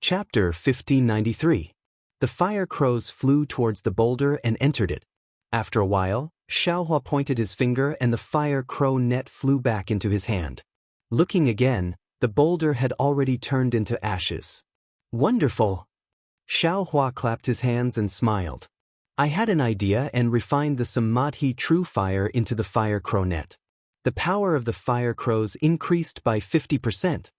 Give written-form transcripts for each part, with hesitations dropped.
Chapter 1593. The fire crows flew towards the boulder and entered it. After a while, Xiaohua pointed his finger and the fire crow net flew back into his hand. Looking again, the boulder had already turned into ashes. Wonderful! Xiaohua clapped his hands and smiled. I had an idea and refined the samadhi true fire into the fire crow net. The power of the fire crows increased by 50%.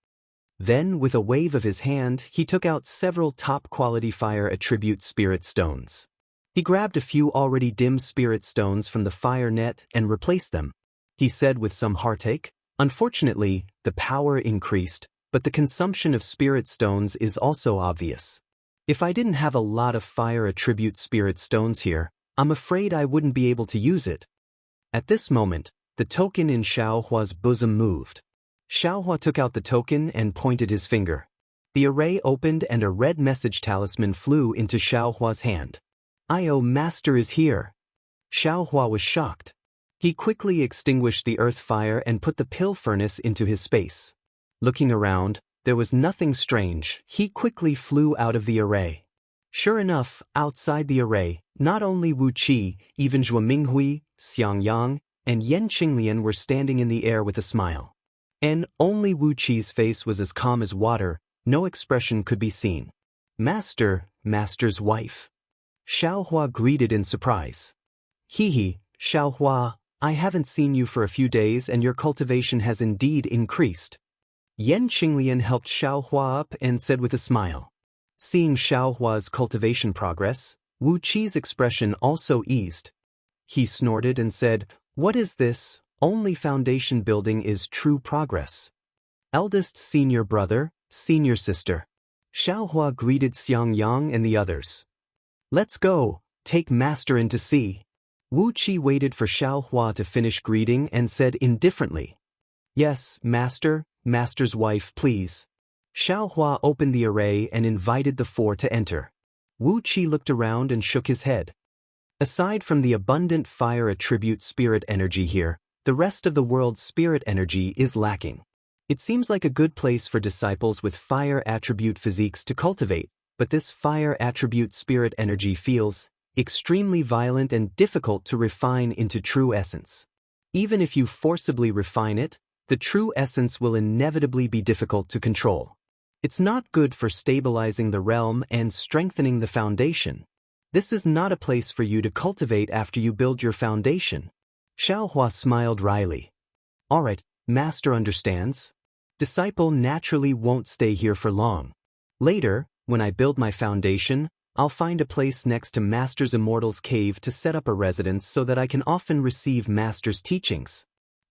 Then, with a wave of his hand, he took out several top-quality fire attribute spirit stones. He grabbed a few already dim spirit stones from the fire net and replaced them. He said with some heartache, unfortunately, the power increased, but the consumption of spirit stones is also obvious. If I didn't have a lot of fire attribute spirit stones here, I'm afraid I wouldn't be able to use it. At this moment, the token in Xiaohua's bosom moved. Xiaohua took out the token and pointed his finger. The array opened and a red message talisman flew into Xiaohua's hand. "Io Master is here." Xiaohua was shocked. He quickly extinguished the earth fire and put the pill furnace into his space. Looking around, there was nothing strange. He quickly flew out of the array. Sure enough, outside the array, not only Wuxia, even Zhuo Minghui, Xiangyang, and Yan Qinglian were standing in the air with a smile. And only Wuqi's face was as calm as water, no expression could be seen. Master's wife. Xiaohua greeted in surprise. He, Xiaohua, I haven't seen you for a few days and your cultivation has indeed increased. Yan Qinglian helped Xiaohua up and said with a smile. Seeing Xiaohua's cultivation progress, Wuqi's expression also eased. He snorted and said, "What is this? Only foundation building is true progress." Eldest senior brother, senior sister. Xiaohua greeted Xiangyang and the others. Let's go, take master in to see. Wuqi waited for Xiaohua to finish greeting and said indifferently. Yes, master's wife please. Xiaohua opened the array and invited the four to enter. Wuqi looked around and shook his head. Aside from the abundant fire attribute spirit energy here, the rest of the world's spirit energy is lacking. It seems like a good place for disciples with fire attribute physiques to cultivate, but this fire attribute spirit energy feels extremely violent and difficult to refine into true essence. Even if you forcibly refine it, the true essence will inevitably be difficult to control. It's not good for stabilizing the realm and strengthening the foundation. This is not a place for you to cultivate after you build your foundation. Xiaohua smiled wryly. Alright, master understands. Disciple naturally won't stay here for long. Later, when I build my foundation, I'll find a place next to Master's Immortal's cave to set up a residence so that I can often receive Master's teachings.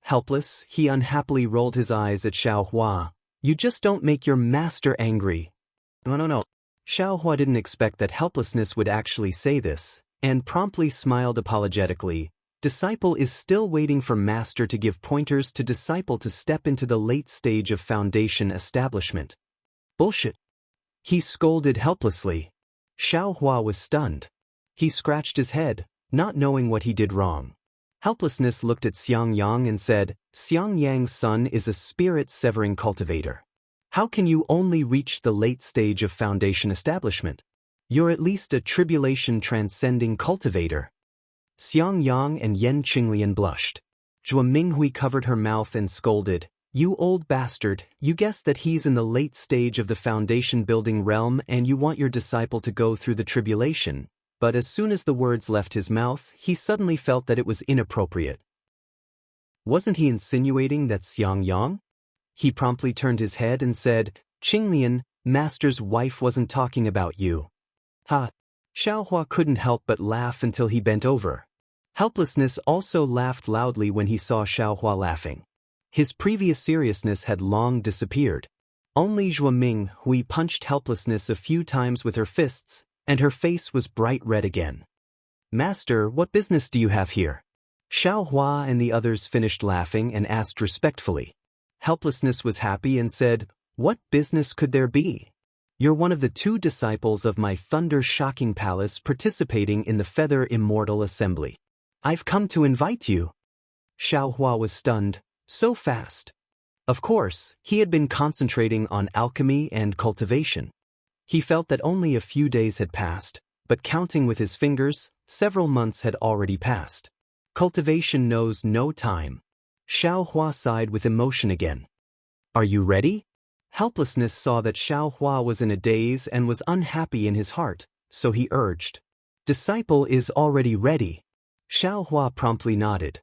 Helpless, he unhappily rolled his eyes at Xiaohua. You just don't make your master angry. No. Xiaohua didn't expect that helplessness would actually say this, and promptly smiled apologetically. Disciple is still waiting for master to give pointers to disciple to step into the late stage of foundation establishment. Bullshit. He scolded helplessly. Xiaohua was stunned. He scratched his head, not knowing what he did wrong. Helplessness looked at Xiangyang and said, Xiangyang's son is a spirit-severing cultivator. How can you only reach the late stage of foundation establishment? You're at least a tribulation-transcending cultivator. Xiangyang and Yan Qinglian blushed. Zhuo Minghui covered her mouth and scolded, You old bastard, you guessed that he's in the late stage of the foundation-building realm and you want your disciple to go through the tribulation. But as soon as the words left his mouth, he suddenly felt that it was inappropriate. Wasn't he insinuating that Xiangyang? He promptly turned his head and said, Qinglian, master's wife wasn't talking about you. Ha! Xiaohua couldn't help but laugh until he bent over. Helplessness also laughed loudly when he saw Xiaohua laughing. His previous seriousness had long disappeared. Only Zhuo Minghui punched helplessness a few times with her fists, and her face was bright red again. Master, what business do you have here? Xiaohua and the others finished laughing and asked respectfully. Helplessness was happy and said, What business could there be? You're one of the 2 disciples of my thunder-shocking palace participating in the Feather Immortal Assembly. I've come to invite you. Xiaohua was stunned. So fast. Of course, he had been concentrating on alchemy and cultivation. He felt that only a few days had passed, but counting with his fingers, several months had already passed. Cultivation knows no time. Xiao Hua sighed with emotion again. Are you ready? Helplessness saw that Xiao Hua was in a daze and was unhappy in his heart, so he urged. Disciple is already ready. Xiao Hua promptly nodded.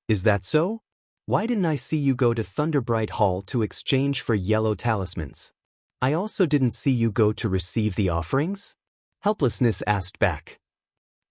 Is that so? Why didn't I see you go to Thunderbright Hall to exchange for yellow talismans? I also didn't see you go to receive the offerings? Helplessness asked back.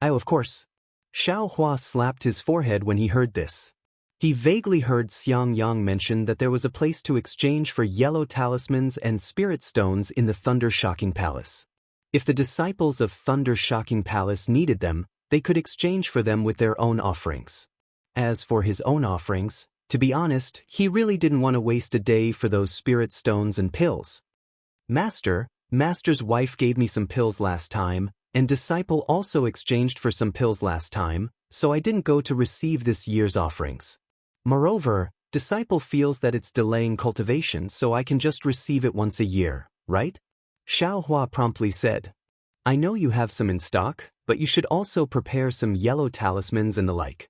Oh, of course. Xiao Hua slapped his forehead when he heard this. He vaguely heard Xiang Yang mention that there was a place to exchange for yellow talismans and spirit stones in the Thunder Shocking Palace. If the disciples of Thunder Shocking Palace needed them, they could exchange for them with their own offerings. As for his own offerings, to be honest, he really didn't want to waste a day for those spirit stones and pills. Master's wife gave me some pills last time, and Disciple also exchanged for some pills last time, so I didn't go to receive this year's offerings. Moreover, Disciple feels that it's delaying cultivation, so I can just receive it once a year, right? Xiao Hua promptly said. I know you have some in stock, but you should also prepare some yellow talismans and the like.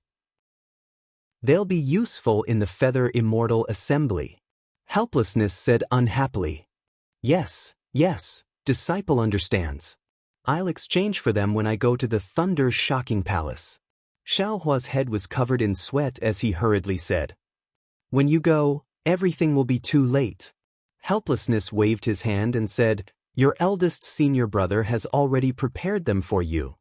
They'll be useful in the Feather Immortal assembly. Helplessness said unhappily. Yes, Disciple understands. I'll exchange for them when I go to the Thunder Shocking Palace. Xiao Hua's head was covered in sweat as he hurriedly said. When you go, everything will be too late. Helplessness waved his hand and said, Your eldest senior brother has already prepared them for you.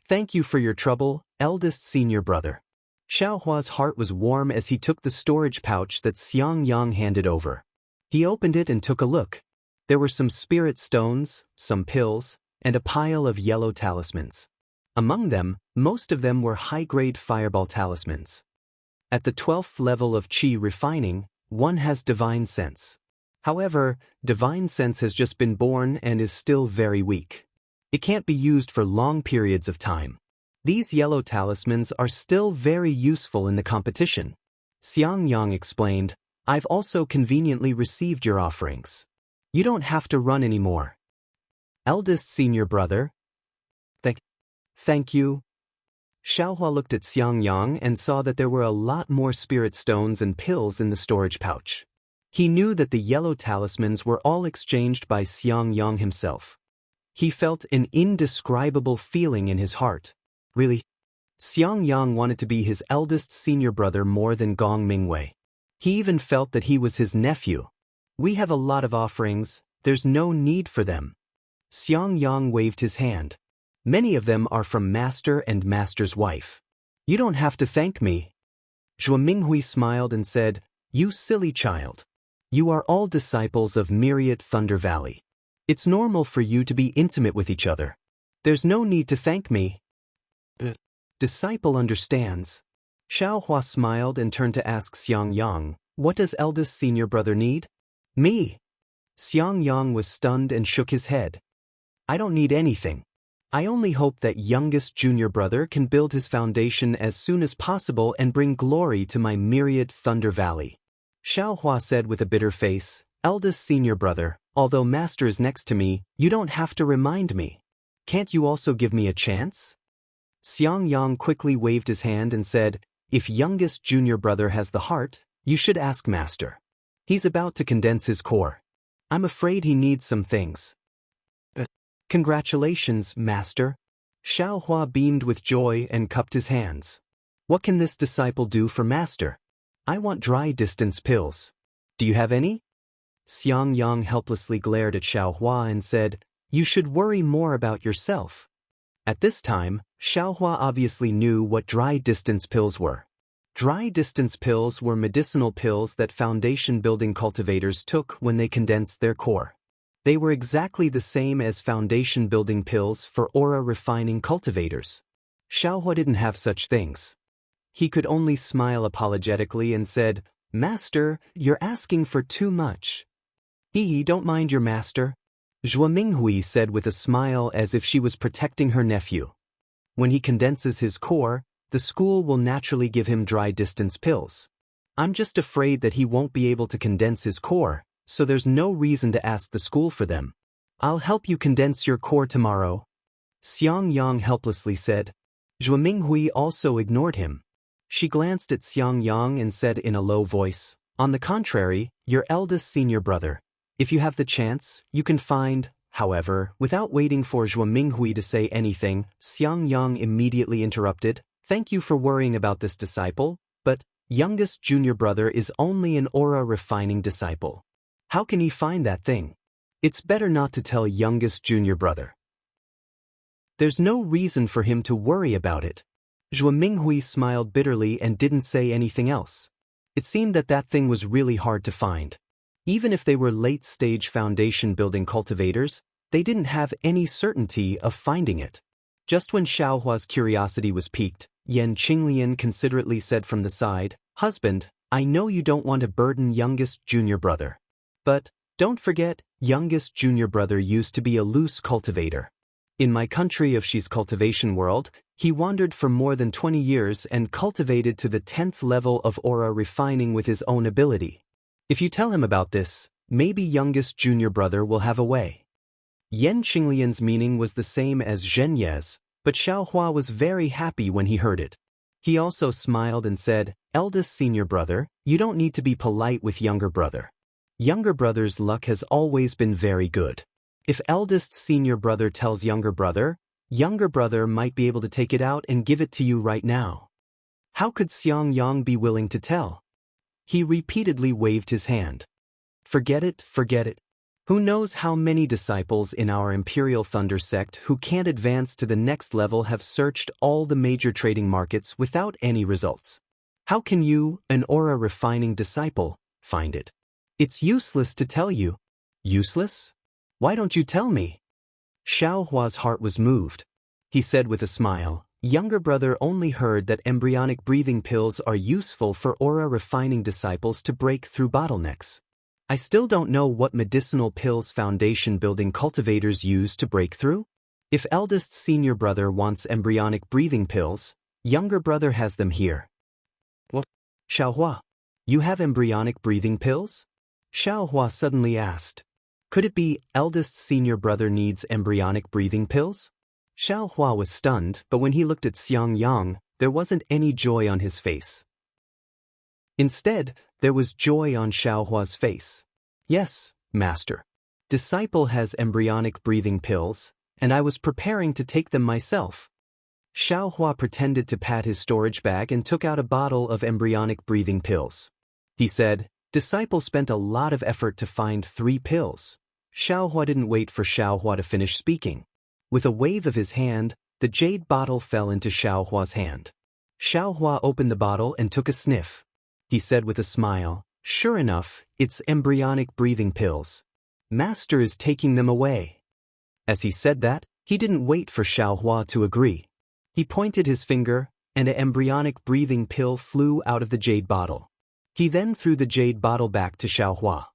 Thank you for your trouble, eldest senior brother. Xiao Hua's heart was warm as he took the storage pouch that Xiang Yang handed over. He opened it and took a look. There were some spirit stones, some pills, and a pile of yellow talismans. Among them, most of them were high-grade fireball talismans. At the 12th level of Qi refining, one has divine sense. However, divine sense has just been born and is still very weak. It can't be used for long periods of time. These yellow talismans are still very useful in the competition. Xiang Yang explained, I've also conveniently received your offerings. You don't have to run anymore. Eldest senior brother. Thank you. Xiao Hua looked at Xiang Yang and saw that there were a lot more spirit stones and pills in the storage pouch. He knew that the yellow talismans were all exchanged by Xiang Yang himself. He felt an indescribable feeling in his heart. Really? Xiang Yang wanted to be his eldest senior brother more than Gong Mingwei. He even felt that he was his nephew. We have a lot of offerings, there's no need for them. Xiang Yang waved his hand. Many of them are from Master and Master's wife. You don't have to thank me. Zhuo Minghui smiled and said, You silly child. You are all disciples of Myriad Thunder Valley. It's normal for you to be intimate with each other. There's no need to thank me. Disciple understands. Xiao Hua smiled and turned to ask Xiang Yang, What does eldest senior brother need? Me. Xiang Yang was stunned and shook his head. I don't need anything. I only hope that youngest junior brother can build his foundation as soon as possible and bring glory to my Myriad Thunder Valley. Xiao Hua said with a bitter face, Eldest senior brother, although Master is next to me, you don't have to remind me. Can't you also give me a chance? Xiang Yang quickly waved his hand and said, If youngest junior brother has the heart, you should ask Master. He's about to condense his core. I'm afraid he needs some things. Congratulations, Master. Xiao Hua beamed with joy and cupped his hands. What can this disciple do for Master? I want dry distance pills. Do you have any? Xiang Yang helplessly glared at Xiao Hua and said, You should worry more about yourself. At this time, Xiao Hua obviously knew what dry distance pills were. Dry distance pills were medicinal pills that foundation building cultivators took when they condensed their core. They were exactly the same as foundation building pills for aura refining cultivators. Xiao Hua didn't have such things. He could only smile apologetically and said, Master, you're asking for too much. Don't mind your master. Zhuo Minghui said with a smile as if she was protecting her nephew. When he condenses his core, the school will naturally give him dry distance pills. I'm just afraid that he won't be able to condense his core, so there's no reason to ask the school for them. I'll help you condense your core tomorrow, Xiang Yang helplessly said. Zhou Minghui also ignored him. She glanced at Xiang Yang and said in a low voice, on the contrary, your eldest senior brother. If you have the chance, you can find. However, without waiting for Zhou Minghui to say anything, Xiang Yang immediately interrupted, thank you for worrying about this disciple, but youngest junior brother is only an aura refining disciple. How can he find that thing? It's better not to tell youngest junior brother. There's no reason for him to worry about it. Zhou Minghui smiled bitterly and didn't say anything else. It seemed that that thing was really hard to find. Even if they were late-stage foundation-building cultivators, they didn't have any certainty of finding it. Just when Xiaohua's curiosity was piqued, Yan Qinglian considerately said from the side, husband, I know you don't want to burden youngest junior brother. But, don't forget, youngest junior brother used to be a loose cultivator. In my country of Xi's cultivation world, he wandered for more than 20 years and cultivated to the 10th level of aura refining with his own ability. If you tell him about this, maybe youngest junior brother will have a way. Yan Qinglian's meaning was the same as Zhen Ye's, but Xiaohua was very happy when he heard it. He also smiled and said, eldest senior brother, you don't need to be polite with younger brother. Younger brother's luck has always been very good. If eldest senior brother tells younger brother might be able to take it out and give it to you right now. How could Xiang Yang be willing to tell? He repeatedly waved his hand. Forget it, forget it. Who knows how many disciples in our Imperial Thunder sect who can't advance to the next level have searched all the major trading markets without any results. How can you, an aura refining disciple, find it? It's useless to tell you. Useless? Why don't you tell me? Xiaohua's heart was moved. He said with a smile, younger brother only heard that embryonic breathing pills are useful for aura refining disciples to break through bottlenecks. I still don't know what medicinal pills foundation building cultivators use to break through. If eldest senior brother wants embryonic breathing pills, younger brother has them here. What? Xiaohua, you have embryonic breathing pills? Xiaohua suddenly asked. Could it be eldest senior brother needs embryonic breathing pills? Xiaohua was stunned, but when he looked at Xiang Yang, there wasn't any joy on his face. Instead, there was joy on Xiaohua's face. Yes, master. Disciple has embryonic breathing pills, and I was preparing to take them myself. Xiaohua pretended to pat his storage bag and took out a bottle of embryonic breathing pills. He said, Disciple spent a lot of effort to find 3 pills. Xiaohua didn't wait for Xiaohua to finish speaking. With a wave of his hand, the jade bottle fell into Xiaohua's hand. Xiaohua opened the bottle and took a sniff. He said with a smile, sure enough, it's embryonic breathing pills. Master is taking them away. As he said that, he didn't wait for Xiaohua to agree. He pointed his finger, and an embryonic breathing pill flew out of the jade bottle. He then threw the jade bottle back to Xiaohua.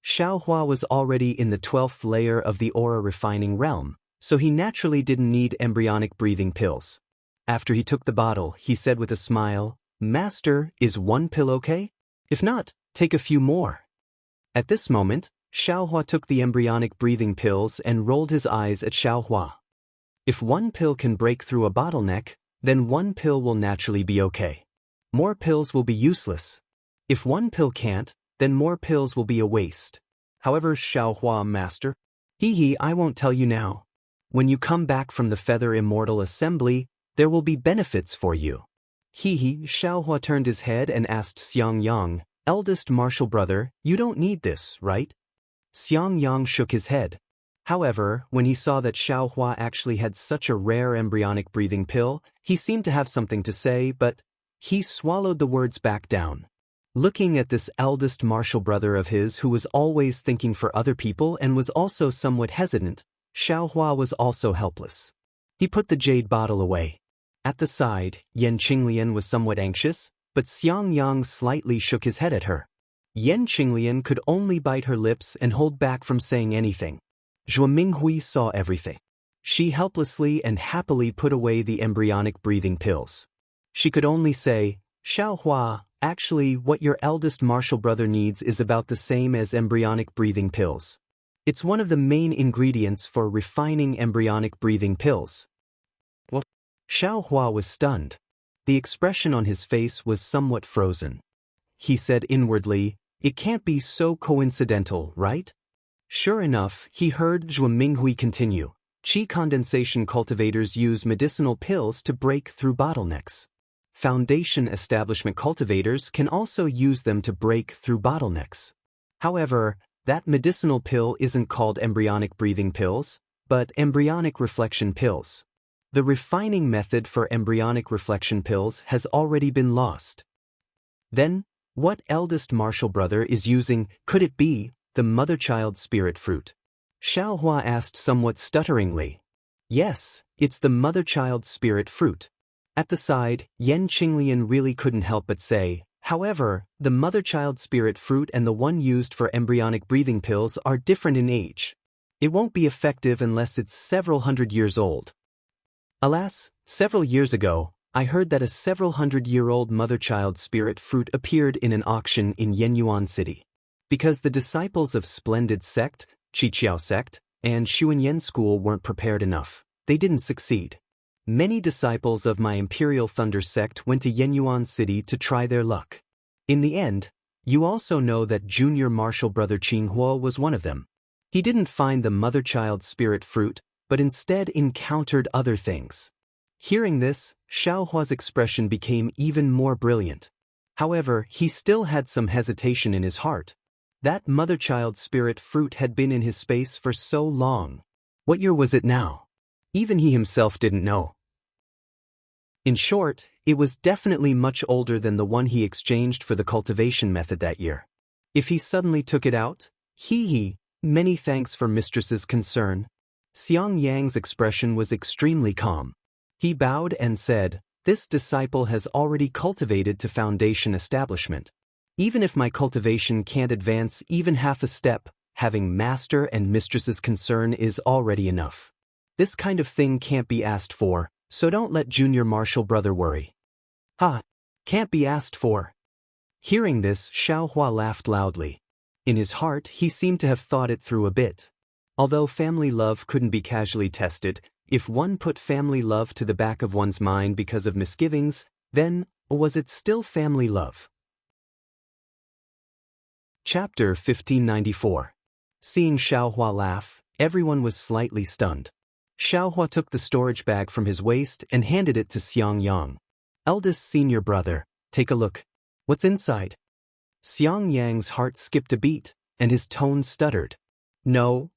Xiaohua was already in the 12th layer of the aura refining realm, so he naturally didn't need embryonic breathing pills. After he took the bottle, he said with a smile, Master, is 1 pill okay? If not, take a few more. At this moment, Xiaohua took the embryonic breathing pills and rolled his eyes at Xiaohua. If 1 pill can break through a bottleneck, then 1 pill will naturally be okay. More pills will be useless. If 1 pill can't, then more pills will be a waste. However, Xiaohua master, I won't tell you now. When you come back from the Feather Immortal Assembly, there will be benefits for you. Xiaohua turned his head and asked Xiang Yang, eldest martial brother, you don't need this, right? Xiang Yang shook his head. However, when he saw that Xiaohua actually had such a rare embryonic breathing pill, he seemed to have something to say, but he swallowed the words back down. Looking at this eldest martial brother of his who was always thinking for other people and was also somewhat hesitant, Xiaohua was also helpless. He put the jade bottle away. At the side, Yan Qinglian was somewhat anxious, but Xiang Yang slightly shook his head at her. Yan Qinglian could only bite her lips and hold back from saying anything. Zhou Minghui saw everything. She helplessly and happily put away the embryonic breathing pills. She could only say, Xiaohua, actually what your eldest martial brother needs is about the same as embryonic breathing pills. It's one of the main ingredients for refining embryonic breathing pills. What? Xiao Hua was stunned. The expression on his face was somewhat frozen. He said inwardly, "It can't be so coincidental, right?" Sure enough, he heard Zhuo Minghui continue. Qi condensation cultivators use medicinal pills to break through bottlenecks. Foundation establishment cultivators can also use them to break through bottlenecks. However, that medicinal pill isn't called embryonic breathing pills, but embryonic reflection pills. The refining method for embryonic reflection pills has already been lost. Then, what eldest Marshall brother is using? Could it be the mother-child spirit fruit? Xiao Hua asked somewhat stutteringly. Yes, it's the mother-child spirit fruit. At the side, Yan Qinglian really couldn't help but say, however, the mother-child spirit fruit and the one used for embryonic breathing pills are different in age. It won't be effective unless it's several hundred years old. Alas, several years ago, I heard that a several hundred-year-old mother-child spirit fruit appeared in an auction in Yenyuan City. Because the disciples of Splendid Sect, Qiqiao Sect, and Xuanyan School weren't prepared enough, they didn't succeed. Many disciples of my Imperial Thunder Sect went to Yenyuan City to try their luck. In the end, you also know that Junior Marshall brother Qinghua was one of them. He didn't find the mother-child spirit fruit, but instead encountered other things. Hearing this, Xiao Hua's expression became even more brilliant. However, he still had some hesitation in his heart. That mother-child spirit fruit had been in his space for so long. What year was it now? Even he himself didn't know. In short, it was definitely much older than the one he exchanged for the cultivation method that year. If he suddenly took it out, many thanks for mistress's concern. Xiang Yang's expression was extremely calm. He bowed and said, "This disciple has already cultivated to foundation establishment. Even if my cultivation can't advance even half a step, having master and mistress's concern is already enough. This kind of thing can't be asked for, so don't let Junior Marshall brother worry." Can't be asked for. Hearing this, Xiao Hua laughed loudly. In his heart, he seemed to have thought it through a bit. Although family love couldn't be casually tested, if one put family love to the back of one's mind because of misgivings, then, was it still family love? Chapter 1594. Seeing Xiao Hua laugh, everyone was slightly stunned. Xiao Hua took the storage bag from his waist and handed it to Xiang Yang. "Eldest senior brother, take a look. What's inside?" Xiang Yang's heart skipped a beat, and his tone stuttered. No.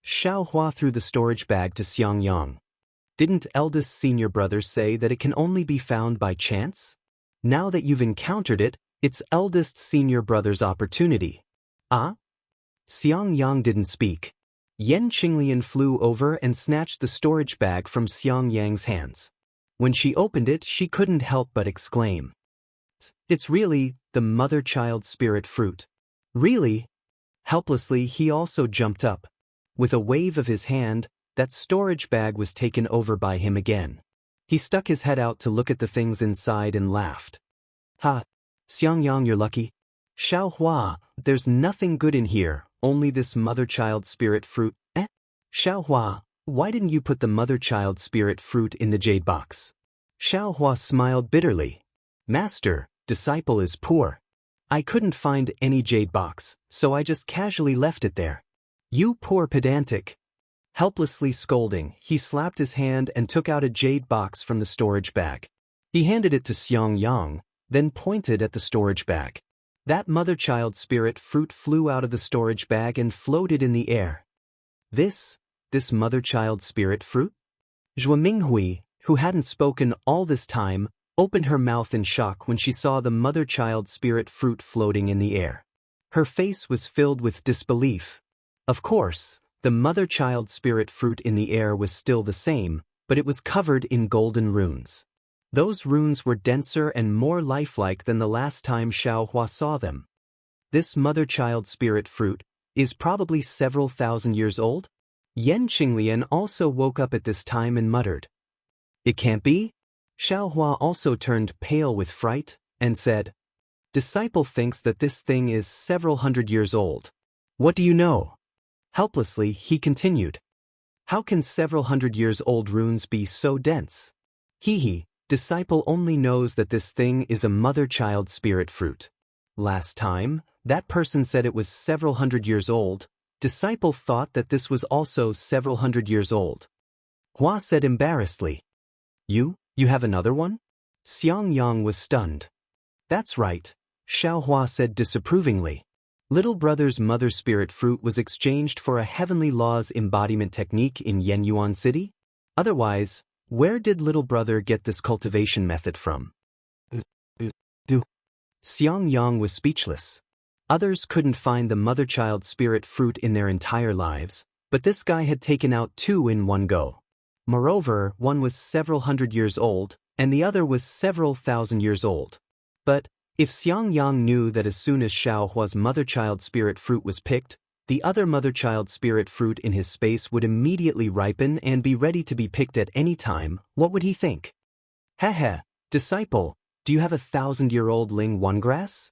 Xiao Hua threw the storage bag to Xiang Yang. "Didn't eldest senior brother say that it can only be found by chance? Now that you've encountered it, it's eldest senior brother's opportunity." Xiang Yang didn't speak. Yan Qinglian flew over and snatched the storage bag from Xiang Yang's hands. When she opened it, she couldn't help but exclaim, "It's really the mother-child spirit fruit." "Really?" Helplessly, he also jumped up. With a wave of his hand, that storage bag was taken over by him again. He stuck his head out to look at the things inside and laughed. Xiang Yang, you're lucky. Xiao Hua, there's nothing good in here, only this mother-child spirit fruit. Xiao Hua, why didn't you put the mother-child spirit fruit in the jade box? Xiao Hua smiled bitterly. "Master, disciple is poor. I couldn't find any jade box, so I just casually left it there." "You poor pedantic." Helplessly scolding, he slapped his hand and took out a jade box from the storage bag. He handed it to Xiang Yang, then pointed at the storage bag. That mother-child spirit fruit flew out of the storage bag and floated in the air. This mother-child spirit fruit? Zhuo Minghui, who hadn't spoken all this time, opened her mouth in shock when she saw the mother-child spirit fruit floating in the air. Her face was filled with disbelief. Of course, the mother-child spirit fruit in the air was still the same, but it was covered in golden runes. Those runes were denser and more lifelike than the last time Xiao Hua saw them. This mother-child spirit fruit is probably several thousand years old? Yan Qinglian also woke up at this time and muttered, "It can't be?" Xiao Hua also turned pale with fright and said, "Disciple thinks that this thing is several hundred years old. What do you know?" Helplessly, he continued. How can several hundred-years-old runes be so dense? He, disciple only knows that this thing is a mother-child spirit fruit. Last time, that person said it was several hundred years old. Disciple thought that this was also several hundred years old. Hua said embarrassedly. You have another one? Xiang Yang was stunned. That's right, Xiao Hua said disapprovingly. Little brother's mother spirit fruit was exchanged for a heavenly laws embodiment technique in Yenyuan City? Otherwise, where did little brother get this cultivation method from? Xiang Yang was speechless. Others couldn't find the mother-child spirit fruit in their entire lives, but this guy had taken out 2 in one go. Moreover, one was several hundred years old, and the other was several thousand years old. But if Xiang Yang knew that as soon as Xiao Hua's mother-child spirit fruit was picked, the other mother-child spirit fruit in his space would immediately ripen and be ready to be picked at any time, what would he think? Heh, disciple, do you have 1,000-year-old Ling One grass?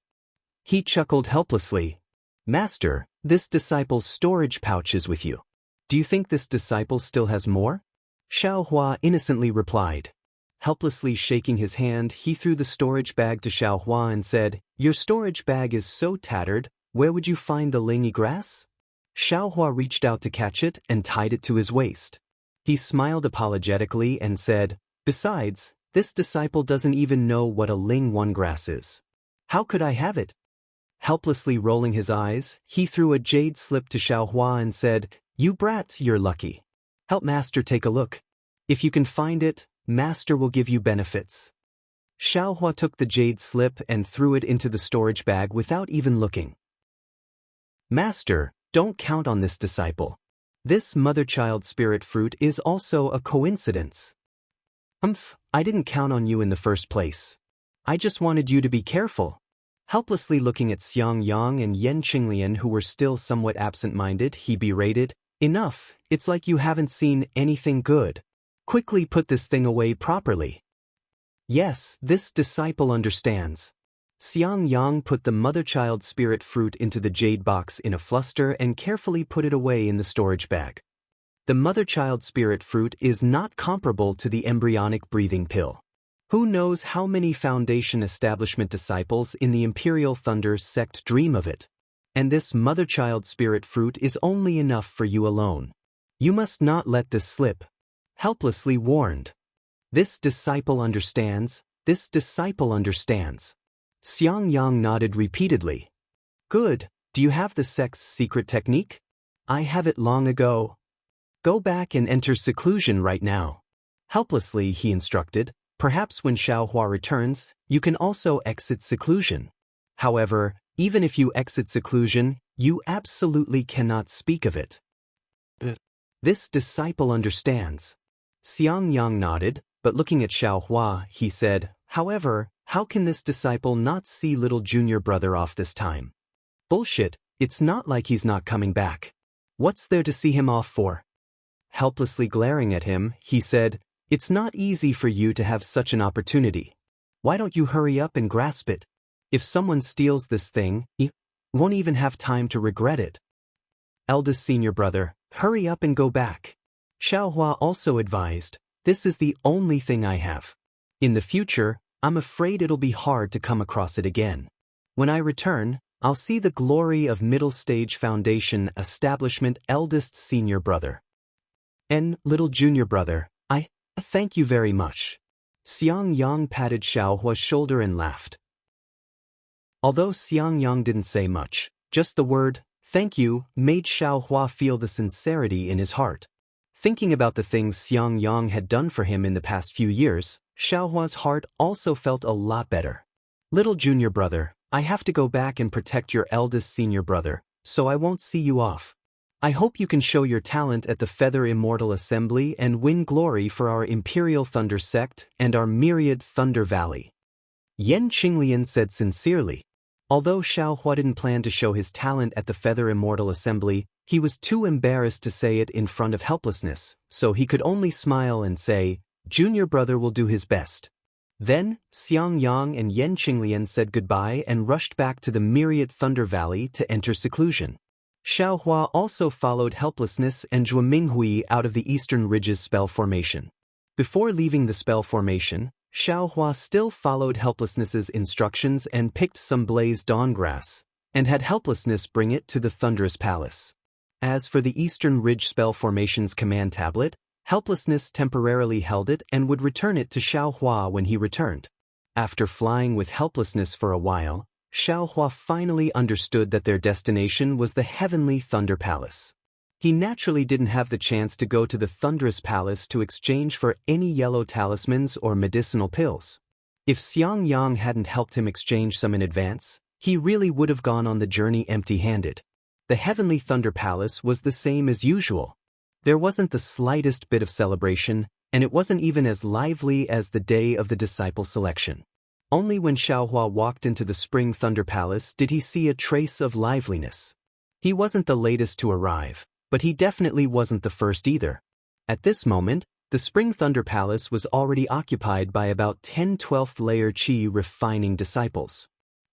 He chuckled helplessly. Master, this disciple's storage pouch is with you. Do you think this disciple still has more? Xiao Hua innocently replied. Helplessly shaking his hand, he threw the storage bag to Xiao Hua and said, Your storage bag is so tattered, where would you find the lingy grass? Xiao Hua reached out to catch it and tied it to his waist. He smiled apologetically and said, Besides, this disciple doesn't even know what a Ling One grass is. How could I have it? Helplessly rolling his eyes, he threw a jade slip to Xiao Hua and said, You brat, you're lucky. Help Master take a look. If you can find it, Master will give you benefits. Xiao Hua took the jade slip and threw it into the storage bag without even looking. Master, don't count on this disciple. This mother-child spirit fruit is also a coincidence. I didn't count on you in the first place. I just wanted you to be careful. Helplessly looking at Xiang Yang and Yen Qinglian, who were still somewhat absent-minded, he berated, Enough, it's like you haven't seen anything good. Quickly put this thing away properly. Yes, this disciple understands. Xiang Yang put the mother-child spirit fruit into the jade box in a fluster and carefully put it away in the storage bag. The mother-child spirit fruit is not comparable to the embryonic breathing pill. Who knows how many Foundation establishment disciples in the Imperial Thunder sect dream of it? And this mother-child spirit fruit is only enough for you alone. You must not let this slip. Helplessly warned. This disciple understands, this disciple understands. Xiang Yang nodded repeatedly. Good, do you have the sect's secret technique? I have it long ago. Go back and enter seclusion right now. Helplessly he instructed. Perhaps when Xiao Hua returns, you can also exit seclusion. However, even if you exit seclusion, you absolutely cannot speak of it. This disciple understands. Xiang Yang nodded, but looking at Xiao Hua, he said, However, how can this disciple not see little junior brother off this time? Bullshit, it's not like he's not coming back. What's there to see him off for? Helplessly glaring at him, he said, It's not easy for you to have such an opportunity. Why don't you hurry up and grasp it? If someone steals this thing, you won't even have time to regret it. Eldest senior brother, hurry up and go back. Xiao Hua also advised, This is the only thing I have. In the future, I'm afraid it'll be hard to come across it again. When I return, I'll see the glory of Middle Stage Foundation Establishment eldest senior brother. And little junior brother, I thank you very much. Xiang Yang patted Xiao Hua's shoulder and laughed. Although Xiang Yang didn't say much, just the word, thank you, made Xiao Hua feel the sincerity in his heart. Thinking about the things Xiang Yang had done for him in the past few years, Xiao Hua's heart also felt a lot better. Little junior brother, I have to go back and protect your eldest senior brother, so I won't see you off. I hope you can show your talent at the Feather Immortal Assembly and win glory for our Imperial Thunder Sect and our myriad Thunder Valley. Yen Qinglian said sincerely. Although Xiao Hua didn't plan to show his talent at the Feather Immortal Assembly, he was too embarrassed to say it in front of helplessness, so he could only smile and say, Junior brother will do his best. Then, Xiang Yang and Yen Qinglian said goodbye and rushed back to the myriad Thunder Valley to enter seclusion. Xiaohua also followed Helplessness and Zhuo Minghui out of the Eastern Ridge's spell formation. Before leaving the spell formation, Xiaohua still followed Helplessness's instructions and picked some blazed dawn grass, and had Helplessness bring it to the Thunderous Palace. As for the Eastern Ridge spell formation's command tablet, Helplessness temporarily held it and would return it to Xiaohua when he returned. After flying with Helplessness for a while, Xiaohua finally understood that their destination was the Heavenly Thunder Palace. He naturally didn't have the chance to go to the Thunderous Palace to exchange for any yellow talismans or medicinal pills. If Xiang Yang hadn't helped him exchange some in advance, he really would have gone on the journey empty-handed. The Heavenly Thunder Palace was the same as usual. There wasn't the slightest bit of celebration, and it wasn't even as lively as the day of the disciple selection. Only when Xiaohua walked into the Spring Thunder Palace did he see a trace of liveliness. He wasn't the latest to arrive, but he definitely wasn't the first either. At this moment, the Spring Thunder Palace was already occupied by about 10 12th layer Qi refining disciples.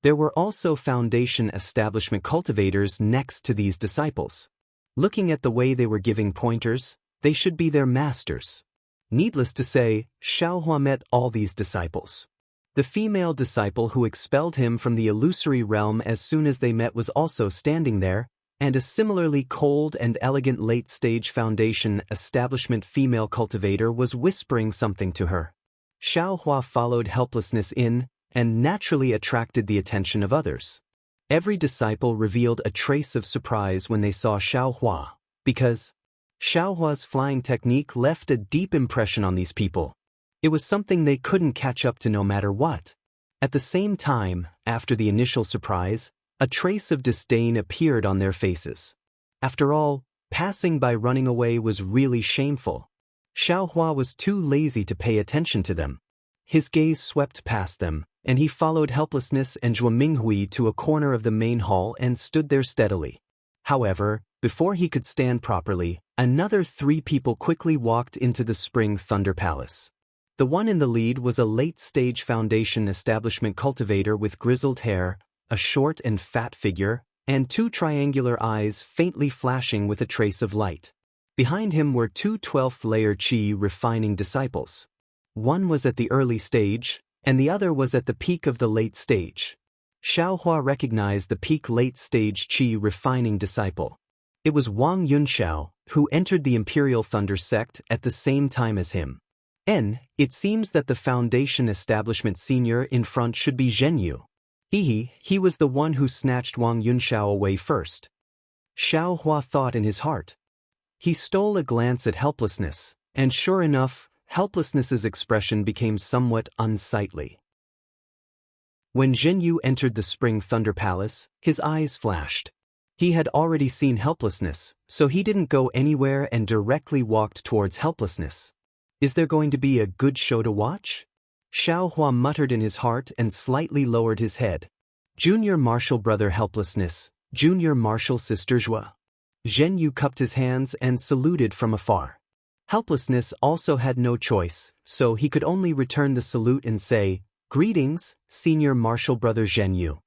There were also Foundation establishment cultivators next to these disciples. Looking at the way they were giving pointers, they should be their masters. Needless to say, Xiaohua met all these disciples. The female disciple who expelled him from the illusory realm as soon as they met was also standing there, and a similarly cold and elegant late-stage Foundation establishment female cultivator was whispering something to her. Xiaohua followed Helplessness in, and naturally attracted the attention of others. Every disciple revealed a trace of surprise when they saw Xiaohua, because Xiaohua's flying technique left a deep impression on these people. It was something they couldn't catch up to no matter what. At the same time, after the initial surprise, a trace of disdain appeared on their faces. After all, passing by running away was really shameful. Xiaohua was too lazy to pay attention to them. His gaze swept past them, and he followed Helplessness and Zhuo Minghui to a corner of the main hall and stood there steadily. However, before he could stand properly, another 3 people quickly walked into the Spring Thunder Palace. The one in the lead was a late-stage Foundation establishment cultivator with grizzled hair, a short and fat figure, and 2 triangular eyes faintly flashing with a trace of light. Behind him were 2 12th layer Qi refining disciples. One was at the early stage, and the other was at the peak of the late stage. Xiaohua recognized the peak late stage Qi refining disciple. It was Wang Yunxiao, who entered the Imperial Thunder sect at the same time as him. It seems that the Foundation establishment senior in front should be Zhenyu. He was the one who snatched Wang Yunxiao away first. Xiaohua thought in his heart. He stole a glance at Helplessness, and sure enough, Helplessness's expression became somewhat unsightly. When Zhenyu entered the Spring Thunder Palace, his eyes flashed. He had already seen Helplessness, so he didn't go anywhere and directly walked towards Helplessness. Is there going to be a good show to watch? Xiaohua muttered in his heart and slightly lowered his head. Junior Martial Brother Helplessness, Junior Martial Sister Zhua. Zhenyu cupped his hands and saluted from afar. Helplessness also had no choice, so he could only return the salute and say, "Greetings, Senior Martial Brother Zhenyu."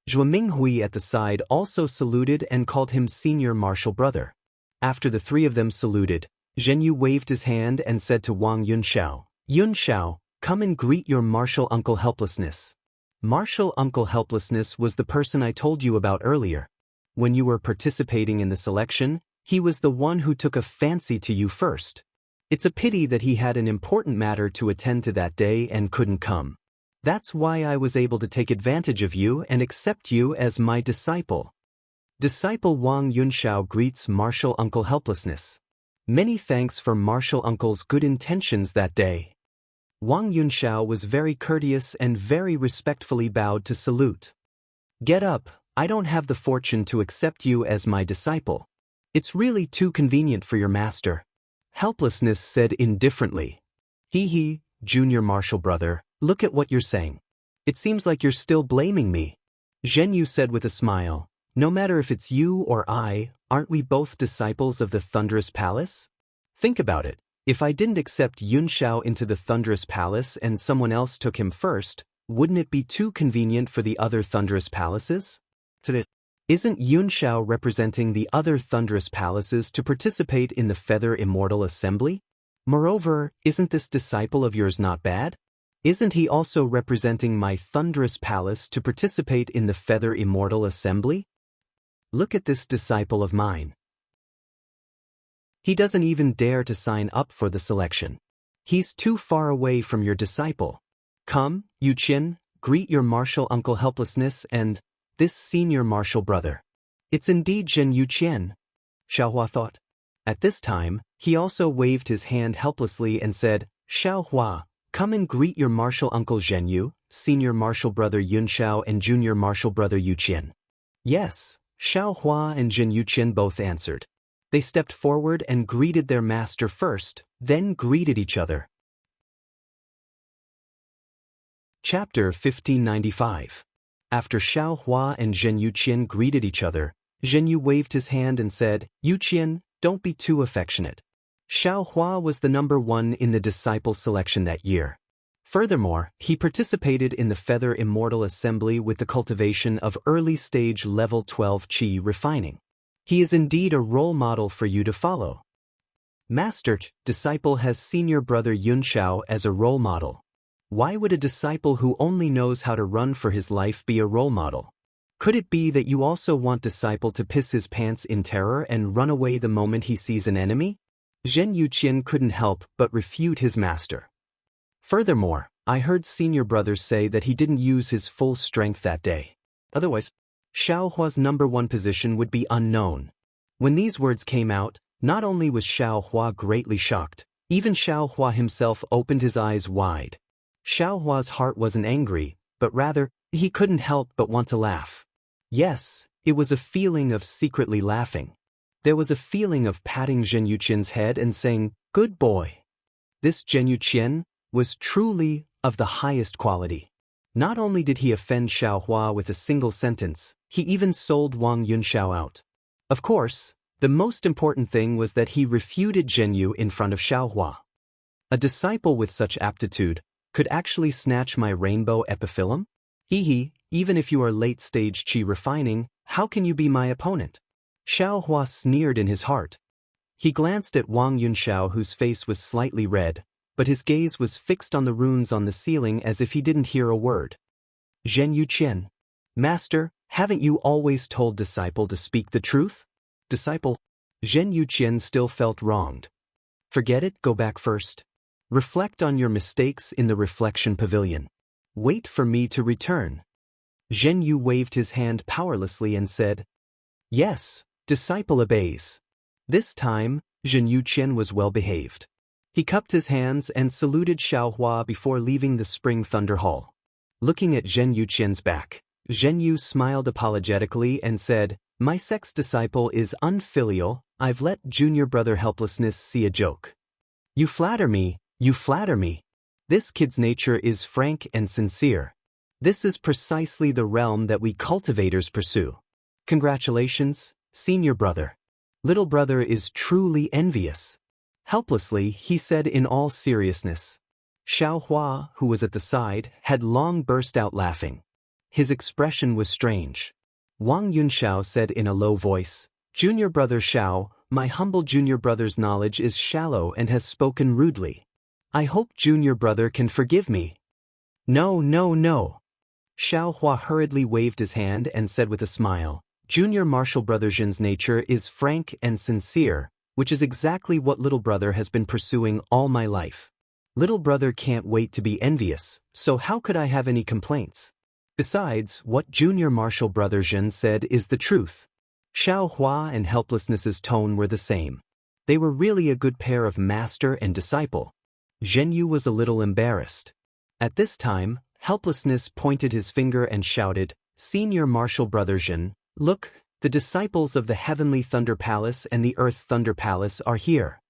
Zhuo Minghui at the side also saluted and called him Senior Martial Brother. After the 3 of them saluted, Zhenyu waved his hand and said to Wang Yunxiao, "Yunxiao, come and greet your Martial Uncle Helplessness." Martial Uncle Helplessness was the person I told you about earlier. When you were participating in the selection, he was the one who took a fancy to you first. It's a pity that he had an important matter to attend to that day and couldn't come. That's why I was able to take advantage of you and accept you as my disciple. Disciple Wang Yunxiao greets Martial Uncle Helplessness. Many thanks for Martial Uncle's good intentions that day. Wang Yunxiao was very courteous and very respectfully bowed to salute. Get up, I don't have the fortune to accept you as my disciple. It's really too convenient for your master. Helplessness said indifferently. He, Junior Martial Brother, look at what you're saying. It seems like you're still blaming me. Zhenyu said with a smile, no matter if it's you or I, aren't we both disciples of the Thunderous Palace? Think about it. If I didn't accept Yunxiao into the Thunderous Palace and someone else took him first, wouldn't it be too convenient for the other Thunderous Palaces? Isn't Yunshao representing the other thunderous palaces to participate in the Feather Immortal Assembly? Moreover, isn't this disciple of yours not bad? Isn't he also representing my thunderous palace to participate in the Feather Immortal Assembly? Look at this disciple of mine. He doesn't even dare to sign up for the selection. He's too far away from your disciple. Come, Yuqian, greet your martial uncle Helplessness and this senior martial brother. It's indeed Zhen Yuqian, Xiaohua thought. At this time, he also waved his hand helplessly and said, Xiaohua, come and greet your martial uncle Zhenyu, senior martial brother Yunshao and junior martial brother Yuqian. Yes, Xiaohua and Zhen Yuqian both answered. They stepped forward and greeted their master first, then greeted each other. Chapter 1595. After Xiaohua and Zhen Yuqian greeted each other, Zhenyu waved his hand and said, Yuqian, don't be too affectionate. Xiaohua was the number 1 in the disciple selection that year. Furthermore, he participated in the Feather Immortal Assembly with the cultivation of early-stage level 12 qi refining. He is indeed a role model for you to follow. Master, disciple has senior brother Yunshao as a role model. Why would a disciple who only knows how to run for his life be a role model? Could it be that you also want disciple to piss his pants in terror and run away the moment he sees an enemy? Zhen Yuqian couldn't help but refute his master. Furthermore, I heard senior brother say that he didn't use his full strength that day. Otherwise, Xiaohua's number 1 position would be unknown. When these words came out, not only was Xiaohua greatly shocked, even Xiaohua himself opened his eyes wide. Xiaohua's heart wasn't angry, but rather, he couldn't help but want to laugh. Yes, it was a feeling of secretly laughing. There was a feeling of patting Zhen Yuqian's head and saying, good boy. This Zhen Yuqian was truly of the highest quality. Not only did he offend Xiaohua with a single sentence, he even sold Wang Yunshao out. Of course, the most important thing was that he refuted Zhenyu in front of Xiaohua. A disciple with such aptitude could actually snatch my rainbow epiphyllum? Hehe, even if you are late-stage qi refining, how can you be my opponent? Xiaohua sneered in his heart. He glanced at Wang Yunshao whose face was slightly red, but his gaze was fixed on the runes on the ceiling as if he didn't hear a word. Zhen Yuqian. Master, haven't you always told disciple to speak the truth? Disciple. Zhen Yuqian still felt wronged. Forget it, go back first. Reflect on your mistakes in the reflection pavilion. Wait for me to return. Zhen Yu waved his hand powerlessly and said, Yes, disciple obeys. This time, Zhen Yuqian was well behaved. He cupped his hands and saluted Xiaohua before leaving the Spring Thunder Hall. Looking at Zhen Yuqian's back, Zhen Yu smiled apologetically and said, My sex disciple is unfilial, I've let junior brother Helplessness see a joke. You flatter me. You flatter me. This kid's nature is frank and sincere. This is precisely the realm that we cultivators pursue. Congratulations, senior brother. Little brother is truly envious. Helplessly, he said in all seriousness. Xiaohua, who was at the side, had long burst out laughing. His expression was strange. Wang Yunshao said in a low voice, Junior brother Xiao, my humble junior brother's knowledge is shallow and has spoken rudely. I hope junior brother can forgive me. No, no, no. Xiaohua hurriedly waved his hand and said with a smile, Junior martial brother Zhen's nature is frank and sincere, which is exactly what little brother has been pursuing all my life. Little brother can't wait to be envious, so how could I have any complaints? Besides, what junior martial brother Zhen said is the truth. Xiaohua and Helplessness's tone were the same. They were really a good pair of master and disciple. Zhenyu was a little embarrassed. At this time, Helplessness pointed his finger and shouted, Senior martial brother Zhen, look, the disciples of the Heavenly Thunder Palace and the Earth Thunder Palace are here.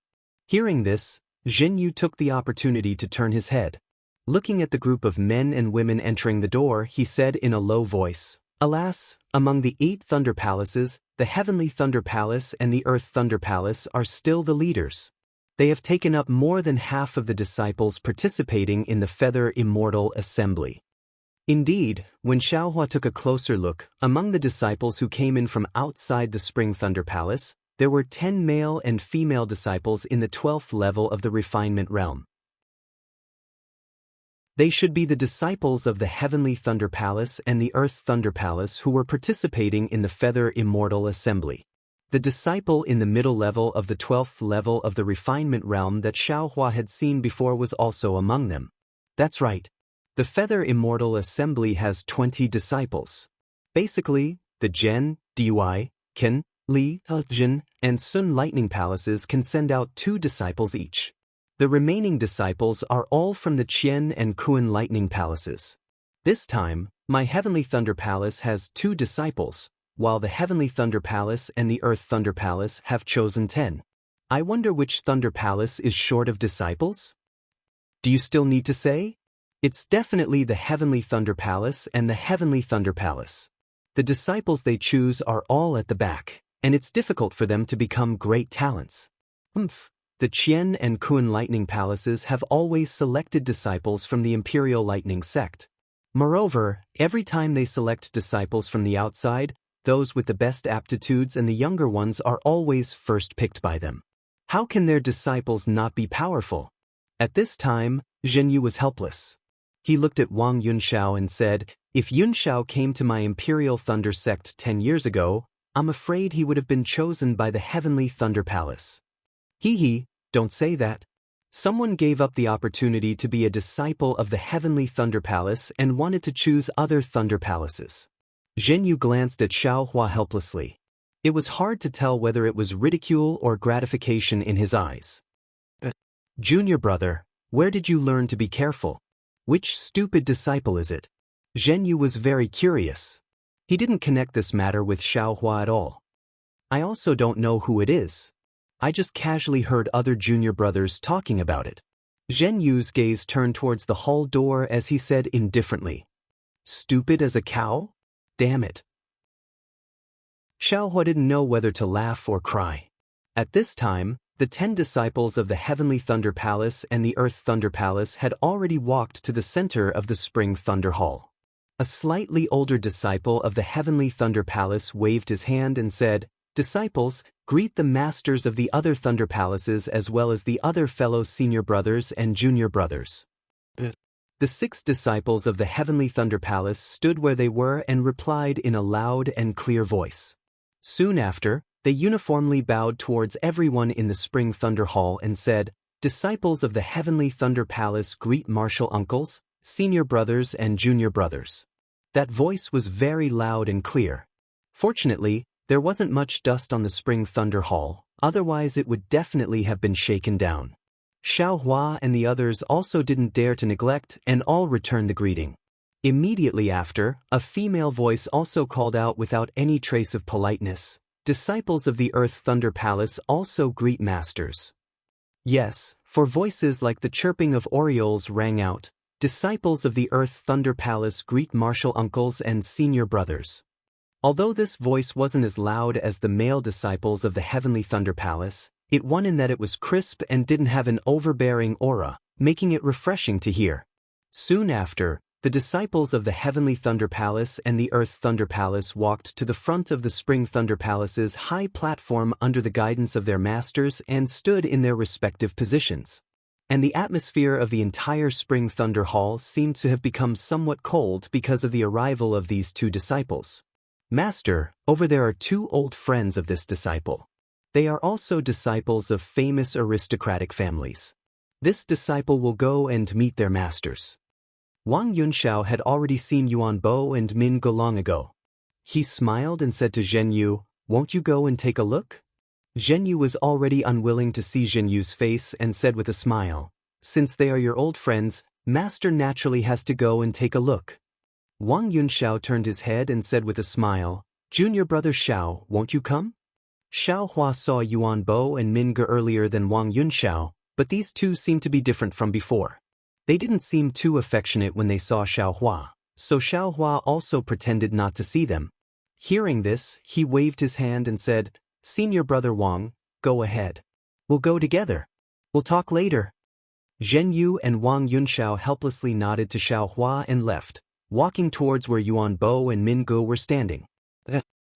Hearing this, Zhenyu took the opportunity to turn his head. Looking at the group of men and women entering the door, he said in a low voice, Alas, among the 8 Thunder Palaces, the Heavenly Thunder Palace and the Earth Thunder Palace are still the leaders. They have taken up more than half of the disciples participating in the Feather Immortal Assembly. Indeed, when Xiaohua took a closer look, among the disciples who came in from outside the Spring Thunder Palace, there were 10 male and female disciples in the 12th level of the refinement realm. They should be the disciples of the Heavenly Thunder Palace and the Earth Thunder Palace who were participating in the Feather Immortal Assembly. The disciple in the middle level of the 12th level of the refinement realm that Xiaohua had seen before was also among them. That's right. The Feather Immortal Assembly has 20 disciples. Basically, the Zhen, Dui, Qin, Li, Jin, and Sun Lightning Palaces can send out 2 disciples each. The remaining disciples are all from the Qian and Kuan Lightning Palaces. This time, my Heavenly Thunder Palace has 2 disciples, while the Heavenly Thunder Palace and the Earth Thunder Palace have chosen 10. I wonder which Thunder Palace is short of disciples? Do you still need to say? It's definitely the Heavenly Thunder Palace and the Heavenly Thunder Palace. The disciples they choose are all at the back, and it's difficult for them to become great talents. The Qian and Kuan Lightning Palaces have always selected disciples from the Imperial Lightning Sect. Moreover, every time they select disciples from the outside, those with the best aptitudes and the younger ones are always first picked by them. How can their disciples not be powerful? At this time, Zhenyu was helpless. He looked at Wang Yunxiao and said, "If Yunxiao came to my Imperial Thunder Sect 10 years ago, I'm afraid he would have been chosen by the Heavenly Thunder Palace." Hee, don't say that. Someone gave up the opportunity to be a disciple of the Heavenly Thunder Palace and wanted to choose other Thunder Palaces. Zhenyu glanced at Xiaohua helplessly. It was hard to tell whether it was ridicule or gratification in his eyes. "Junior brother, where did you learn to be careful? Which stupid disciple is it?" Zhenyu was very curious. He didn't connect this matter with Xiaohua at all. "I also don't know who it is. I just casually heard other junior brothers talking about it." Zhenyu's gaze turned towards the hall door as he said indifferently, "Stupid as a cow? Damn it." Xiaohua didn't know whether to laugh or cry. At this time, the 10 disciples of the Heavenly Thunder Palace and the Earth Thunder Palace had already walked to the center of the Spring Thunder Hall. A slightly older disciple of the Heavenly Thunder Palace waved his hand and said, "Disciples, greet the masters of the other Thunder Palaces as well as the other fellow senior brothers and junior brothers." The 6 disciples of the Heavenly Thunder Palace stood where they were and replied in a loud and clear voice. Soon after, they uniformly bowed towards everyone in the Spring Thunder Hall and said, "Disciples of the Heavenly Thunder Palace greet martial uncles, senior brothers and junior brothers." That voice was very loud and clear. Fortunately, there wasn't much dust on the Spring Thunder Hall, otherwise it would definitely have been shaken down. Xiaohua and the others also didn't dare to neglect and all returned the greeting. Immediately after, a female voice also called out without any trace of politeness, "Disciples of the Earth Thunder Palace also greet masters." Yes, for voices like the chirping of orioles rang out, "Disciples of the Earth Thunder Palace greet martial uncles and senior brothers." Although this voice wasn't as loud as the male disciples of the Heavenly Thunder Palace, it won in that it was crisp and didn't have an overbearing aura, making it refreshing to hear. Soon after, the disciples of the Heavenly Thunder Palace and the Earth Thunder Palace walked to the front of the Spring Thunder Palace's high platform under the guidance of their masters and stood in their respective positions. And the atmosphere of the entire Spring Thunder Hall seemed to have become somewhat cold because of the arrival of these 2 disciples. "Master, over there are 2 old friends of this disciple. They are also disciples of famous aristocratic families. This disciple will go and meet their masters." Wang Yunxiao had already seen Yuan Bo and Min Ge long ago. He smiled and said to Zhenyu, "Won't you go and take a look?" Zhenyu was already unwilling to see Zhenyu's face and said with a smile, "Since they are your old friends, Master naturally has to go and take a look." Wang Yunxiao turned his head and said with a smile, "Junior brother Xiao, won't you come?" Xiaohua saw Yuan Bo and Min Ge earlier than Wang Yunxiao, but these 2 seemed to be different from before. They didn't seem too affectionate when they saw Xiaohua, so Xiaohua also pretended not to see them. Hearing this, he waved his hand and said, "Senior brother Wang, go ahead. We'll go together. We'll talk later." Zhenyu and Wang Yunxiao helplessly nodded to Xiaohua and left. walking towards where Yuan Bo and Min Ge were standing.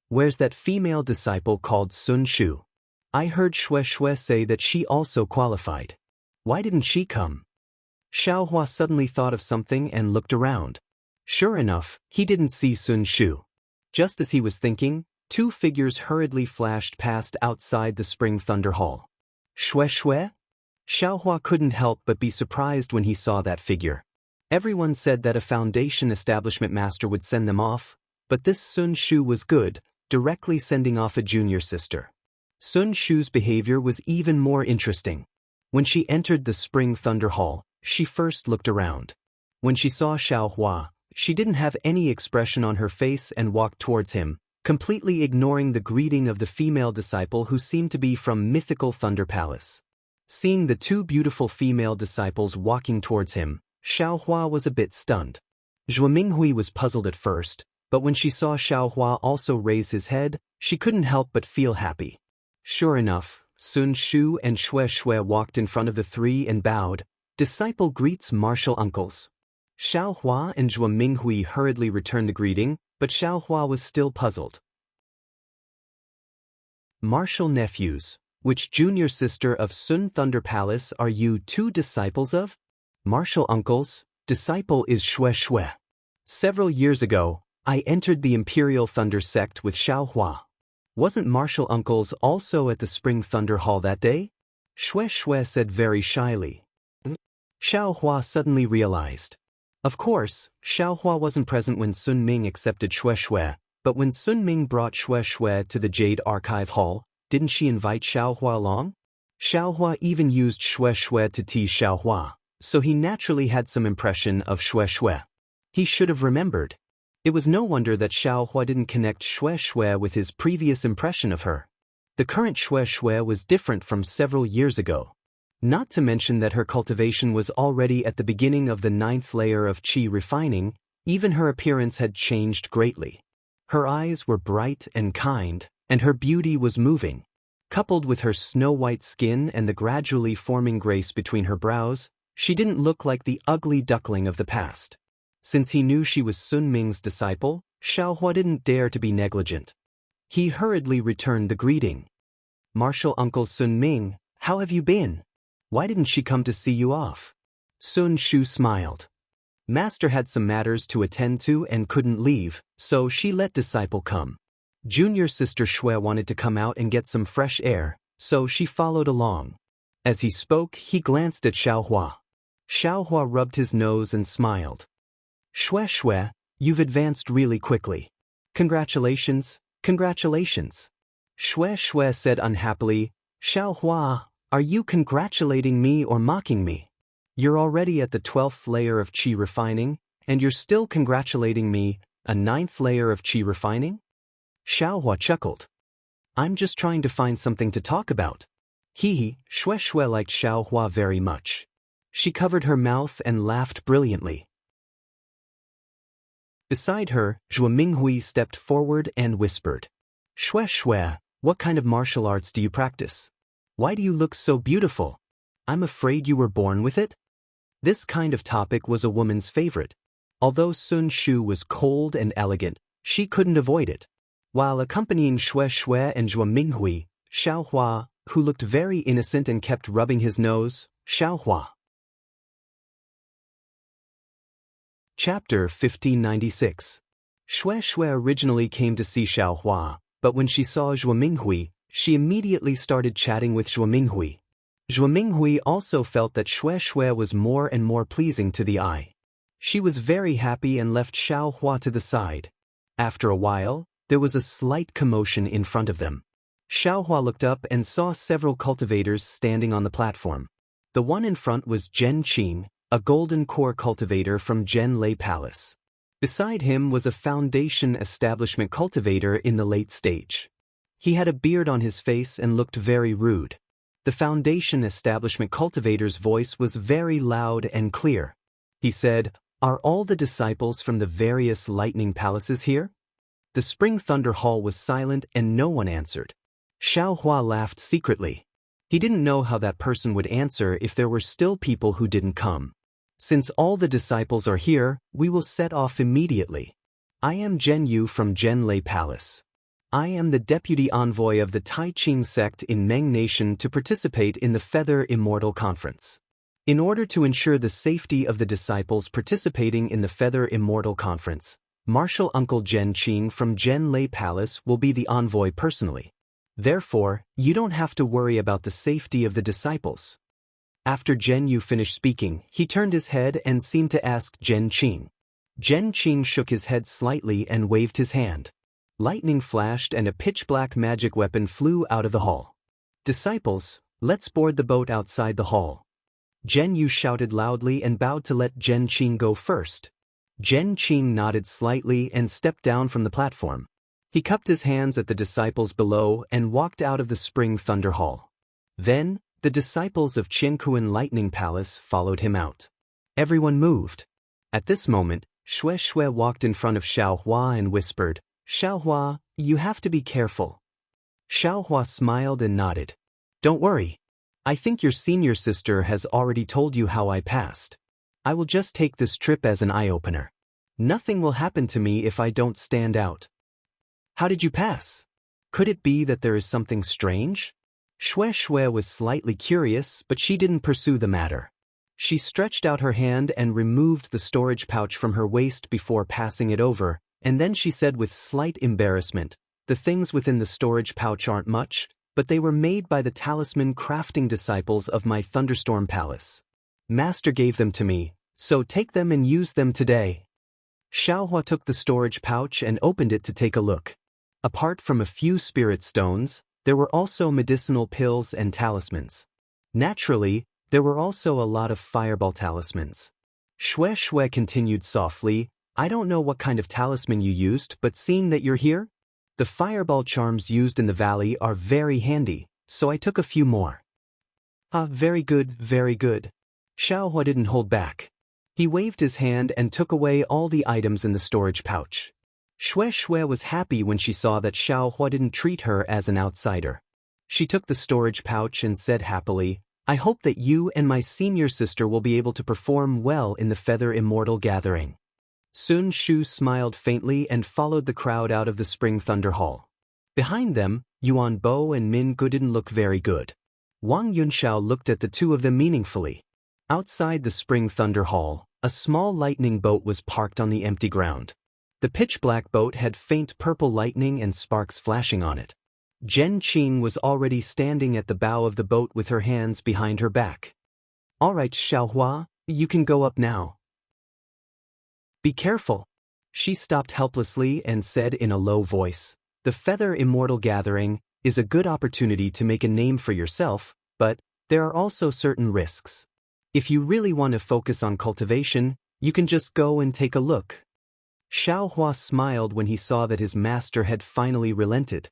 Where's that female disciple called Sun Shu? I heard Xue Xue say that she also qualified. Why didn't she come? Xiaohua suddenly thought of something and looked around. Sure enough, he didn't see Sun Shu. Just as he was thinking, two figures hurriedly flashed past outside the Spring Thunder Hall. Xue Xue? Xiaohua couldn't help but be surprised when he saw that figure. Everyone said that a foundation establishment master would send them off, but this Sun Shu was good, directly sending off a junior sister. Sun Shu's behavior was even more interesting. When she entered the Spring Thunder Hall, she first looked around. When she saw Xiaohua, she didn't have any expression on her face and walked towards him, completely ignoring the greeting of the female disciple who seemed to be from mythical Thunder Palace. Seeing the two beautiful female disciples walking towards him, Xiaohua was a bit stunned. Zhuo Minghui was puzzled at first, but when she saw Xiaohua also raise his head, she couldn't help but feel happy. Sure enough, Sun Shu and Xue Xue walked in front of the three and bowed. Disciple greets martial uncles. Xiaohua and Zhuo Minghui hurriedly returned the greeting, but Xiaohua was still puzzled. Martial nephews, which junior sister of Sun Thunder Palace are you two disciples of? Martial uncles, disciple is Xue Xue. Several years ago, I entered the Imperial Thunder sect with Xiaohua. Wasn't martial uncles also at the Spring Thunder Hall that day? Xue Xue said very shyly. Xiaohua suddenly realized. Of course, Xiaohua wasn't present when Sun Ming accepted Xue Xue, but when Sun Ming brought Xue Xue to the Jade Archive Hall, didn't she invite Xiaohua along? Xiaohua even used Xue Xue to tease Xiaohua, so he naturally had some impression of Xue Xue. He should have remembered. It was no wonder that Xiaohua didn't connect Xue Xue with his previous impression of her. The current Xue Xue was different from several years ago. Not to mention that her cultivation was already at the beginning of the 9th layer of qi refining, even her appearance had changed greatly. Her eyes were bright and kind, and her beauty was moving. Coupled with her snow-white skin and the gradually forming grace between her brows, she didn't look like the ugly duckling of the past. Since he knew she was Sun Ming's disciple, Xiaohua didn't dare to be negligent. He hurriedly returned the greeting. Martial Uncle Sun Ming, how have you been? Why didn't she come to see you off? Sun Shu smiled. Master had some matters to attend to and couldn't leave, so she let disciple come. Junior sister Xue wanted to come out and get some fresh air, so she followed along. As he spoke, he glanced at Xiaohua. Xiaohua rubbed his nose and smiled. Xue Xue, you've advanced really quickly. Congratulations, congratulations. Xue Xue said unhappily, Xiaohua, are you congratulating me or mocking me? You're already at the 12th layer of qi refining, and you're still congratulating me, a 9th layer of qi refining? Xiaohua chuckled. I'm just trying to find something to talk about. Xue Xue liked Xiaohua very much. She covered her mouth and laughed brilliantly. Beside her, Zhuo Minghui stepped forward and whispered. Xue Xue, what kind of martial arts do you practice? Why do you look so beautiful? I'm afraid you were born with it? This kind of topic was a woman's favorite. Although Sun Shu was cold and elegant, she couldn't avoid it. While accompanying Xue Xue and Zhuo Minghui, Xiaohua, who looked very innocent and kept rubbing his nose, Xiaohua. Chapter 1596. Xue Xue originally came to see Xiaohua, but when she saw Zhuo Minghui, she immediately started chatting with Zhuo Minghui. Zhuo Minghui also felt that Xue Xue was more and more pleasing to the eye. She was very happy and left Xiaohua to the side. After a while, there was a slight commotion in front of them. Xiaohua looked up and saw several cultivators standing on the platform. The one in front was Zhen Qing, a golden core cultivator from Zhen Lei Palace. Beside him was a foundation establishment cultivator in the late stage. He had a beard on his face and looked very rude. The foundation establishment cultivator's voice was very loud and clear. He said, Are all the disciples from the various lightning palaces here? The Spring Thunder Hall was silent and no one answered. Xiaohua laughed secretly. He didn't know how that person would answer if there were still people who didn't come. Since all the disciples are here, we will set off immediately. I am Jianghu from Zhenlei Palace. I am the deputy envoy of the Tai Ching sect in Meng Nation to participate in the Feather Immortal Conference. In order to ensure the safety of the disciples participating in the Feather Immortal Conference, Marshal Uncle Zhen Qing from Zhenlei Palace will be the envoy personally. Therefore, you don't have to worry about the safety of the disciples. After Jianghu finished speaking, he turned his head and seemed to ask Zhen Qing. Zhen Qing shook his head slightly and waved his hand. Lightning flashed and a pitch-black magic weapon flew out of the hall. Disciples, let's board the boat outside the hall. Jianghu shouted loudly and bowed to let Zhen Qing go first. Zhen Qing nodded slightly and stepped down from the platform. He cupped his hands at the disciples below and walked out of the Spring Thunder Hall. Then, the disciples of Jianghu Lightning Palace followed him out. Everyone moved. At this moment, Shui walked in front of Xiaohua and whispered, "Xiaohua, you have to be careful." Xiaohua smiled and nodded. "Don't worry. I think your senior sister has already told you how I passed. I will just take this trip as an eye-opener. Nothing will happen to me if I don't stand out." "How did you pass? Could it be that there is something strange?" Shui was slightly curious, but she didn't pursue the matter. She stretched out her hand and removed the storage pouch from her waist before passing it over, and then she said with slight embarrassment, "The things within the storage pouch aren't much, but they were made by the talisman crafting disciples of my Thunderstorm Palace. Master gave them to me, so take them and use them today." Xiaohua took the storage pouch and opened it to take a look. Apart from a few spirit stones, there were also medicinal pills and talismans. Naturally, there were also a lot of fireball talismans. Shui continued softly, "I don't know what kind of talisman you used, but seeing that you're here, the fireball charms used in the valley are very handy, so I took a few more." "Ah, very good, very good." Xiaohua didn't hold back. He waved his hand and took away all the items in the storage pouch. Shui was happy when she saw that Xiaohua didn't treat her as an outsider. She took the storage pouch and said happily, "I hope that you and my senior sister will be able to perform well in the Feather Immortal Gathering." Sun Shu smiled faintly and followed the crowd out of the Spring Thunder Hall. Behind them, Yuan Bo and Min Gu didn't look very good. Wang Yunxiao looked at the two of them meaningfully. Outside the Spring Thunder Hall, a small lightning boat was parked on the empty ground. The pitch-black boat had faint purple lightning and sparks flashing on it. Zhen Qing was already standing at the bow of the boat with her hands behind her back. "All right, Xiaohua, you can go up now. Be careful." She stopped helplessly and said in a low voice, "The Feather Immortal Gathering is a good opportunity to make a name for yourself, but there are also certain risks. If you really want to focus on cultivation, you can just go and take a look." Xiaohua smiled when he saw that his master had finally relented.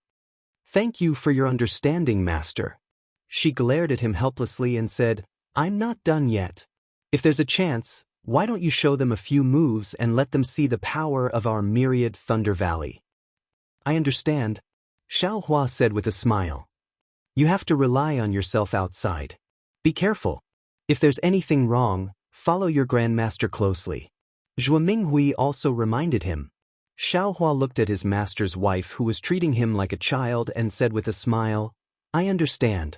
"Thank you for your understanding, master." She glared at him helplessly and said, "I'm not done yet. If there's a chance, why don't you show them a few moves and let them see the power of our myriad Thunder Valley?" "I understand," Xiaohua said with a smile. "You have to rely on yourself outside. Be careful. If there's anything wrong, follow your grandmaster closely." Zhuo Minghui also reminded him. Xiaohua looked at his master's wife who was treating him like a child and said with a smile, "I understand."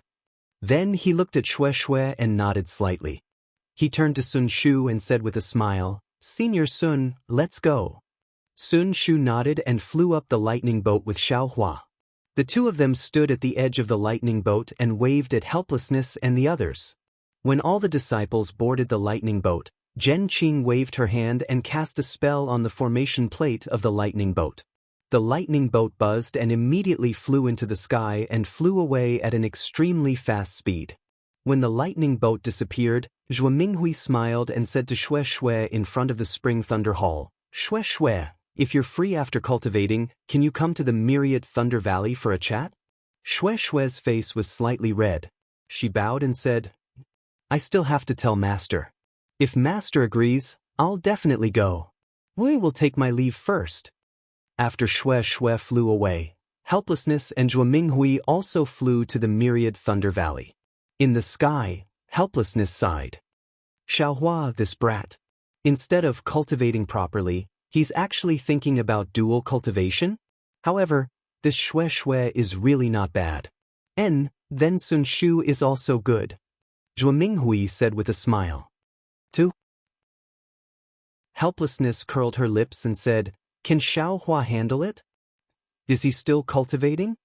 Then he looked at Shui and nodded slightly. He turned to Sun Shu and said with a smile, "Senior Sun, let's go." Sun Shu nodded and flew up the lightning boat with Xiaohua. The two of them stood at the edge of the lightning boat and waved at Helplessness and the others. When all the disciples boarded the lightning boat, Zhen Qing waved her hand and cast a spell on the formation plate of the lightning boat. The lightning boat buzzed and immediately flew into the sky and flew away at an extremely fast speed. When the lightning boat disappeared, Zhuo Minghui smiled and said to Shui in front of the Spring Thunder Hall, "Shui, if you're free after cultivating, can you come to the Myriad Thunder Valley for a chat?" Shui's face was slightly red. She bowed and said, "I still have to tell Master. If Master agrees, I'll definitely go. We will take my leave first." After Shui flew away, Helplessness and Zhuo Minghui also flew to the Myriad Thunder Valley. In the sky, Helplessness sighed. Xiaohua, this brat. Instead of cultivating properly, he's actually thinking about dual cultivation? However, this Shui is really not bad. Then Sun Shu is also good. Zhuo Minghui said with a smile. 2. Helplessness curled her lips and said, "Can Xiaohua handle it? Is he still cultivating?"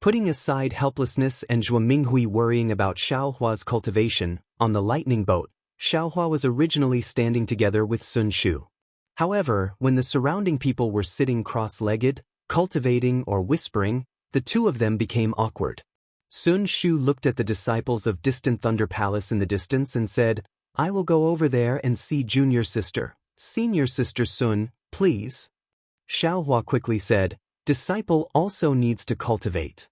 Putting aside helplessness and Zhuo Minghui worrying about Xiaohua's cultivation, on the lightning boat, Xiaohua was originally standing together with Sun Shu. However, when the surrounding people were sitting cross-legged, cultivating or whispering, the two of them became awkward. Sun Shu looked at the disciples of distant Thunder Palace in the distance and said, "I will go over there and see junior sister. Senior sister Sun, please." Xiaohua quickly said, "Disciple also needs to cultivate."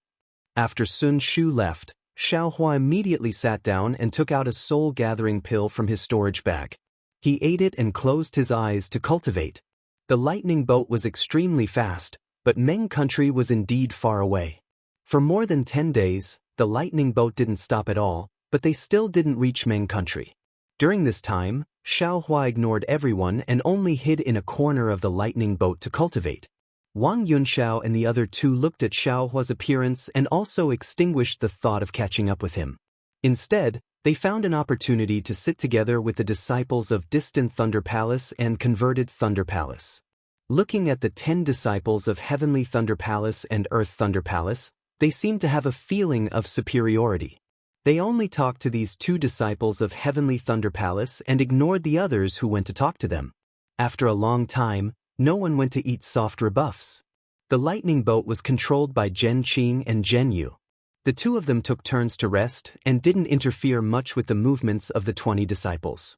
After Sun Shu left, Xiaohua immediately sat down and took out a soul-gathering pill from his storage bag. He ate it and closed his eyes to cultivate. The lightning boat was extremely fast, but Meng country was indeed far away. For more than 10 days, the lightning boat didn't stop at all, but they still didn't reach Meng country. During this time, Xiaohua ignored everyone and only hid in a corner of the lightning boat to cultivate. Wang Yunxiao and the other two looked at Xiaohua's appearance and also extinguished the thought of catching up with him. Instead, they found an opportunity to sit together with the disciples of distant Thunder Palace and converted Thunder Palace. Looking at the 10 disciples of Heavenly Thunder Palace and Earth Thunder Palace, they seemed to have a feeling of superiority. They only talked to these 2 disciples of Heavenly Thunder Palace and ignored the others who went to talk to them. After a long time, no one went to eat soft rebuffs. The lightning boat was controlled by Zhen Qing and Zhen Yu. The 2 of them took turns to rest and didn't interfere much with the movements of the 20 disciples.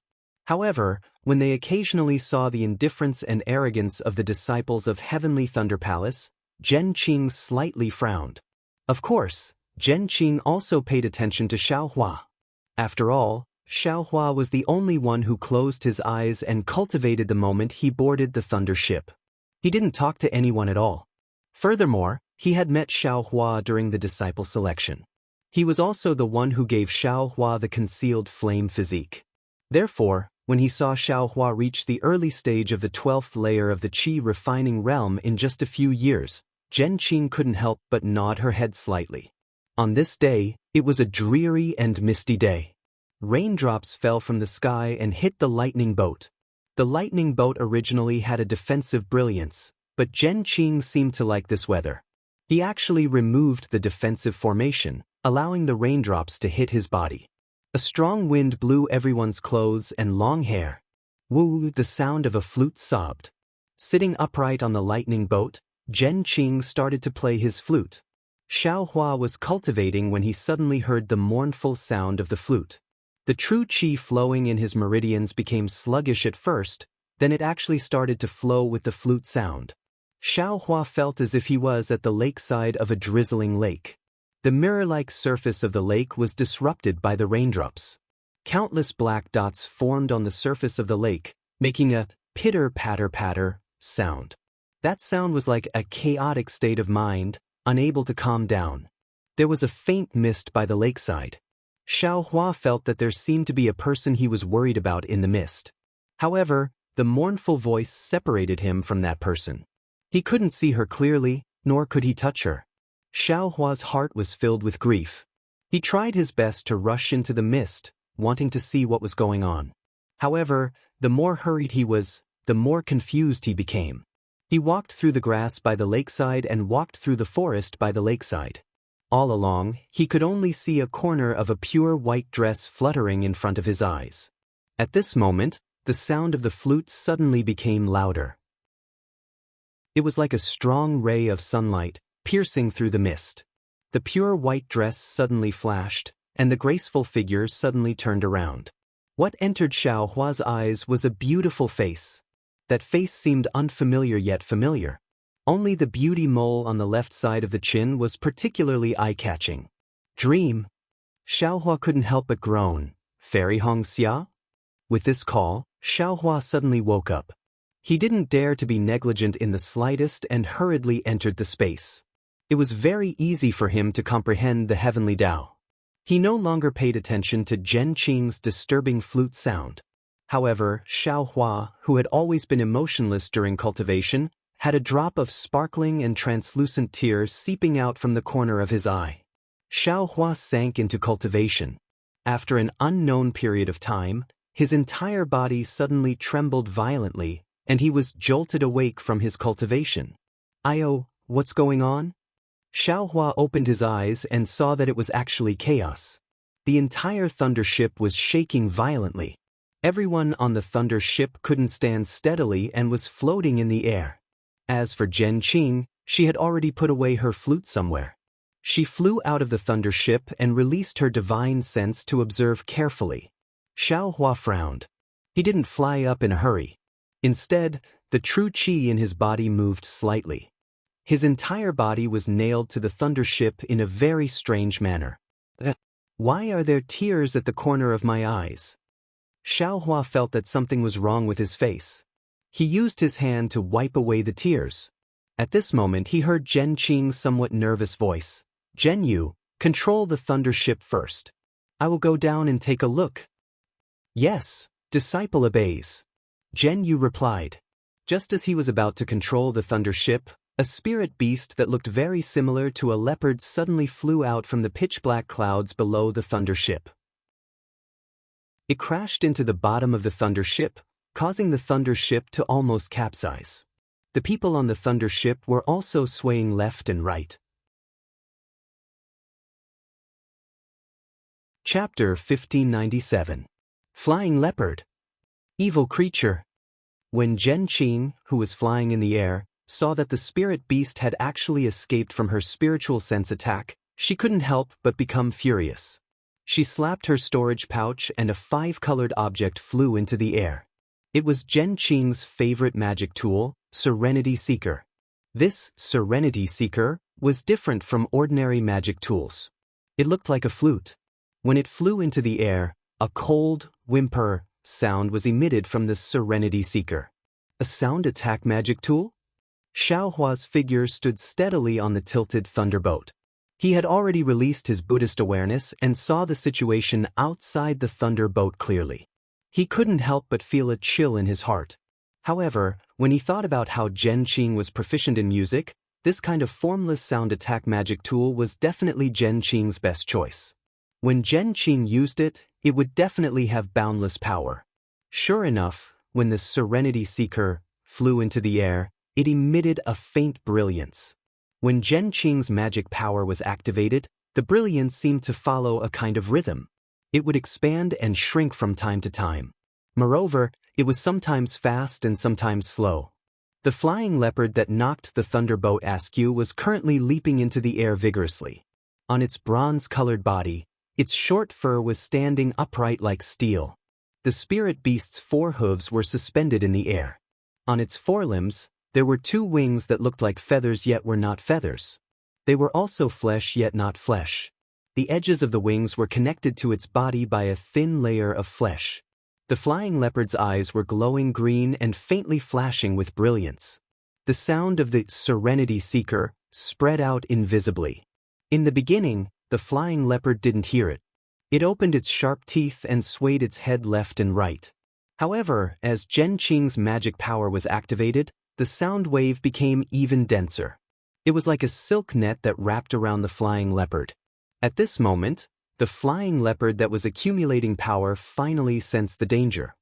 However, when they occasionally saw the indifference and arrogance of the disciples of Heavenly Thunder Palace, Zhen Qing slightly frowned. Of course, Zhen Qing also paid attention to Xiaohua. After all, Xiaohua was the only one who closed his eyes and cultivated the moment he boarded the thunder ship. He didn't talk to anyone at all. Furthermore, he had met Xiaohua during the disciple selection. He was also the one who gave Xiaohua the concealed flame physique. Therefore, when he saw Xiaohua reach the early stage of the 12th layer of the qi refining realm in just a few years, Zhen Qing couldn't help but nod her head slightly. On this day, it was a dreary and misty day. Raindrops fell from the sky and hit the lightning boat. The lightning boat originally had a defensive brilliance, but Zhen Qing seemed to like this weather. He actually removed the defensive formation, allowing the raindrops to hit his body. A strong wind blew everyone's clothes and long hair. Woo, the sound of a flute sobbed. Sitting upright on the lightning boat, Zhen Qing started to play his flute. Xiaohua was cultivating when he suddenly heard the mournful sound of the flute. The true qi flowing in his meridians became sluggish at first, then it actually started to flow with the flute sound. Xiaohua felt as if he was at the lakeside of a drizzling lake. The mirror-like surface of the lake was disrupted by the raindrops. Countless black dots formed on the surface of the lake, making a pitter-patter-patter sound. That sound was like a chaotic state of mind, unable to calm down. There was a faint mist by the lakeside. Xiaohua felt that there seemed to be a person he was worried about in the mist. However, the mournful voice separated him from that person. He couldn't see her clearly, nor could he touch her. Xiaohua's heart was filled with grief. He tried his best to rush into the mist, wanting to see what was going on. However, the more hurried he was, the more confused he became. He walked through the grass by the lakeside and walked through the forest by the lakeside. All along, he could only see a corner of a pure white dress fluttering in front of his eyes. At this moment, the sound of the flute suddenly became louder. It was like a strong ray of sunlight, piercing through the mist. The pure white dress suddenly flashed, and the graceful figure suddenly turned around. What entered Xiaohua's eyes was a beautiful face. That face seemed unfamiliar yet familiar. Only the beauty mole on the left side of the chin was particularly eye-catching. Dream. Xiaohua couldn't help but groan. Fairy Hongxia? With this call, Xiaohua suddenly woke up. He didn't dare to be negligent in the slightest and hurriedly entered the space. It was very easy for him to comprehend the heavenly Tao. He no longer paid attention to Zhen Qing's disturbing flute sound. However, Xiaohua, who had always been emotionless during cultivation, had a drop of sparkling and translucent tear seeping out from the corner of his eye. Xiaohua sank into cultivation. After an unknown period of time, his entire body suddenly trembled violently, and he was jolted awake from his cultivation. What's going on? Xiaohua opened his eyes and saw that it was actually chaos. The entire thunder ship was shaking violently. Everyone on the thunder ship couldn't stand steadily and was floating in the air. As for Zhen Qing, she had already put away her flute somewhere. She flew out of the thunder ship and released her divine sense to observe carefully. Xiaohua frowned. He didn't fly up in a hurry. Instead, the true qi in his body moved slightly. His entire body was nailed to the thunder ship in a very strange manner. Why are there tears at the corner of my eyes? Xiaohua felt that something was wrong with his face. He used his hand to wipe away the tears. At this moment he heard Zhen Qing's somewhat nervous voice. "Zhen Yu, control the thunder ship first. I will go down and take a look." "Yes, disciple obeys," Zhen Yu replied. Just as he was about to control the thunder ship, a spirit beast that looked very similar to a leopard suddenly flew out from the pitch-black clouds below the thunder ship. It crashed into the bottom of the thunder ship, causing the thunder ship to almost capsize. The people on the thunder ship were also swaying left and right. Chapter 1597. Flying Leopard. Evil Creature. When Zhen Qing, who was flying in the air, saw that the spirit beast had actually escaped from her spiritual sense attack, she couldn't help but become furious. She slapped her storage pouch and a 5-colored object flew into the air. It was Zhen Qing's favorite magic tool, Serenity Seeker. This Serenity Seeker was different from ordinary magic tools. It looked like a flute. When it flew into the air, a cold, whimper sound was emitted from the Serenity Seeker. A sound attack magic tool? Xiaohua's figure stood steadily on the tilted thunderboat. He had already released his Buddhist awareness and saw the situation outside the thunderboat clearly. He couldn't help but feel a chill in his heart. However, when he thought about how Zhen Qing was proficient in music, this kind of formless sound attack magic tool was definitely Zhen Qing's best choice. When Zhen Qing used it, it would definitely have boundless power. Sure enough, when the Serenity Seeker flew into the air, it emitted a faint brilliance. When Zhen Qing's magic power was activated, the brilliance seemed to follow a kind of rhythm. It would expand and shrink from time to time. Moreover, it was sometimes fast and sometimes slow. The flying leopard that knocked the thunderboat askew was currently leaping into the air vigorously. On its bronze-colored body, its short fur was standing upright like steel. The spirit beast's 4 hooves were suspended in the air. On its forelimbs, there were 2 wings that looked like feathers yet were not feathers. They were also flesh yet not flesh. The edges of the wings were connected to its body by a thin layer of flesh. The flying leopard's eyes were glowing green and faintly flashing with brilliance. The sound of the Serenity Seeker spread out invisibly. In the beginning, the flying leopard didn't hear it. It opened its sharp teeth and swayed its head left and right. However, as Zhen Qing's magic power was activated, the sound wave became even denser. It was like a silk net that wrapped around the flying leopard. At this moment, the flying leopard that was accumulating power finally sensed the danger.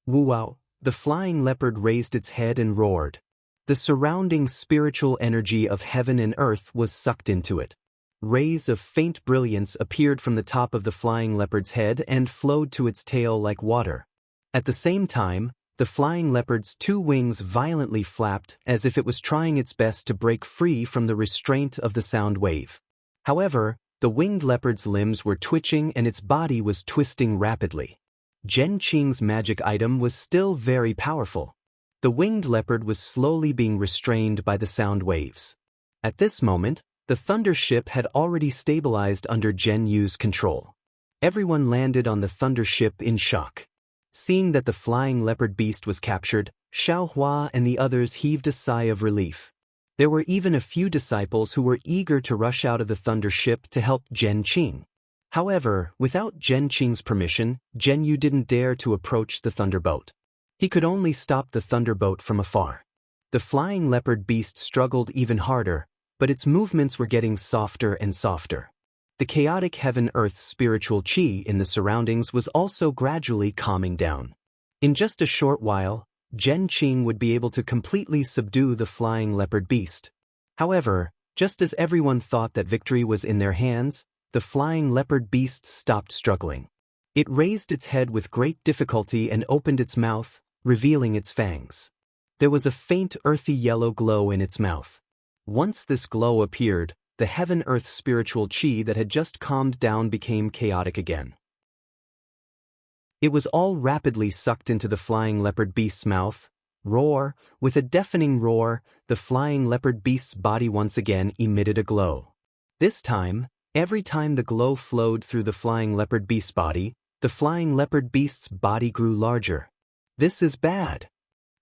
Wow! The flying leopard raised its head and roared. The surrounding spiritual energy of heaven and earth was sucked into it. Rays of faint brilliance appeared from the top of the flying leopard's head and flowed to its tail like water. At the same time, the flying leopard's 2 wings violently flapped as if it was trying its best to break free from the restraint of the sound wave. However, the winged leopard's limbs were twitching and its body was twisting rapidly. Zhen Qing's magic item was still very powerful. The winged leopard was slowly being restrained by the sound waves. At this moment, the thunder ship had already stabilized under Zhen Yu's control. Everyone landed on the thunder ship in shock. Seeing that the flying leopard beast was captured, Xiaohua and the others heaved a sigh of relief. There were even a few disciples who were eager to rush out of the thunder ship to help Zhen Qing. However, without Zhen Qing's permission, Jianghu didn't dare to approach the thunderboat. He could only stop the thunderboat from afar. The flying leopard beast struggled even harder, but its movements were getting softer and softer. The chaotic heaven-earth spiritual qi in the surroundings was also gradually calming down. In just a short while, Zhen Qing would be able to completely subdue the flying leopard beast. However, just as everyone thought that victory was in their hands, the flying leopard beast stopped struggling. It raised its head with great difficulty and opened its mouth, revealing its fangs. There was a faint earthy yellow glow in its mouth. Once this glow appeared, the heaven-earth spiritual qi that had just calmed down became chaotic again. It was all rapidly sucked into the flying leopard beast's mouth. Roar! With a deafening roar, the flying leopard beast's body once again emitted a glow. This time, every time the glow flowed through the flying leopard beast's body, the flying leopard beast's body grew larger. This is bad.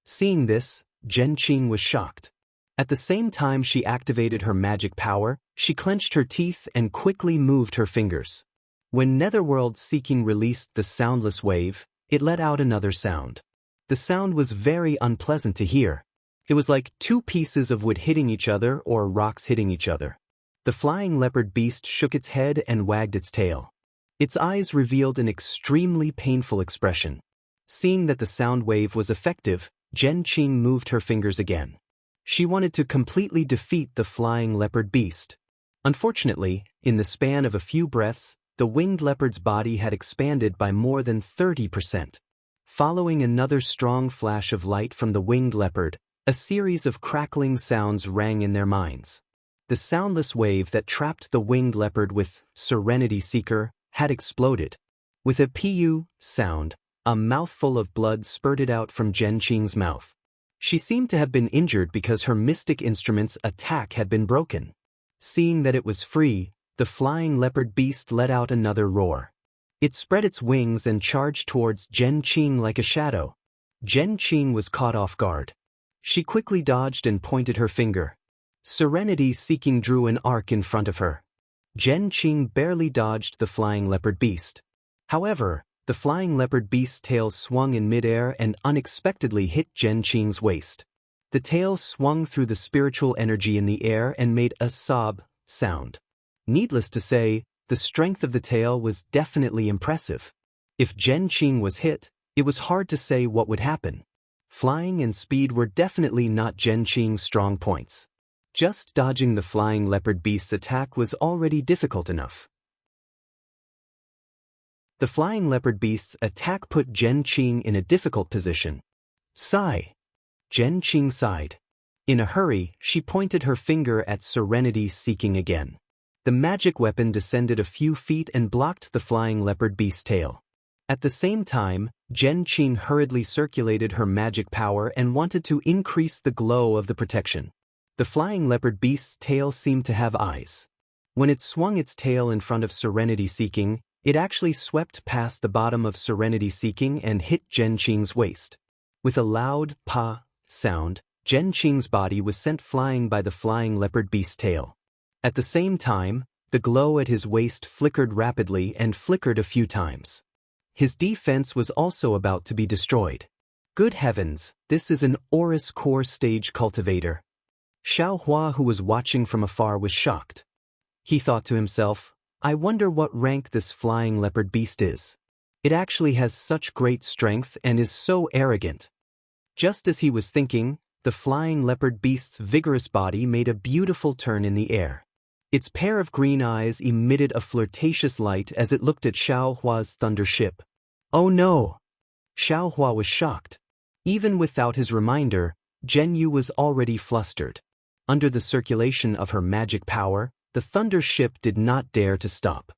Seeing this, Zhen Qing was shocked. At the same time she activated her magic power, she clenched her teeth and quickly moved her fingers. When Netherworld Seeking released the soundless wave, it let out another sound. The sound was very unpleasant to hear. It was like two pieces of wood hitting each other or rocks hitting each other. The flying leopard beast shook its head and wagged its tail. Its eyes revealed an extremely painful expression. Seeing that the sound wave was effective, Zhen Qing moved her fingers again. She wanted to completely defeat the flying leopard beast. Unfortunately, in the span of a few breaths, the winged leopard's body had expanded by more than 30%. Following another strong flash of light from the winged leopard, a series of crackling sounds rang in their minds. The soundless wave that trapped the winged leopard with Serenity Seeker had exploded. With a pu sound, a mouthful of blood spurted out from Zhen Qing's mouth. She seemed to have been injured because her mystic instrument's attack had been broken. Seeing that it was free, the flying leopard beast let out another roar. It spread its wings and charged towards Zhen Qing like a shadow. Zhen Qing was caught off guard. She quickly dodged and pointed her finger. Serenity Seeking drew an arc in front of her. Zhen Qing barely dodged the flying leopard beast. However, the flying leopard beast's tail swung in midair and unexpectedly hit Zhen Qing's waist. The tail swung through the spiritual energy in the air and made a sob sound. Needless to say, the strength of the tail was definitely impressive. If Zhen Qing was hit, it was hard to say what would happen. Flying and speed were definitely not Zhen Qing's strong points. Just dodging the flying leopard beast's attack was already difficult enough. The flying leopard beast's attack put Zhen Qing in a difficult position. Sigh. Zhen Qing sighed. In a hurry, she pointed her finger at Serenity Seeking again. The magic weapon descended a few feet and blocked the flying leopard beast's tail. At the same time, Zhen Qing hurriedly circulated her magic power and wanted to increase the glow of the protection. The flying leopard beast's tail seemed to have eyes. When it swung its tail in front of Serenity Seeking, it actually swept past the bottom of Serenity Seeking and hit Zhen Qing's waist. With a loud pa sound, Zhen Qing's body was sent flying by the flying leopard beast's tail. At the same time, the glow at his waist flickered rapidly and flickered a few times. His defense was also about to be destroyed. Good heavens, this is an Aurus core stage cultivator. Xiao Hua, who was watching from afar, was shocked. He thought to himself, I wonder what rank this flying leopard beast is. It actually has such great strength and is so arrogant. Just as he was thinking, the flying leopard beast's vigorous body made a beautiful turn in the air. Its pair of green eyes emitted a flirtatious light as it looked at Xiao Hua's thunder ship. Oh no! Xiao Hua was shocked. Even without his reminder, Jianghu was already flustered. Under the circulation of her magic power, the thunder ship did not dare to stop.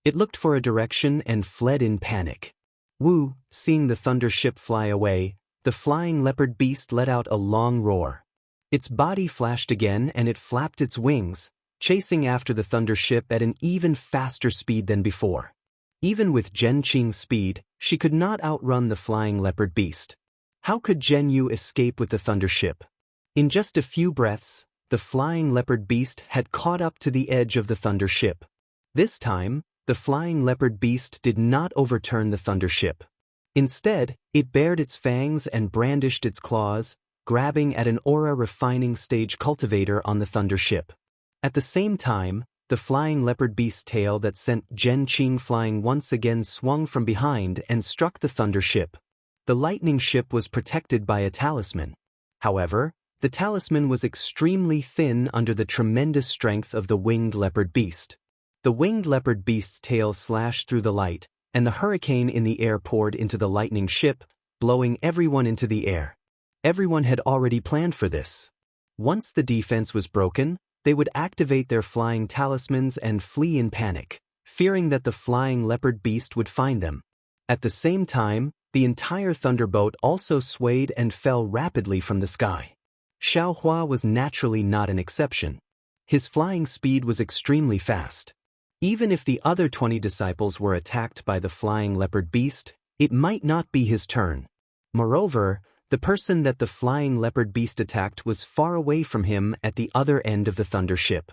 It looked for a direction and fled in panic. Wu, seeing the thunder ship fly away, the flying leopard beast let out a long roar. Its body flashed again and it flapped its wings, chasing after the thunder ship at an even faster speed than before. Even with Zhen Qing's speed, she could not outrun the flying leopard beast. How could Jianghu escape with the thunder ship? In just a few breaths, the flying leopard beast had caught up to the edge of the thunder ship. This time, the the flying leopard beast did not overturn the thunder ship. Instead, it bared its fangs and brandished its claws, grabbing at an aura refining stage cultivator on the thunder ship. At the same time, the flying leopard beast's tail that sent Zhen Qing flying once again swung from behind and struck the thunder ship. The lightning ship was protected by a talisman. However, the talisman was extremely thin under the tremendous strength of the winged leopard beast. The winged leopard beast's tail slashed through the light, and the hurricane in the air poured into the lightning ship, blowing everyone into the air. Everyone had already planned for this. Once the defense was broken, they would activate their flying talismans and flee in panic, fearing that the flying leopard beast would find them. At the same time, the entire thunderbolt also swayed and fell rapidly from the sky. Xiaohua was naturally not an exception. His flying speed was extremely fast. Even if the other 20 disciples were attacked by the flying leopard beast, it might not be his turn. Moreover, the person that the flying leopard beast attacked was far away from him at the other end of the thunder ship.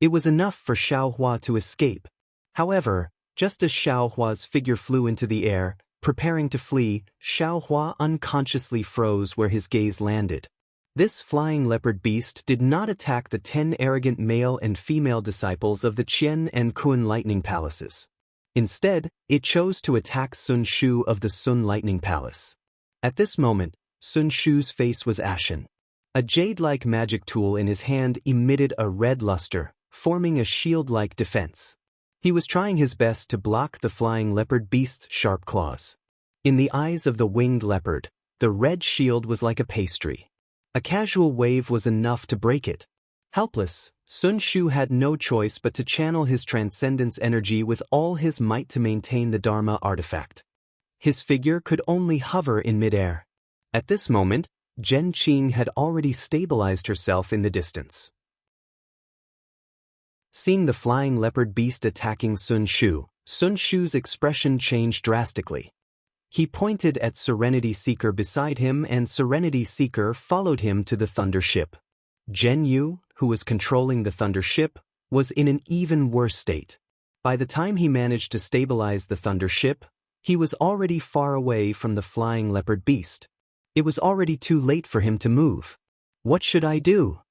It was enough for Xiaohua to escape. However, just as Xiaohua's figure flew into the air, preparing to flee, Xiaohua unconsciously froze where his gaze landed. This flying leopard beast did not attack the 10 arrogant male and female disciples of the Qian and Kun lightning palaces. Instead, it chose to attack Sun Shu of the Sun lightning palace. At this moment, Sun Shu's face was ashen. A jade-like magic tool in his hand emitted a red luster, forming a shield-like defense. He was trying his best to block the flying leopard beast's sharp claws. In the eyes of the winged leopard, the red shield was like a pastry. A casual wave was enough to break it. Helpless, Sun Shu had no choice but to channel his transcendence energy with all his might to maintain the Dharma artifact. His figure could only hover in midair. At this moment, Zhen Qing had already stabilized herself in the distance. Seeing the flying leopard beast attacking Sun Shu's expression changed drastically. He pointed at Serenity Seeker beside him, and Serenity Seeker followed him to the thunder ship. Jianghu, who was controlling the thunder ship, was in an even worse state. By the time he managed to stabilize the thunder ship, he was already far away from the flying leopard beast. It was already too late for him to move. What should I do?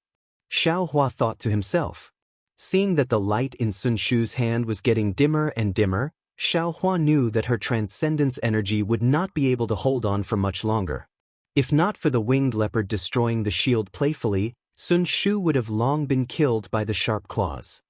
Xiaohua thought to himself. Seeing that the light in Sun Shu's hand was getting dimmer and dimmer, Xiaohua knew that her transcendence energy would not be able to hold on for much longer. If not for the winged leopard destroying the shield playfully, Sun Shu would have long been killed by the sharp claws.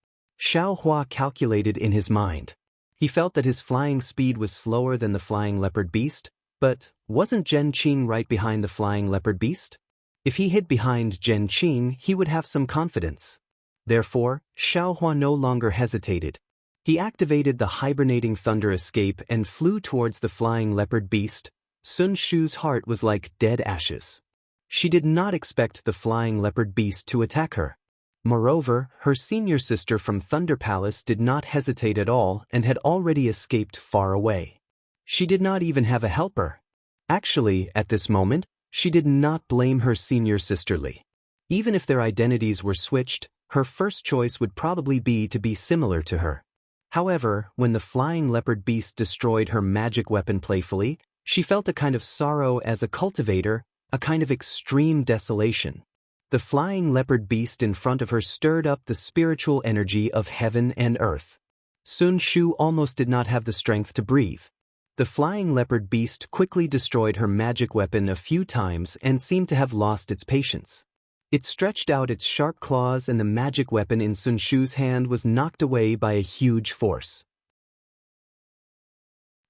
Xiaohua calculated in his mind. He felt that his flying speed was slower than the flying leopard beast, but wasn't Zhen Qing right behind the flying leopard beast? If he hid behind Zhen Qing, he would have some confidence. Therefore, Xiaohua no longer hesitated. He activated the hibernating thunder escape and flew towards the flying leopard beast. Sun Shu's heart was like dead ashes. She did not expect the flying leopard beast to attack her. Moreover, her senior sister from Thunder Palace did not hesitate at all and had already escaped far away. She did not even have a helper. Actually, at this moment, she did not blame her senior sisterly. Even if their identities were switched, her first choice would probably be to be similar to her. However, when the flying leopard beast destroyed her magic weapon playfully, she felt a kind of sorrow as a cultivator, a kind of extreme desolation. The flying leopard beast in front of her stirred up the spiritual energy of heaven and earth. Sun Shu almost did not have the strength to breathe. The flying leopard beast quickly destroyed her magic weapon a few times and seemed to have lost its patience. It stretched out its sharp claws, and the magic weapon in Sun Shu's hand was knocked away by a huge force.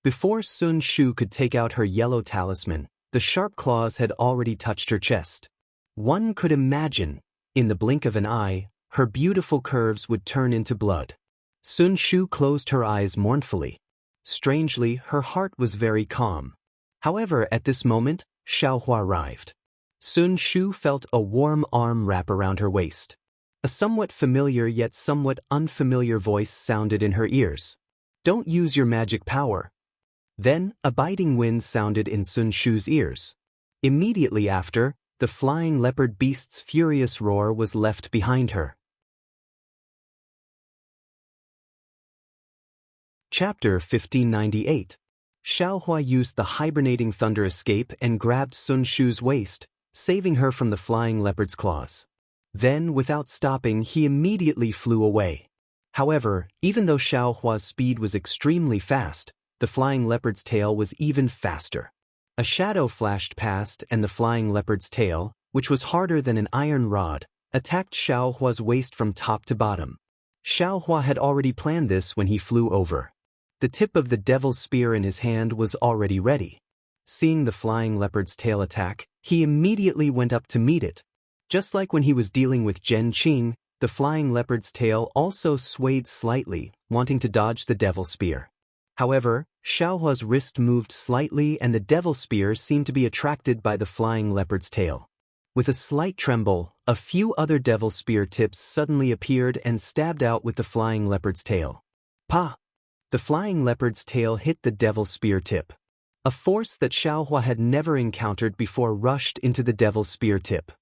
Before Sun Shu could take out her yellow talisman, the sharp claws had already touched her chest. One could imagine, in the blink of an eye, her beautiful curves would turn into blood. Sun Shu closed her eyes mournfully. Strangely, her heart was very calm. However, at this moment, Xiaohua arrived. Sun Shu felt a warm arm wrap around her waist. A somewhat familiar yet somewhat unfamiliar voice sounded in her ears. "Don't use your magic power." Then, a biting wind sounded in Sun Shu's ears. Immediately after, the flying leopard beast's furious roar was left behind her. Chapter 1598. Xiaohua used the hibernating thunder escape and grabbed Sun Shu's waist, saving her from the flying leopard's claws. Then, without stopping, he immediately flew away. However, even though Xiaohua's speed was extremely fast, the flying leopard's tail was even faster. A shadow flashed past and the flying leopard's tail, which was harder than an iron rod, attacked Xiaohua's waist from top to bottom. Xiaohua had already planned this when he flew over. The tip of the devil's spear in his hand was already ready. Seeing the flying leopard's tail attack, he immediately went up to meet it. Just like when he was dealing with Zhen Qing, the flying leopard's tail also swayed slightly, wanting to dodge the devil's spear. However, Xiaohua's wrist moved slightly and the devil's spear seemed to be attracted by the flying leopard's tail. With a slight tremble, a few other devil's spear tips suddenly appeared and stabbed out with the flying leopard's tail. Pa! The flying leopard's tail hit the devil's spear tip. A force that Xiaohua had never encountered before rushed into the devil's spear tip.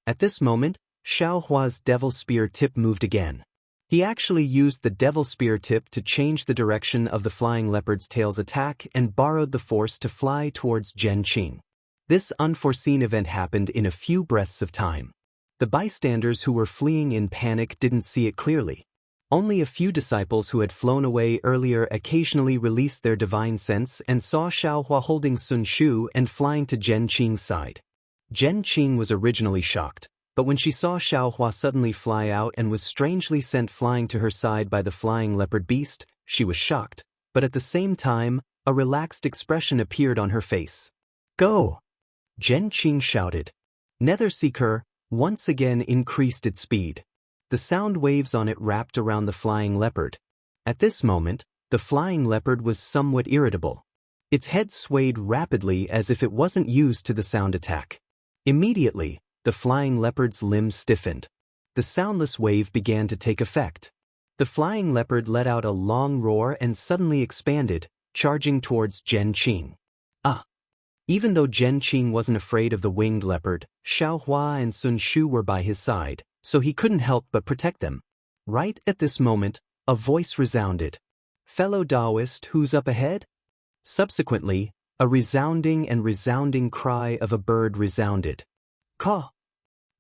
At this moment, Xiaohua's devil's spear tip moved again. He actually used the devil's spear tip to change the direction of the flying leopard's tail's attack and borrowed the force to fly towards Zhen Qing. This unforeseen event happened in a few breaths of time. The bystanders who were fleeing in panic didn't see it clearly. Only a few disciples who had flown away earlier occasionally released their divine sense and saw Xiaohua holding Sun Shu and flying to Zhen Qing's side. Zhen Qing was originally shocked, but when she saw Xiaohua suddenly fly out and was strangely sent flying to her side by the flying leopard beast, she was shocked, but at the same time, a relaxed expression appeared on her face. Go! Zhen Qing shouted. Netherseeker once again increased its speed. The sound waves on it wrapped around the flying leopard. At this moment, the flying leopard was somewhat irritable. Its head swayed rapidly as if it wasn't used to the sound attack. Immediately, the flying leopard's limbs stiffened. The soundless wave began to take effect. The flying leopard let out a long roar and suddenly expanded, charging towards Zhen Qing. Even though Zhen Qing wasn't afraid of the winged leopard, Xiaohua and Sun Shu were by his side, so he couldn't help but protect them. Right at this moment, a voice resounded. Fellow Taoist, who's up ahead? Subsequently, a resounding cry of a bird resounded. Caw!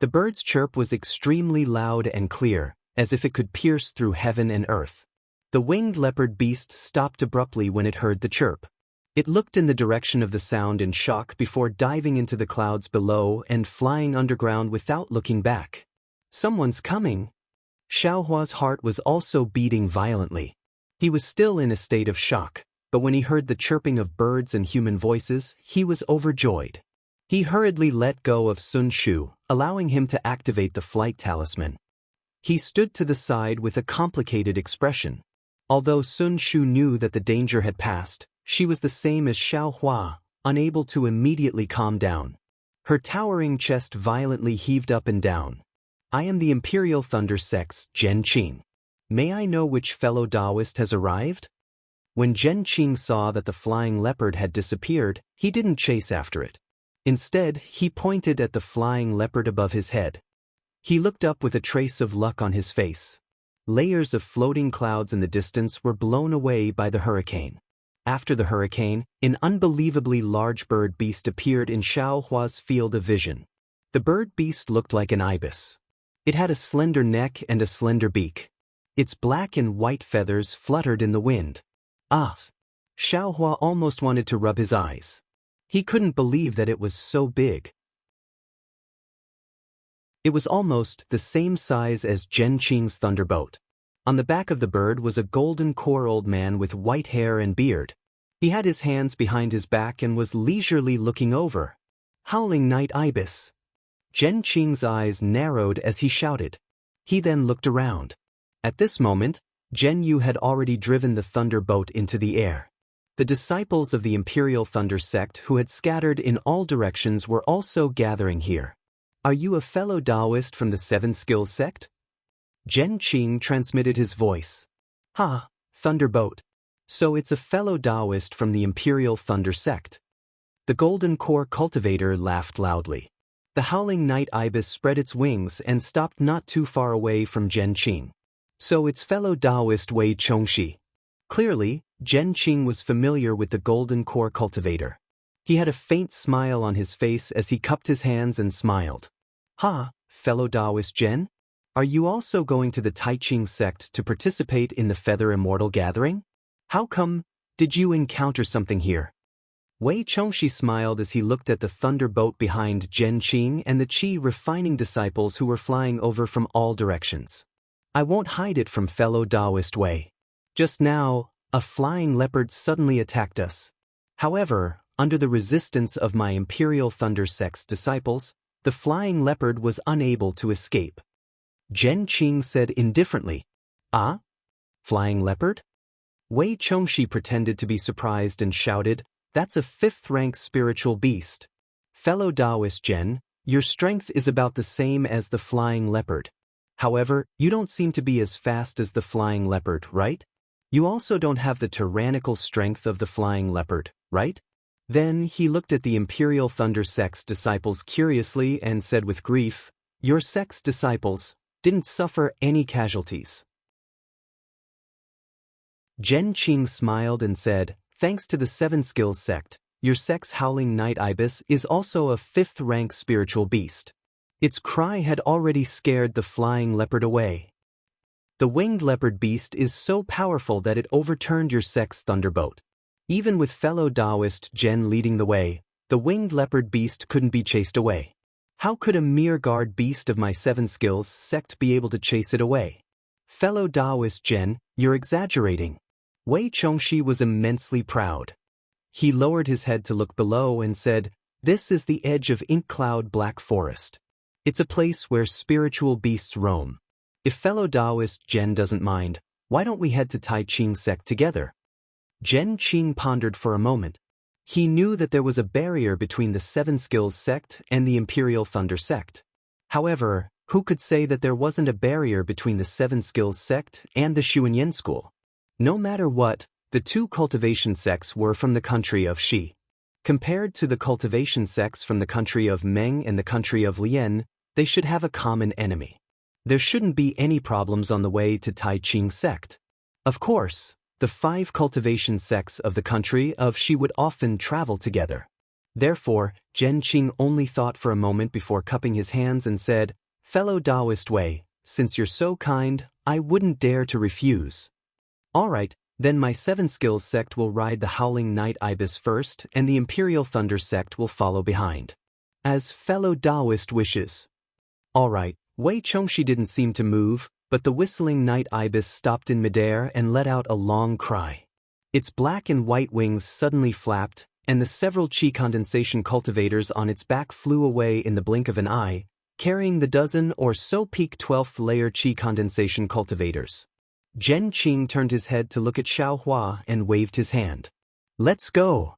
The bird's chirp was extremely loud and clear, as if it could pierce through heaven and earth. The winged leopard beast stopped abruptly when it heard the chirp. It looked in the direction of the sound in shock before diving into the clouds below and flying underground without looking back. Someone's coming! Xiaohua's heart was also beating violently. He was still in a state of shock, but when he heard the chirping of birds and human voices, he was overjoyed. He hurriedly let go of Sun Shu, allowing him to activate the flight talisman. He stood to the side with a complicated expression. Although Sun Shu knew that the danger had passed, she was the same as Xiaohua, unable to immediately calm down. Her towering chest violently heaved up and down. I am the Imperial Thunder Sect's Zhen Qing. May I know which fellow Taoist has arrived? When Zhen Qing saw that the flying leopard had disappeared, he didn't chase after it. Instead, he pointed at the flying leopard above his head. He looked up with a trace of luck on his face. Layers of floating clouds in the distance were blown away by the hurricane. After the hurricane, an unbelievably large bird beast appeared in Xiaohua's field of vision. The bird beast looked like an ibis. It had a slender neck and a slender beak. Its black and white feathers fluttered in the wind. Xiaohua almost wanted to rub his eyes. He couldn't believe that it was so big. It was almost the same size as Zhen Qing's thunderbolt. On the back of the bird was a golden core old man with white hair and beard. He had his hands behind his back and was leisurely looking over. Howling Night Ibis! Zhen Qing's eyes narrowed as he shouted. He then looked around. At this moment, Zhen Yu had already driven the thunderbolt into the air. The disciples of the Imperial Thunder Sect who had scattered in all directions were also gathering here. Are you a fellow Taoist from the Seven Skills Sect? Zhen Qing transmitted his voice. Thunderbolt. So it's a fellow Taoist from the Imperial Thunder Sect. The Golden Core Cultivator laughed loudly. The howling night ibis spread its wings and stopped not too far away from Zhen Qing. So it's fellow Taoist Wei Chongxi. Clearly, Zhen Qing was familiar with the golden core cultivator. He had a faint smile on his face as he cupped his hands and smiled. "Ha, fellow Taoist Zhen? Are you also going to the Tai Ching sect to participate in the Feather Immortal gathering? How come? Did you encounter something here?" Wei Chongxi smiled as he looked at the thunder boat behind Zhen Qing and the Qi refining disciples who were flying over from all directions. "I won't hide it from fellow Taoist Wei. Just now, a flying leopard suddenly attacked us. However, under the resistance of my Imperial Thunder Sect's disciples, the flying leopard was unable to escape." Zhen Qing said indifferently. "Ah? Flying leopard?" Wei Chongxi pretended to be surprised and shouted, "That's a 5th-rank spiritual beast. Fellow Taoist Zhen, your strength is about the same as the flying leopard. However, you don't seem to be as fast as the flying leopard, right? You also don't have the tyrannical strength of the flying leopard, right?" Then he looked at the Imperial Thunder Sect's disciples curiously and said with grief, "Your sect's disciples didn't suffer any casualties." Zhen Qing smiled and said, "Thanks to the 7 Skills sect, your sect's howling night ibis is also a 5th-rank spiritual beast. Its cry had already scared the flying leopard away. The winged leopard beast is so powerful that it overturned your sect's thunderboat. Even with fellow Taoist Zhen leading the way, the winged leopard beast couldn't be chased away. How could a mere guard beast of my 7 Skills sect be able to chase it away? Fellow Taoist Zhen, you're exaggerating." Wei Chongxi was immensely proud. He lowered his head to look below and said, "This is the edge of Ink Cloud Black Forest. It's a place where spiritual beasts roam. If fellow Taoist Zhen doesn't mind, why don't we head to Tai Ching sect together?" Zhen Qing pondered for a moment. He knew that there was a barrier between the 7 Skills sect and the Imperial Thunder sect. However, who could say that there wasn't a barrier between the 7 Skills sect and the Xuanyan school? No matter what, the 2 cultivation sects were from the country of Shi. Compared to the cultivation sects from the country of Meng and the country of Lian, they should have a common enemy. There shouldn't be any problems on the way to Tai Ching sect. Of course, the 5 cultivation sects of the country of Shi would often travel together. Therefore, Zhen Qing only thought for a moment before cupping his hands and said, "Fellow Taoist Wei, since you're so kind, I wouldn't dare to refuse. All right, then my 7 Skills sect will ride the Howling Night Ibis first and the Imperial Thunder sect will follow behind. As fellow Taoist wishes." All right, Wei Chongxi didn't seem to move, but the whistling night ibis stopped in midair and let out a long cry. Its black and white wings suddenly flapped, and the several Qi condensation cultivators on its back flew away in the blink of an eye, carrying the dozen or so peak 12th layer Qi condensation cultivators. Zhen Qing turned his head to look at Xiaohua and waved his hand. "Let's go."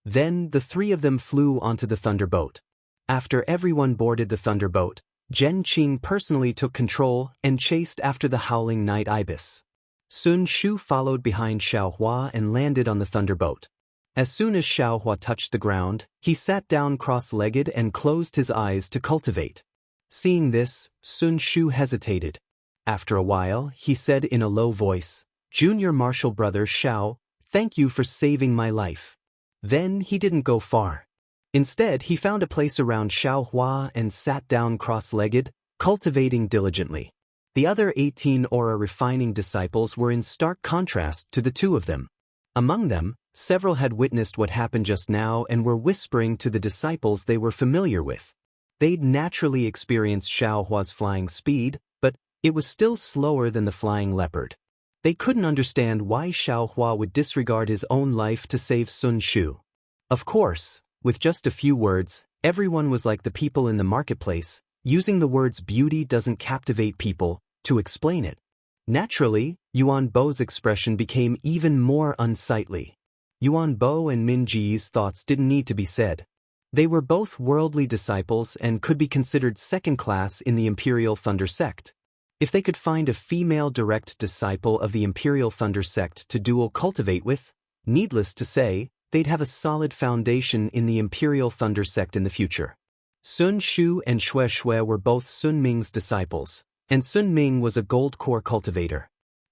Then the 3 of them flew onto the thunderboat. After everyone boarded the thunderboat, Zhen Qing personally took control and chased after the howling night ibis. Sun Shu followed behind Xiaohua and landed on the thunderboat. As soon as Xiaohua touched the ground, he sat down cross-legged and closed his eyes to cultivate. Seeing this, Sun Shu hesitated. After a while, he said in a low voice, "Junior Marshal Brother Xiao, thank you for saving my life." Then he didn't go far. Instead, he found a place around Xiaohua and sat down cross-legged, cultivating diligently. The other 18 aura refining disciples were in stark contrast to the 2 of them. Among them, several had witnessed what happened just now and were whispering to the disciples they were familiar with. They'd naturally experienced Xiaohua's flying speed, but it was still slower than the flying leopard. They couldn't understand why Xiaohua would disregard his own life to save Sun Shu. Of course, with just a few words, everyone was like the people in the marketplace, using the words "beauty doesn't captivate people" to explain it. Naturally, Yuan Bo's expression became even more unsightly. Yuan Bo and Min Ji's thoughts didn't need to be said. They were both worldly disciples and could be considered second class in the Imperial Thunder sect. If they could find a female direct disciple of the Imperial Thunder sect to dual cultivate with, needless to say, they'd have a solid foundation in the Imperial Thunder sect in the future. Sun Shu and Xue Xue were both Sun Ming's disciples, and Sun Ming was a gold core cultivator.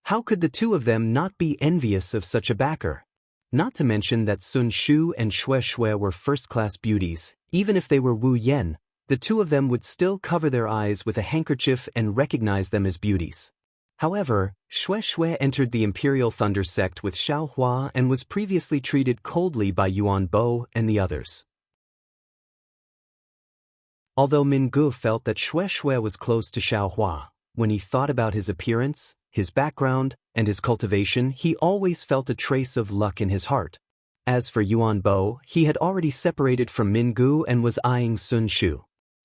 How could the two of them not be envious of such a backer? Not to mention that Sun Shu and Xue Xue were first-class beauties. Even if they were Wu Yan, the two of them would still cover their eyes with a handkerchief and recognize them as beauties. However, Xue Xue entered the Imperial Thunder sect with Xiao Hua and was previously treated coldly by Yuan Bo and the others. Although Minggu felt that Xue Xue was close to Xiao Hua, when he thought about his appearance, his background, and his cultivation, he always felt a trace of luck in his heart. As for Yuan Bo, he had already separated from Minggu and was eyeing Sun Shu.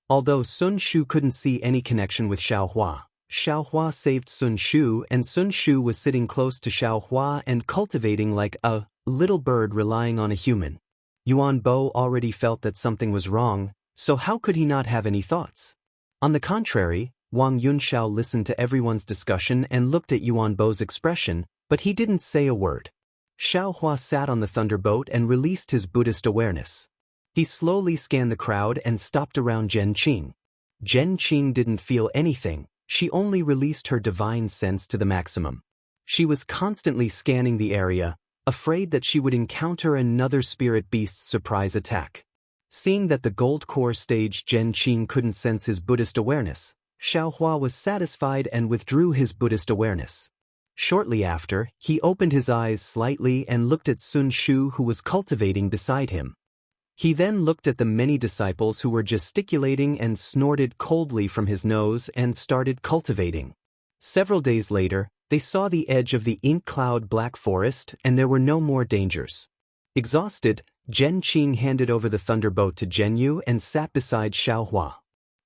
Although Sun Shu couldn't see any connection with Xiao Hua saved Sun Shu, and Sun Shu was sitting close to Xiao Hua and cultivating like a little bird relying on a human. Yuan Bo already felt that something was wrong, so how could he not have any thoughts? On the contrary, Wang Yunxiao listened to everyone's discussion and looked at Yuan Bo's expression, but he didn't say a word. Xiao Hua sat on the thunderboat and released his Buddhist awareness. He slowly scanned the crowd and stopped around Zhen Qing. Zhen Qing didn't feel anything, she only released her divine sense to the maximum. She was constantly scanning the area, afraid that she would encounter another spirit beast's surprise attack. Seeing that the gold core stage Zhen Qing couldn't sense his Buddhist awareness, Xiao Hua was satisfied and withdrew his Buddhist awareness. Shortly after, he opened his eyes slightly and looked at Sun Shu, who was cultivating beside him. He then looked at the many disciples who were gesticulating and snorted coldly from his nose and started cultivating. Several days later, they saw the edge of the ink cloud black forest and there were no more dangers. Exhausted, Zhen Qing handed over the thunderboat to Jianghu and sat beside Xiao Hua.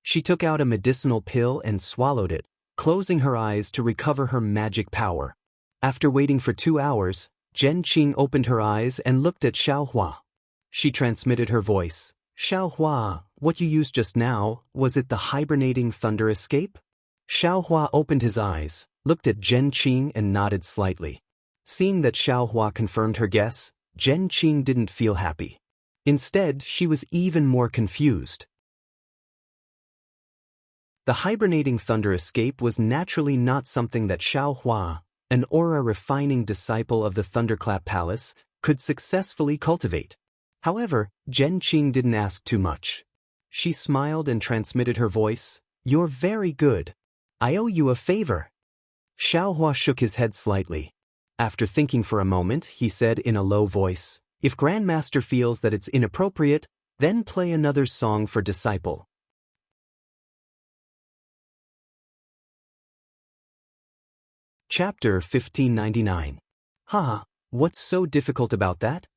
She took out a medicinal pill and swallowed it, closing her eyes to recover her magic power. After waiting for 2 hours, Zhen Qing opened her eyes and looked at Xiao Hua. She transmitted her voice. Xiao Hua, what you used just now, was it the hibernating thunder escape? Xiao Hua opened his eyes, looked at Zhen Qing and nodded slightly. Seeing that Xiao Hua confirmed her guess, Zhen Qing didn't feel happy. Instead, she was even more confused. The hibernating thunder escape was naturally not something that Xiao Hua, an aura-refining disciple of the Thunderclap Palace, could successfully cultivate. However, Zhen Qing didn't ask too much. She smiled and transmitted her voice, "You're very good. I owe you a favor." Xiao Hua shook his head slightly. After thinking for a moment, he said in a low voice, "If Grandmaster feels that it's inappropriate, then play another song for disciple." Chapter 1599. Haha, what's so difficult about that?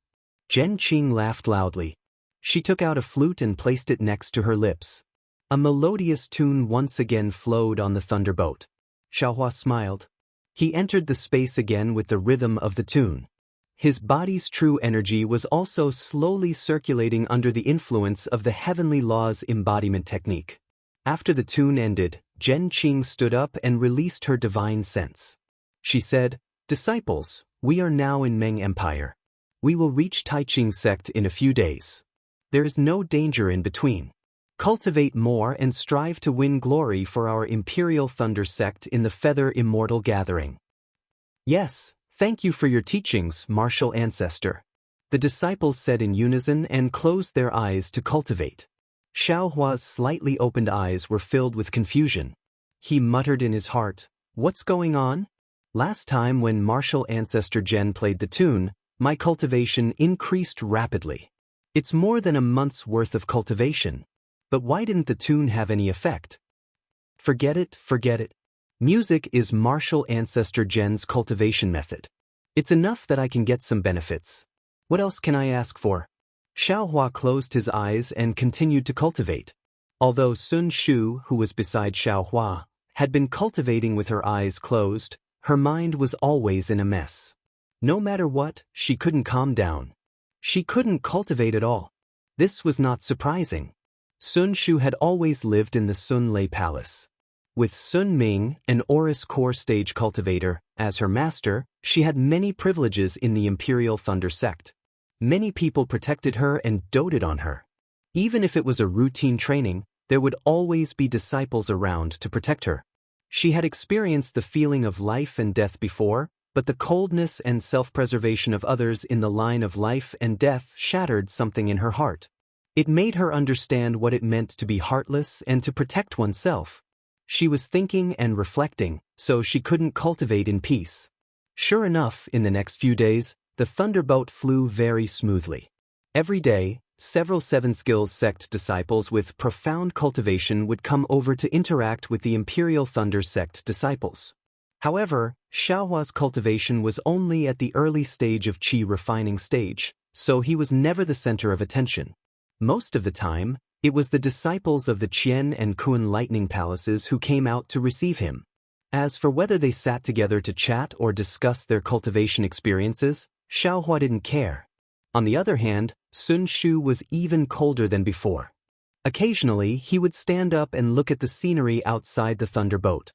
Zhen Qing laughed loudly. She took out a flute and placed it next to her lips. A melodious tune once again flowed on the thunderboat. Xiao Hua smiled. He entered the space again with the rhythm of the tune. His body's true energy was also slowly circulating under the influence of the heavenly law's embodiment technique. After the tune ended, Zhen Qing stood up and released her divine sense. She said, "Disciples, we are now in Meng Empire. We will reach Taiqing sect in a few days. There is no danger in between. Cultivate more and strive to win glory for our Imperial Thunder sect in the Feather Immortal Gathering." "Yes, thank you for your teachings, martial ancestor," the disciples said in unison and closed their eyes to cultivate. Xiao Hua's slightly opened eyes were filled with confusion. He muttered in his heart, "What's going on? Last time when martial ancestor Zhen played the tune, my cultivation increased rapidly. It's more than a month's worth of cultivation. But why didn't the tune have any effect?" Forget it, forget it. Music is martial ancestor Zhen's cultivation method. It's enough that I can get some benefits. What else can I ask for? Xiao Hua closed his eyes and continued to cultivate. Although Sun Shu, who was beside Xiao Hua, had been cultivating with her eyes closed, her mind was always in a mess. No matter what, she couldn't calm down. She couldn't cultivate at all. This was not surprising. Sun Shu had always lived in the Sun Lei Palace. With Sun Ming, an Aurus core stage cultivator, as her master, she had many privileges in the Imperial Thunder sect. Many people protected her and doted on her. Even if it was a routine training, there would always be disciples around to protect her. She had experienced the feeling of life and death before, but the coldness and self-preservation of others in the line of life and death shattered something in her heart. It made her understand what it meant to be heartless and to protect oneself. She was thinking and reflecting, so she couldn't cultivate in peace. Sure enough, in the next few days, the thunderbolt flew very smoothly. Every day, several Seven Skills Sect disciples with profound cultivation would come over to interact with the Imperial Thunder Sect disciples. However, Xiaohua's cultivation was only at the early stage of qi refining stage, so he was never the center of attention. Most of the time, it was the disciples of the Qian and Kun lightning palaces who came out to receive him. As for whether they sat together to chat or discuss their cultivation experiences, Xiaohua didn't care. On the other hand, Sun Shu was even colder than before. Occasionally, he would stand up and look at the scenery outside the thunderbolt.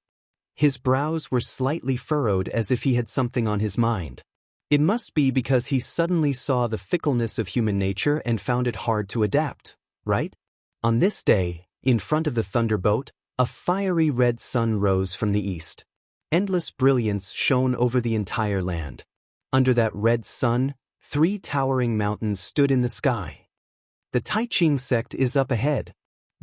His brows were slightly furrowed as if he had something on his mind. It must be because he suddenly saw the fickleness of human nature and found it hard to adapt, right? On this day, in front of the thunderbolt, a fiery red sun rose from the east. Endless brilliance shone over the entire land. Under that red sun, 3 towering mountains stood in the sky. The Taiqing sect is up ahead.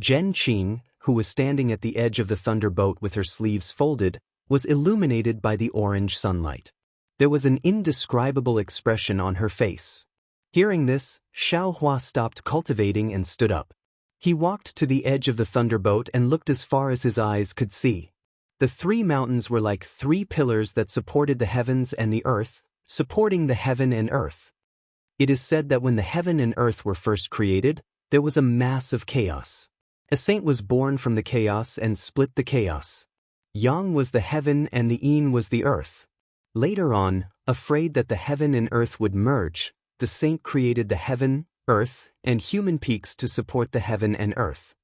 Zhen Qing, who was standing at the edge of the thunderbolt with her sleeves folded, was illuminated by the orange sunlight. There was an indescribable expression on her face. Hearing this, Xiaohua stopped cultivating and stood up. He walked to the edge of the thunderbolt and looked as far as his eyes could see. The 3 mountains were like 3 pillars that supported the heavens and the earth, supporting the heaven and earth. It is said that when the heaven and earth were first created, there was a massive chaos. A saint was born from the chaos and split the chaos. Yang was the heaven and the Yin was the earth. Later on, afraid that the heaven and earth would merge, the saint created the heaven, earth, and human peaks to support the heaven and earth.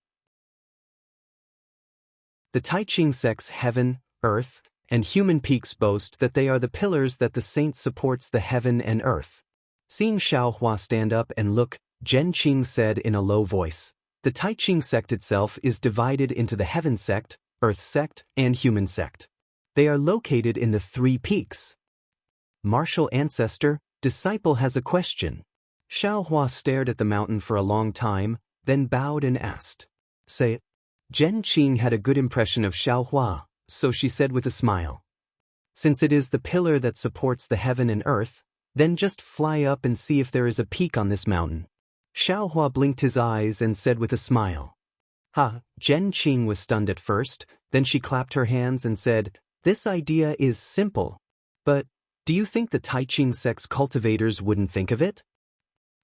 The Taiqing sect's heaven, earth, and human peaks boast that they are the pillars that the saint supports the heaven and earth. Seeing Xiaohua stand up and look, Zhen Qing said in a low voice, "The Taiqing sect itself is divided into the heaven sect, earth sect, and human sect. They are located in the 3 peaks." Martial ancestor, disciple has a question. Xiaohua stared at the mountain for a long time, then bowed and asked, "Say it." Zhen Qing had a good impression of Xiaohua, so she said with a smile, "Since it is the pillar that supports the heaven and earth, then just fly up and see if there is a peak on this mountain." Xiaohua blinked his eyes and said with a smile, "Ha." Zhen Qing was stunned at first, then she clapped her hands and said, "This idea is simple. But, do you think the Taiqing sect's cultivators wouldn't think of it?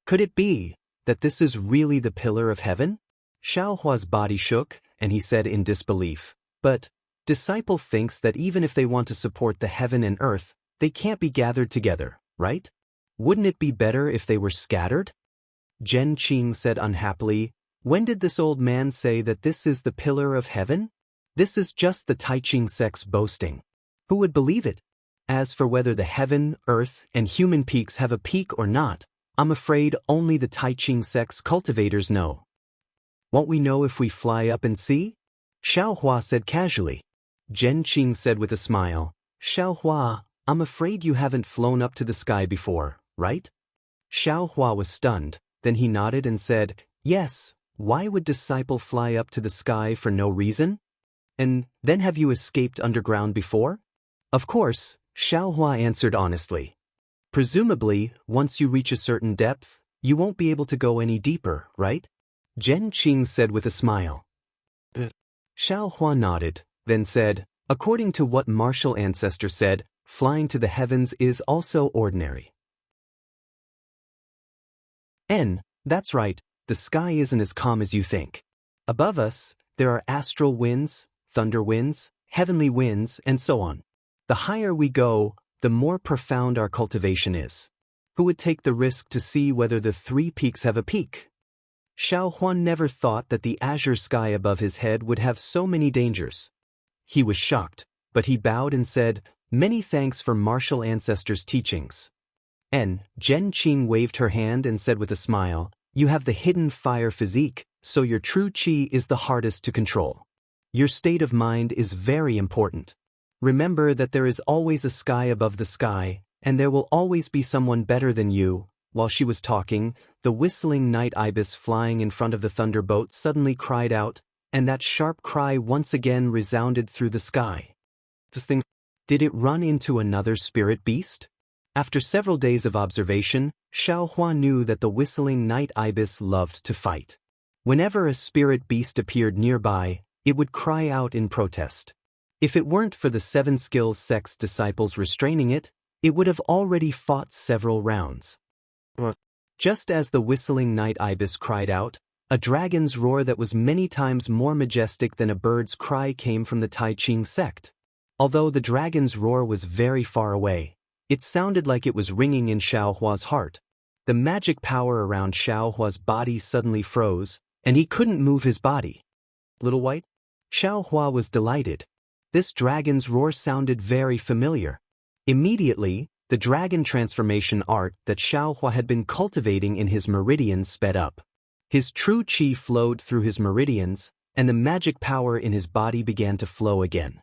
Could it be that this is really the pillar of heaven?" Xiaohua's body shook, and he said in disbelief, "But, disciple thinks that even if they want to support the heaven and earth, they can't be gathered together, right? Wouldn't it be better if they were scattered?" Zhen Qing said unhappily, "When did this old man say that this is the pillar of heaven? This is just the Taiqing sect's boasting. Who would believe it? As for whether the heaven, earth, and human peaks have a peak or not, I'm afraid only the Taiqing sect's cultivators know." "Won't we know if we fly up and see?" Xiaohua said casually. Zhen Qing said with a smile, "Xiaohua, I'm afraid you haven't flown up to the sky before, right?" Xiaohua was stunned, then he nodded and said, "Yes, why would disciple fly up to the sky for no reason? And then have you escaped underground before?" "Of course," Xiaohua answered honestly. "Presumably, once you reach a certain depth, you won't be able to go any deeper, right?" Zhen Qing said with a smile. Xiaohua nodded, then said, "According to what martial ancestor said, flying to the heavens is also ordinary." That's right, the sky isn't as calm as you think. Above us, there are astral winds, thunder winds, heavenly winds, and so on. The higher we go, the more profound our cultivation is. Who would take the risk to see whether the 3 peaks have a peak? Xiaohua never thought that the azure sky above his head would have so many dangers. He was shocked, but he bowed and said, "Many thanks for martial ancestors' teachings." Zhen Qing waved her hand and said with a smile, "You have the hidden fire physique, so your true qi is the hardest to control. Your state of mind is very important. Remember that there is always a sky above the sky, and there will always be someone better than you. While she was talking, the whistling night ibis flying in front of the thunderbolt suddenly cried out, and that sharp cry once again resounded through the sky. Did it run into another spirit beast? After several days of observation, Xiaohua knew that the whistling night ibis loved to fight. Whenever a spirit beast appeared nearby, it would cry out in protest. If it weren't for the 7 skills sect's disciples restraining it, it would have already fought several rounds. Just as the whistling night ibis cried out, a dragon's roar that was many times more majestic than a bird's cry came from the Tai Ching sect. Although the dragon's roar was very far away, it sounded like it was ringing in Xiaohua's heart. The magic power around Xiaohua's body suddenly froze, and he couldn't move his body. Little White? Xiaohua was delighted. This dragon's roar sounded very familiar. Immediately, the dragon transformation art that Xiaohua had been cultivating in his meridians sped up. His true qi flowed through his meridians, and the magic power in his body began to flow again.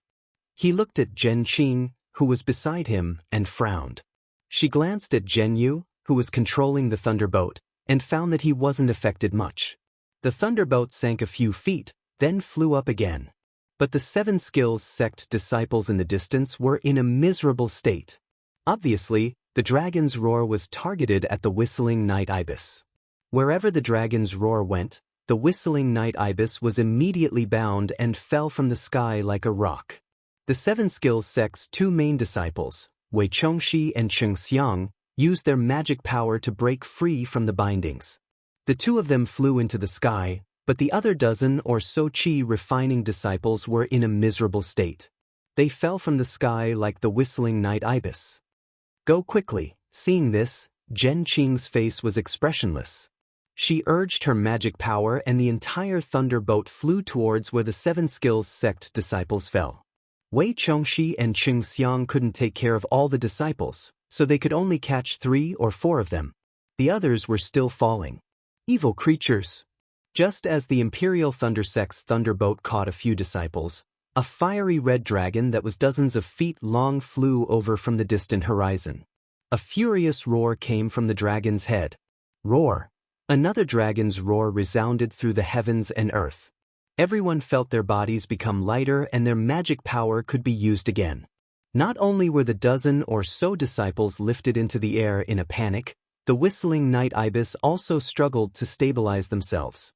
He looked at Zhen Qing, who was beside him, and frowned. She glanced at Zhen Yu, who was controlling the thunderbolt, and found that he wasn't affected much. The thunderbolt sank a few feet, then flew up again. But the 7 skills sect disciples in the distance were in a miserable state. Obviously, the dragon's roar was targeted at the whistling night ibis. Wherever the dragon's roar went, the whistling night ibis was immediately bound and fell from the sky like a rock. The 7 skills sect's 2 main disciples, Wei Chongxi and Cheng Xiang, used their magic power to break free from the bindings. The 2 of them flew into the sky, but the other dozen or so qi refining disciples were in a miserable state. They fell from the sky like the whistling night ibis. Go quickly. Seeing this, Zhen Qing's face was expressionless. She urged her magic power and the entire thunderbolt flew towards where the 7 skills sect disciples fell. Wei Chongxi and Cheng Xiang couldn't take care of all the disciples, so they could only catch 3 or 4 of them. The others were still falling. Evil creatures! Just as the Imperial Thunder sect's thunderbolt caught a few disciples, a fiery red dragon that was dozens of feet long flew over from the distant horizon. A furious roar came from the dragon's head. Roar! Another dragon's roar resounded through the heavens and earth. Everyone felt their bodies become lighter and their magic power could be used again. Not only were the dozen or so disciples lifted into the air in a panic, the whistling night ibis also struggled to stabilize themselves.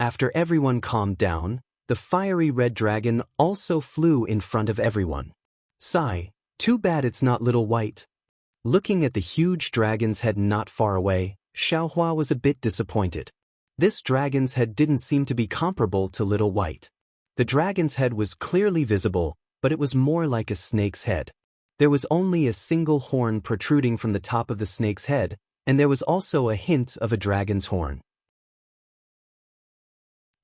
After everyone calmed down, the fiery red dragon also flew in front of everyone. Sigh, too bad it's not Little White. Looking at the huge dragon's head not far away, Xiaohua was a bit disappointed. This dragon's head didn't seem to be comparable to Little White. The dragon's head was clearly visible, but it was more like a snake's head. There was only a single horn protruding from the top of the snake's head, and there was also a hint of a dragon's horn.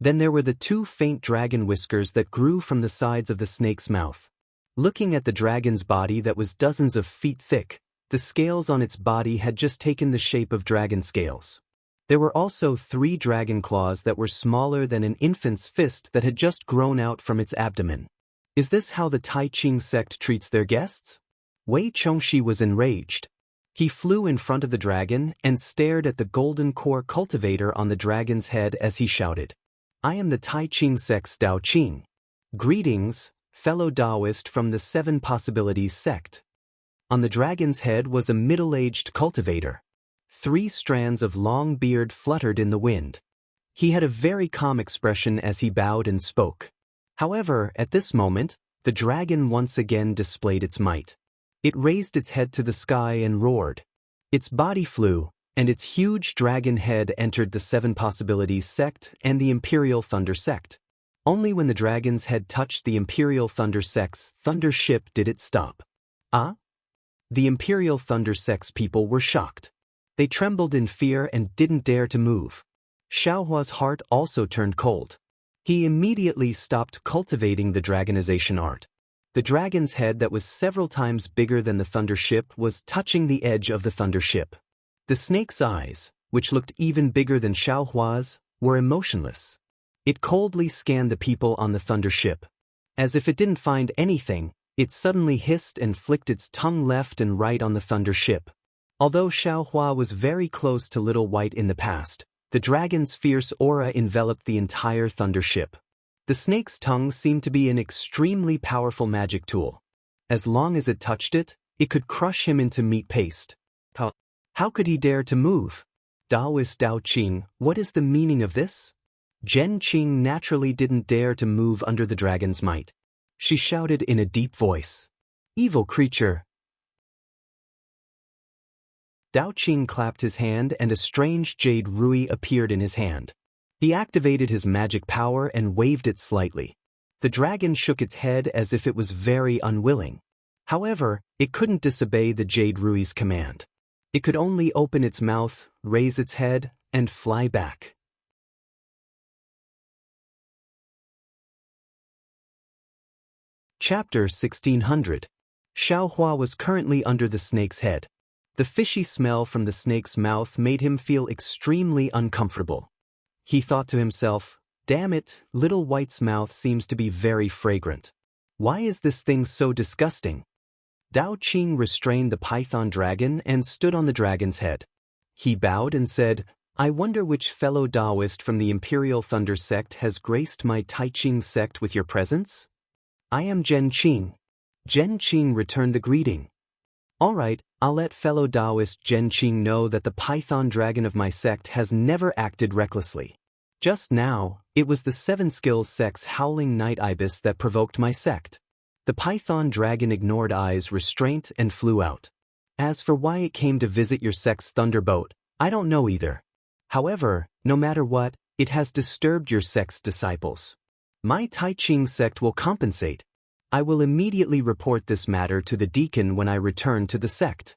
Then there were the 2 faint dragon whiskers that grew from the sides of the snake's mouth. Looking at the dragon's body that was dozens of feet thick, the scales on its body had just taken the shape of dragon scales. There were also 3 dragon claws that were smaller than an infant's fist that had just grown out from its abdomen. Is this how the Tai Ching sect treats their guests? Wei Chongxi was enraged. He flew in front of the dragon and stared at the golden core cultivator on the dragon's head as he shouted, "I am the Tai Ching sect's Dao Qing. Greetings, fellow Taoist from the 7 Possibilities sect." On the dragon's head was a middle-aged cultivator. 3 strands of long beard fluttered in the wind. He had a very calm expression as he bowed and spoke. However, at this moment, the dragon once again displayed its might. It raised its head to the sky and roared. Its body flew, and its huge dragon head entered the 7 Possibilities sect and the Imperial Thunder sect. Only when the dragon's head touched the Imperial Thunder sect's thunder ship did it stop. Ah? The Imperial Thunder sect's people were shocked. They trembled in fear and didn't dare to move. Xiaohua's heart also turned cold. He immediately stopped cultivating the dragonization art. The dragon's head that was several times bigger than the thunder ship was touching the edge of the thunder ship. The snake's eyes, which looked even bigger than Xiaohua's, were emotionless. It coldly scanned the people on the thunder ship. As if it didn't find anything, it suddenly hissed and flicked its tongue left and right on the thunder ship. Although Xiaohua was very close to Little White in the past, the dragon's fierce aura enveloped the entire thunder ship. The snake's tongue seemed to be an extremely powerful magic tool. As long as it touched it, it could crush him into meat paste. How could he dare to move? Taoist Dao Qing, what is the meaning of this? Zhen Qing naturally didn't dare to move under the dragon's might. She shouted in a deep voice. Evil creature! Dao Qing clapped his hand and a strange jade rui appeared in his hand. He activated his magic power and waved it slightly. The dragon shook its head as if it was very unwilling. However, it couldn't disobey the jade rui's command. It could only open its mouth, raise its head, and fly back. Chapter 1600. Xiaohua was currently under the snake's head. The fishy smell from the snake's mouth made him feel extremely uncomfortable. He thought to himself, damn it, Little White's mouth seems to be very fragrant. Why is this thing so disgusting? Dao Qing restrained the python dragon and stood on the dragon's head. He bowed and said, I wonder which fellow Taoist from the Imperial Thunder sect has graced my Taiqing sect with your presence? I am Zhen Qing. Zhen Qing returned the greeting. All right, I'll let fellow Taoist Zhen Qing know that the python dragon of my sect has never acted recklessly. Just now, it was the Seven Skills sect's howling night ibis that provoked my sect. The python dragon ignored Ai's restraint and flew out. As for why it came to visit your sect's thunderboat, I don't know either. However, no matter what, it has disturbed your sect's disciples. My Taiqing sect will compensate. I will immediately report this matter to the deacon when I return to the sect.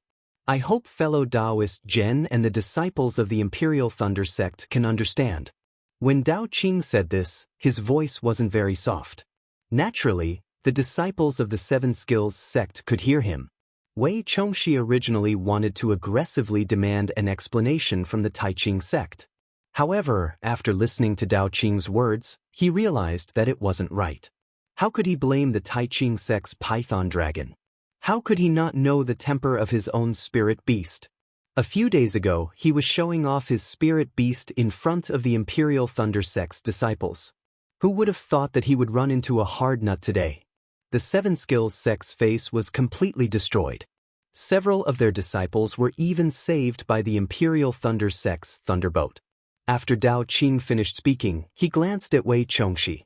I hope fellow Taoist Zhen and the disciples of the Imperial Thunder sect can understand. When Dao Qing said this, his voice wasn't very soft. Naturally, the disciples of the Seven Skills sect could hear him. Wei Chongxi originally wanted to aggressively demand an explanation from the Taiqing sect. However, after listening to Dao Qing's words, he realized that it wasn't right. How could he blame the Taiqing sect's python dragon? How could he not know the temper of his own spirit beast? A few days ago, he was showing off his spirit beast in front of the Imperial Thunder sect's disciples. Who would have thought that he would run into a hard nut today? The Seven Skills sect's face was completely destroyed. Several of their disciples were even saved by the Imperial Thunder sect's thunderboat. After Dao Qing finished speaking, he glanced at Wei Chongxi.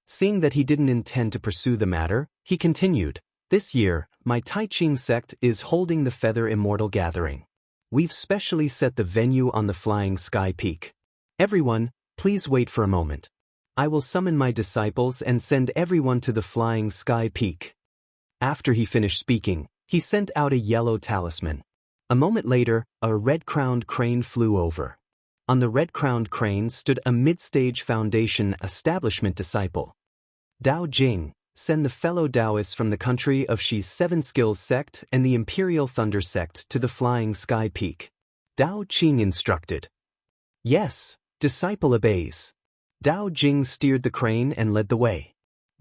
Seeing that he didn't intend to pursue the matter, he continued, This year, my Taiqing sect is holding the Feather Immortal Gathering. We've specially set the venue on the Flying Sky Peak. Everyone, please wait for a moment. I will summon my disciples and send everyone to the Flying Sky Peak. After he finished speaking, he sent out a yellow talisman. A moment later, a red-crowned crane flew over. On the red-crowned crane stood a mid-stage foundation establishment disciple. Dao Jing, send the fellow Taoists from the country of Shi's Seven Skills sect and the Imperial Thunder sect to the Flying Sky Peak. Dao Qing instructed. Yes, disciple obeys. Dao Jing steered the crane and led the way.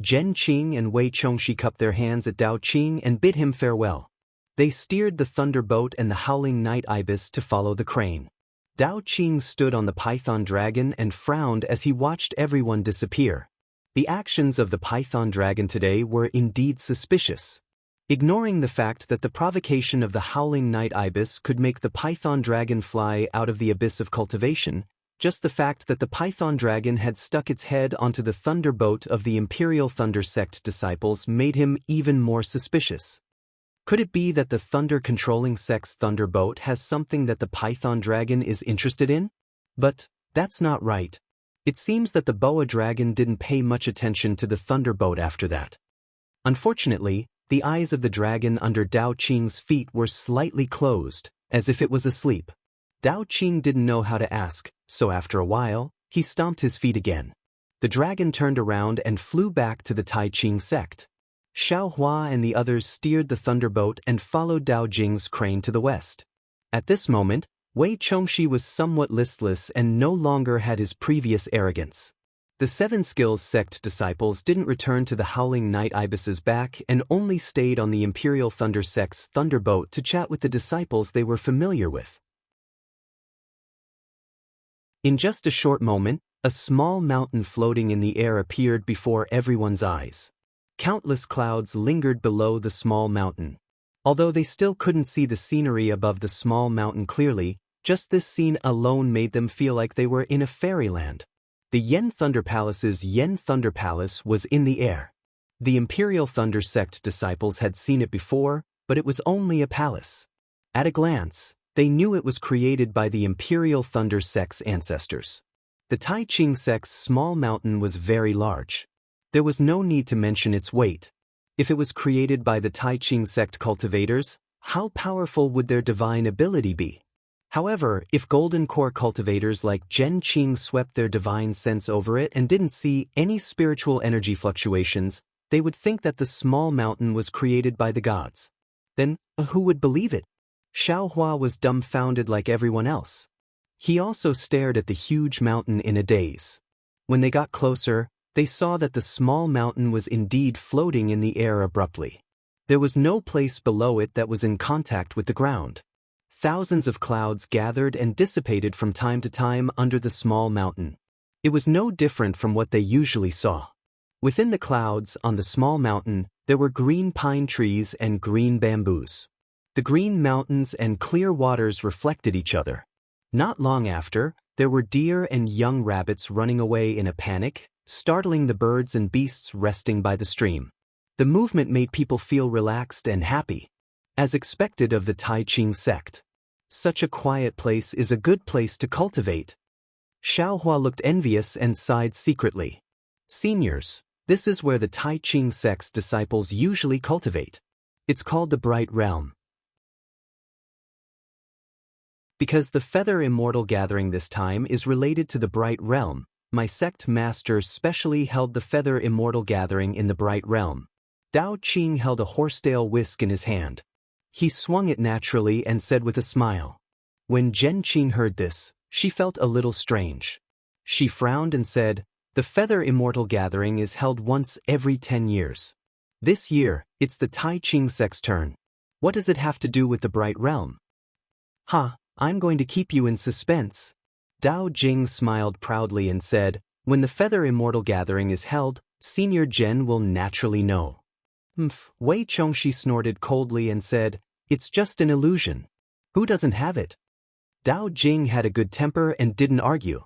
Zhen Qing and Wei Chongxi cupped their hands at Dao Qing and bid him farewell. They steered the thunderboat and the howling night ibis to follow the crane. Dao Qing stood on the python dragon and frowned as he watched everyone disappear. The actions of the python dragon today were indeed suspicious. Ignoring the fact that the provocation of the howling night ibis could make the python dragon fly out of the abyss of cultivation, just the fact that the python dragon had stuck its head onto the thunderboat of the Imperial Thunder sect disciples made him even more suspicious. Could it be that the thunder-controlling sect's thunderboat has something that the python dragon is interested in? But that's not right. It seems that the boa dragon didn't pay much attention to the thunderboat after that. Unfortunately, the eyes of the dragon under Dao Qing's feet were slightly closed, as if it was asleep. Dao Qing didn't know how to ask, so after a while, he stomped his feet again. The dragon turned around and flew back to the Taiqing sect. Xiaohua and the others steered the thunderboat and followed Dao Jing's crane to the west. At this moment, Wei Chongxi was somewhat listless and no longer had his previous arrogance. The Seven Skills sect disciples didn't return to the Howling Night Ibis's back and only stayed on the Imperial Thunder sect's thunderboat to chat with the disciples they were familiar with. In just a short moment, a small mountain floating in the air appeared before everyone's eyes. Countless clouds lingered below the small mountain. Although they still couldn't see the scenery above the small mountain clearly, just this scene alone made them feel like they were in a fairyland. The Yen Thunder Palace's Yen Thunder Palace was in the air. The Imperial Thunder sect disciples had seen it before, but it was only a palace. At a glance, they knew it was created by the Imperial Thunder sect's ancestors. The Tai Ching sect's small mountain was very large. There was no need to mention its weight. If it was created by the Tai Ching sect cultivators, how powerful would their divine ability be? However, if Golden Core cultivators like Zhen Qing swept their divine sense over it and didn't see any spiritual energy fluctuations, they would think that the small mountain was created by the gods. Then, who would believe it? Xiaohua was dumbfounded like everyone else. He also stared at the huge mountain in a daze. When they got closer, they saw that the small mountain was indeed floating in the air abruptly. There was no place below it that was in contact with the ground. Thousands of clouds gathered and dissipated from time to time under the small mountain. It was no different from what they usually saw. Within the clouds, on the small mountain, there were green pine trees and green bamboos. The green mountains and clear waters reflected each other. Not long after, there were deer and young rabbits running away in a panic, startling the birds and beasts resting by the stream. The movement made people feel relaxed and happy, as expected of the Tai Ching sect. Such a quiet place is a good place to cultivate. Xiaohua looked envious and sighed secretly. Seniors, this is where the Tai Ching sect's disciples usually cultivate. It's called the Bright Realm. Because the Feather Immortal gathering this time is related to the Bright Realm, my sect master specially held the Feather Immortal gathering in the Bright Realm. Dao Qing held a horsetail whisk in his hand. He swung it naturally and said with a smile. When Zhen Qing heard this, she felt a little strange. She frowned and said, "The Feather Immortal gathering is held once every 10 years. This year, it's the Tai Ching sect's turn. What does it have to do with the Bright Realm?" "Ha, I'm going to keep you in suspense." Dao Jing smiled proudly and said, "When the Feather Immortal gathering is held, Senior Zhen will naturally know." Wei Chongxi snorted coldly and said, "It's just an illusion. Who doesn't have it?" Dao Jing had a good temper and didn't argue.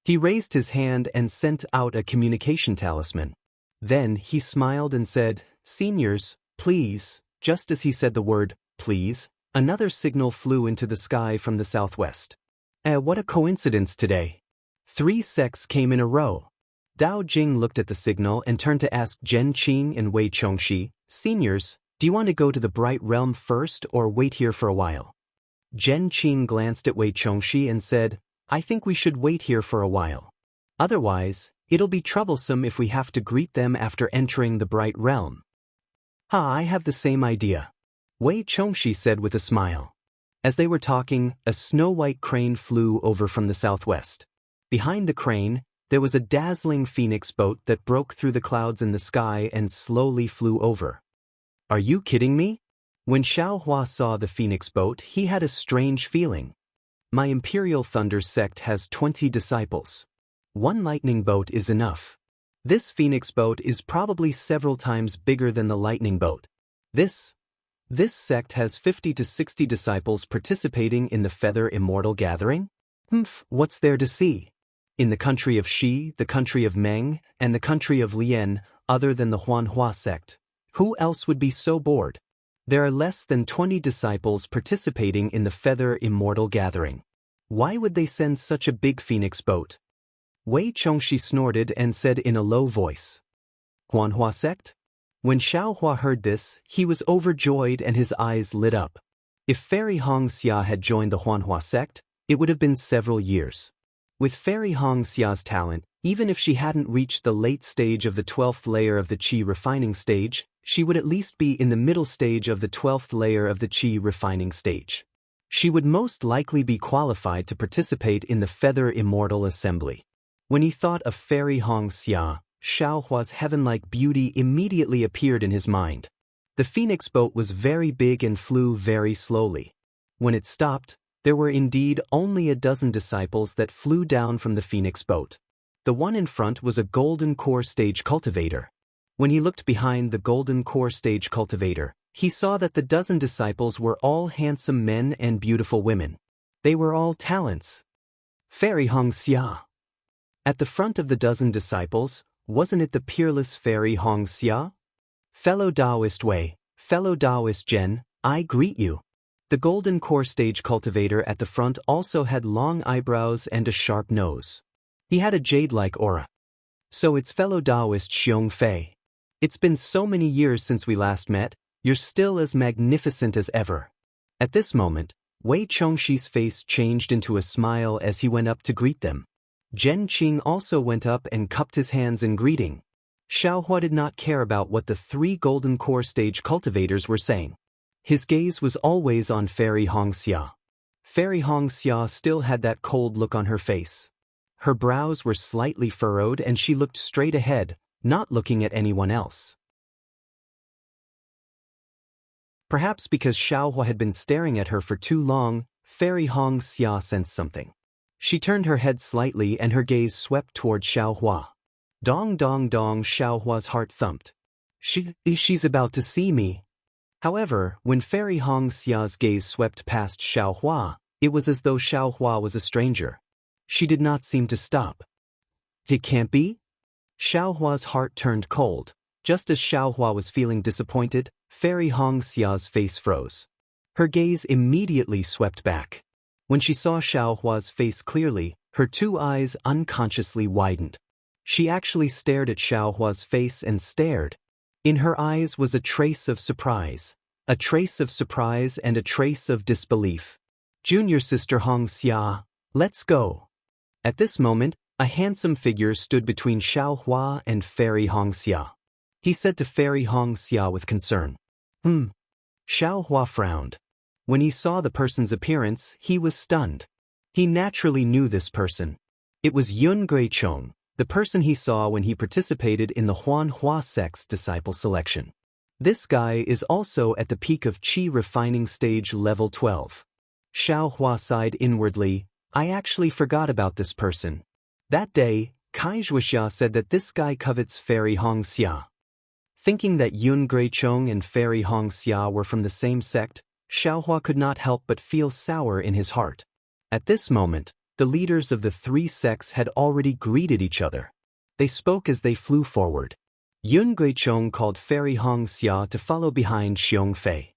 He raised his hand and sent out a communication talisman. Then he smiled and said, "Seniors, please." Just as he said the word, "please," another signal flew into the sky from the southwest. What a coincidence today. 3 sects came in a row. Dao Jing looked at the signal and turned to ask Zhen Qing and Wei Chongxi, "Seniors, do you want to go to the Bright Realm first or wait here for a while?" Zhen Qing glanced at Wei Chongxi and said, "I think we should wait here for a while. Otherwise, it'll be troublesome if we have to greet them after entering the Bright Realm." "I have the same idea," Wei Chongxi said with a smile. As they were talking, a snow-white crane flew over from the southwest. Behind the crane, there was a dazzling phoenix boat that broke through the clouds in the sky and slowly flew over. "Are you kidding me?" When Xiaohua saw the phoenix boat, he had a strange feeling. My Imperial Thunder sect has 20 disciples. 1 lightning boat is enough. This phoenix boat is probably several times bigger than the lightning boat. This sect has 50 to 60 disciples participating in the Feather Immortal gathering? What's there to see? In the country of Shi, the country of Meng, and the country of Lian, other than the Huanhua sect, who else would be so bored? There are less than 20 disciples participating in the Feather Immortal gathering. Why would they send such a big phoenix boat? Wei Chongxi snorted and said in a low voice, "Huanhua sect?" When Xiaohua heard this, he was overjoyed and his eyes lit up. If Fairy Hongxia had joined the Huanhua sect, it would have been several years. With Fairy Hongxia's talent, even if she hadn't reached the late stage of the 12th layer of the Qi refining stage, she would at least be in the middle stage of the 12th layer of the Qi refining stage. She would most likely be qualified to participate in the Feather Immortal Assembly. When he thought of Fairy Hongxia, Xiaohua's heaven-like beauty immediately appeared in his mind. The phoenix boat was very big and flew very slowly. When it stopped, there were indeed only a dozen disciples that flew down from the phoenix boat. The one in front was a golden core stage cultivator. When he looked behind the golden core stage cultivator, he saw that the dozen disciples were all handsome men and beautiful women. They were all talents. Fairy Hongxia. At the front of the dozen disciples, wasn't it the peerless Fairy Hongxia? Fellow Taoist Wei, fellow Taoist Zhen, I greet you. The golden core stage cultivator at the front also had long eyebrows and a sharp nose. He had a jade-like aura. So it's fellow Taoist Xiong Fei. It's been so many years since we last met, you're still as magnificent as ever. At this moment, Wei Chongxi's face changed into a smile as he went up to greet them. Zhen Qing also went up and cupped his hands in greeting. Xiaohua did not care about what the three golden core stage cultivators were saying. His gaze was always on Fairy Hongxia. Fairy Hongxia still had that cold look on her face. Her brows were slightly furrowed and she looked straight ahead, not looking at anyone else. Perhaps because Xiaohua had been staring at her for too long, Fairy Hongxia sensed something. She turned her head slightly and her gaze swept toward Xiaohua. Dong dong dong, Xiaohua's heart thumped. She's about to see me. However, when Fairy Hongxia's gaze swept past Xiaohua, it was as though Xiaohua was a stranger. She did not seem to stop. It can't be? Xiaohua's heart turned cold. Just as Xiaohua was feeling disappointed, Fairy Hongxia's face froze. Her gaze immediately swept back. When she saw Xiaohua's face clearly, her two eyes unconsciously widened. She actually stared at Xiaohua's face and stared. In her eyes was a trace of surprise and a trace of disbelief. Junior sister Hongxia, let's go. At this moment, a handsome figure stood between Xiaohua and Fairy Hongxia. He said to Fairy Hongxia with concern. Xiaohua frowned. When he saw the person's appearance, he was stunned. He naturally knew this person. It was Yun Guichong, the person he saw when he participated in the Huanhua sect's disciple selection. This guy is also at the peak of Qi refining stage level 12. Xiaohua sighed inwardly. I actually forgot about this person. That day, Wuxia said that this guy covets Fairy Hongxia. Thinking that Yun Guichong and Fairy Hongxia were from the same sect, Xiaohua could not help but feel sour in his heart. At this moment, the leaders of the three sects had already greeted each other. They spoke as they flew forward. Yun Guichong called Fairy Hongxia to follow behind Xiong Fei.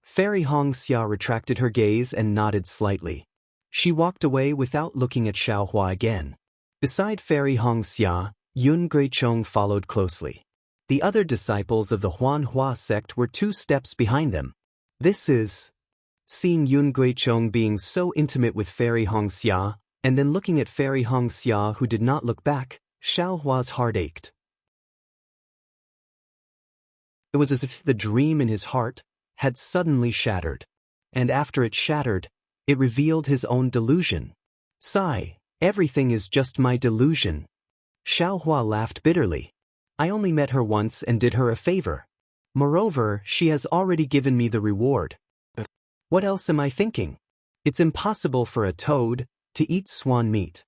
Fairy Hongxia retracted her gaze and nodded slightly. She walked away without looking at Xiaohua again. Beside Fairy Hongxia, Yun Guichong followed closely. The other disciples of the Huanhua sect were 2 steps behind them. This is... Seeing Yun Guichong being so intimate with Fairy Hongxia, and then looking at Fairy Hongxia who did not look back, Xiaohua's heart ached. It was as if the dream in his heart had suddenly shattered. And after it shattered, it revealed his own delusion. Sigh, everything is just my delusion. Xiaohua laughed bitterly. I only met her once and did her a favor. Moreover, she has already given me the reward. What else am I thinking? It's impossible for a toad to eat swan meat.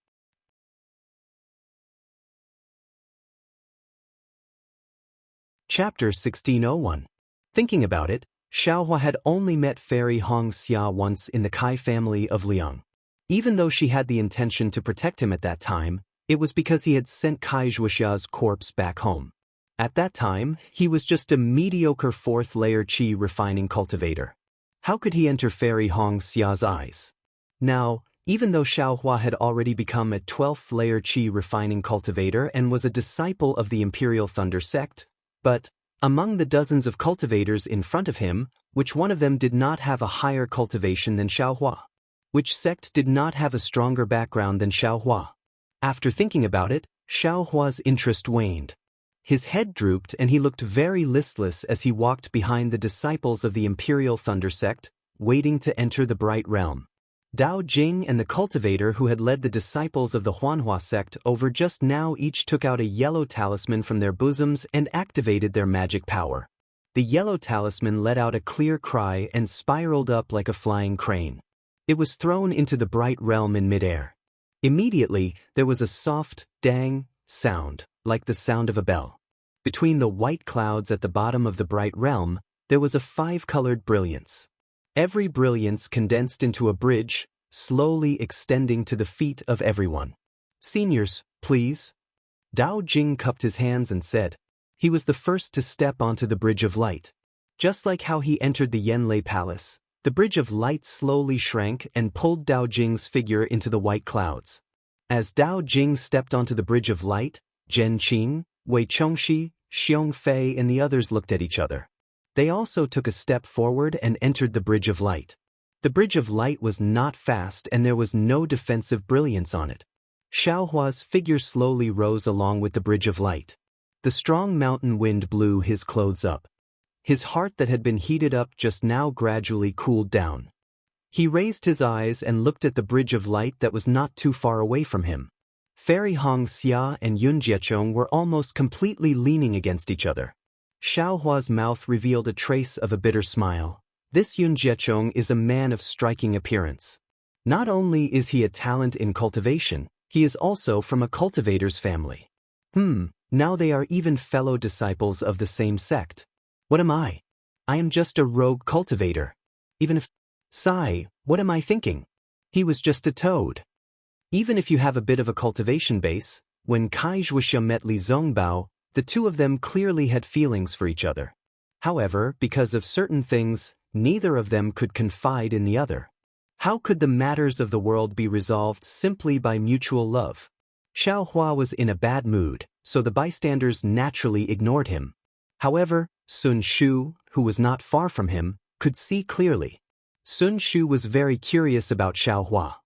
Chapter 1601. Thinking about it, Xiaohua had only met Fairy Hongxia once in the Kai family of Liang. Even though she had the intention to protect him at that time, it was because he had sent Wuxia's corpse back home. At that time, he was just a mediocre 4th-layer Qi refining cultivator. How could he enter Fairy Hongxia's eyes? Now, even though Xiaohua had already become a 12th-layer Qi refining cultivator and was a disciple of the Imperial Thunder sect, but, among the dozens of cultivators in front of him, which one of them did not have a higher cultivation than Xiaohua? Which sect did not have a stronger background than Xiaohua? After thinking about it, Xiaohua's interest waned. His head drooped and he looked very listless as he walked behind the disciples of the Imperial Thunder sect, waiting to enter the Bright Realm. Dao Jing and the cultivator who had led the disciples of the Huanhua sect over just now each took out a yellow talisman from their bosoms and activated their magic power. The yellow talisman let out a clear cry and spiraled up like a flying crane. It was thrown into the bright realm in midair. Immediately, there was a soft, dang sound, like the sound of a bell. Between the white clouds at the bottom of the bright realm, there was a five-colored brilliance. Every brilliance condensed into a bridge, slowly extending to the feet of everyone. "Seniors, please." Dao Jing cupped his hands and said. He was the first to step onto the Bridge of Light. Just like how he entered the Yanlei Palace, the Bridge of Light slowly shrank and pulled Dao Jing's figure into the white clouds. As Dao Jing stepped onto the Bridge of Light, Zhen Qing, Wei Chongxi, Xiong Fei and the others looked at each other. They also took a step forward and entered the Bridge of Light. The Bridge of Light was not fast and there was no defensive brilliance on it. Xiaohua's figure slowly rose along with the Bridge of Light. The strong mountain wind blew his clothes up. His heart that had been heated up just now gradually cooled down. He raised his eyes and looked at the Bridge of Light that was not too far away from him. Fairy Hong Xia and Yun Jiechong were almost completely leaning against each other. Xiaohua's mouth revealed a trace of a bitter smile. This Yun Jiechong is a man of striking appearance. Not only is he a talent in cultivation, he is also from a cultivator's family. Now they are even fellow disciples of the same sect. What am I? I am just a rogue cultivator. Even if... Sigh, what am I thinking? He was just a toad. Even if you have a bit of a cultivation base, when Kai Wuxia met Li Zongbao, the two of them clearly had feelings for each other. However, because of certain things, neither of them could confide in the other. How could the matters of the world be resolved simply by mutual love? Xiaohua was in a bad mood, so the bystanders naturally ignored him. However, Sun Shu, who was not far from him, could see clearly. Sun Shu was very curious about Xiaohua.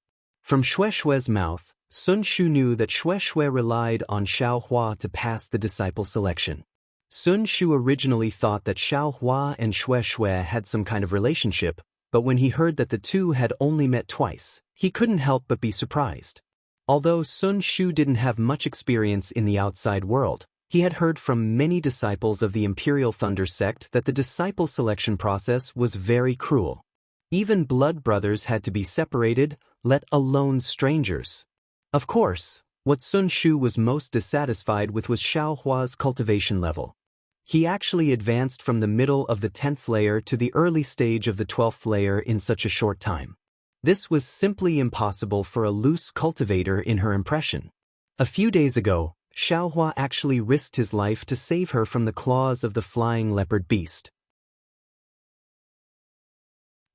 From Shue's mouth, Sun Shu knew that Shui relied on Xiaohua to pass the disciple selection. Sun Shu originally thought that Xiaohua and Shui had some kind of relationship, but when he heard that the two had only met twice, he couldn't help but be surprised. Although Sun Shu didn't have much experience in the outside world, he had heard from many disciples of the Imperial Thunder sect that the disciple selection process was very cruel. Even blood brothers had to be separated, let alone strangers. Of course, what Sun Shu was most dissatisfied with was Xiaohua's cultivation level. He actually advanced from the middle of the 10th layer to the early stage of the 12th layer in such a short time. This was simply impossible for a loose cultivator in her impression. A few days ago, Xiaohua actually risked his life to save her from the claws of the flying leopard beast.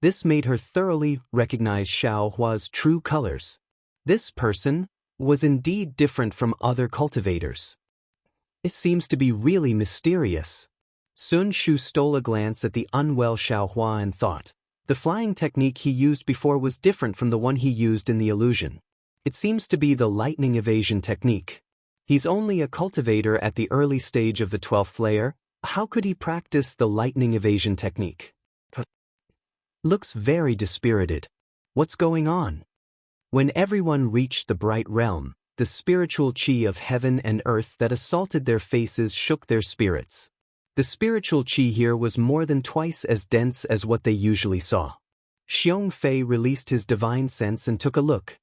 This made her thoroughly recognize Xiaohua's true colors. This person was indeed different from other cultivators. It seems to be really mysterious. Sun Shu stole a glance at the unwell Xiaohua and thought. The flying technique he used before was different from the one he used in the illusion. It seems to be the lightning evasion technique. He's only a cultivator at the early stage of the 12th layer. How could he practice the lightning evasion technique? Looks very dispirited. What's going on? When everyone reached the bright realm, the spiritual chi of heaven and earth that assaulted their faces shook their spirits. The spiritual chi here was more than twice as dense as what they usually saw. Xiong Fei released his divine sense and took a look.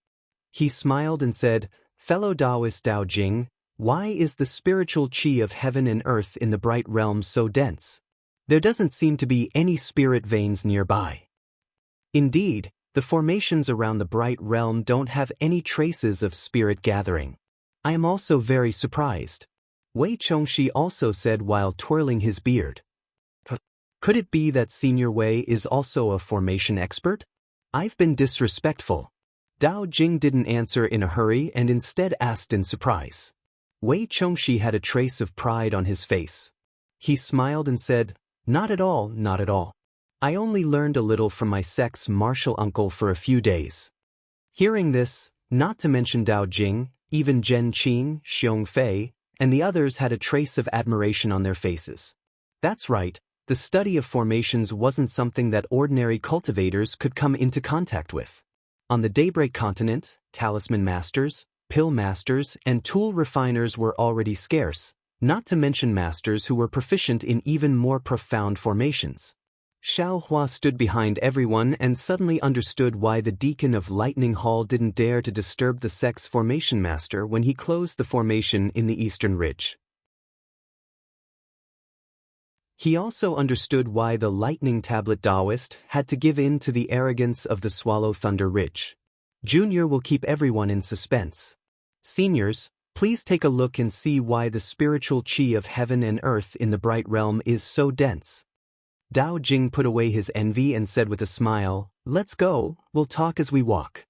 He smiled and said, "Fellow Taoist Dao Jing, why is the spiritual chi of heaven and earth in the bright realm so dense? There doesn't seem to be any spirit veins nearby. Indeed, the formations around the bright realm don't have any traces of spirit gathering. I am also very surprised." Wei Chongxi also said while twirling his beard. Could it be that Senior Wei is also a formation expert? I've been disrespectful. Dao Jing didn't answer in a hurry and instead asked in surprise. Wei Chongxi had a trace of pride on his face. He smiled and said, "Not at all, not at all. I only learned a little from my sect's martial uncle for a few days." Hearing this, not to mention Dao Jing, even Zhen Qing, Xiong Fei, and the others had a trace of admiration on their faces. That's right, the study of formations wasn't something that ordinary cultivators could come into contact with. On the Daybreak continent, talisman masters, pill masters, and tool refiners were already scarce, not to mention masters who were proficient in even more profound formations. Xiao Hua stood behind everyone and suddenly understood why the deacon of Lightning Hall didn't dare to disturb the sect's formation master when he closed the formation in the eastern ridge. He also understood why the Lightning Tablet Taoist had to give in to the arrogance of the Swallow Thunder Ridge. Junior will keep everyone in suspense. Seniors, please take a look and see why the spiritual qi of heaven and earth in the Bright Realm is so dense. Dao Jing put away his envy and said with a smile, "Let's go, we'll talk as we walk."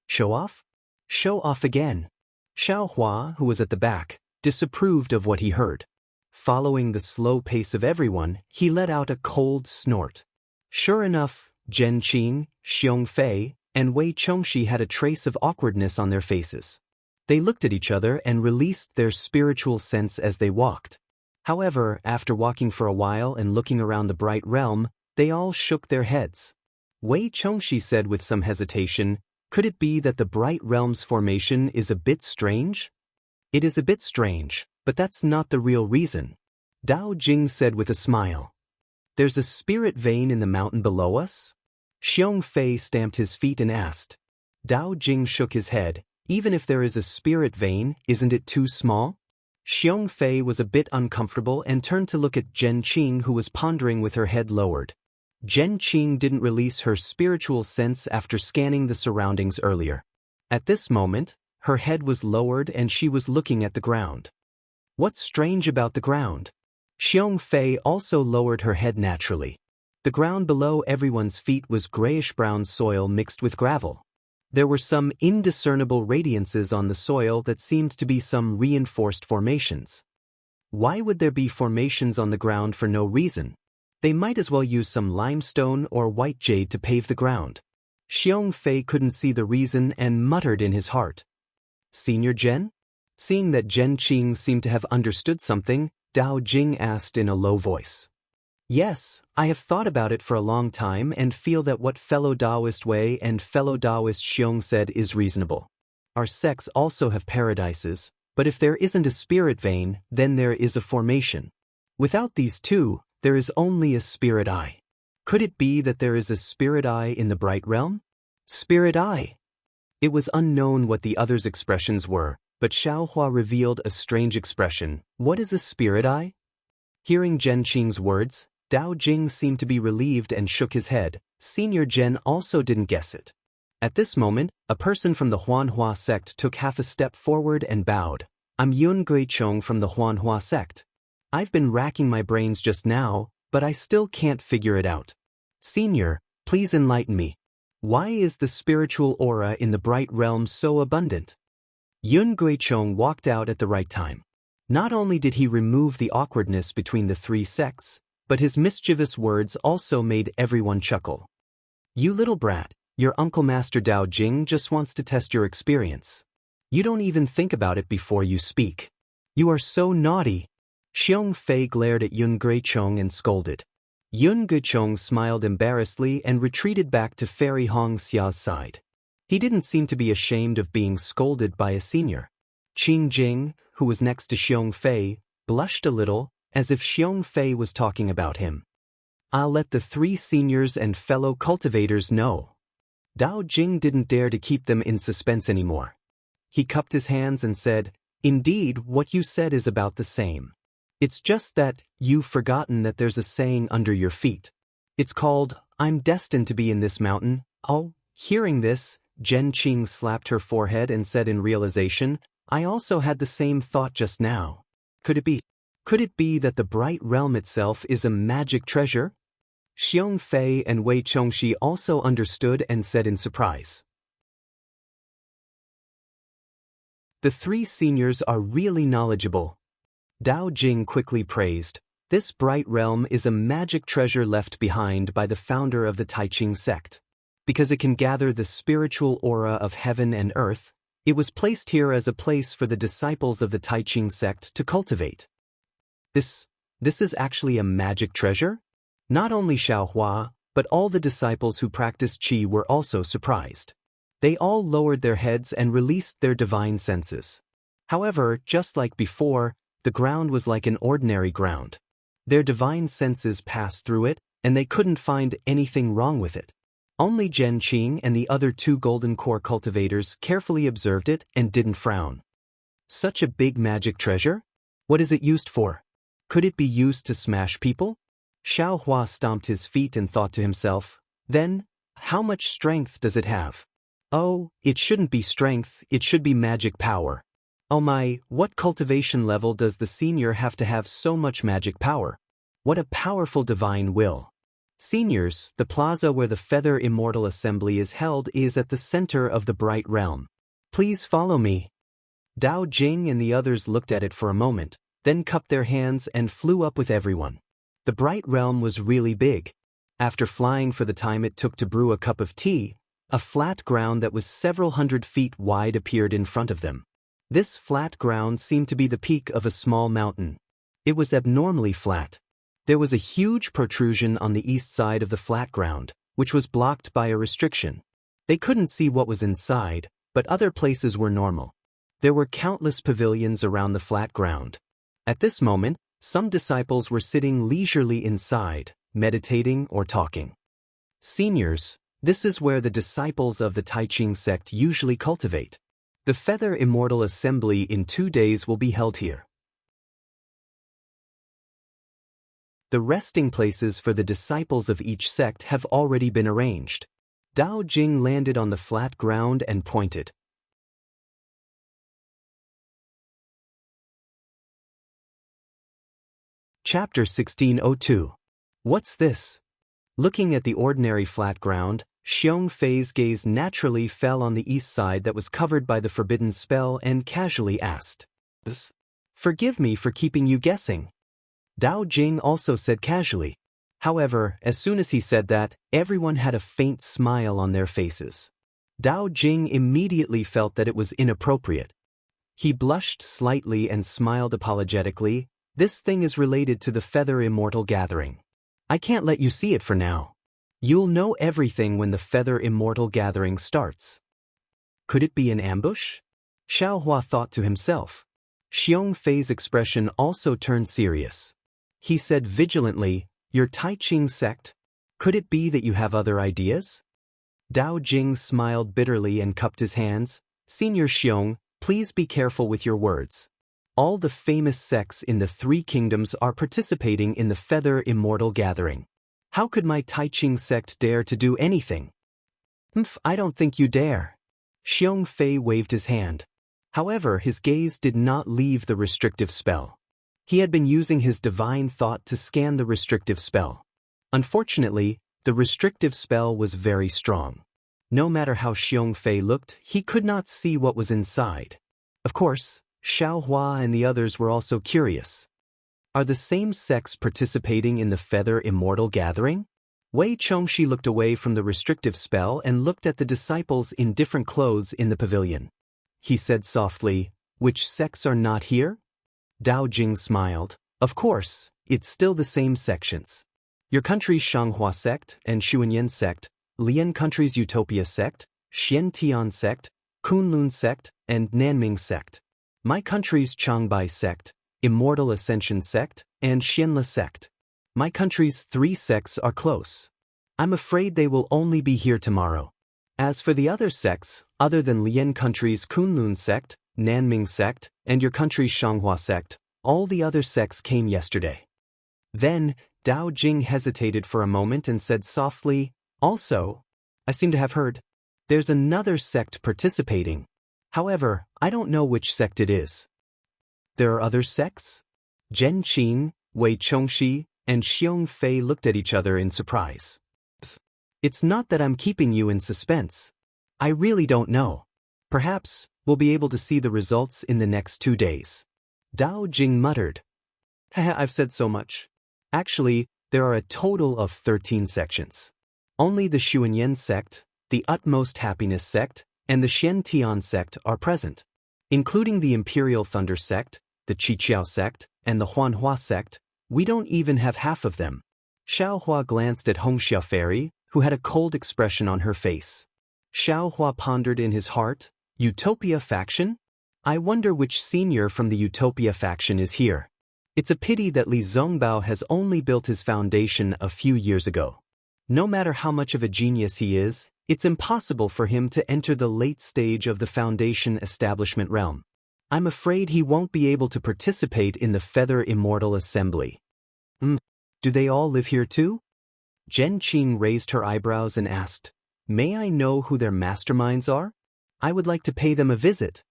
Show off? Show off again. Xiao Hua, who was at the back, disapproved of what he heard. Following the slow pace of everyone, he let out a cold snort. Sure enough, Zhen Qing, Xiong Fei, and Wei Chongxi had a trace of awkwardness on their faces. They looked at each other and released their spiritual sense as they walked. However, after walking for a while and looking around the Bright Realm, they all shook their heads. Wei Chongxi said with some hesitation, "Could it be that the Bright Realm's formation is a bit strange?" "It is a bit strange, but that's not the real reason," Dao Jing said with a smile. "There's a spirit vein in the mountain below us?" Xiong Fei stamped his feet and asked. Dao Jing shook his head. "Even if there is a spirit vein, isn't it too small?" Xiong Fei was a bit uncomfortable and turned to look at Zhen Qing, who was pondering with her head lowered. Zhen Qing didn't release her spiritual sense after scanning the surroundings earlier. At this moment, her head was lowered and she was looking at the ground. What's strange about the ground? Xiong Fei also lowered her head naturally. The ground below everyone's feet was grayish-brown soil mixed with gravel. There were some indiscernible radiances on the soil that seemed to be some reinforced formations. Why would there be formations on the ground for no reason? They might as well use some limestone or white jade to pave the ground. Xiong Fei couldn't see the reason and muttered in his heart. "Senior Zhen?" Seeing that Zhen Qing seemed to have understood something, Dao Jing asked in a low voice. "Yes, I have thought about it for a long time and feel that what fellow Taoist Wei and fellow Taoist Xiong said is reasonable. Our sects also have paradises, but if there isn't a spirit vein, then there is a formation. Without these two, there is only a spirit eye. Could it be that there is a spirit eye in the Bright Realm?" Spirit eye. It was unknown what the others' expressions were, but Xiao Hua revealed a strange expression. "What is a spirit eye?" Hearing Zhen Qing's words, Dao Jing seemed to be relieved and shook his head. Senior Zhen also didn't guess it. At this moment, a person from the Huanhua sect took half a step forward and bowed. "I'm Yun Guichong from the Huanhua sect. I've been racking my brains just now, but I still can't figure it out. Senior, please enlighten me. Why is the spiritual aura in the Bright Realm so abundant?" Yun Guichong walked out at the right time. Not only did he remove the awkwardness between the three sects, but his mischievous words also made everyone chuckle. "You little brat, your Uncle Master Dao Jing just wants to test your experience. You don't even think about it before you speak. You are so naughty." Xiong Fei glared at Yun Guichong and scolded. Yun Guichong smiled embarrassedly and retreated back to Fairy Hong Xia's side. He didn't seem to be ashamed of being scolded by a senior. Qing Jing, who was next to Xiong Fei, blushed a little, as if Xiong Fei was talking about him. "I'll let the three seniors and fellow cultivators know." Dao Jing didn't dare to keep them in suspense anymore. He cupped his hands and said, "Indeed, what you said is about the same. It's just that you've forgotten that there's a saying under your feet. It's called, 'I'm destined to be in this mountain.'" Oh, hearing this, Zhen Qing slapped her forehead and said in realization, "I also had the same thought just now. Could it be that the Bright Realm itself is a magic treasure?" Xiong Fei and Wei Chongxi also understood and said in surprise. "The three seniors are really knowledgeable." Dao Jing quickly praised. "This Bright Realm is a magic treasure left behind by the founder of the Taiching sect. Because it can gather the spiritual aura of heaven and earth, it was placed here as a place for the disciples of the Taiching sect to cultivate." This is actually a magic treasure? Not only Xiao Hua, but all the disciples who practiced qi were also surprised. They all lowered their heads and released their divine senses. However, just like before, the ground was like an ordinary ground. Their divine senses passed through it, and they couldn't find anything wrong with it. Only Zhen Qing and the other 2 golden core cultivators carefully observed it and didn't frown. Such a big magic treasure? What is it used for? Could it be used to smash people? Xiao Hua stomped his feet and thought to himself, then, how much strength does it have? Oh, it shouldn't be strength, it should be magic power. Oh my, what cultivation level does the senior have to have so much magic power? What a powerful divine will. Seniors, the plaza where the Feather Immortal Assembly is held is at the center of the Bright Realm. Please follow me. Dao Jing and the others looked at it for a moment, then cupped their hands and flew up with everyone. The Bright Realm was really big. After flying for the time it took to brew a cup of tea, a flat ground that was several hundred feet wide appeared in front of them. This flat ground seemed to be the peak of a small mountain. It was abnormally flat. There was a huge protrusion on the east side of the flat ground, which was blocked by a restriction. They couldn't see what was inside, but other places were normal. There were countless pavilions around the flat ground. At this moment, some disciples were sitting leisurely inside, meditating or talking. Seniors, this is where the disciples of the Taiching sect usually cultivate. The Feather Immortal Assembly in 2 days will be held here. The resting places for the disciples of each sect have already been arranged. Dao Jing landed on the flat ground and pointed. Chapter 1602. What's this? Looking at the ordinary flat ground, Xiong Fei's gaze naturally fell on the east side that was covered by the forbidden spell and casually asked, "Forgive me for keeping you guessing." Dao Jing also said casually. However, as soon as he said that, everyone had a faint smile on their faces. Dao Jing immediately felt that it was inappropriate. He blushed slightly and smiled apologetically. This thing is related to the Feather Immortal Gathering. I can't let you see it for now. You'll know everything when the Feather Immortal Gathering starts. Could it be an ambush? Xiao Hua thought to himself. Xiong Fei's expression also turned serious. He said vigilantly, "Your Taiching sect? Could it be that you have other ideas?" Dao Jing smiled bitterly and cupped his hands. "Senior Xiong, please be careful with your words. All the famous sects in the 3 kingdoms are participating in the Feather Immortal Gathering. How could my Taiching sect dare to do anything?" I don't think you dare." Xiong Fei waved his hand. However, his gaze did not leave the restrictive spell. He had been using his divine thought to scan the restrictive spell. Unfortunately, the restrictive spell was very strong. No matter how Xiong Fei looked, he could not see what was inside. Of course, Xiao Hua and the others were also curious. Are the same sects participating in the Feather Immortal Gathering? Wei Chongxi looked away from the restrictive spell and looked at the disciples in different clothes in the pavilion. He said softly, "Which sects are not here?" Dao Jing smiled. "Of course, it's still the same sections. Your country's Shanghua sect and Xuanyan sect, Lian country's Utopia sect, Xiantian sect, Kunlun sect, and Nanming sect. My country's Changbai sect, Immortal Ascension sect, and Xianla sect. My country's 3 sects are close. I'm afraid they will only be here tomorrow. As for the other sects, other than Lian country's Kunlun sect, Nanming sect, and your country's Shanghua sect, all the other sects came yesterday." Then, Dao Jing hesitated for a moment and said softly, "Also, I seem to have heard, there's another sect participating. However, I don't know which sect it is." "There are other sects?" Zhen Qing, Wei Chongxi, and Xiong Fei looked at each other in surprise. "It's not that I'm keeping you in suspense. I really don't know. Perhaps we'll be able to see the results in the next 2 days." Dao Jing muttered. I've said so much. Actually, there are a total of 13 sections. Only the Xuanyan sect, the Utmost Happiness sect, and the Xiantian sect are present. Including the Imperial Thunder sect, the Qiqiao sect, and the Huanhua sect, we don't even have half of them. Xiao Hua glanced at Hongxia Fairy, who had a cold expression on her face. Xiaohua pondered in his heart. Utopia faction? I wonder which senior from the Utopia faction is here. It's a pity that Li Zongbao has only built his foundation a few years ago. No matter how much of a genius he is, it's impossible for him to enter the late stage of the foundation establishment realm. I'm afraid he won't be able to participate in the Feather Immortal Assembly. Do they all live here too? Zhen Qing raised her eyebrows and asked, May I know who their masterminds are? I would like to pay them a visit.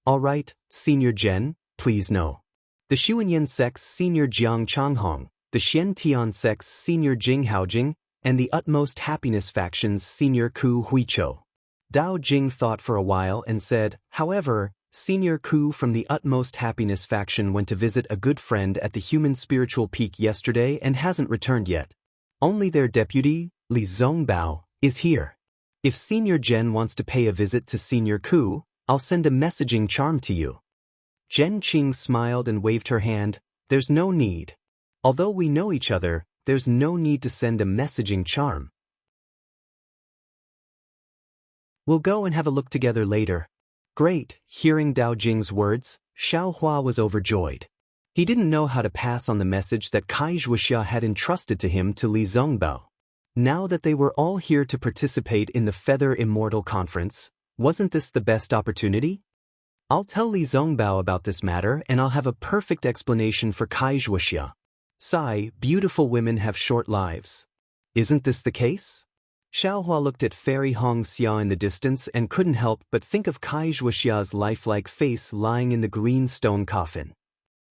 All right, Senior Zhen, please no. The Xuanyan sect's Senior Jiang Changhong, the Xiantian sect's Senior Jing Haojing, and the Utmost Happiness faction's Senior Ku Huichou. Dao Jing thought for a while and said, however, Senior Ku from the Utmost Happiness faction went to visit a good friend at the Human Spiritual Peak yesterday and hasn't returned yet. Only their deputy, Li Zongbao, is here. If Senior Zhen wants to pay a visit to Senior Ku, I'll send a messaging charm to you. Zhen Qing smiled and waved her hand. There's no need. Although we know each other, there's no need to send a messaging charm. We'll go and have a look together later. Great. Hearing Dao Jing's words, Xiaohua was overjoyed. He didn't know how to pass on the message that Wuxia had entrusted to him to Li Zongbao. Now that they were all here to participate in the Feather Immortal Conference, wasn't this the best opportunity? I'll tell Li Zongbao about this matter and I'll have a perfect explanation for Wuxia. Sigh, beautiful women have short lives. Isn't this the case? Xiaohua looked at Fairy Hongxia in the distance and couldn't help but think of Wuxia's lifelike face lying in the green stone coffin.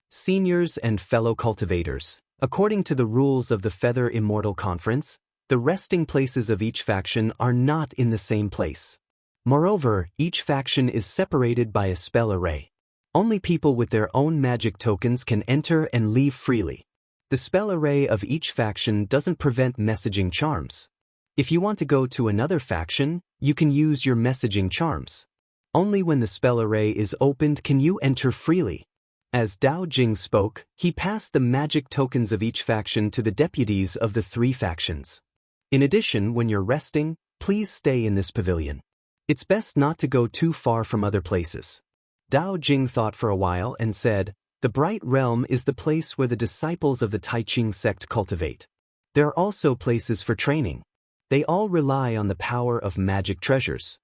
Seniors and fellow cultivators, according to the rules of the Feather Immortal Conference, the resting places of each faction are not in the same place. Moreover, each faction is separated by a spell array. Only people with their own magic tokens can enter and leave freely. The spell array of each faction doesn't prevent messaging charms. If you want to go to another faction, you can use your messaging charms. Only when the spell array is opened can you enter freely. As Dao Jing spoke, he passed the magic tokens of each faction to the deputies of the three factions. In addition, when you're resting, please stay in this pavilion. It's best not to go too far from other places. Dao Jing thought for a while and said, The Bright Realm is the place where the disciples of the Taiqing sect cultivate. There are also places for training. They all rely on the power of magic treasures.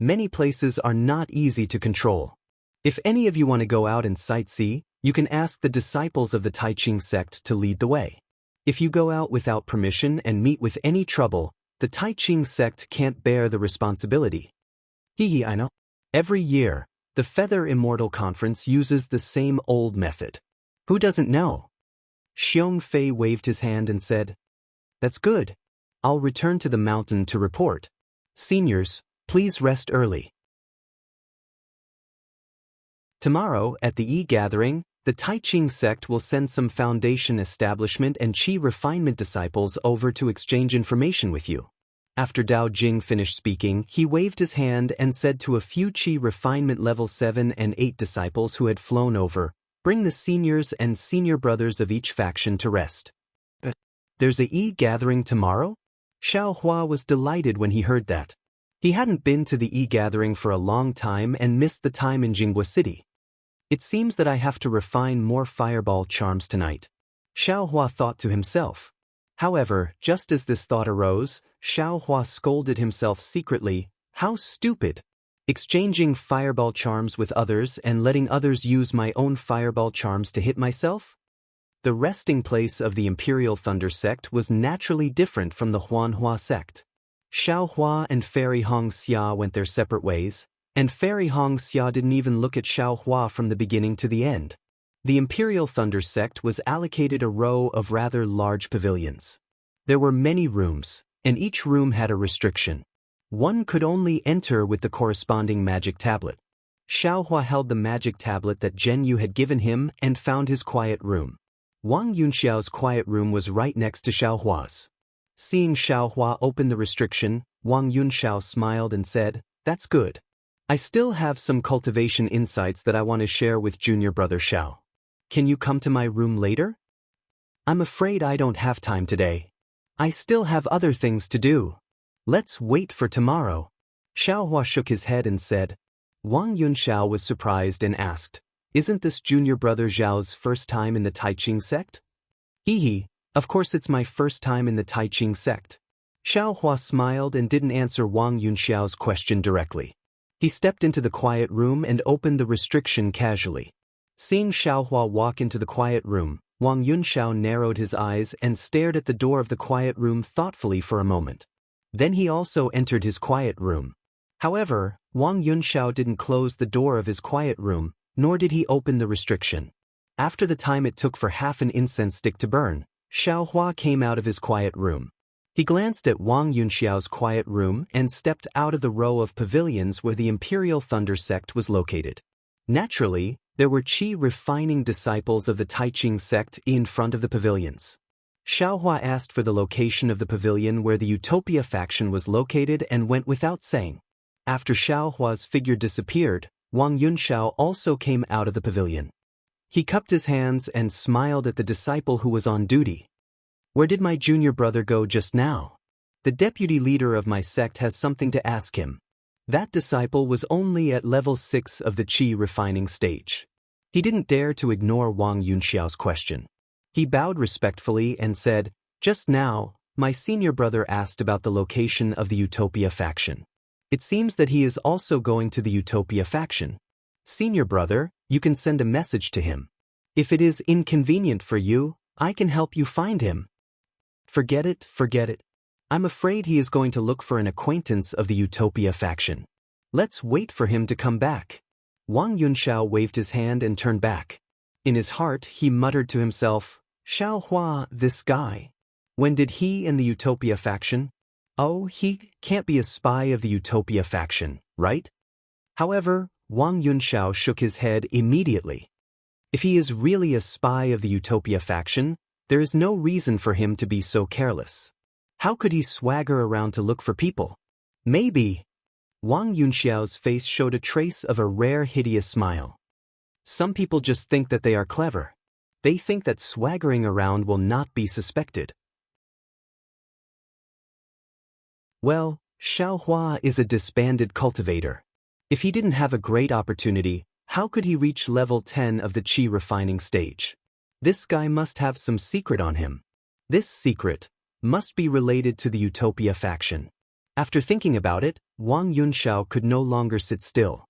Many places are not easy to control. If any of you want to go out and sightsee, you can ask the disciples of the Taiqing sect to lead the way. If you go out without permission and meet with any trouble, the Taiqing sect can't bear the responsibility. I know. Every year, the Feather Immortal Conference uses the same old method. Who doesn't know? Xiong Fei waved his hand and said, That's good. I'll return to the mountain to report. Seniors, please rest early. Tomorrow, at the E-Gathering, the Taiqing sect will send some foundation establishment and Qi refinement disciples over to exchange information with you. After Dao Jing finished speaking, he waved his hand and said to a few Qi refinement level 7 and 8 disciples who had flown over, Bring the seniors and senior brothers of each faction to rest. There's a E-Gathering tomorrow? Xiaohua was delighted when he heard that. He hadn't been to the E-Gathering for a long time and missed the time in Jianghu City. It seems that I have to refine more fireball charms tonight. Xiaohua thought to himself. However, just as this thought arose, Xiaohua scolded himself secretly. How stupid! Exchanging fireball charms with others and letting others use my own fireball charms to hit myself? The resting place of the Imperial Thunder sect was naturally different from the Huanhua sect. Xiaohua and Fairy Hongxia went their separate ways, and Fairy Hongxia didn't even look at Xiaohua from the beginning to the end. The Imperial Thunder sect was allocated a row of rather large pavilions. There were many rooms, and each room had a restriction. One could only enter with the corresponding magic tablet. Xiaohua held the magic tablet that Zhen Yu had given him and found his quiet room. Wang Yunxiao's quiet room was right next to Xiaohua's. Seeing Xiaohua open the restriction, Wang Yunxiao smiled and said, That's good. I still have some cultivation insights that I want to share with junior brother Xiao. Can you come to my room later? I'm afraid I don't have time today. I still have other things to do. Let's wait for tomorrow. Xiaohua shook his head and said. Wang Yunxiao was surprised and asked, "Isn't this junior brother Zhao's first time in the Taiqing sect?" "Hee, of course it's my first time in the Taiqing sect." Xiaohua smiled and didn't answer Wang Yunxiao's question directly. He stepped into the quiet room and opened the restriction casually. Seeing Xiaohua walk into the quiet room, Wang Yunxiao narrowed his eyes and stared at the door of the quiet room thoughtfully for a moment. Then he also entered his quiet room. However, Wang Yunxiao didn't close the door of his quiet room, nor did he open the restriction. After the time it took for half an incense stick to burn, Xiaohua came out of his quiet room. He glanced at Wang Yunxiao's quiet room and stepped out of the row of pavilions where the Imperial Thunder sect was located. Naturally, there were qi refining disciples of the Taiqing sect in front of the pavilions. Xiaohua asked for the location of the pavilion where the Utopia faction was located and went without saying. After Xiaohua's figure disappeared, Wang Yunxiao also came out of the pavilion. He cupped his hands and smiled at the disciple who was on duty. "Where did my junior brother go just now? The deputy leader of my sect has something to ask him." That disciple was only at level 6 of the qi refining stage. He didn't dare to ignore Wang Yunxiao's question. He bowed respectfully and said, "Just now, my senior brother asked about the location of the Utopia faction. It seems that he is also going to the Utopia faction. Senior brother, you can send a message to him. If it is inconvenient for you, I can help you find him." Forget it. I'm afraid he is going to look for an acquaintance of the Utopia faction. Let's wait for him to come back." Wang Yunxiao waved his hand and turned back. In his heart, he muttered to himself, "Xiaohua, this guy. When did he and the Utopia faction? Oh, he can't be a spy of the Utopia faction, right?" However, Wang Yunxiao shook his head immediately. If he is really a spy of the Utopia faction, there is no reason for him to be so careless. How could he swagger around to look for people? Maybe. Wang Yunxiao's face showed a trace of a rare hideous smile. Some people just think that they are clever. They think that swaggering around will not be suspected. Well, Xiaohua is a disbanded cultivator. If he didn't have a great opportunity, how could he reach level 10 of the qi refining stage? This guy must have some secret on him. This secret must be related to the Utopia faction. After thinking about it, Wang Yunxiao could no longer sit still.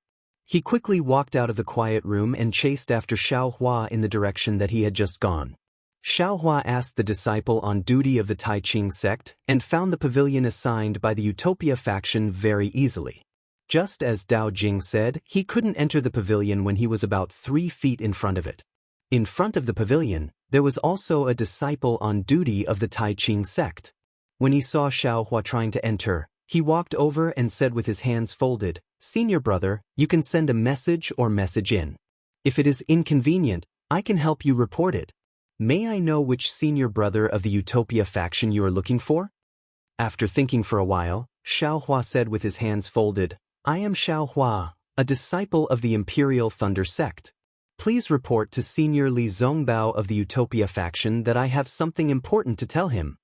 He quickly walked out of the quiet room and chased after Xiaohua in the direction that he had just gone. Xiaohua asked the disciple on duty of the Taiqing sect and found the pavilion assigned by the Utopia faction very easily. Just as Dao Jing said, he couldn't enter the pavilion when he was about 3 feet in front of it. In front of the pavilion, there was also a disciple on duty of the Taiqing sect. When he saw Xiaohua trying to enter, he walked over and said with his hands folded, "Senior brother, you can send a message or message in. If it is inconvenient, I can help you report it. May I know which senior brother of the Utopia faction you are looking for?" After thinking for a while, Xiaohua said with his hands folded, "I am Xiaohua, a disciple of the Imperial Thunder sect. Please report to Senior Li Zongbao of the Utopia faction that I have something important to tell him."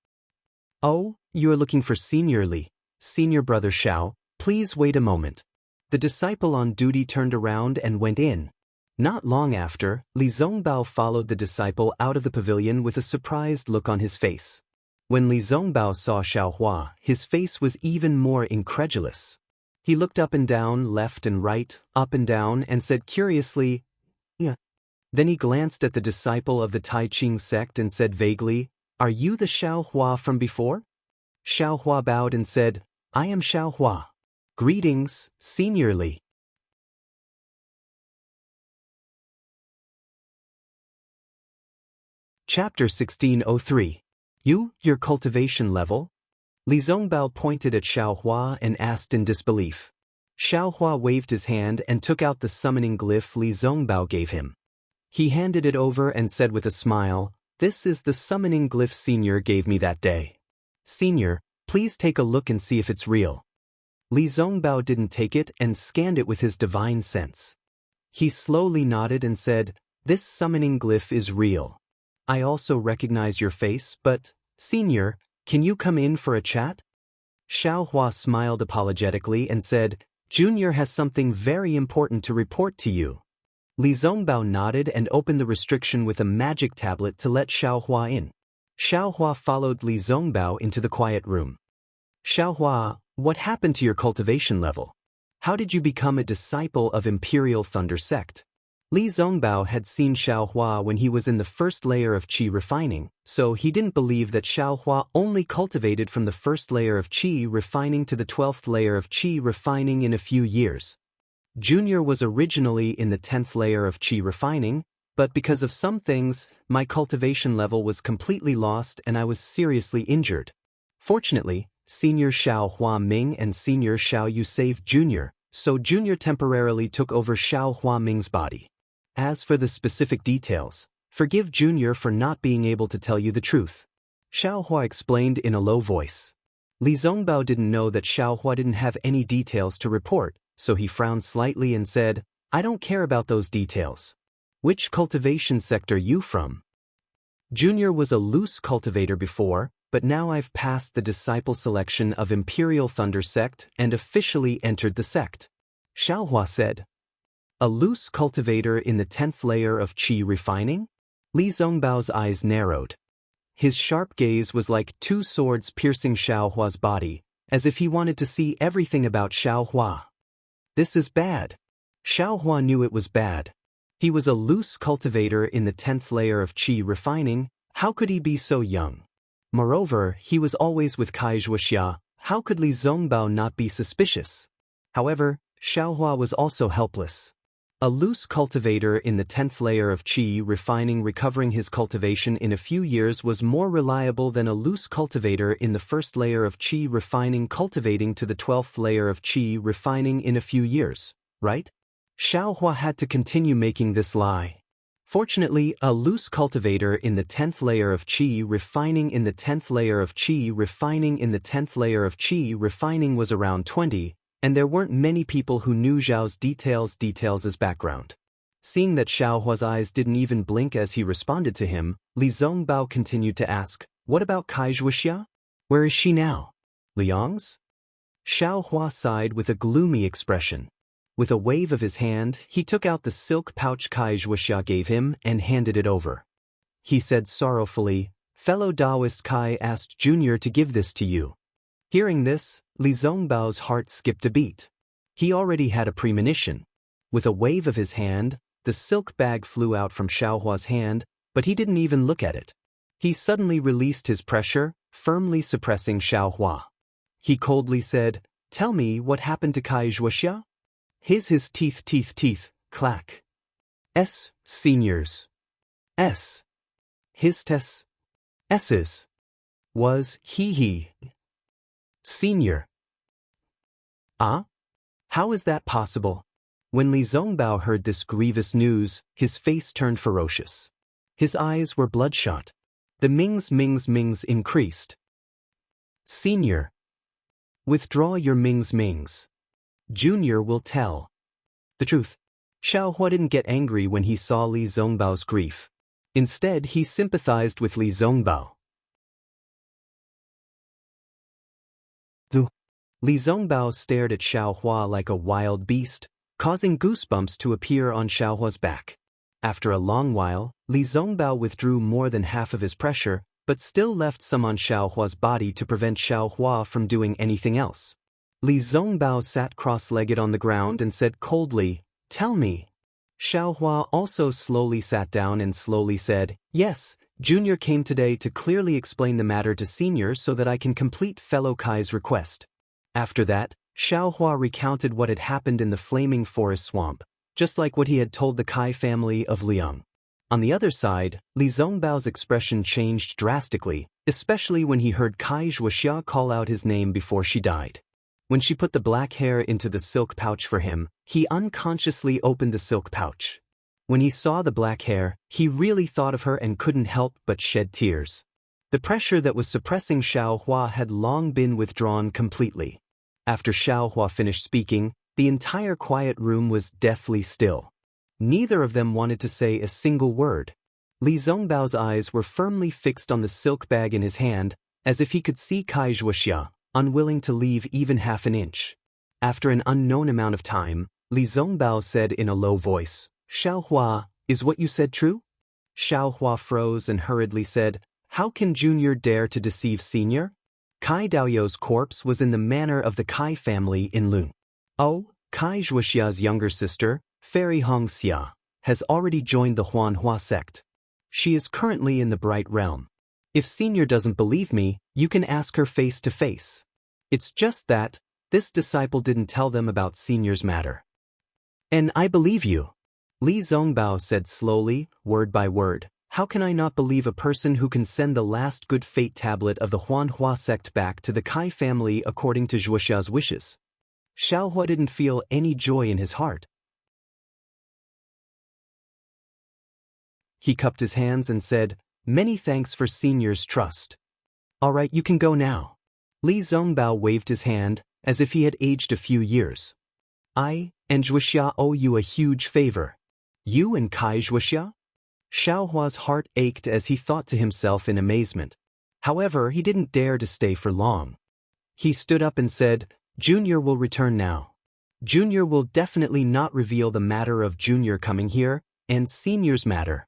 "Oh, you are looking for Senior Li. Senior brother Xiao, please wait a moment." The disciple on duty turned around and went in. Not long after, Li Zongbao followed the disciple out of the pavilion with a surprised look on his face. When Li Zongbao saw Xiaohua, his face was even more incredulous. He looked up and down, left and right, up and down, and said curiously, "Yeah." Then he glanced at the disciple of the Taiqing sect and said vaguely, "Are you the Xiaohua from before?" Xiaohua bowed and said, "I am Xiaohua. Greetings, Senior Li." Chapter 1603. Your cultivation level? Li Zongbao pointed at Xiaohua and asked in disbelief. Xiaohua waved his hand and took out the summoning glyph Li Zongbao gave him. He handed it over and said with a smile, "This is the summoning glyph Senior gave me that day. Senior, please take a look and see if it's real." Li Zongbao didn't take it and scanned it with his divine sense. He slowly nodded and said, "This summoning glyph is real. I also recognize your face, but, Senior, can you come in for a chat?" Xiaohua smiled apologetically and said, Junior has something very important to report to you. Li Zongbao nodded and opened the restriction with a magic tablet to let Xiaohua in. Xiaohua followed Li Zongbao into the quiet room. Xiaohua, what happened to your cultivation level? How did you become a disciple of Imperial Thunder Sect? Li Zongbao had seen Xiaohua when he was in the first layer of qi refining, so he didn't believe that Xiaohua only cultivated from the first layer of qi refining to the 12th layer of qi refining in a few years. Junior was originally in the 10th layer of qi refining, but because of some things, my cultivation level was completely lost and I was seriously injured. Fortunately, Senior Xiao Hua Ming and Senior Xiao Yu saved Junior, so Junior temporarily took over Xiao Hua Ming's body. As for the specific details, forgive Junior for not being able to tell you the truth. Xiao Hua explained in a low voice. Li Zongbao didn't know that Xiao Hua didn't have any details to report, so he frowned slightly and said, I don't care about those details. Which cultivation sector you from? Junior was a loose cultivator before, but now I've passed the disciple selection of Imperial Thunder Sect and officially entered the sect. Xiaohua said. A loose cultivator in the 10th layer of qi refining? Li Zongbao's eyes narrowed. His sharp gaze was like two swords piercing Xiaohua's body, as if he wanted to see everything about Xiaohua. This is bad. Xiaohua knew it was bad. He was a loose cultivator in the 10th layer of qi refining. How could he be so young? Moreover, he was always with Wuxia. How could Li Zongbao not be suspicious? However, Xiaohua was also helpless. A loose cultivator in the 10th layer of qi refining recovering his cultivation in a few years was more reliable than a loose cultivator in the first layer of qi refining cultivating to the 12th layer of qi refining in a few years, right? Xiaohua had to continue making this lie. Fortunately, a loose cultivator in the 10th layer of qi refining in the 10th layer of qi refining in the 10th layer of qi refining was around 20, and there weren't many people who knew Zhao's details as background. Seeing that Xiaohua's eyes didn't even blink as he responded to him, Li Zongbao continued to ask, what about Wuxia? Where is she now? Liang's? Xiaohua sighed with a gloomy expression. With a wave of his hand, he took out the silk pouch Wuxia gave him and handed it over. He said sorrowfully, fellow Taoist Kai asked Junior to give this to you. Hearing this, Li Zongbao's heart skipped a beat. He already had a premonition. With a wave of his hand, the silk bag flew out from Xiaohua's hand, but he didn't even look at it. He suddenly released his pressure, firmly suppressing Xiaohua. He coldly said, tell me what happened to Wuxia? His teeth, clack. Seniors. His S's. Was he. Senior. Ah? How is that possible? When Li Zongbao heard this grievous news, his face turned ferocious. His eyes were bloodshot. The mings increased. Senior. Withdraw your mings. Junior will tell. The truth. Xiaohua didn't get angry when he saw Li Zongbao's grief. Instead, he sympathized with Li Zongbao. Li Zongbao stared at Xiaohua like a wild beast, causing goosebumps to appear on Xiaohua's back. After a long while, Li Zongbao withdrew more than half of his pressure, but still left some on Xiaohua's body to prevent Xiaohua from doing anything else. Li Zongbao sat cross-legged on the ground and said coldly, tell me. Xiaohua also slowly sat down and slowly said, yes, Junior came today to clearly explain the matter to Senior so that I can complete fellow Kai's request. After that, Xiaohua recounted what had happened in the flaming forest swamp, just like what he had told the Kai family of Liang. On the other side, Li Zongbao's expression changed drastically, especially when he heard Wuxia call out his name before she died. When she put the black hair into the silk pouch for him, he unconsciously opened the silk pouch. When he saw the black hair, he really thought of her and couldn't help but shed tears. The pressure that was suppressing Xiaohua had long been withdrawn completely. After Xiaohua finished speaking, the entire quiet room was deathly still. Neither of them wanted to say a single word. Li Zongbao's eyes were firmly fixed on the silk bag in his hand, as if he could see Wuxia, unwilling to leave even half an inch. After an unknown amount of time, Li Zongbao said in a low voice, "Xiaohua, is what you said true?" Xiaohua froze and hurriedly said, "How can Junior dare to deceive Senior?" Kai Daoyou's corpse was in the manor of the Kai family in Lun. Oh, Kai Wuxia's younger sister, Fairy Hongxia, has already joined the Huanhua sect. She is currently in the Bright Realm. If Senior doesn't believe me, you can ask her face to face. It's just that this disciple didn't tell them about Senior's matter. And I believe you. Li Zongbao said slowly, word by word. How can I not believe a person who can send the last good fate tablet of the Huanhua sect back to the Kai family according to Wuxia's wishes? Xiaohua didn't feel any joy in his heart. He cupped his hands and said, "Many thanks for Senior's trust. All right, you can go now." Li Zongbao waved his hand, as if he had aged a few years. "I and Wuxia owe you a huge favor." "You and Kai Wuxia?" Xiaohua's heart ached as he thought to himself in amazement. However, he didn't dare to stay for long. He stood up and said, "Junior will return now. Junior will definitely not reveal the matter of Junior coming here, and Senior's matter."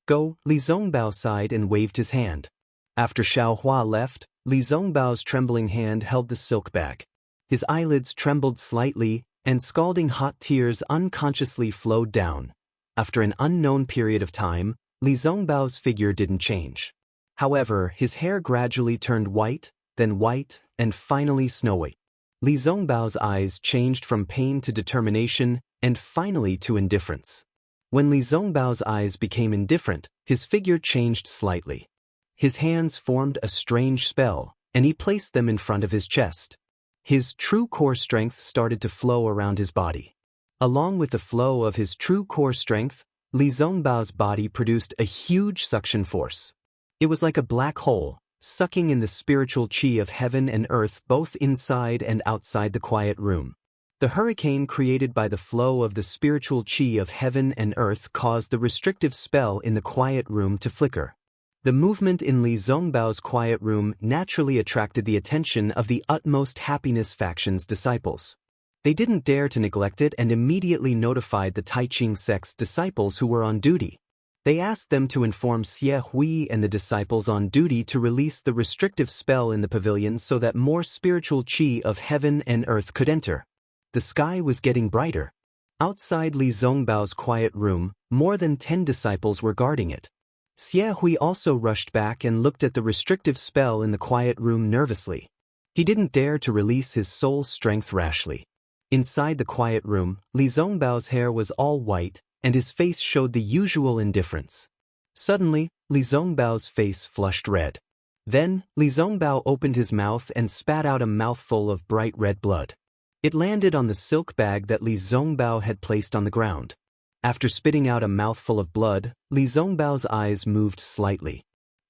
"Go," Li Zongbao sighed and waved his hand. After Xiaohua left, Li Zongbao's trembling hand held the silk bag. His eyelids trembled slightly, and scalding hot tears unconsciously flowed down. After an unknown period of time, Li Zongbao's figure didn't change. However, his hair gradually turned white, and finally snowy. Li Zongbao's eyes changed from pain to determination, and finally to indifference. When Li Zongbao's eyes became indifferent, his figure changed slightly. His hands formed a strange spell, and he placed them in front of his chest. His true core strength started to flow around his body. Along with the flow of his true core strength, Li Zongbao's body produced a huge suction force. It was like a black hole, sucking in the spiritual qi of heaven and earth both inside and outside the quiet room. The hurricane created by the flow of the spiritual qi of heaven and earth caused the restrictive spell in the quiet room to flicker. The movement in Li Zongbao's quiet room naturally attracted the attention of the Utmost Happiness faction's disciples. They didn't dare to neglect it and immediately notified the Taiqing sect's disciples who were on duty. They asked them to inform Xie Hui and the disciples on duty to release the restrictive spell in the pavilion so that more spiritual qi of heaven and earth could enter. The sky was getting brighter. Outside Li Zongbao's quiet room, more than 10 disciples were guarding it. Xie Hui also rushed back and looked at the restrictive spell in the quiet room nervously. He didn't dare to release his soul strength rashly. Inside the quiet room, Li Zongbao's hair was all white, and his face showed the usual indifference. Suddenly, Li Zongbao's face flushed red. Then, Li Zongbao opened his mouth and spat out a mouthful of bright red blood. It landed on the silk bag that Li Zongbao had placed on the ground. After spitting out a mouthful of blood, Li Zongbao's eyes moved slightly.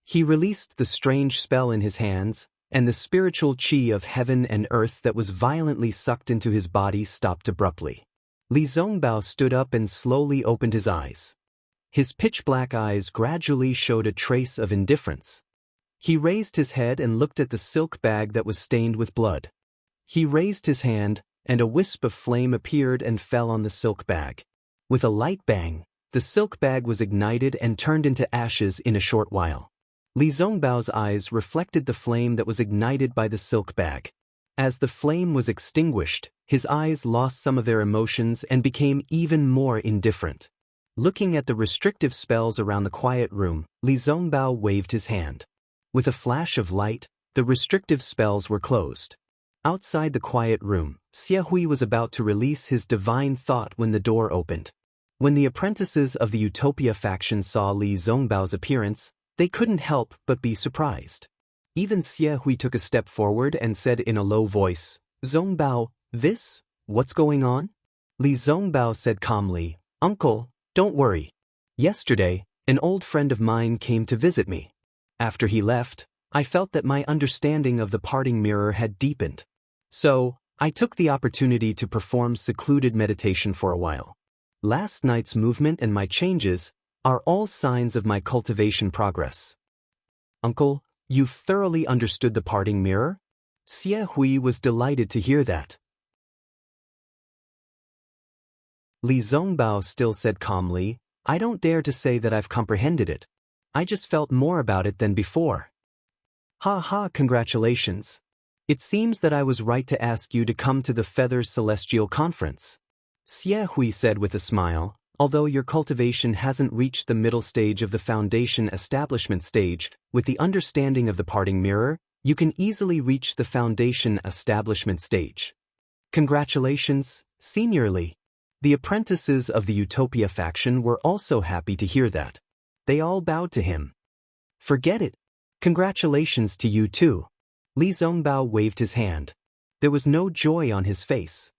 He released the strange spell in his hands, and the spiritual qi of heaven and earth that was violently sucked into his body stopped abruptly. Li Zongbao stood up and slowly opened his eyes. His pitch-black eyes gradually showed a trace of indifference. He raised his head and looked at the silk bag that was stained with blood. He raised his hand, and a wisp of flame appeared and fell on the silk bag. With a light bang, the silk bag was ignited and turned into ashes in a short while. Li Zongbao's eyes reflected the flame that was ignited by the silk bag. As the flame was extinguished, his eyes lost some of their emotions and became even more indifferent. Looking at the restrictive spells around the quiet room, Li Zongbao waved his hand. With a flash of light, the restrictive spells were closed. Outside the quiet room, Xie Hui was about to release his divine thought when the door opened. When the apprentices of the Utopia faction saw Li Zongbao's appearance, they couldn't help but be surprised. Even Xie Hui took a step forward and said in a low voice, "Zongbao, what's going on?" Li Zongbao said calmly, "Uncle, don't worry. Yesterday, an old friend of mine came to visit me. After he left, I felt that my understanding of the parting mirror had deepened. So, I took the opportunity to perform secluded meditation for a while. Last night's movement and my changes are all signs of my cultivation progress." "Uncle, you've thoroughly understood the parting mirror?" Xie Hui was delighted to hear that. Li Zongbao still said calmly, I don't dare to say that I've comprehended it. I just felt more about it than before. Ha ha, congratulations. It seems that I was right to ask you to come to the Feathers Celestial Conference. Xie Hui said with a smile, although your cultivation hasn't reached the middle stage of the foundation establishment stage, with the understanding of the parting mirror, you can easily reach the foundation establishment stage. Congratulations, Senior Li. The apprentices of the Utopia faction were also happy to hear that. They all bowed to him. Forget it. Congratulations to you too. Li Zongbao waved his hand. There was no joy on his face.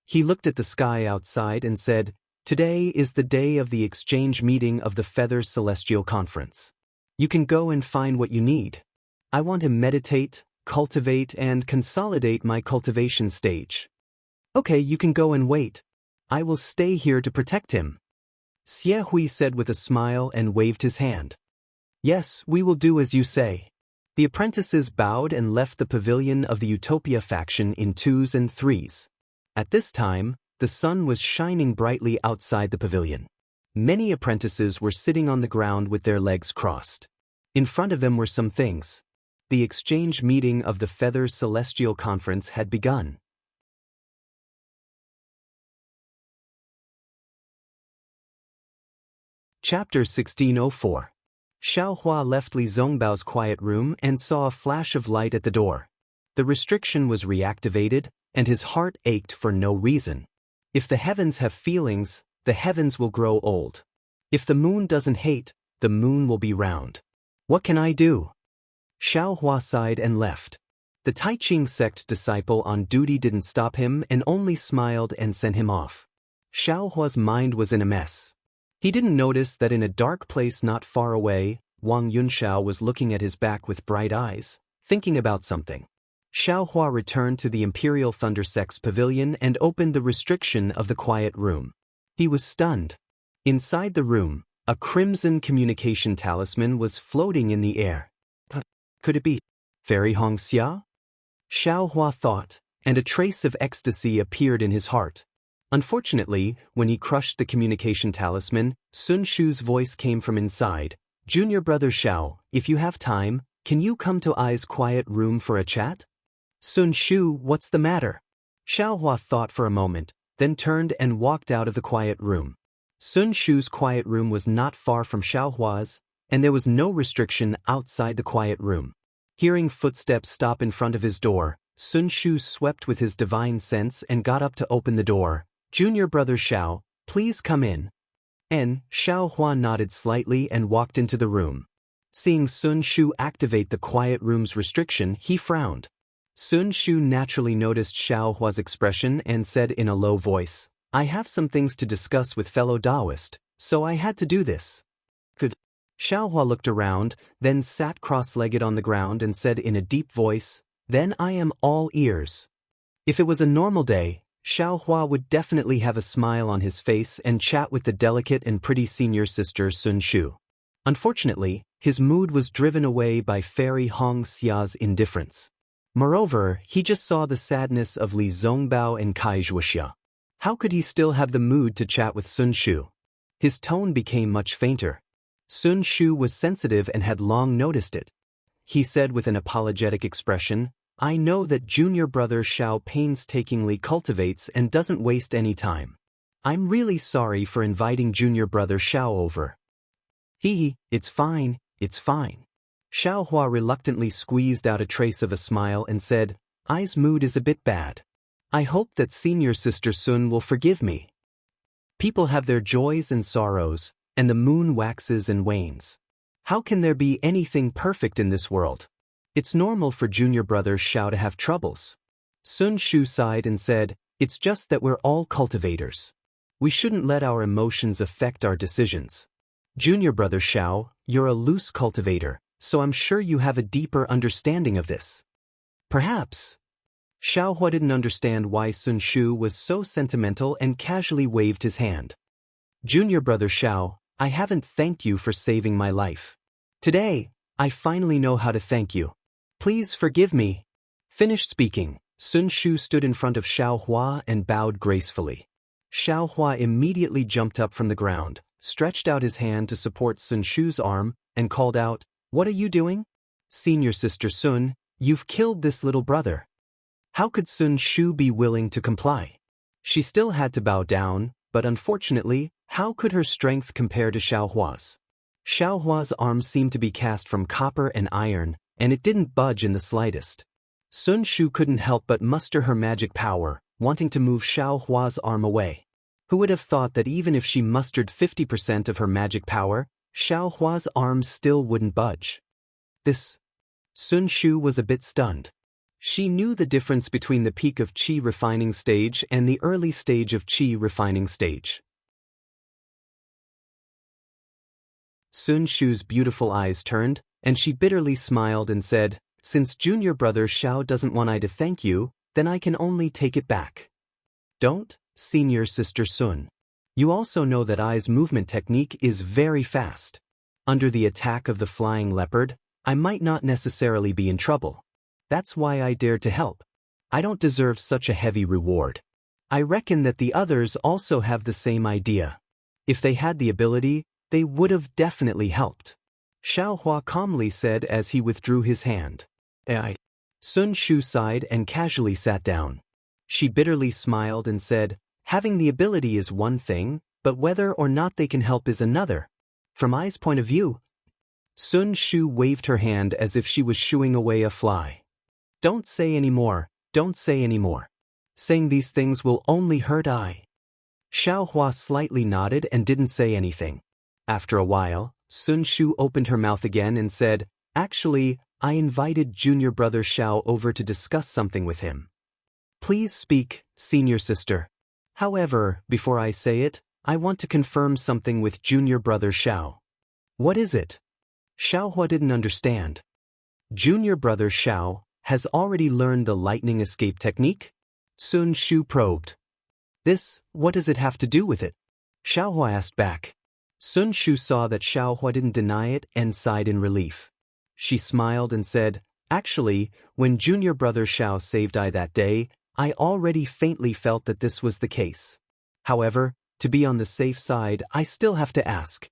He looked at the sky outside and said, Today is the day of the exchange meeting of the Feathers Celestial Conference. You can go and find what you need. I want to meditate, cultivate, and consolidate my cultivation stage. Okay, you can go and wait. I will stay here to protect him. Xie Hui said with a smile and waved his hand. Yes, we will do as you say. The apprentices bowed and left the pavilion of the Utopia faction in 2s and 3s. At this time, the sun was shining brightly outside the pavilion. Many apprentices were sitting on the ground with their legs crossed. In front of them were some things. The exchange meeting of the Feathers Celestial Conference had begun. Chapter 1604. Xiaohua left Li Zongbao's quiet room and saw a flash of light at the door. The restriction was reactivated, and his heart ached for no reason. If the heavens have feelings, the heavens will grow old. If the moon doesn't hate, the moon will be round. What can I do? Xiaohua sighed and left. The Taiqing sect disciple on duty didn't stop him and only smiled and sent him off. Xiaohua's mind was in a mess. He didn't notice that in a dark place not far away, Wang Yunxiao was looking at his back with bright eyes, thinking about something. Xiaohua returned to the Imperial Thunder Sect's pavilion and opened the restriction of the quiet room. He was stunned. Inside the room, a crimson communication talisman was floating in the air. Could it be Fairy Hongxia? Xiaohua thought, and a trace of ecstasy appeared in his heart. Unfortunately, when he crushed the communication talisman, Sun Shu's voice came from inside. Junior brother Xiao, if you have time, can you come to Ai's quiet room for a chat? Sun Shu, what's the matter? Xiaohua thought for a moment, then turned and walked out of the quiet room. Sun Shu's quiet room was not far from Xiaohua's, and there was no restriction outside the quiet room. Hearing footsteps stop in front of his door, Sun Shu swept with his divine sense and got up to open the door. Junior brother Xiao, please come in. Xiaohua nodded slightly and walked into the room. Seeing Sun Shu activate the quiet room's restriction, he frowned. Sun Shu naturally noticed Xiaohua's expression and said in a low voice, I have some things to discuss with fellow Taoist, so I had to do this. Good. Xiaohua looked around, then sat cross-legged on the ground and said in a deep voice, Then I am all ears. If it was a normal day, Xiaohua would definitely have a smile on his face and chat with the delicate and pretty senior sister Sun Shu. Unfortunately, his mood was driven away by Fairy Hongxia's indifference. Moreover, he just saw the sadness of Li Zongbao and Kai Wuxia. How could he still have the mood to chat with Sun Shu? His tone became much fainter. Sun Shu was sensitive and had long noticed it. He said with an apologetic expression, I know that junior brother Xiao painstakingly cultivates and doesn't waste any time. I'm really sorry for inviting junior brother Xiao over. It's fine, it's fine. Xiaohua reluctantly squeezed out a trace of a smile and said, Ai's mood is a bit bad. I hope that senior sister Sun will forgive me. People have their joys and sorrows, and the moon waxes and wanes. How can there be anything perfect in this world? It's normal for junior brother Xiao to have troubles. Sun Shu sighed and said, It's just that we're all cultivators. We shouldn't let our emotions affect our decisions. Junior brother Xiao, you're a loose cultivator, so I'm sure you have a deeper understanding of this. Perhaps. Xiaohua didn't understand why Sun Shu was so sentimental and casually waved his hand. Junior brother Xiao, I haven't thanked you for saving my life. Today, I finally know how to thank you. Please forgive me. Finished speaking, Sun Shu stood in front of Xiao Hua and bowed gracefully. Xiao Hua immediately jumped up from the ground, stretched out his hand to support Sun Shu's arm, and called out, "What are you doing? Senior sister Sun, you've killed this little brother." How could Sun Shu be willing to comply? She still had to bow down, but unfortunately, how could her strength compare to Xiao Hua's? Xiao Hua's arm seemed to be cast from copper and iron, and it didn't budge in the slightest. Sun Shu couldn't help but muster her magic power, wanting to move Xiao Hua's arm away. Who would have thought that even if she mustered 50% of her magic power, Xiao Hua's arm still wouldn't budge? Sun Shu was a bit stunned. She knew the difference between the peak of qi refining stage and the early stage of qi refining stage. Sun Shu's beautiful eyes turned, and she bitterly smiled and said, "Since junior brother Xiao doesn't want I to thank you, then I can only take it back." "Don't, senior sister Sun. You also know that I's movement technique is very fast. Under the attack of the flying leopard, I might not necessarily be in trouble. That's why I dared to help. I don't deserve such a heavy reward. I reckon that the others also have the same idea. If they had the ability, they would have definitely helped." Xiao Hua calmly said as he withdrew his hand. Sun Shu sighed and casually sat down. She bitterly smiled and said, "Having the ability is one thing, but whether or not they can help is another. From I's point of view." Sun Shu waved her hand as if she was shooing away a fly. "Don't say any more, don't say any more. Saying these things will only hurt I." Xiao Hua slightly nodded and didn't say anything. After a while, Sun Shu opened her mouth again and said, "Actually, I invited junior brother Xiao over to discuss something with him." "Please speak, senior sister. However, before I say it, I want to confirm something with junior brother Xiao." "What is it?" Xiao Hua didn't understand. "Junior brother Xiao has already learned the lightning escape technique?" Sun Shu probed. What does it have to do with it?" Xiao Hua asked back. Sun Shu saw that Xiao Hua didn't deny it and sighed in relief. She smiled and said, "Actually, when junior brother Xiao saved I that day, I already faintly felt that this was the case. However, to be on the safe side, I still have to ask."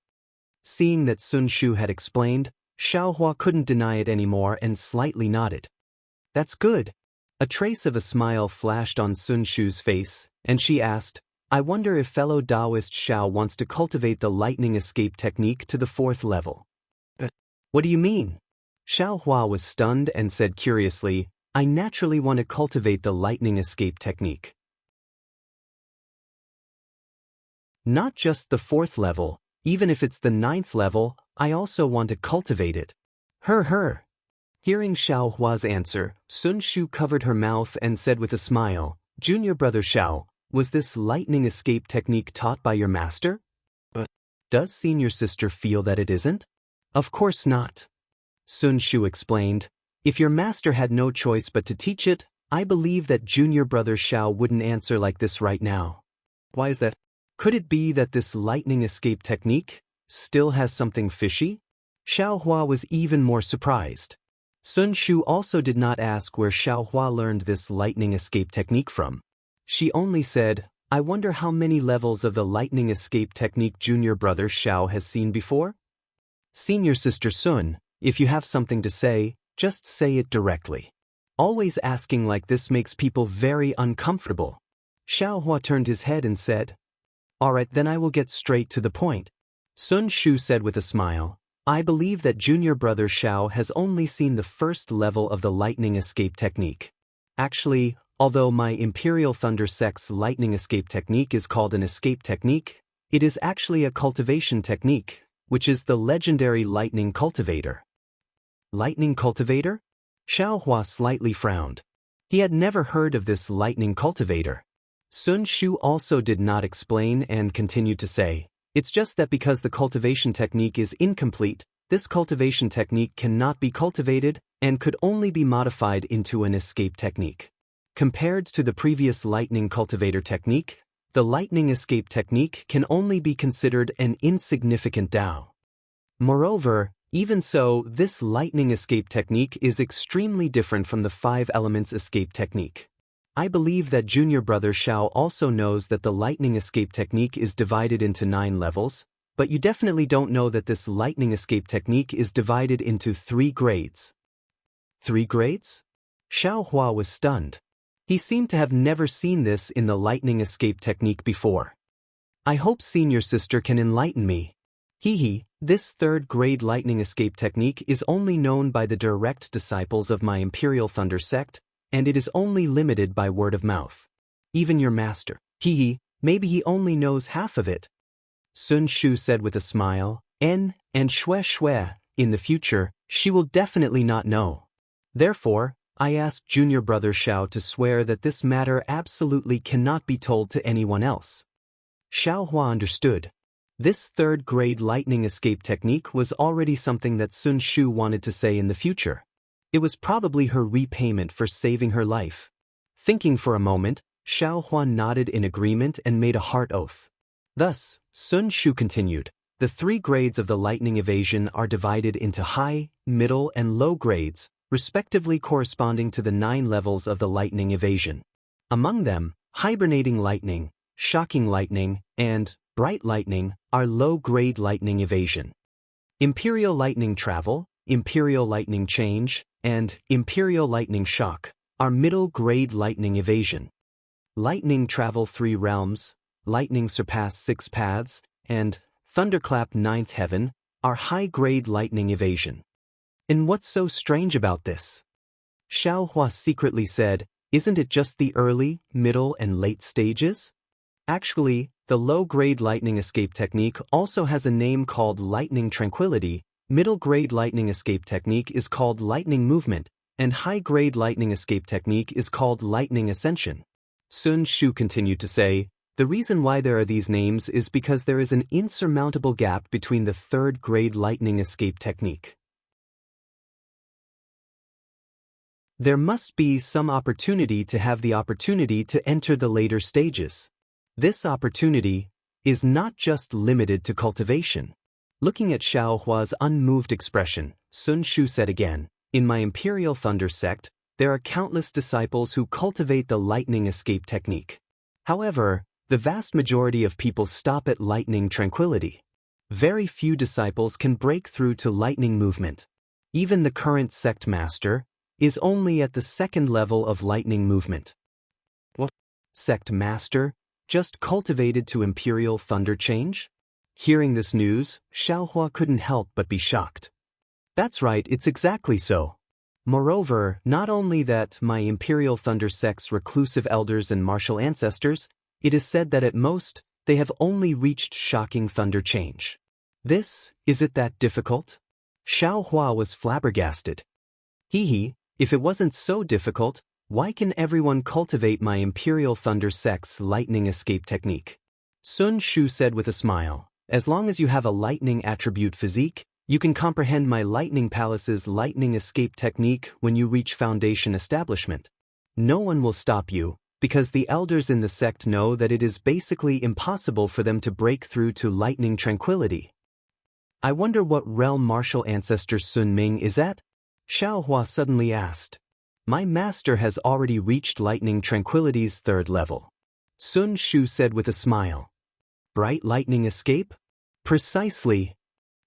Seeing that Sun Shu had explained, Xiao Hua couldn't deny it anymore and slightly nodded. "That's good." A trace of a smile flashed on Sun Shu's face, and she asked, "I wonder if fellow Taoist Xiao wants to cultivate the lightning escape technique to the 4th level." "What do you mean?" Xiao Hua was stunned and said curiously, "I naturally want to cultivate the lightning escape technique. Not just the 4th level, even if it's the 9th level, I also want to cultivate it." Her. Hearing Xiao Hua's answer, Sun Shu covered her mouth and said with a smile, "Junior brother Xiao, was this lightning escape technique taught by your master?" "Does senior sister feel that it isn't?" "Of course not." Sun Shu explained, "If your master had no choice but to teach it, I believe that junior brother Xiao wouldn't answer like this right now." "Why is that?" "Could it be that this lightning escape technique still has something fishy?" Xiao Hua was even more surprised. Sun Shu also did not ask where Xiao Hua learned this lightning escape technique from. She only said, "I wonder how many levels of the lightning escape technique junior brother Xiao has seen before?" "Senior sister Sun, if you have something to say, just say it directly. Always asking like this makes people very uncomfortable." Xiao Hua turned his head and said, "Alright, then I will get straight to the point." Sun Shu said with a smile, "I believe that junior brother Xiao has only seen the 1st level of the lightning escape technique. Actually, although my Imperial Thunder Sect's lightning escape technique is called an escape technique, it is actually a cultivation technique, which is the legendary lightning cultivator." "Lightning cultivator?" Xiao Hua slightly frowned. He had never heard of this lightning cultivator. Sun Shu also did not explain and continued to say, "It's just that because the cultivation technique is incomplete, this cultivation technique cannot be cultivated and could only be modified into an escape technique. Compared to the previous lightning cultivator technique, the lightning escape technique can only be considered an insignificant Dao. Moreover, Even so, this lightning escape technique is extremely different from the 5 elements escape technique. I believe that junior brother Xiao also knows that the lightning escape technique is divided into 9 levels, but you definitely don't know that this lightning escape technique is divided into 3 grades. 3 grades? Xiao Hua was stunned. He seemed to have never seen this in the lightning escape technique before. I hope senior sister can enlighten me. This 3rd grade lightning escape technique is only known by the direct disciples of my Imperial Thunder sect, and it is only limited by word of mouth. Even your master, maybe he only knows half of it. Sun Shu said with a smile, and shue, in the future, she will definitely not know. Therefore, I asked junior brother Xiao to swear that this matter absolutely cannot be told to anyone else. Xiao Hua understood. This 3rd grade lightning escape technique was already something that Sun Shu wanted to say in the future. It was probably her repayment for saving her life. Thinking for a moment, Xiao Hua nodded in agreement and made a heart oath. Thus, Sun Shu continued, the 3 grades of the lightning evasion are divided into high, middle and low grades, respectively corresponding to the 9 levels of the lightning evasion. Among them, hibernating lightning, shocking lightning, and bright lightning are low-grade lightning evasion. Imperial lightning travel, imperial lightning change, and imperial lightning shock are middle-grade lightning evasion. Lightning travel 3 realms, lightning surpass 6 paths, and thunderclap 9th heaven are high-grade lightning evasion. And what's so strange about this? Xiao Hua secretly said, isn't it just the early, middle, and late stages? Actually, the low-grade lightning escape technique also has a name called lightning tranquility, middle-grade lightning escape technique is called lightning movement, and high-grade lightning escape technique is called lightning ascension. Sun Shu continued to say, the reason why there are these names is because there is an insurmountable gap between the 3rd grade lightning escape technique. There must be some opportunity to have the opportunity to enter the later stages. This opportunity is not just limited to cultivation. Looking at Xiao Hua's unmoved expression, Sun Shu said again, in my Imperial Thunder sect, there are countless disciples who cultivate the lightning escape technique. However, the vast majority of people stop at lightning tranquility. Very few disciples can break through to lightning movement. Even the current sect master is only at the 2nd level of lightning movement. What? Sect master? Just cultivated to Imperial Thunder change? Hearing this news, Xiao Hua couldn't help but be shocked. That's right, it's exactly so. Moreover, not only that my Imperial Thunder sect's reclusive elders and martial ancestors, it is said that at most, they have only reached shocking thunder change. Is it that difficult? Xiao Hua was flabbergasted. If it wasn't so difficult, why can everyone cultivate my Imperial Thunder sect's lightning escape technique? Sun Shu said with a smile, as long as you have a lightning attribute physique, you can comprehend my Lightning Palace's lightning escape technique when you reach foundation establishment. No one will stop you, because the elders in the sect know that it is basically impossible for them to break through to lightning tranquility. I wonder what realm martial ancestor Sun Ming is at? Xiao Hua suddenly asked. My master has already reached lightning tranquility's 3rd level. Sun Shu said with a smile. Bright lightning escape? Precisely.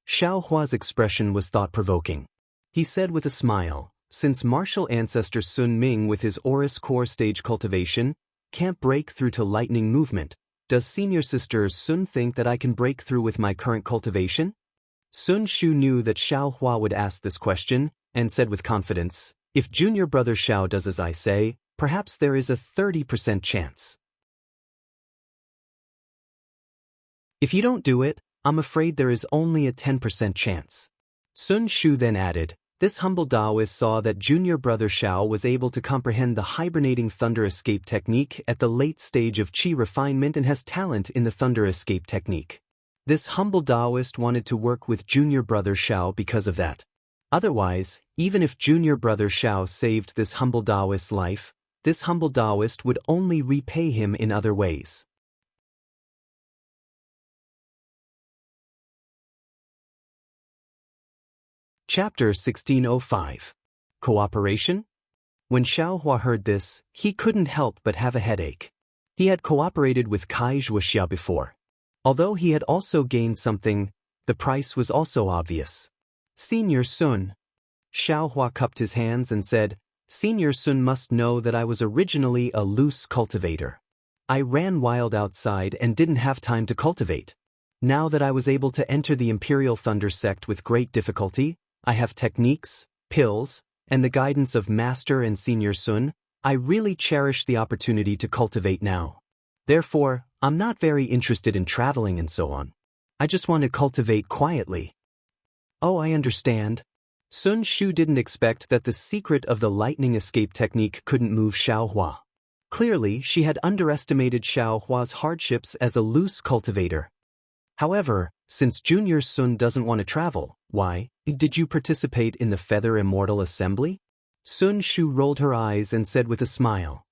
Xiao Hua's expression was thought-provoking. He said with a smile, since martial ancestor Sun Ming with his Aurus core stage cultivation can't break through to lightning movement, does senior sister Sun think that I can break through with my current cultivation? Sun Shu knew that Xiao Hua would ask this question, and said with confidence, if junior brother Xiao does as I say, perhaps there is a 30% chance. If you don't do it, I'm afraid there is only a 10% chance. Sun Shu then added, this humble Taoist saw that junior brother Xiao was able to comprehend the hibernating thunder escape technique at the late stage of qi refinement and has talent in the thunder escape technique. This humble Taoist wanted to work with junior brother Xiao because of that. Otherwise, even if junior brother Xiao saved this humble Taoist's life, this humble Taoist would only repay him in other ways. Chapter 1605. Cooperation? When Xiaohua heard this, he couldn't help but have a headache. He had cooperated with Wuxia before. Although he had also gained something, the price was also obvious. Senior Sun. Xiaohua cupped his hands and said, Senior Sun must know that I was originally a loose cultivator. I ran wild outside and didn't have time to cultivate. Now that I was able to enter the Imperial Thunder sect with great difficulty, I have techniques, pills, and the guidance of Master and Senior Sun. I really cherish the opportunity to cultivate now. Therefore, I'm not very interested in traveling and so on. I just want to cultivate quietly. Oh, I understand. Sun Shu didn't expect that the secret of the lightning escape technique couldn't move Xiaohua. Clearly, she had underestimated Xiaohua's hardships as a loose cultivator. However, since Junior Sun doesn't want to travel, why did you participate in the Feather Immortal Assembly? Sun Shu rolled her eyes and said with a smile.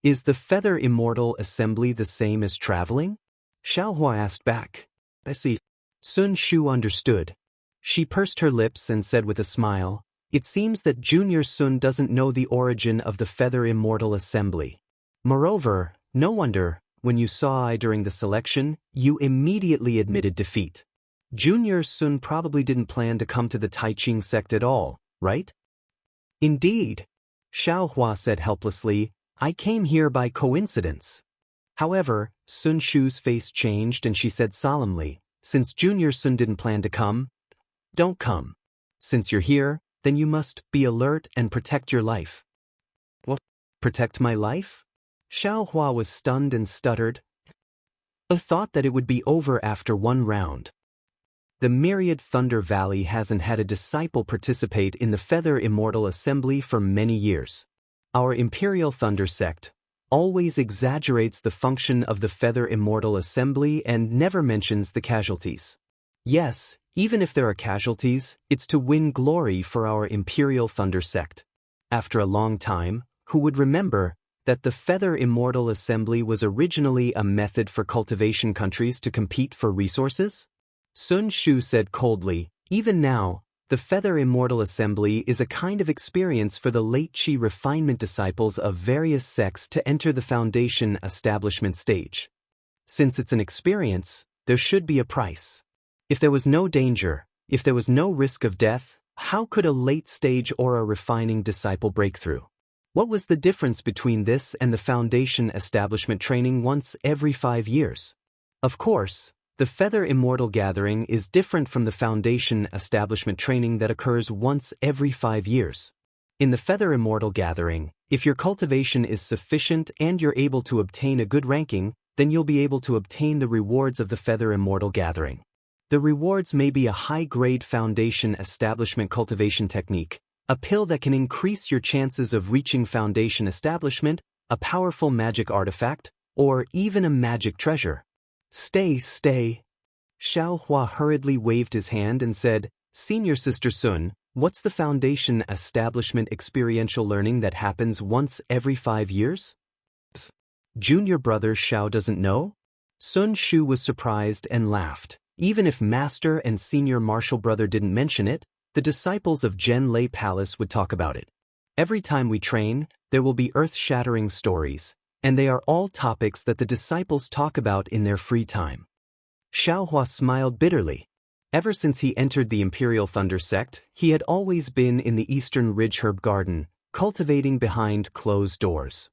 Is the Feather Immortal Assembly the same as traveling? Xiaohua asked back. I see. Sun Shu understood. She pursed her lips and said with a smile, It seems that Junior Sun doesn't know the origin of the Feather Immortal Assembly. Moreover, no wonder, when you saw I during the selection, you immediately admitted defeat. Junior Sun probably didn't plan to come to the Taiching sect at all, right? Indeed. Xiaohua said helplessly, I came here by coincidence. However, Sun Shu's face changed and she said solemnly, Since Junior Sun didn't plan to come, don't come. Since you're here, then you must be alert and protect your life. What? Protect my life? Xiaohua was stunned and stuttered. I thought that it would be over after one round. The Myriad Thunder Valley hasn't had a disciple participate in the Feather Immortal Assembly for many years. Our Imperial Thunder sect always exaggerates the function of the Feather Immortal Assembly and never mentions the casualties. Yes, even if there are casualties, it's to win glory for our Imperial Thunder sect. After a long time, who would remember that the Feather Immortal Assembly was originally a method for cultivation countries to compete for resources? Sun Shu said coldly, Even now, the Feather Immortal Assembly is a kind of experience for the late Qi refinement disciples of various sects to enter the foundation establishment stage. Since it's an experience, there should be a price. If there was no danger, if there was no risk of death, how could a late-stage aura refining disciple break through? What was the difference between this and the foundation establishment training once every 5 years? Of course, the Feather Immortal Gathering is different from the foundation establishment training that occurs once every 5 years. In the Feather Immortal Gathering, if your cultivation is sufficient and you're able to obtain a good ranking, then you'll be able to obtain the rewards of the Feather Immortal Gathering. The rewards may be a high-grade foundation establishment cultivation technique, a pill that can increase your chances of reaching foundation establishment, a powerful magic artifact, or even a magic treasure. Stay. Xiaohua hurriedly waved his hand and said, Senior Sister Sun, what's the foundation establishment experiential learning that happens once every 5 years? Junior brother Xiao doesn't know? Sun Shu was surprised and laughed. Even if Master and Senior Martial Brother didn't mention it, the disciples of Zhen Lei Palace would talk about it. Every time we train, there will be earth-shattering stories, and they are all topics that the disciples talk about in their free time. Xiaohua smiled bitterly. Ever since he entered the Imperial Thunder sect, he had always been in the Eastern Ridge Herb Garden, cultivating behind closed doors.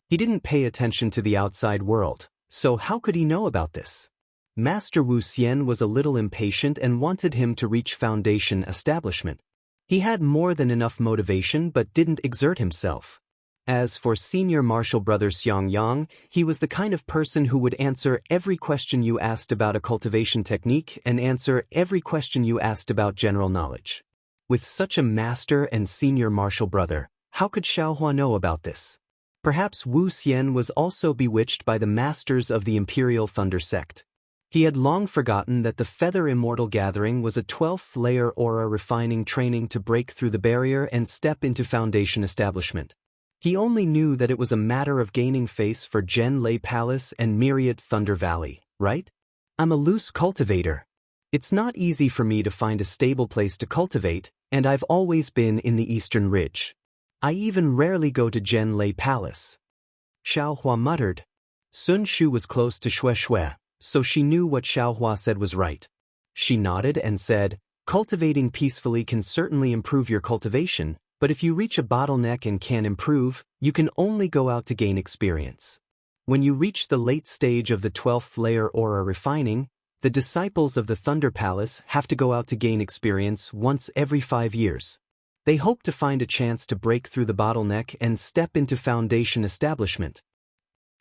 He didn't pay attention to the outside world, so how could he know about this? Master Wuxia was a little impatient and wanted him to reach foundation establishment. He had more than enough motivation but didn't exert himself. As for Senior Martial Brother Xiangyang, he was the kind of person who would answer every question you asked about a cultivation technique and answer every question you asked about general knowledge. With such a Master and Senior Martial Brother, how could Xiaohua know about this? Perhaps Wuxia was also bewitched by the Masters of the Imperial Thunder sect. He had long forgotten that the Feather Immortal Gathering was a 12th-layer aura refining training to break through the barrier and step into foundation establishment. He only knew that it was a matter of gaining face for Zhen Lei Palace and Myriad Thunder Valley, right? I'm a loose cultivator. It's not easy for me to find a stable place to cultivate, and I've always been in the Eastern Ridge. I even rarely go to Jianlei Palace. Xiaohua muttered. Sun Shu was close to Xue Xue, so she knew what Xiaohua said was right. She nodded and said, cultivating peacefully can certainly improve your cultivation, but if you reach a bottleneck and can't improve, you can only go out to gain experience. When you reach the late stage of the 12th layer aura refining, the disciples of the Thunder Palace have to go out to gain experience once every 5 years. They hope to find a chance to break through the bottleneck and step into foundation establishment.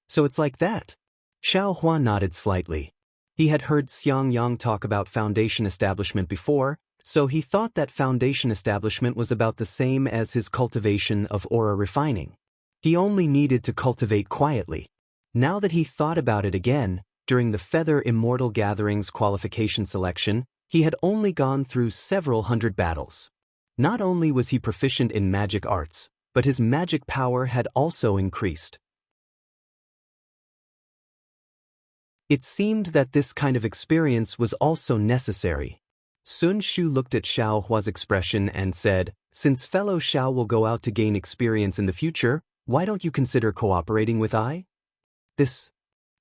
So it's like that? Xiao Hua nodded slightly. He had heard Xiang Yang talk about foundation establishment before, so he thought that foundation establishment was about the same as his cultivation of aura refining. He only needed to cultivate quietly. Now that he thought about it again, during the Feather Immortal Gatherings qualification selection, he had only gone through several hundred battles. Not only was he proficient in magic arts, but his magic power had also increased. It seemed that this kind of experience was also necessary. Sun Shu looked at Xiao Hua's expression and said, since fellow Xiao will go out to gain experience in the future, why don't you consider cooperating with I? This.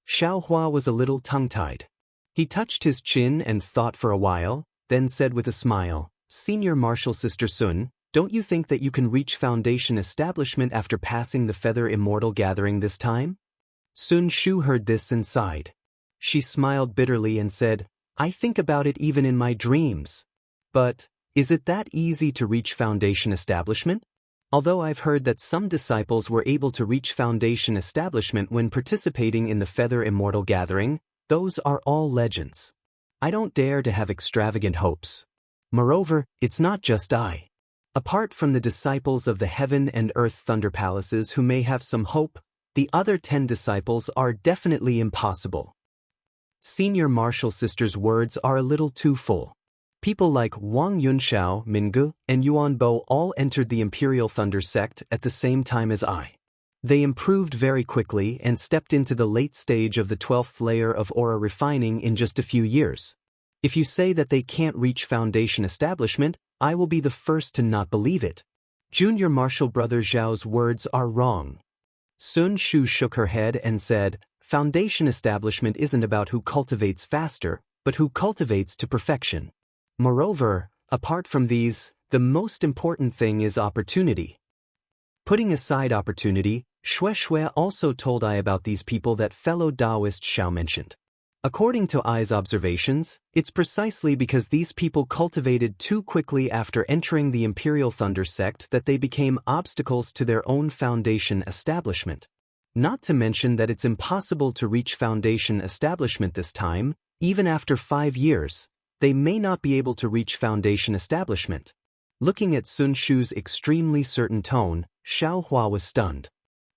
Xiao Hua was a little tongue-tied. He touched his chin and thought for a while, then said with a smile, Senior Martial Sister Sun, don't you think that you can reach foundation establishment after passing the Feather Immortal Gathering this time? Sun Shu heard this and sighed. She smiled bitterly and said, I think about it even in my dreams. But, is it that easy to reach foundation establishment? Although I've heard that some disciples were able to reach foundation establishment when participating in the Feather Immortal Gathering, those are all legends. I don't dare to have extravagant hopes. Moreover, it's not just I. Apart from the disciples of the Heaven and Earth Thunder Palaces who may have some hope, the other 10 disciples are definitely impossible. Senior Martial Sister's words are a little too full. People like Wang Yunxiao, Minggu, and Yuan Bo all entered the Imperial Thunder sect at the same time as I. They improved very quickly and stepped into the late stage of the 12th layer of aura refining in just a few years. If you say that they can't reach foundation establishment, I will be the first to not believe it. Junior Martial Brother Zhao's words are wrong. Sun Shu shook her head and said, foundation establishment isn't about who cultivates faster, but who cultivates to perfection. Moreover, apart from these, the most important thing is opportunity. Putting aside opportunity, Xue Xue also told I about these people that fellow Taoist Xiao mentioned. According to I's observations, it's precisely because these people cultivated too quickly after entering the Imperial Thunder sect that they became obstacles to their own foundation establishment. Not to mention that it's impossible to reach foundation establishment this time, even after 5 years. They may not be able to reach foundation establishment. Looking at Sun Shu's extremely certain tone, Xiao Hua was stunned.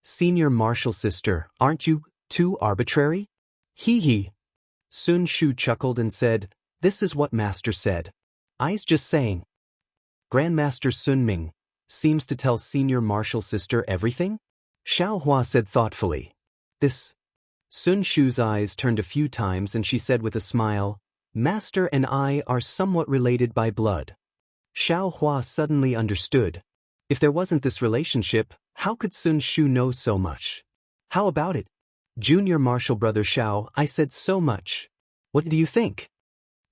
Senior Martial Sister, aren't you too arbitrary? Hee. Sun Shu chuckled and said, this is what Master said. I's just saying. Grandmaster Sun Ming seems to tell Senior Martial Sister everything? Xiao Hua said thoughtfully. This. Sun Shu's eyes turned a few times and she said with a smile, Master and I are somewhat related by blood. Xiao Hua suddenly understood. If there wasn't this relationship, how could Sun Shu know so much? How about it? Junior Martial Brother Xiao, I said so much. What do you think?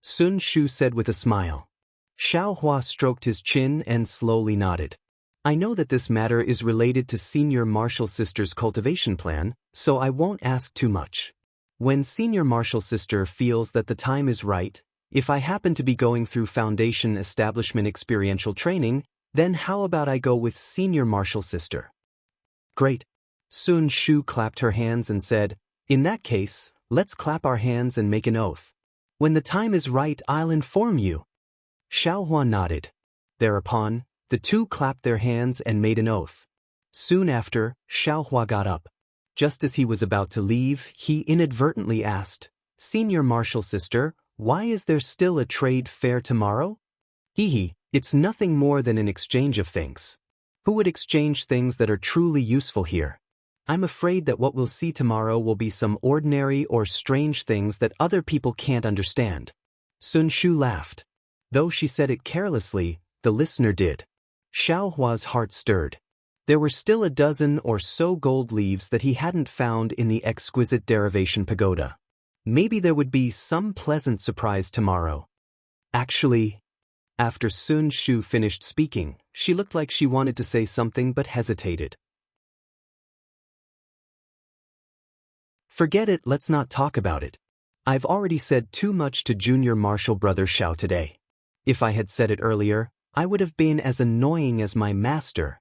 Sun Shu said with a smile. Xiao Hua stroked his chin and slowly nodded. I know that this matter is related to Senior Martial Sister's cultivation plan, so I won't ask too much. When Senior Martial Sister feels that the time is right, if I happen to be going through Foundation Establishment experiential training, then how about I go with Senior Martial Sister? Great. Sun Shu clapped her hands and said, in that case, let's clap our hands and make an oath. When the time is right, I'll inform you. Xiao Hua nodded. Thereupon, the two clapped their hands and made an oath. Soon after, Xiao Hua got up. Just as he was about to leave, he inadvertently asked, Senior Martial Sister, why is there still a trade fair tomorrow? It's nothing more than an exchange of things. Who would exchange things that are truly useful here? I'm afraid that what we'll see tomorrow will be some ordinary or strange things that other people can't understand. Sun Shu laughed. Though she said it carelessly, the listener did. Xiao Hua's heart stirred. There were still a dozen or so gold leaves that he hadn't found in the exquisite derivation pagoda. Maybe there would be some pleasant surprise tomorrow. Actually, after Sun Shu finished speaking, she looked like she wanted to say something but hesitated. Forget it, let's not talk about it. I've already said too much to Junior Marshal Brother Xiao today. If I had said it earlier, I would have been as annoying as my master.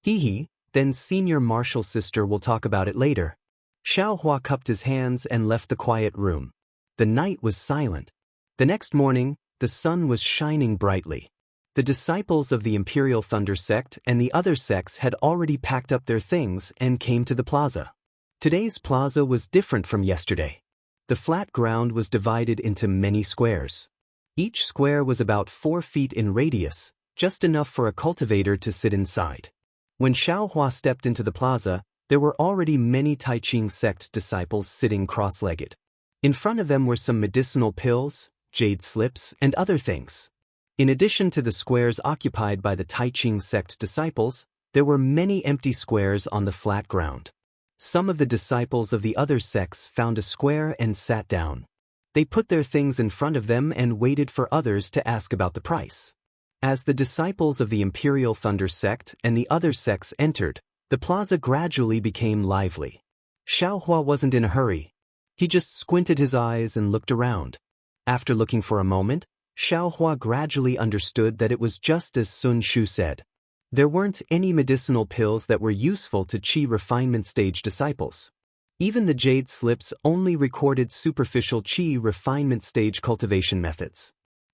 Hee, then Senior Marshal's sister will talk about it later. Xiao Hua cupped his hands and left the quiet room. The night was silent. The next morning, the sun was shining brightly. The disciples of the Imperial Thunder sect and the other sects had already packed up their things and came to the plaza. Today's plaza was different from yesterday. The flat ground was divided into many squares. Each square was about 4 feet in radius, just enough for a cultivator to sit inside. When Xiao Hua stepped into the plaza, there were already many Tai Ching sect disciples sitting cross-legged. In front of them were some medicinal pills, jade slips, and other things. In addition to the squares occupied by the Tai Ching sect disciples, there were many empty squares on the flat ground. Some of the disciples of the other sects found a square and sat down. They put their things in front of them and waited for others to ask about the price. As the disciples of the Imperial Thunder sect and the other sects entered, the plaza gradually became lively. Xiao Hua wasn't in a hurry. He just squinted his eyes and looked around. After looking for a moment, Xiao Hua gradually understood that it was just as Sun Shu said. There weren't any medicinal pills that were useful to Qi refinement stage disciples. Even the jade slips only recorded superficial Qi refinement stage cultivation methods.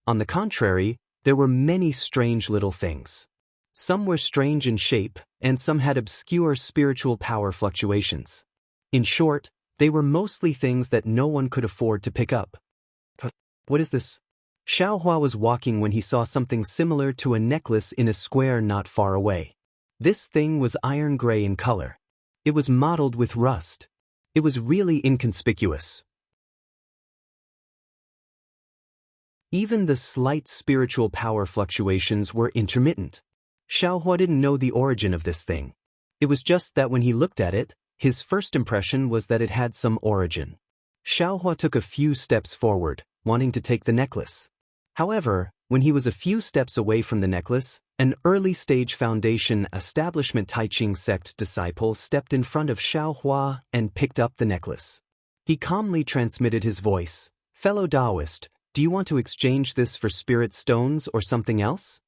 On the contrary, there were many strange little things. Some were strange in shape, and some had obscure spiritual power fluctuations. In short, they were mostly things that no one could afford to pick up. What is this? Xiao Hua was walking when he saw something similar to a necklace in a square not far away. This thing was iron gray in color. It was mottled with rust. It was really inconspicuous. Even the slight spiritual power fluctuations were intermittent. Xiao Hua didn't know the origin of this thing. It was just that when he looked at it, his first impression was that it had some origin. Xiao Hua took a few steps forward, wanting to take the necklace. However, when he was a few steps away from the necklace, an early-stage foundation establishment Tai Ching sect disciple stepped in front of Xiao Hua and picked up the necklace. He calmly transmitted his voice, "Fellow Taoist, do you want to exchange this for spirit stones or something else?"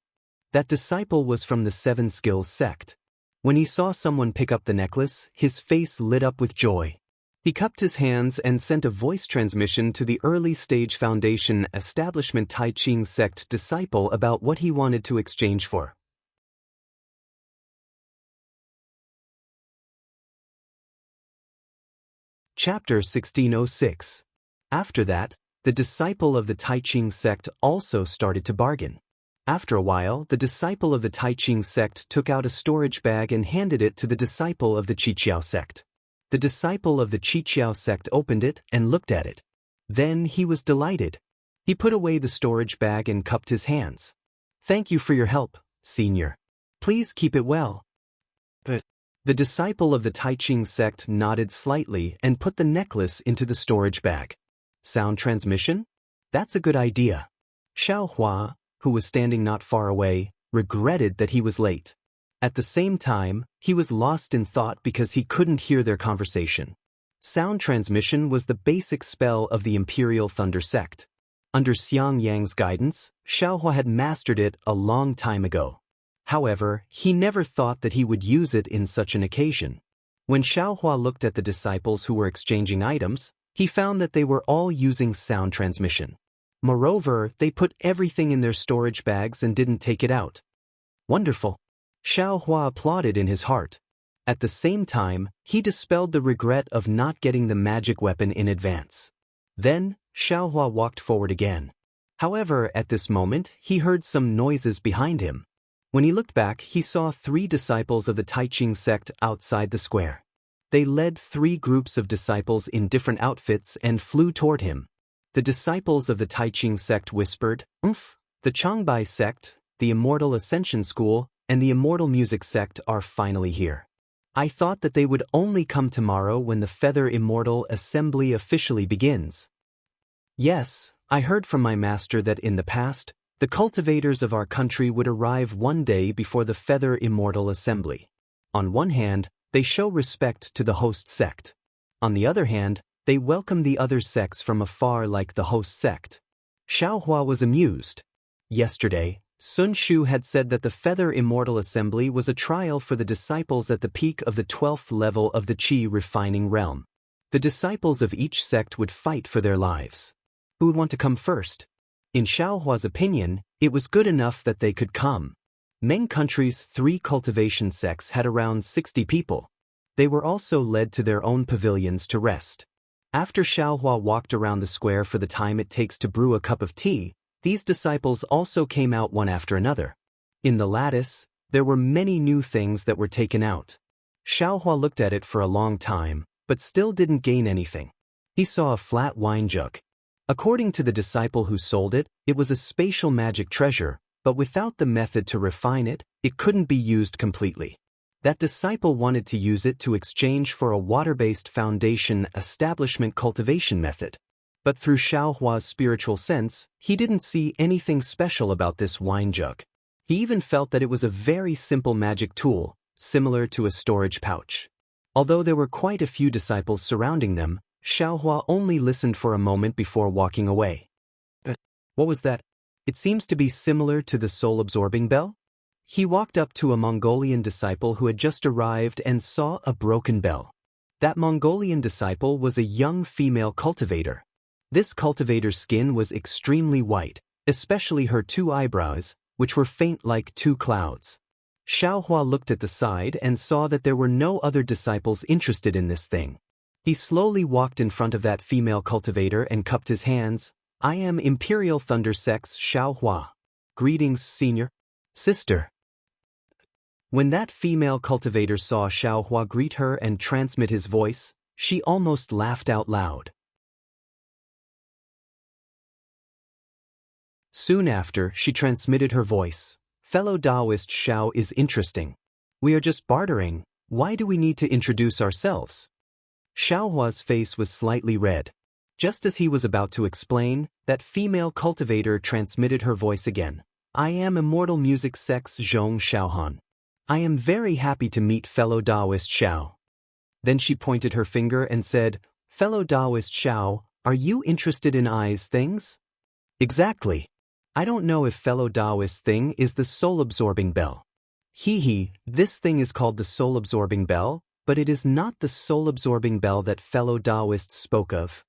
That disciple was from the Seven Skills sect. When he saw someone pick up the necklace, his face lit up with joy. He cupped his hands and sent a voice transmission to the early-stage foundation establishment Tai Ching sect disciple about what he wanted to exchange for. Chapter 1606. After that, the disciple of the Tai Ching sect also started to bargain. After a while, the disciple of the Tai Ching sect took out a storage bag and handed it to the disciple of the Qiqiao sect. The disciple of the Qiqiao sect opened it and looked at it. Then he was delighted. He put away the storage bag and cupped his hands. "Thank you for your help, Senior. Please keep it well." But the disciple of the Tai Ching sect nodded slightly and put the necklace into the storage bag. Sound transmission? That's a good idea. Xiao Hua, who was standing not far away, regretted that he was late. At the same time, he was lost in thought because he couldn't hear their conversation. Sound transmission was the basic spell of the Imperial Thunder sect. Under Xiang Yang's guidance, Xiao Hua had mastered it a long time ago. However, he never thought that he would use it in such an occasion. When Xiao Hua looked at the disciples who were exchanging items, he found that they were all using sound transmission. Moreover, they put everything in their storage bags and didn't take it out. Wonderful. Xiao Hua applauded in his heart. At the same time, he dispelled the regret of not getting the magic weapon in advance. Then, Xiao Hua walked forward again. However, at this moment, he heard some noises behind him. When he looked back, he saw 3 disciples of the Tai Ching sect outside the square. They led 3 groups of disciples in different outfits and flew toward him. The disciples of the Taiching sect whispered, "Umph, the Changbai sect, the Immortal Ascension School, and the Immortal Music sect are finally here. I thought that they would only come tomorrow when the Feather Immortal Assembly officially begins." Yes, I heard from my master that in the past, the cultivators of our country would arrive one day before the Feather Immortal Assembly. On one hand, they show respect to the host sect. On the other hand, they welcome the other sects from afar like the host sect. Xiaohua was amused. Yesterday, Sun Shu had said that the Feather Immortal Assembly was a trial for the disciples at the peak of the 12th level of the Qi refining realm. The disciples of each sect would fight for their lives. Who would want to come first? In Xiaohua's opinion, it was good enough that they could come. Meng country's 3 cultivation sects had around 60 people. They were also led to their own pavilions to rest. After Xiaohua walked around the square for the time it takes to brew a cup of tea, these disciples also came out one after another. In the lattice, there were many new things that were taken out. Xiaohua looked at it for a long time, but still didn't gain anything. He saw a flat wine jug. According to the disciple who sold it, it was a spatial magic treasure, but without the method to refine it, it couldn't be used completely. That disciple wanted to use it to exchange for a water-based foundation establishment cultivation method. But through Xiaohua's spiritual sense, he didn't see anything special about this wine jug. He even felt that it was a very simple magic tool, similar to a storage pouch. Although there were quite a few disciples surrounding them, Xiaohua only listened for a moment before walking away. What was that? It seems to be similar to the soul-absorbing bell? He walked up to a Mongolian disciple who had just arrived and saw a broken bell. That Mongolian disciple was a young female cultivator. This cultivator's skin was extremely white, especially her 2 eyebrows, which were faint like 2 clouds. Xiaohua looked at the side and saw that there were no other disciples interested in this thing. He slowly walked in front of that female cultivator and cupped his hands. "I am Imperial Thunder Sect's Xiaohua. Greetings, senior. Sister." When that female cultivator saw Xiaohua greet her and transmit his voice, she almost laughed out loud. Soon after, she transmitted her voice. "Fellow Taoist Xiao is interesting. We are just bartering. Why do we need to introduce ourselves?" Xiaohua's face was slightly red. Just as he was about to explain, that female cultivator transmitted her voice again. "I am Immortal Music Sect's Zhong Xiaohan. I am very happy to meet fellow Taoist Xiao." Then she pointed her finger and said, "Fellow Taoist Xiao, are you interested in eyes things?" "Exactly. I don't know if fellow Taoist thing is the soul-absorbing bell." This thing is called the soul-absorbing bell, but it is not the soul-absorbing bell that fellow Taoists spoke of."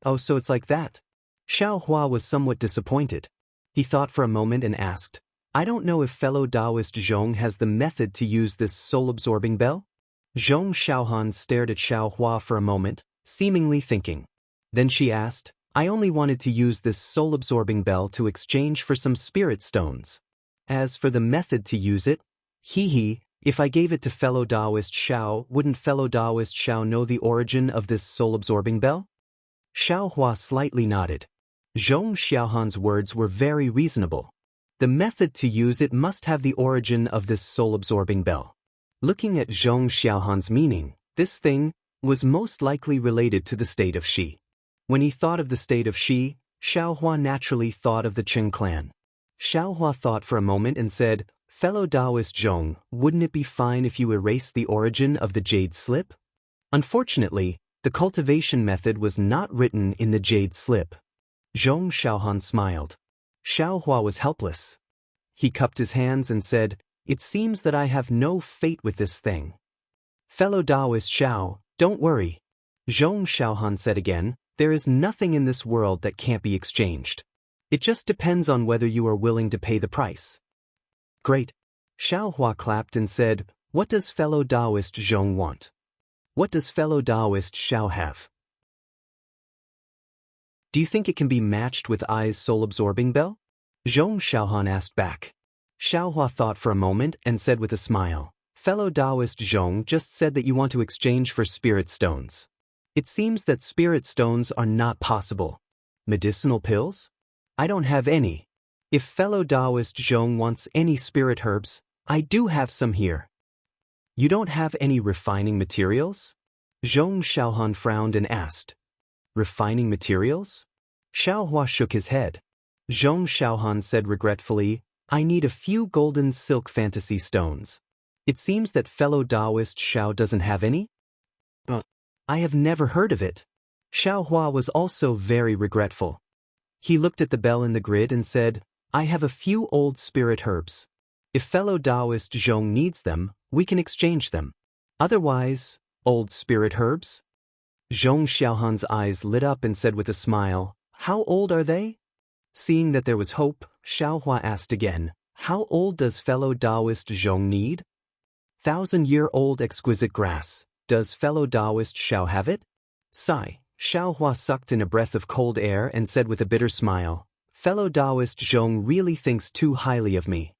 "Oh, so it's like that?" Xiaohua was somewhat disappointed. He thought for a moment and asked, "I don't know if fellow Taoist Zhong has the method to use this soul-absorbing bell?" Zhong Xiaohan stared at Xiaohua for a moment, seemingly thinking. Then she asked, "I only wanted to use this soul-absorbing bell to exchange for some spirit stones. As for the method to use it, if I gave it to fellow Taoist Xiao, wouldn't fellow Taoist Xiao know the origin of this soul-absorbing bell?" Xiaohua slightly nodded. Zhong Xiaohan's words were very reasonable. The method to use it must have the origin of this soul-absorbing bell. Looking at Zhong Xiaohan's meaning, this thing was most likely related to the state of Shi. When he thought of the state of Shi, Xiaohua naturally thought of the Qing clan. Xiaohua thought for a moment and said, "Fellow Taoist Zhong, wouldn't it be fine if you erased the origin of the jade slip?" Unfortunately, the cultivation method was not written in the jade slip. Zhong Xiaohan smiled. Xiaohua was helpless. He cupped his hands and said, "It seems that I have no fate with this thing." "Fellow Taoist Xiao, don't worry." Zhong Xiaohan said again, "There is nothing in this world that can't be exchanged. It just depends on whether you are willing to pay the price." "Great." Xiaohua clapped and said, "What does fellow Taoist Zhong want? What does fellow Taoist Xiao have?" "Do you think it can be matched with Ai's soul-absorbing bell?" Zhong Xiaohan asked back. Xiaohua thought for a moment and said with a smile, "Fellow Taoist Zhong just said that you want to exchange for spirit stones. It seems that spirit stones are not possible. Medicinal pills? I don't have any. If fellow Taoist Zhong wants any spirit herbs, I do have some here. You don't have any refining materials? Zhong Xiaohan frowned and asked. Refining materials? Xiaohua shook his head. Zhong Xiaohan said regretfully, I need a few golden silk fantasy stones. It seems that fellow Taoist Xiao doesn't have any? I have never heard of it. Xiaohua was also very regretful. He looked at the bell in the grid and said, I have a few old spirit herbs. If fellow Taoist Zhong needs them, we can exchange them. Otherwise, old spirit herbs? Zhong Xiaohan's eyes lit up and said with a smile, How old are they? Seeing that there was hope, Xiaohua asked again, How old does fellow Taoist Zhong need? 1,000-year-old exquisite grass. Does fellow Taoist Xiao have it? Sigh. Xiaohua sucked in a breath of cold air and said with a bitter smile, Fellow Taoist Zhong really thinks too highly of me.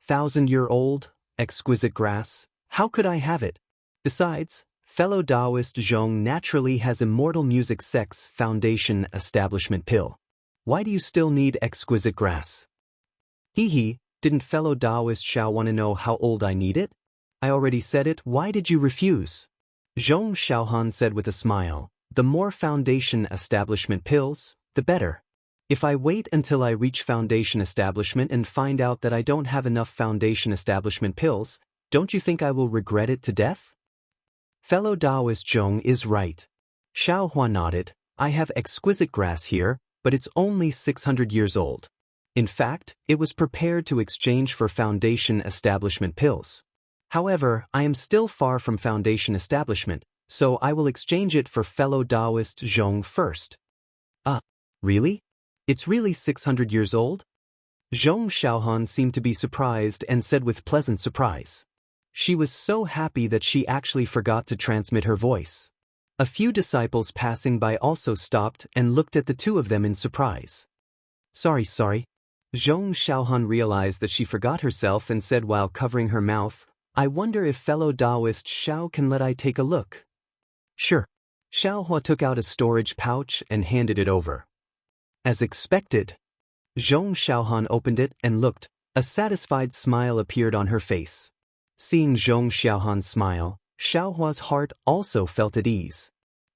1,000-year-old, exquisite grass, how could I have it? Besides, fellow Taoist Zhong naturally has Immortal Music Sex Foundation Establishment Pill. Why do you still need exquisite grass? Hee, didn't fellow Taoist Xiao want to know how old I need it? I already said it, why did you refuse? Zhong Xiaohan said with a smile, the more foundation establishment pills, the better. If I wait until I reach foundation establishment and find out that I don't have enough foundation establishment pills, don't you think I will regret it to death? Fellow Taoist Zhong is right. Xiaohua nodded, I have exquisite grass here, but it's only 600 years old. In fact, it was prepared to exchange for foundation establishment pills. However, I am still far from foundation establishment, so I will exchange it for fellow Taoist Zhong first. Really? It's really 600 years old? Zhong Xiaohan seemed to be surprised and said with pleasant surprise. She was so happy that she actually forgot to transmit her voice. A few disciples passing by also stopped and looked at the two of them in surprise. Sorry. Zhong Xiaohan realized that she forgot herself and said while covering her mouth, I wonder if fellow Taoist Xiao can let I take a look. Sure. Xiaohua took out a storage pouch and handed it over. As expected, Zhong Xiaohan opened it and looked. A satisfied smile appeared on her face. Seeing Zhong Xiaohan's smile, Xiaohua's heart also felt at ease.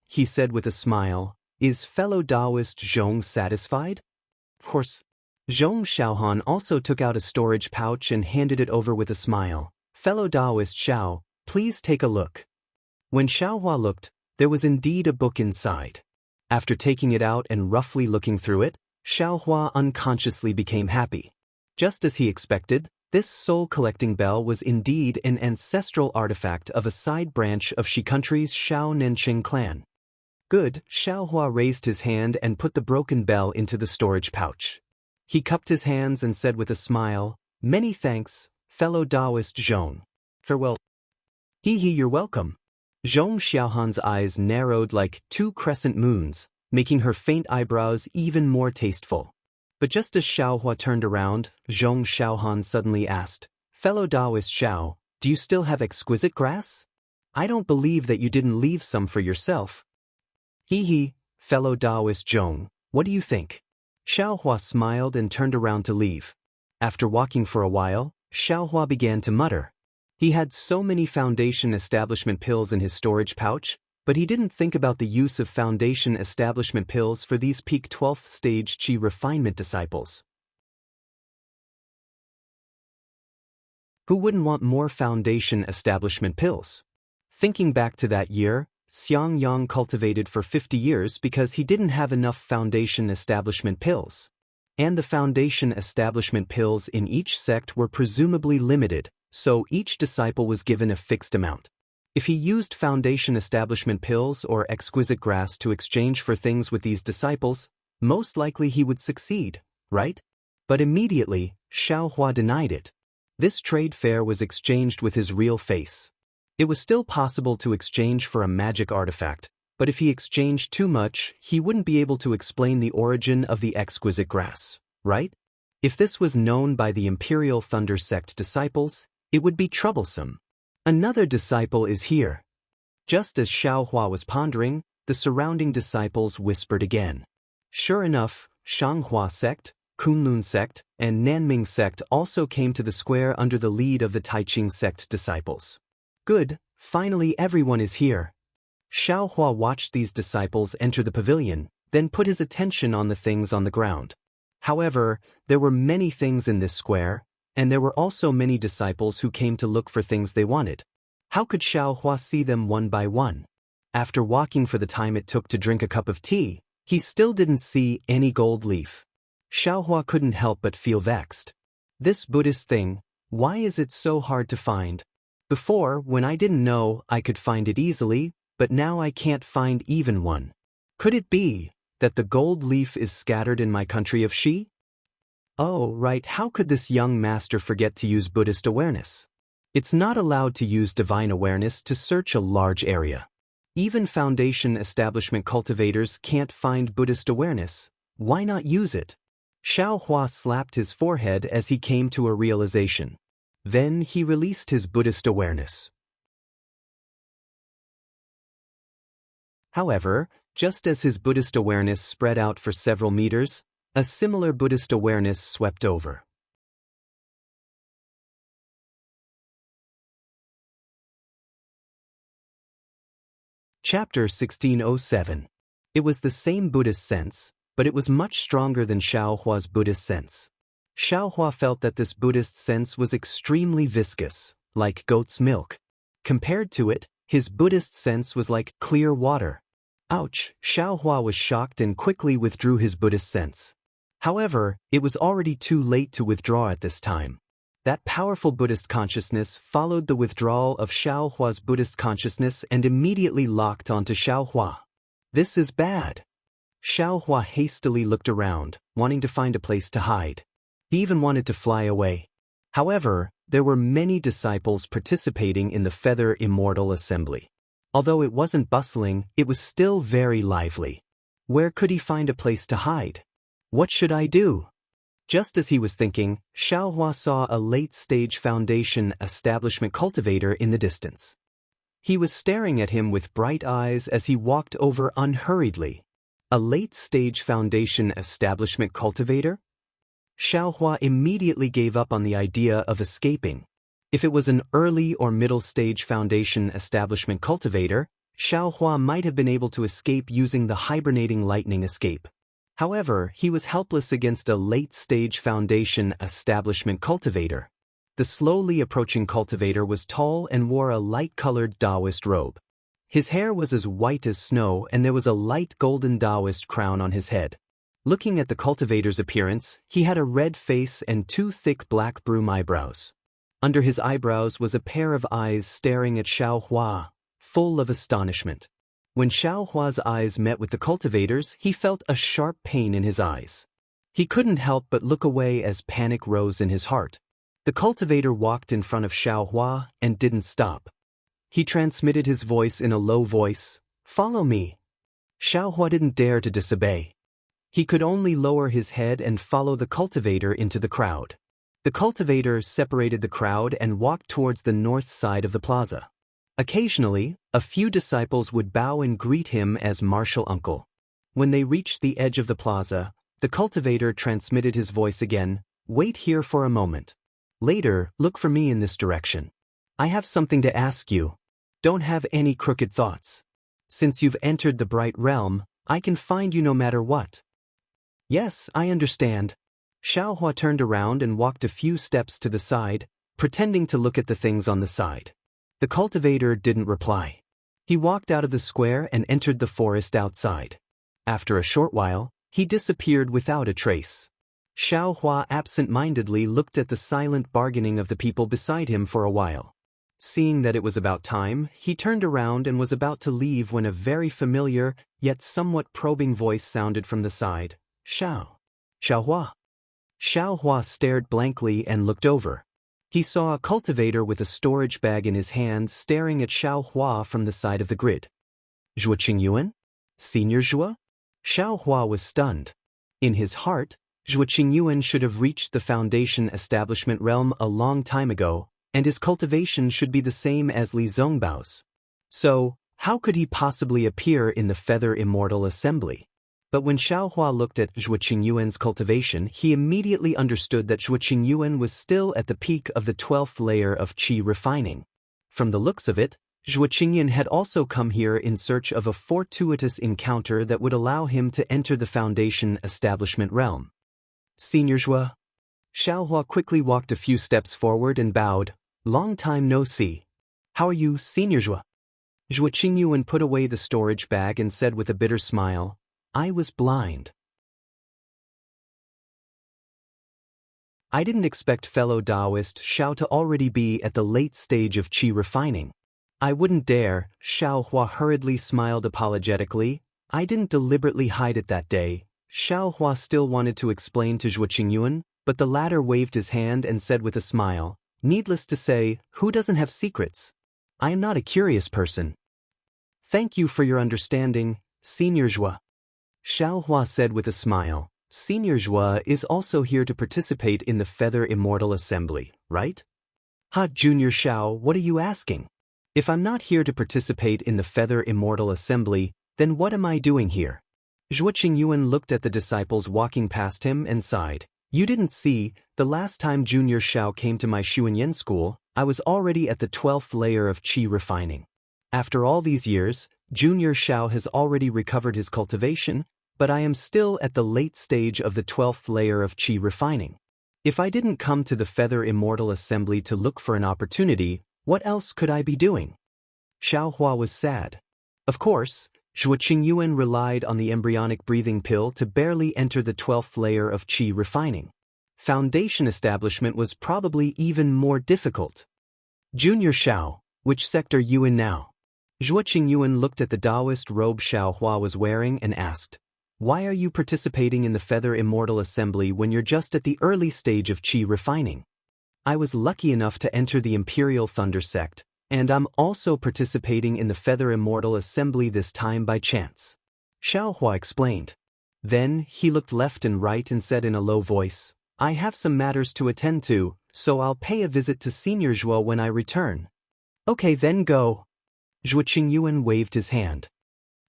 He said with a smile, Is fellow Taoist Zhong satisfied? Of course. Zhong Xiaohan also took out a storage pouch and handed it over with a smile. Fellow Taoist Xiao, please take a look. When Xiaohua looked, there was indeed a book inside. After taking it out and roughly looking through it, Xiaohua unconsciously became happy. Just as he expected, this soul-collecting bell was indeed an ancestral artifact of a side branch of Shi country's Shao Nenqing clan. Good, Xiaohua raised his hand and put the broken bell into the storage pouch. He cupped his hands and said with a smile, Many thanks, fellow Taoist Zhong. Farewell. You're welcome. Zhong Xiaohan's eyes narrowed like two crescent moons, making her faint eyebrows even more tasteful. But just as Xiaohua turned around, Zhong Xiaohan suddenly asked, Fellow Taoist Xiao, do you still have exquisite grass? I don't believe that you didn't leave some for yourself. Fellow Taoist Zhong, what do you think? Xiaohua smiled and turned around to leave. After walking for a while, Xiaohua began to mutter. He had so many foundation establishment pills in his storage pouch, but he didn't think about the use of foundation establishment pills for these peak 12th stage Qi refinement disciples. Who wouldn't want more foundation establishment pills? Thinking back to that year, Xiang Yang cultivated for 50 years because he didn't have enough foundation establishment pills. And the foundation establishment pills in each sect were presumably limited, so each disciple was given a fixed amount. If he used foundation establishment pills or exquisite grass to exchange for things with these disciples, most likely he would succeed, right? But immediately, Xiaohua denied it. This trade fair was exchanged with his real face. It was still possible to exchange for a magic artifact, but if he exchanged too much, he wouldn't be able to explain the origin of the exquisite grass, right? If this was known by the Imperial Thunder Sect disciples, it would be troublesome. Another disciple is here. Just as Xiaohua was pondering, the surrounding disciples whispered again. Sure enough, Shanghua sect, Kunlun sect, and Nanming sect also came to the square under the lead of the Taiqing sect disciples. Good, finally everyone is here. Xiaohua watched these disciples enter the pavilion, then put his attention on the things on the ground. However, there were many things in this square, and there were also many disciples who came to look for things they wanted. How could Xiaohua see them one by one? After walking for the time it took to drink a cup of tea, he still didn't see any gold leaf. Xiaohua couldn't help but feel vexed. This Buddhist thing, why is it so hard to find? Before, when I didn't know, I could find it easily, but now I can't find even one. Could it be that the gold leaf is scattered in my country of Xi? Oh, right, how could this young master forget to use Buddhist awareness? It's not allowed to use divine awareness to search a large area. Even foundation establishment cultivators can't find Buddhist awareness. Why not use it? Xiaohua slapped his forehead as he came to a realization. Then he released his Buddhist awareness. However, just as his Buddhist awareness spread out for several meters, a similar Buddhist awareness swept over. Chapter 1607. It was the same Buddhist sense, but it was much stronger than Xiaohua's Buddhist sense. Xiaohua felt that this Buddhist sense was extremely viscous, like goat's milk. Compared to it, his Buddhist sense was like clear water. Ouch! Xiaohua was shocked and quickly withdrew his Buddhist sense. However, it was already too late to withdraw at this time. That powerful Buddhist consciousness followed the withdrawal of Xiaohua's Buddhist consciousness and immediately locked onto Xiaohua. This is bad. Xiaohua hastily looked around, wanting to find a place to hide. He even wanted to fly away. However, there were many disciples participating in the Feather Immortal assembly. Although it wasn't bustling, it was still very lively. Where could he find a place to hide? What should I do? Just as he was thinking, Xiaohua saw a late-stage foundation establishment cultivator in the distance. He was staring at him with bright eyes as he walked over unhurriedly. A late-stage foundation establishment cultivator? Xiaohua immediately gave up on the idea of escaping. If it was an early or middle-stage foundation establishment cultivator, Xiaohua might have been able to escape using the hibernating lightning escape. However, he was helpless against a late-stage foundation establishment cultivator. The slowly approaching cultivator was tall and wore a light-colored Taoist robe. His hair was as white as snow and there was a light golden Taoist crown on his head. Looking at the cultivator's appearance, he had a red face and two thick black broom eyebrows. Under his eyebrows was a pair of eyes staring at Xiaohua, full of astonishment. When Xiaohua's eyes met with the cultivator's, he felt a sharp pain in his eyes. He couldn't help but look away as panic rose in his heart. The cultivator walked in front of Xiaohua and didn't stop. He transmitted his voice in a low voice, "Follow me." Xiaohua didn't dare to disobey. He could only lower his head and follow the cultivator into the crowd. The cultivator separated the crowd and walked towards the north side of the plaza. Occasionally, a few disciples would bow and greet him as martial uncle. When they reached the edge of the plaza, the cultivator transmitted his voice again, "Wait here for a moment. Later, look for me in this direction. I have something to ask you. Don't have any crooked thoughts. Since you've entered the bright realm, I can find you no matter what." "Yes, I understand." Xiaohua turned around and walked a few steps to the side, pretending to look at the things on the side. The cultivator didn't reply. He walked out of the square and entered the forest outside. After a short while, he disappeared without a trace. Xiaohua absent-mindedly looked at the silent bargaining of the people beside him for a while. Seeing that it was about time, he turned around and was about to leave when a very familiar, yet somewhat probing voice sounded from the side. Xiaohua." Xiaohua stared blankly and looked over. He saw a cultivator with a storage bag in his hand staring at Xiaohua from the side of the grid. "Zhuo Qingyuan? Senior Zhuo?" Xiaohua was stunned. In his heart, Zhuo Qingyuan should have reached the foundation establishment realm a long time ago, and his cultivation should be the same as Li Zongbao's. So, how could he possibly appear in the Feather Immortal assembly? But when Xiaohua looked at Zhuo Qingyuan's cultivation, he immediately understood that Zhuo Qingyuan was still at the peak of the 12th layer of qi refining. From the looks of it, Zhuo Qingyuan had also come here in search of a fortuitous encounter that would allow him to enter the Foundation establishment realm. Senior Zhuo. Xiaohua quickly walked a few steps forward and bowed. Long time no see. How are you, Senior Zhuo? Zhuo Qingyuan put away the storage bag and said with a bitter smile, I was blind. I didn't expect fellow Taoist Xiao to already be at the late stage of qi refining. I wouldn't dare, Xiaohua hurriedly smiled apologetically. I didn't deliberately hide it that day. Xiaohua still wanted to explain to Zhuo Qingyuan, but the latter waved his hand and said with a smile, needless to say, who doesn't have secrets? I am not a curious person. Thank you for your understanding, Senior Zhuo. Xiaohua said with a smile, Senior Zhuo is also here to participate in the Feather Immortal Assembly, right? Ha, Junior Xiao, what are you asking? If I'm not here to participate in the Feather Immortal Assembly, then what am I doing here? Zhuo Qingyuan looked at the disciples walking past him and sighed. You didn't see, the last time Junior Xiao came to my Xuanyan school, I was already at the 12th layer of qi refining. After all these years, Junior Xiao has already recovered his cultivation, but I am still at the late stage of the 12th layer of qi refining. If I didn't come to the Feather Immortal Assembly to look for an opportunity, what else could I be doing? Xiaohua was sad. Of course, Zhuo Qingyuan relied on the embryonic breathing pill to barely enter the 12th layer of qi refining. Foundation establishment was probably even more difficult. Junior Xiao, which sector you in now? Zhuo Qingyuan looked at the Taoist robe Xiaohua was wearing and asked, why are you participating in the Feather Immortal Assembly when you're just at the early stage of qi refining? I was lucky enough to enter the Imperial Thunder sect, and I'm also participating in the Feather Immortal Assembly this time by chance. Xiaohua explained. Then he looked left and right and said in a low voice, I have some matters to attend to, so I'll pay a visit to Senior Zhuo when I return. Okay, then go. Zhuo Qingyuan waved his hand.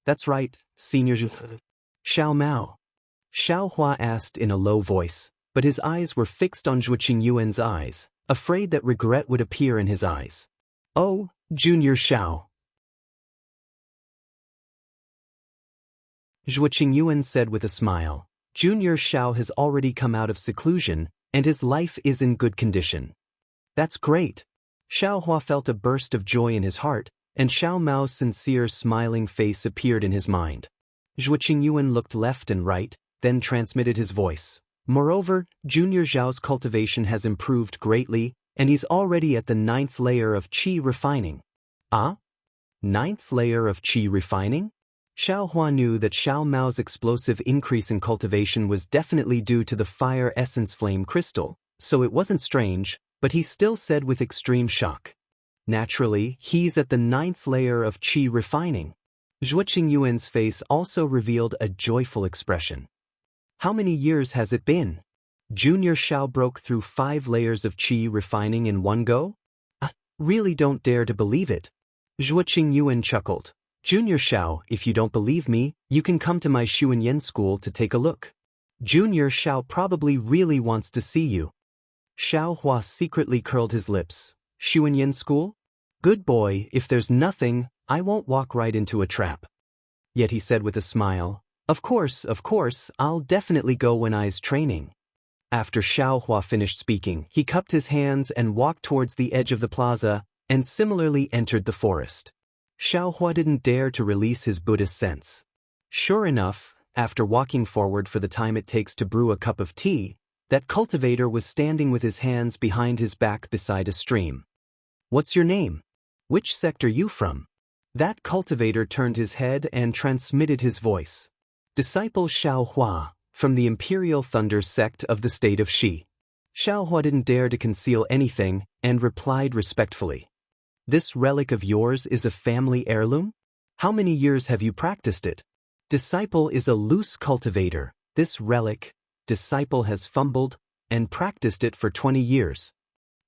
That's right, Senior Zhuo. Xiao Mao. Xiaohua asked in a low voice, but his eyes were fixed on Zhuo Qingyuan's eyes, afraid that regret would appear in his eyes. Oh, Junior Xiao. Zhuo Qingyuan said with a smile, Junior Xiao has already come out of seclusion, and his life is in good condition. That's great. Xiaohua felt a burst of joy in his heart, and Xiao Mao's sincere smiling face appeared in his mind. Zhuo Qingyuan looked left and right, then transmitted his voice. Moreover, Junior Zhao's cultivation has improved greatly, and he's already at the 9th layer of qi refining. Ah? 9th layer of qi refining? Xiaohua knew that Xiao Mao's explosive increase in cultivation was definitely due to the fire essence flame crystal, so it wasn't strange, but he still said with extreme shock. Naturally, he's at the 9th layer of qi refining. Zhuo Qingyuan's face also revealed a joyful expression. How many years has it been? Junior Xiao broke through 5 layers of qi refining in one go? I really don't dare to believe it. Zhuo Qingyuan chuckled. Junior Xiao, if you don't believe me, you can come to my Xuanyan school to take a look. Junior Xiao probably really wants to see you. Xiaohua secretly curled his lips. Xuanyan school? Good boy, if there's nothing, I won't walk right into a trap. Yet he said with a smile, of course, I'll definitely go when I's training. After Xiaohua finished speaking, he cupped his hands and walked towards the edge of the plaza, and similarly entered the forest. Xiaohua didn't dare to release his Buddhist sense. Sure enough, after walking forward for the time it takes to brew a cup of tea, that cultivator was standing with his hands behind his back beside a stream. What's your name? Which sector you from? That cultivator turned his head and transmitted his voice. Disciple Xiaohua, from the Imperial Thunder sect of the state of Xi. Xiaohua didn't dare to conceal anything, and replied respectfully. This relic of yours is a family heirloom? How many years have you practiced it? Disciple is a loose cultivator. This relic, disciple has fumbled, and practiced it for 20 years.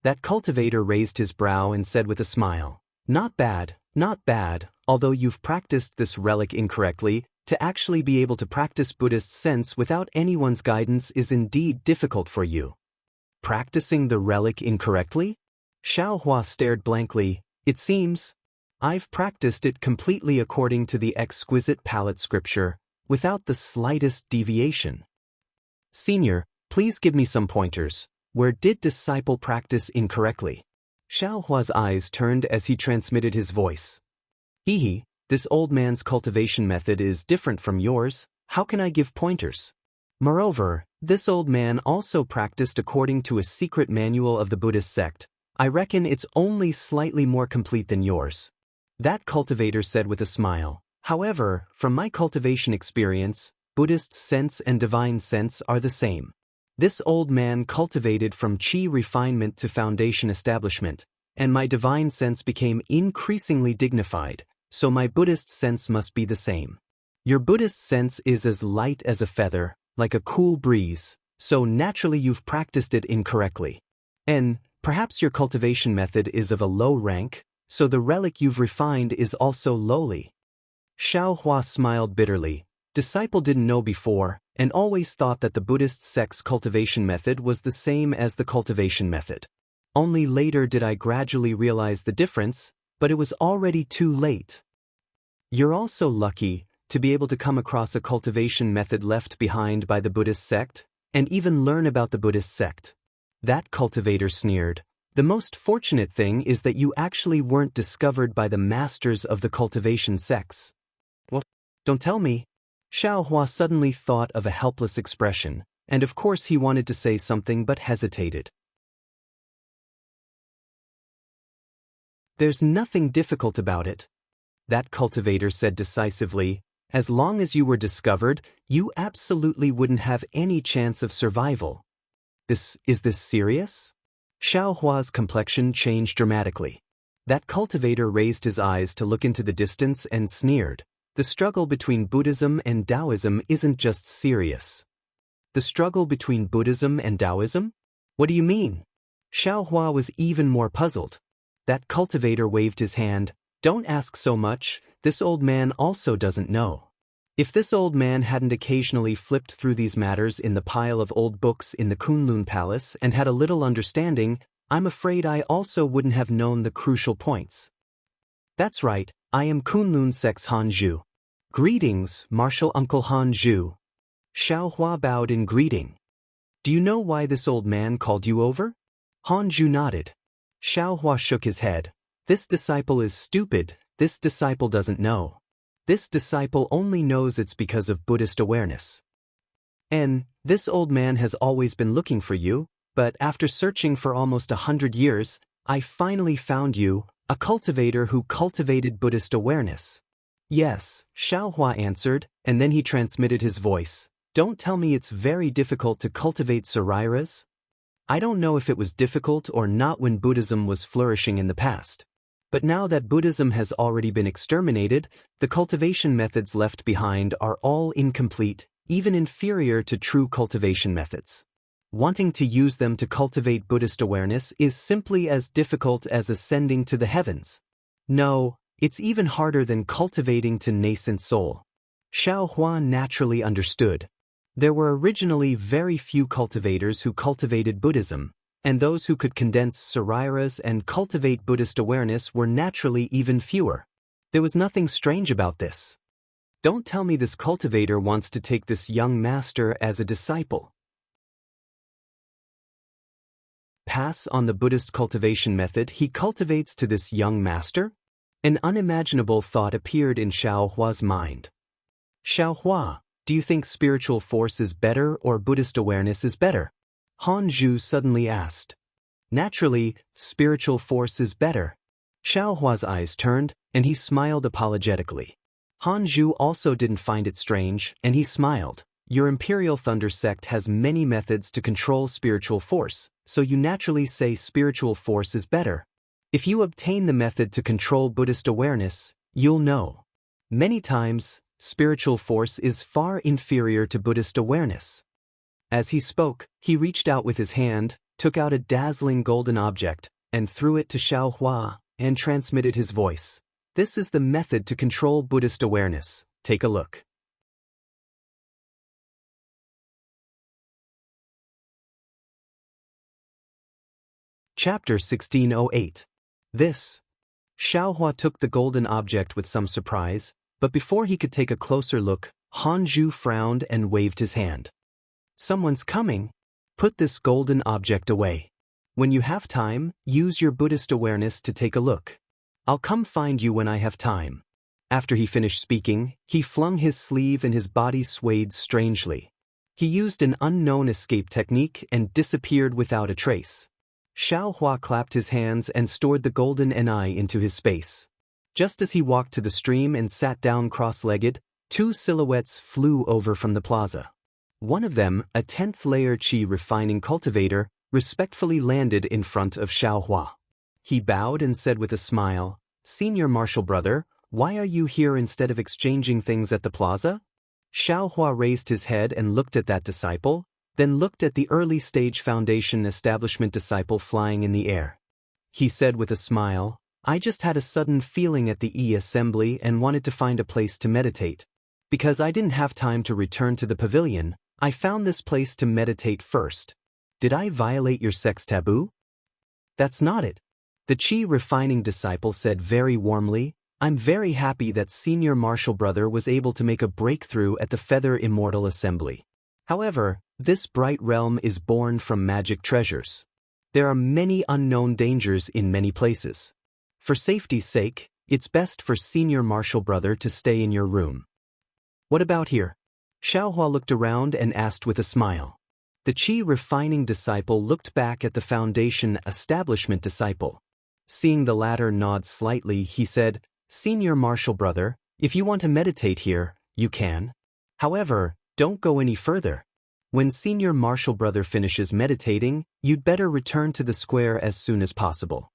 That cultivator raised his brow and said with a smile, not bad, although you've practiced this relic incorrectly, to actually be able to practice Buddhist sense without anyone's guidance is indeed difficult for you. Practicing the relic incorrectly? Xiaohua stared blankly. It seems. I've practiced it completely according to the exquisite palette scripture, without the slightest deviation. Senior, please give me some pointers. Where did disciple practice incorrectly? Xiaohua's eyes turned as he transmitted his voice. Hehe, this old man's cultivation method is different from yours. How can I give pointers? Moreover, this old man also practiced according to a secret manual of the Buddhist sect. I reckon it's only slightly more complete than yours. That cultivator said with a smile. However, from my cultivation experience, Buddhist sense and divine sense are the same. This old man cultivated from qi refinement to foundation establishment, and my divine sense became increasingly dignified, so my Buddhist sense must be the same. Your Buddhist sense is as light as a feather, like a cool breeze, so naturally you've practiced it incorrectly. And perhaps your cultivation method is of a low rank, so the relic you've refined is also lowly. Xiaohua smiled bitterly. Disciple didn't know before, and always thought that the Buddhist sect's cultivation method was the same as the cultivation method. Only later did I gradually realize the difference, but it was already too late. You're also lucky to be able to come across a cultivation method left behind by the Buddhist sect, and even learn about the Buddhist sect. That cultivator sneered. The most fortunate thing is that you actually weren't discovered by the masters of the cultivation sects. What? Don't tell me. Xiaohua suddenly thought of a helpless expression, and of course he wanted to say something but hesitated. There's nothing difficult about it. That cultivator said decisively. As long as you were discovered, you absolutely wouldn't have any chance of survival. Is this serious? Xiaohua's complexion changed dramatically. That cultivator raised his eyes to look into the distance and sneered. The struggle between Buddhism and Taoism isn't just serious. The struggle between Buddhism and Taoism? What do you mean? Xiaohua was even more puzzled. That cultivator waved his hand. Don't ask so much, this old man also doesn't know. If this old man hadn't occasionally flipped through these matters in the pile of old books in the Kunlun Palace and had a little understanding, I'm afraid I also wouldn't have known the crucial points. That's right, I am Kunlun Sect's Han Zhu. Greetings, Martial Uncle Han Zhu. Xiaohua bowed in greeting. Do you know why this old man called you over? Han Zhu nodded. Xiaohua shook his head. This disciple is stupid, this disciple doesn't know. This disciple only knows it's because of Buddhist awareness. And this old man has always been looking for you, but after searching for almost 100 years, I finally found you, a cultivator who cultivated Buddhist awareness. Yes, Xiaohua answered, and then he transmitted his voice. Don't tell me it's very difficult to cultivate Sariras? I don't know if it was difficult or not when Buddhism was flourishing in the past. But now that Buddhism has already been exterminated, the cultivation methods left behind are all incomplete, even inferior to true cultivation methods. Wanting to use them to cultivate Buddhist awareness is simply as difficult as ascending to the heavens. No, it's even harder than cultivating to nascent soul. Xiaohua naturally understood. There were originally very few cultivators who cultivated Buddhism, and those who could condense Sariras and cultivate Buddhist awareness were naturally even fewer. There was nothing strange about this. Don't tell me this cultivator wants to take this young master as a disciple. Pass on the Buddhist cultivation method he cultivates to this young master? An unimaginable thought appeared in Xiaohua's mind. Xiaohua, do you think spiritual force is better or Buddhist awareness is better? Han Zhu suddenly asked. Naturally, spiritual force is better. Xiaohua's eyes turned, and he smiled apologetically. Han Zhu also didn't find it strange, and he smiled. Your Imperial Thunder sect has many methods to control spiritual force, so you naturally say spiritual force is better. If you obtain the method to control Buddhist awareness, you'll know. Many times, spiritual force is far inferior to Buddhist awareness. As he spoke, he reached out with his hand, took out a dazzling golden object, and threw it to Xiaohua, and transmitted his voice. This is the method to control Buddhist awareness. Take a look. Chapter 1608. This. Xiaohua took the golden object with some surprise, but before he could take a closer look, Hanju frowned and waved his hand. Someone's coming. Put this golden object away. When you have time, use your Buddhist awareness to take a look. I'll come find you when I have time. After he finished speaking, he flung his sleeve and his body swayed strangely. He used an unknown escape technique and disappeared without a trace. Xiaohua clapped his hands and stored the golden NI into his space. Just as he walked to the stream and sat down cross-legged, two silhouettes flew over from the plaza. One of them, a 10th-layer Qi refining cultivator, respectfully landed in front of Xiaohua. He bowed and said with a smile, "Senior Marshal Brother, why are you here instead of exchanging things at the plaza?" Xiaohua raised his head and looked at that disciple, then looked at the early-stage Foundation establishment disciple flying in the air. He said with a smile, "I just had a sudden feeling at the assembly and wanted to find a place to meditate. Because I didn't have time to return to the pavilion, I found this place to meditate first. Did I violate your sex taboo?" "That's not it." The Qi refining disciple said very warmly, "I'm very happy that Senior Marshal Brother was able to make a breakthrough at the Feather Immortal Assembly. However, this bright realm is born from magic treasures. There are many unknown dangers in many places. For safety's sake, it's best for Senior Marshal Brother to stay in your room." "What about here?" Xiaohua looked around and asked with a smile. The Qi refining disciple looked back at the Foundation establishment disciple. Seeing the latter nod slightly, he said, "Senior Marshal Brother, if you want to meditate here, you can. However, don't go any further. When Senior Marshal Brother finishes meditating, you'd better return to the square as soon as possible."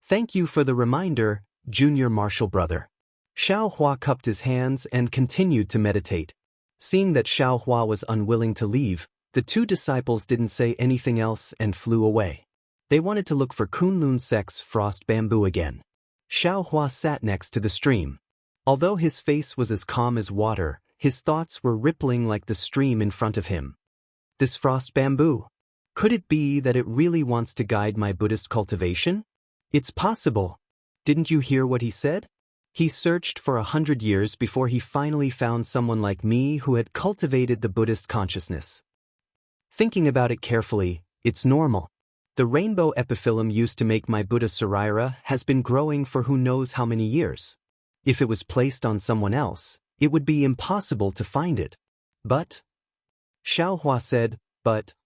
"Thank you for the reminder, Junior Marshal Brother." Xiaohua cupped his hands and continued to meditate. Seeing that Xiaohua was unwilling to leave, the two disciples didn't say anything else and flew away. They wanted to look for Kunlun Sek's frost bamboo again. Xiaohua sat next to the stream. Although his face was as calm as water, his thoughts were rippling like the stream in front of him. This frost bamboo. Could it be that it really wants to guide my Buddhist cultivation? It's possible. Didn't you hear what he said? He searched for 100 years before he finally found someone like me who had cultivated the Buddhist consciousness. Thinking about it carefully, it's normal. The rainbow epiphyllum used to make my Buddha Saraira has been growing for who knows how many years. If it was placed on someone else, it would be impossible to find it. But, Xiaohua said,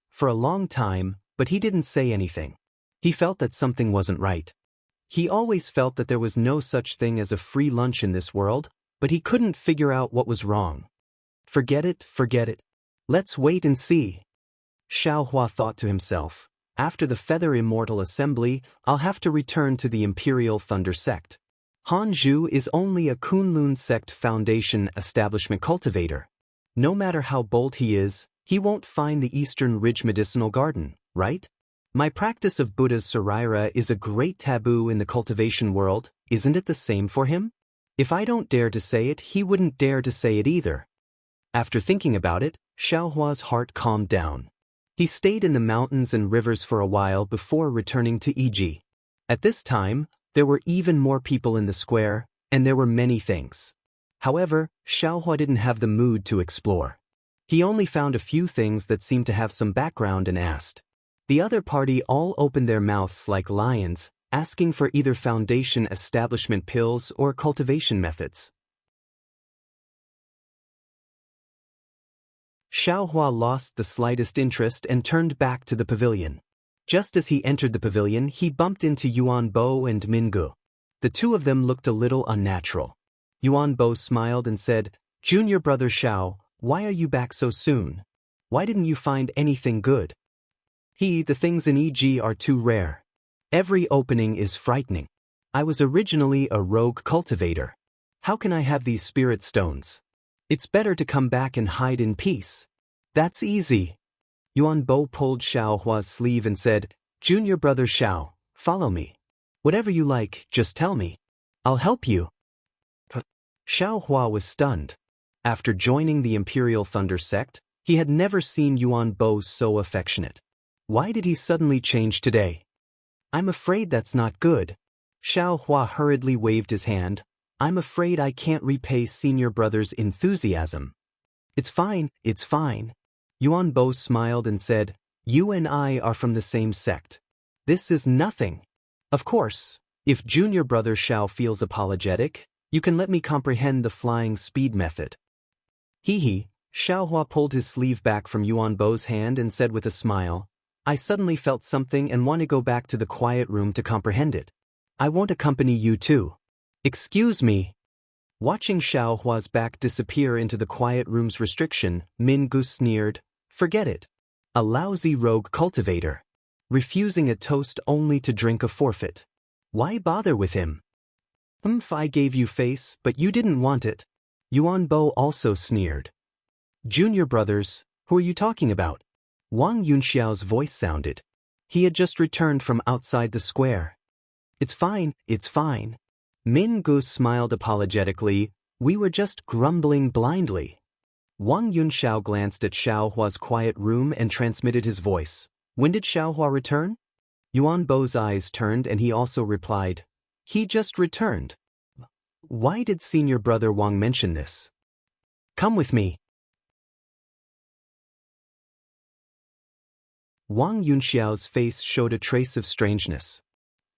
for a long time, but he didn't say anything. He felt that something wasn't right. He always felt that there was no such thing as a free lunch in this world, but he couldn't figure out what was wrong. Forget it. Let's wait and see. Xiaohua thought to himself, after the Feather Immortal Assembly, I'll have to return to the Imperial Thunder Sect. Hanju is only a Kunlun Sect Foundation establishment cultivator. No matter how bold he is, he won't find the Eastern Ridge Medicinal Garden, right? My practice of Buddha's Saraira is a great taboo in the cultivation world, isn't it the same for him? If I don't dare to say it, he wouldn't dare to say it either. After thinking about it, Xiaohua's heart calmed down. He stayed in the mountains and rivers for a while before returning to Iji. At this time, there were even more people in the square, and there were many things. However, Xiaohua didn't have the mood to explore. He only found a few things that seemed to have some background and asked. The other party all opened their mouths like lions, asking for either Foundation establishment pills or cultivation methods. Xiaohua lost the slightest interest and turned back to the pavilion. Just as he entered the pavilion, he bumped into Yuan Bo and Mingu. The two of them looked a little unnatural. Yuan Bo smiled and said, "Junior Brother Xiao, why are you back so soon? Why didn't you find anything good?" The things in EG are too rare. Every opening is frightening. I was originally a rogue cultivator. How can I have these spirit stones? It's better to come back and hide in peace. That's easy. Yuan Bo pulled Xiaohua's sleeve and said, "Junior Brother Xiao, follow me. Whatever you like, just tell me. I'll help you." Xiaohua was stunned. After joining the Imperial Thunder Sect, he had never seen Yuan Bo so affectionate. Why did he suddenly change today? I'm afraid that's not good. Xiao Hua hurriedly waved his hand. I'm afraid I can't repay senior brother's enthusiasm. It's fine, it's fine. Yuan Bo smiled and said, you and I are from the same sect. This is nothing. Of course, if junior brother Xiao feels apologetic, you can let me comprehend the flying speed method. Hee. Xiao Hua pulled his sleeve back from Yuan Bo's hand and said with a smile, I suddenly felt something and want to go back to the quiet room to comprehend it. I won't accompany you too. Excuse me. Watching Xiao Hua's back disappear into the quiet room's restriction, Min Gu sneered, forget it. A lousy rogue cultivator. Refusing a toast only to drink a forfeit. Why bother with him? I gave you face, but you didn't want it. Yuan Bo also sneered. Junior brothers, who are you talking about? Wang Yunxiao's voice sounded. He had just returned from outside the square. It's fine, it's fine. Min Gu smiled apologetically, we were just grumbling blindly. Wang Yunxiao glanced at Xiao Hua's quiet room and transmitted his voice. When did Xiao Hua return? Yuan Bo's eyes turned and he also replied, he just returned. Why did senior brother Wang mention this? Come with me. Wang Yunxiao's face showed a trace of strangeness.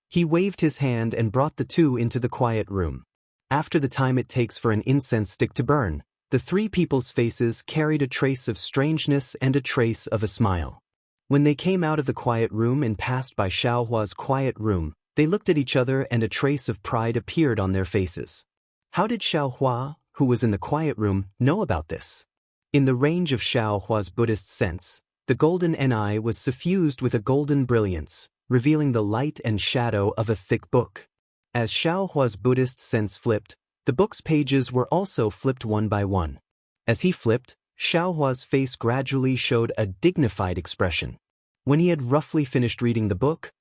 He waved his hand and brought the two into the quiet room. After the time it takes for an incense stick to burn, the three people's faces carried a trace of strangeness and a trace of a smile. When they came out of the quiet room and passed by Xiao Hua's quiet room, they looked at each other and a trace of pride appeared on their faces. How did Xiao Hua, who was in the quiet room, know about this? In the range of Xiao Hua's Buddhist sense, the golden eye was suffused with a golden brilliance, revealing the light and shadow of a thick book. As Xiao Hua's Buddhist sense flipped, the book's pages were also flipped one by one. As he flipped, Xiao Hua's face gradually showed a dignified expression. When he had roughly finished reading the book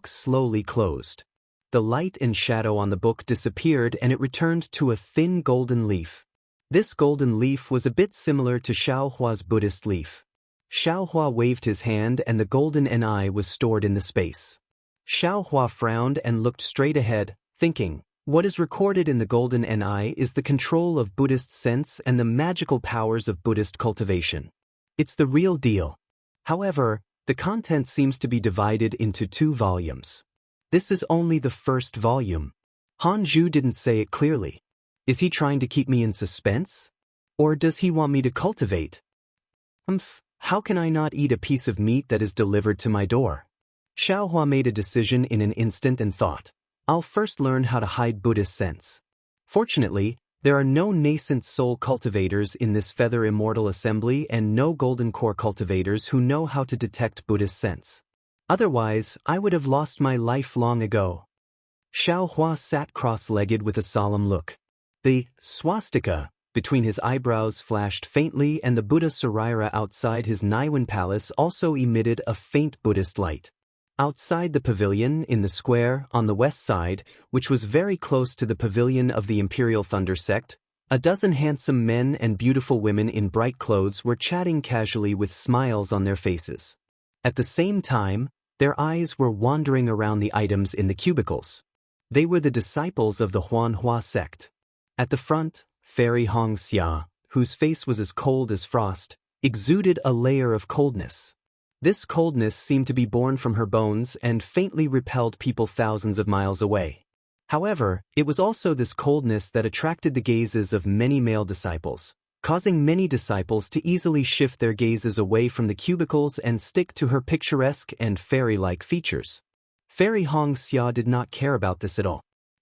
slowly closed. The light and shadow on the book disappeared and it returned to a thin golden leaf. This golden leaf was a bit similar to Xiao Hua's Buddhist leaf. Xiao Hua waved his hand and the golden eye was stored in the space. Xiao Hua frowned and looked straight ahead, thinking, what is recorded in the golden eye is the control of Buddhist sense and the magical powers of Buddhist cultivation. It's the real deal. However, the content seems to be divided into 2 volumes. This is only the first volume. Hanju didn't say it clearly. Is he trying to keep me in suspense? Or does he want me to cultivate? How can I not eat a piece of meat that is delivered to my door? Xiao Hua made a decision in an instant and thought, I'll first learn how to hide Buddhist sense. Fortunately, there are no nascent soul cultivators in this Feather Immortal assembly and no golden core cultivators who know how to detect Buddhist sense. Otherwise, I would have lost my life long ago. Xiao Hua sat cross-legged with a solemn look. The swastika between his eyebrows flashed faintly and the Buddha Saraira outside his Naiwan palace also emitted a faint Buddhist light. Outside the pavilion in the square on the west side, which was very close to the pavilion of the Imperial Thunder sect, a dozen handsome men and beautiful women in bright clothes were chatting casually with smiles on their faces. At the same time, their eyes were wandering around the items in the cubicles. They were the disciples of the Huanhua sect. At the front, Fairy Hongxia, whose face was as cold as frost, exuded a layer of coldness. This coldness seemed to be born from her bones and faintly repelled people thousands of miles away. However, it was also this coldness that attracted the gazes of many male disciples, causing many disciples to easily shift their gazes away from the cubicles and stick to her picturesque and fairy-like features. Fairy Hongxia did not care about this at all.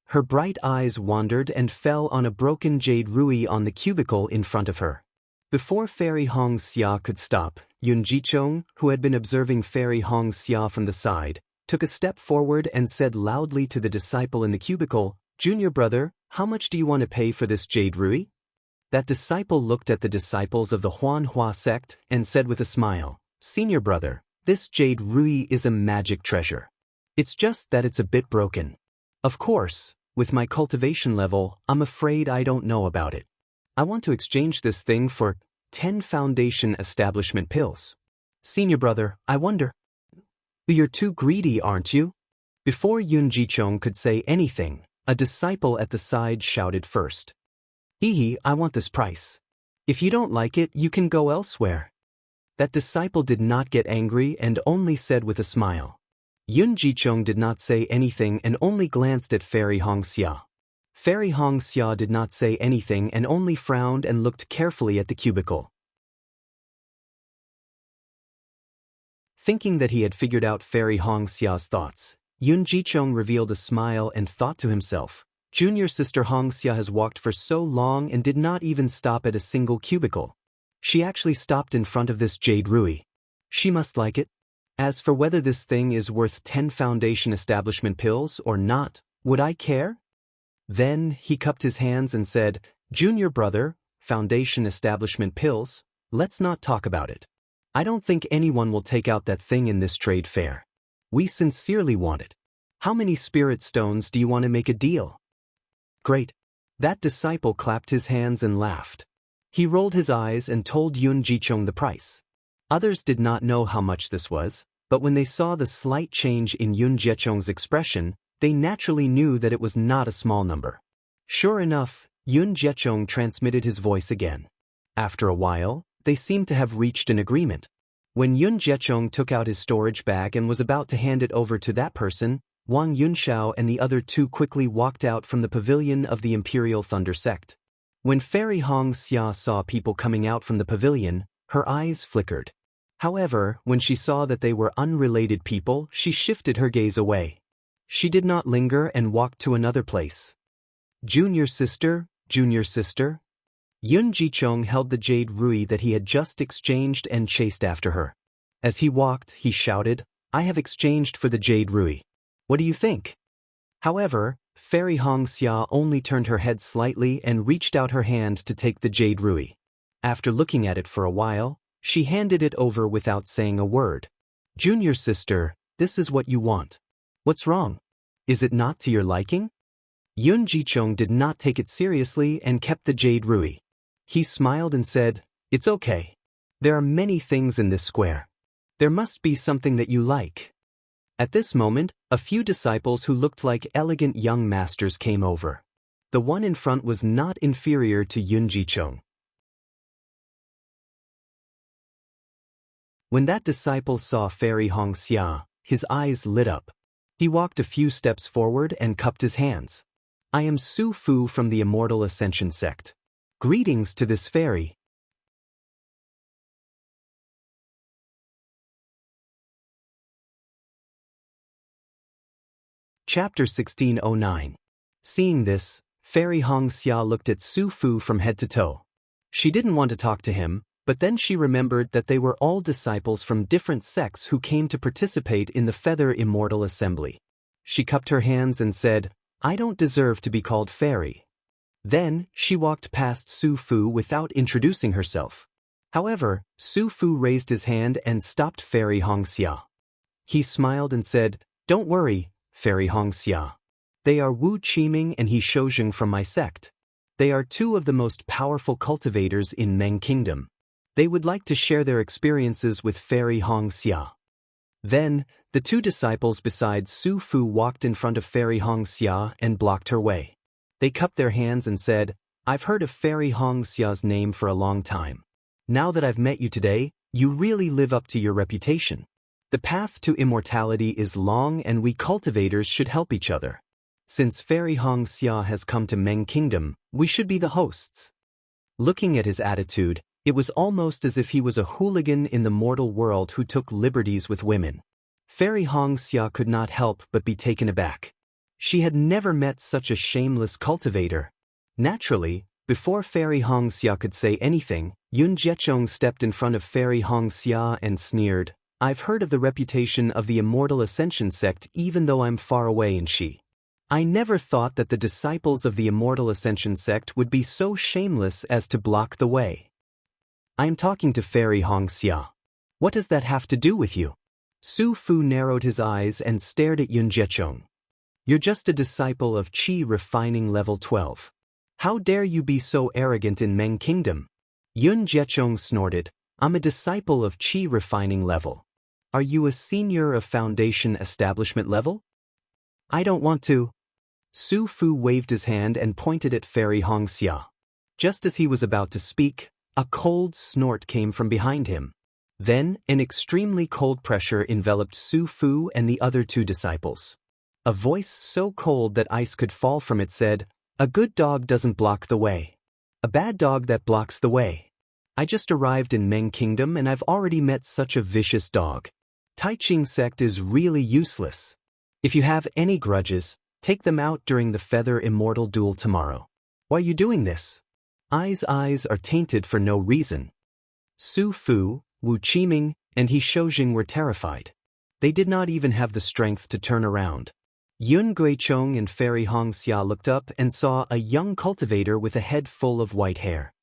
Her bright eyes wandered and fell on a broken jade rui on the cubicle in front of her. Before Fairy Hongxia could stop, Yun Jichong, who had been observing Fairy Hongxia from the side, took a step forward and said loudly to the disciple in the cubicle, "Junior brother, how much do you want to pay for this jade rui?" That disciple looked at the disciples of the Huanhua sect and said with a smile, "Senior brother, this jade rui is a magic treasure. It's just that it's a bit broken. Of course, with my cultivation level, I'm afraid I don't know about it. I want to exchange this thing for 10 foundation establishment pills. Senior brother, I wonder. You're too greedy, aren't you?" Before Yun Jichong could say anything, a disciple at the side shouted first. "Hehe, I want this price. If you don't like it, you can go elsewhere." That disciple did not get angry and only said with a smile. Yun Jichong did not say anything and only glanced at Fairy Hongxia. Fairy Hongxia did not say anything and only frowned and looked carefully at the cubicle. Thinking that he had figured out Fairy Hongxia's thoughts, Yun Jichong revealed a smile and thought to himself, "Junior sister Hongxia has walked for so long and did not even stop at a single cubicle. She actually stopped in front of this jade ruby. She must like it. As for whether this thing is worth 10 foundation establishment pills or not, would I care?" Then he cupped his hands and said, "Junior brother, foundation establishment pills, let's not talk about it. I don't think anyone will take out that thing in this trade fair. We sincerely want it. How many spirit stones do you want to make a deal?" "Great." That disciple clapped his hands and laughed. He rolled his eyes and told Yun Jichong the price. Others did not know how much this was, but when they saw the slight change in Yun Jichong's expression, they naturally knew that it was not a small number. Sure enough, Yun Jichong transmitted his voice again. After a while, they seemed to have reached an agreement. When Yun Jichong took out his storage bag and was about to hand it over to that person, Wang Yunxiao and the other two quickly walked out from the pavilion of the Imperial Thunder Sect. When Fairy Hongxia saw people coming out from the pavilion, her eyes flickered. However, when she saw that they were unrelated people, she shifted her gaze away. She did not linger and walked to another place. "Junior sister, junior sister." Yun Jichong held the jade ruby that he had just exchanged and chased after her. As he walked, he shouted, "I have exchanged for the jade ruby. What do you think?" However, Fairy Hongxia only turned her head slightly and reached out her hand to take the jade ruby. After looking at it for a while, she handed it over without saying a word. "Junior sister, this is what you want. What's wrong? Is it not to your liking?" Yun Jichong did not take it seriously and kept the jade ruby. He smiled and said, "It's okay. There are many things in this square. There must be something that you like." At this moment, a few disciples who looked like elegant young masters came over. The one in front was not inferior to Yun Jichong. When that disciple saw Fairy Hongxia, his eyes lit up. He walked a few steps forward and cupped his hands. "I am Su Fu from the Immortal Ascension Sect. Greetings to this fairy." Chapter 1609. Seeing this, Fairy Hongxia looked at Su Fu from head to toe. She didn't want to talk to him, but then she remembered that they were all disciples from different sects who came to participate in the Feather Immortal Assembly. She cupped her hands and said, "I don't deserve to be called fairy." Then, she walked past Su Fu without introducing herself. However, Su Fu raised his hand and stopped Fairy Hongxia. He smiled and said, "Don't worry, Fairy Hongxia. They are Wu Qiming and He Shoujing from my sect. They are two of the most powerful cultivators in Meng Kingdom. They would like to share their experiences with Fairy Hongxia." Then, the two disciples besides Su Fu walked in front of Fairy Hongxia and blocked her way. They cupped their hands and said, "I've heard of Fairy Hongxia's name for a long time. Now that I've met you today, you really live up to your reputation. The path to immortality is long and we cultivators should help each other. Since Fairy Hongxia has come to Meng Kingdom, we should be the hosts." Looking at his attitude, it was almost as if he was a hooligan in the mortal world who took liberties with women. Fairy Hongxia could not help but be taken aback. She had never met such a shameless cultivator. Naturally, before Fairy Hongxia could say anything, Yun Jichong stepped in front of Fairy Hongxia and sneered, "I've heard of the reputation of the Immortal Ascension Sect even though I'm far away in Shi. I never thought that the disciples of the Immortal Ascension Sect would be so shameless as to block the way. I'm talking to Fairy Hongxia. What does that have to do with you?" Su Fu narrowed his eyes and stared at Yun Jichong. "You're just a disciple of Qi Refining Level 12. How dare you be so arrogant in Meng Kingdom?" Yun Jichong snorted, "I'm a disciple of Qi Refining Level. Are you a senior of Foundation Establishment Level?" I don't want to. Su Fu waved his hand and pointed at Fairy Hongxia. Just as he was about to speak, a cold snort came from behind him. Then, an extremely cold pressure enveloped Su Fu and the other two disciples. A voice so cold that ice could fall from it said, "A good dog doesn't block the way. A bad dog that blocks the way. I just arrived in Meng Kingdom and I've already met such a vicious dog. Tai Ching sect is really useless. If you have any grudges, take them out during the Feather Immortal duel tomorrow. Why are you doing this? Ai's eyes are tainted for no reason." Su Fu, Wu Qiming, and He Shoujing were terrified. They did not even have the strength to turn around. Yun Guichong and Fairy Hongxia looked up and saw a young cultivator with a head full of white hair.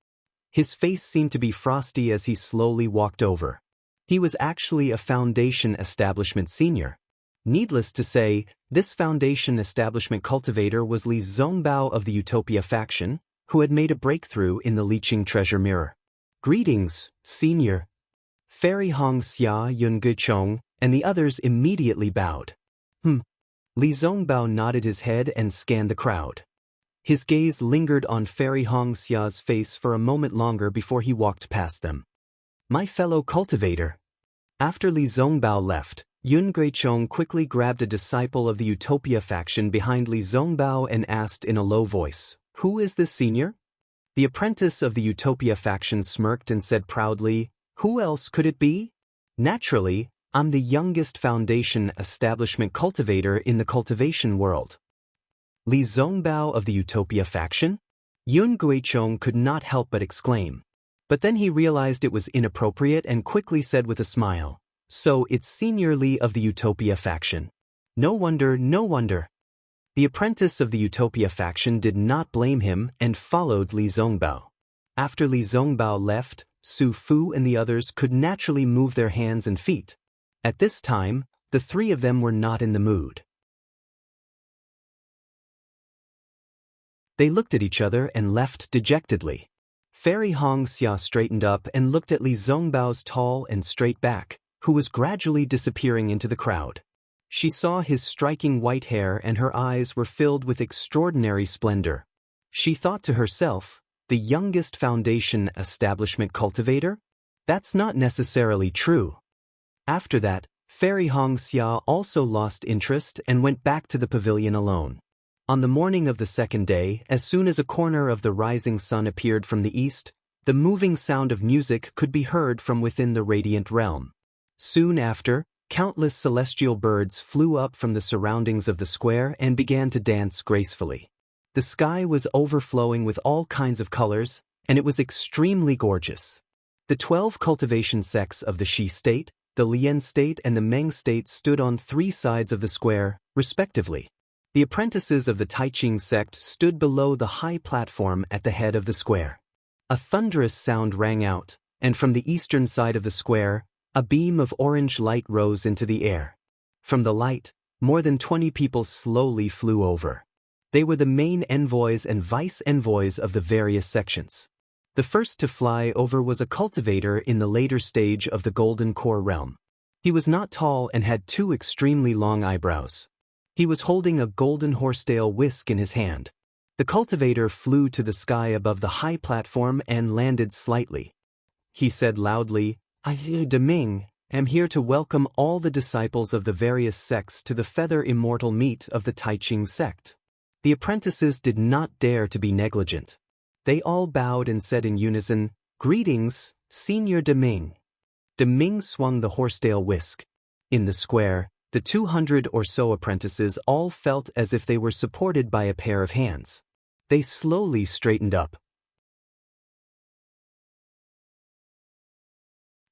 His face seemed to be frosty as he slowly walked over. He was actually a Foundation Establishment senior. Needless to say, this Foundation Establishment cultivator was Li Zongbao of the Utopia faction, who had made a breakthrough in the Liqing treasure mirror. "Greetings, senior." Fairy Hongxia, Yun Guichong, and the others immediately bowed. Li Zongbao nodded his head and scanned the crowd. His gaze lingered on Fairy Hongxia's face for a moment longer before he walked past them. "My fellow cultivator." After Li Zongbao left, Yun Guichong quickly grabbed a disciple of the Utopia faction behind Li Zongbao and asked in a low voice, "Who is this senior?" The apprentice of the Utopia faction smirked and said proudly, "Who else could it be? Naturally, I'm the youngest Foundation Establishment cultivator in the cultivation world." Li Zongbao of the Utopia faction? Yun Guichong could not help but exclaim. But then he realized it was inappropriate and quickly said with a smile, "So it's Senior Li of the Utopia faction. No wonder, no wonder." The apprentice of the Utopia faction did not blame him and followed Li Zongbao. After Li Zongbao left, Su Fu and the others could naturally move their hands and feet. At this time, the three of them were not in the mood. They looked at each other and left dejectedly. Fairy Hongxia straightened up and looked at Li Zongbao's tall and straight back, who was gradually disappearing into the crowd. She saw his striking white hair and her eyes were filled with extraordinary splendor. She thought to herself, the youngest Foundation Establishment cultivator? That's not necessarily true. After that, Fairy Hongxia also lost interest and went back to the pavilion alone. On the morning of the second day, as soon as a corner of the rising sun appeared from the east, the moving sound of music could be heard from within the radiant realm. Soon after, countless celestial birds flew up from the surroundings of the square and began to dance gracefully. The sky was overflowing with all kinds of colors, and it was extremely gorgeous. The 12 cultivation sects of the Shi state, the Lian state and the Meng state stood on 3 sides of the square, respectively. The apprentices of the Tai Ching sect stood below the high platform at the head of the square. A thunderous sound rang out, and from the eastern side of the square, a beam of orange light rose into the air. From the light, more than 20 people slowly flew over. They were the main envoys and vice envoys of the various sections. The first to fly over was a cultivator in the later stage of the Golden Core realm. He was not tall and had 2 extremely long eyebrows. He was holding a golden horsetail whisk in his hand. The cultivator flew to the sky above the high platform and landed slightly. He said loudly, "I, Deming, am here to welcome all the disciples of the various sects to the Feather Immortal meet of the Tai Ching sect." The apprentices did not dare to be negligent. They all bowed and said in unison, "Greetings, Senior Deming." Deming swung the horsetail whisk. In the square, the 200 or so apprentices all felt as if they were supported by a pair of hands. They slowly straightened up.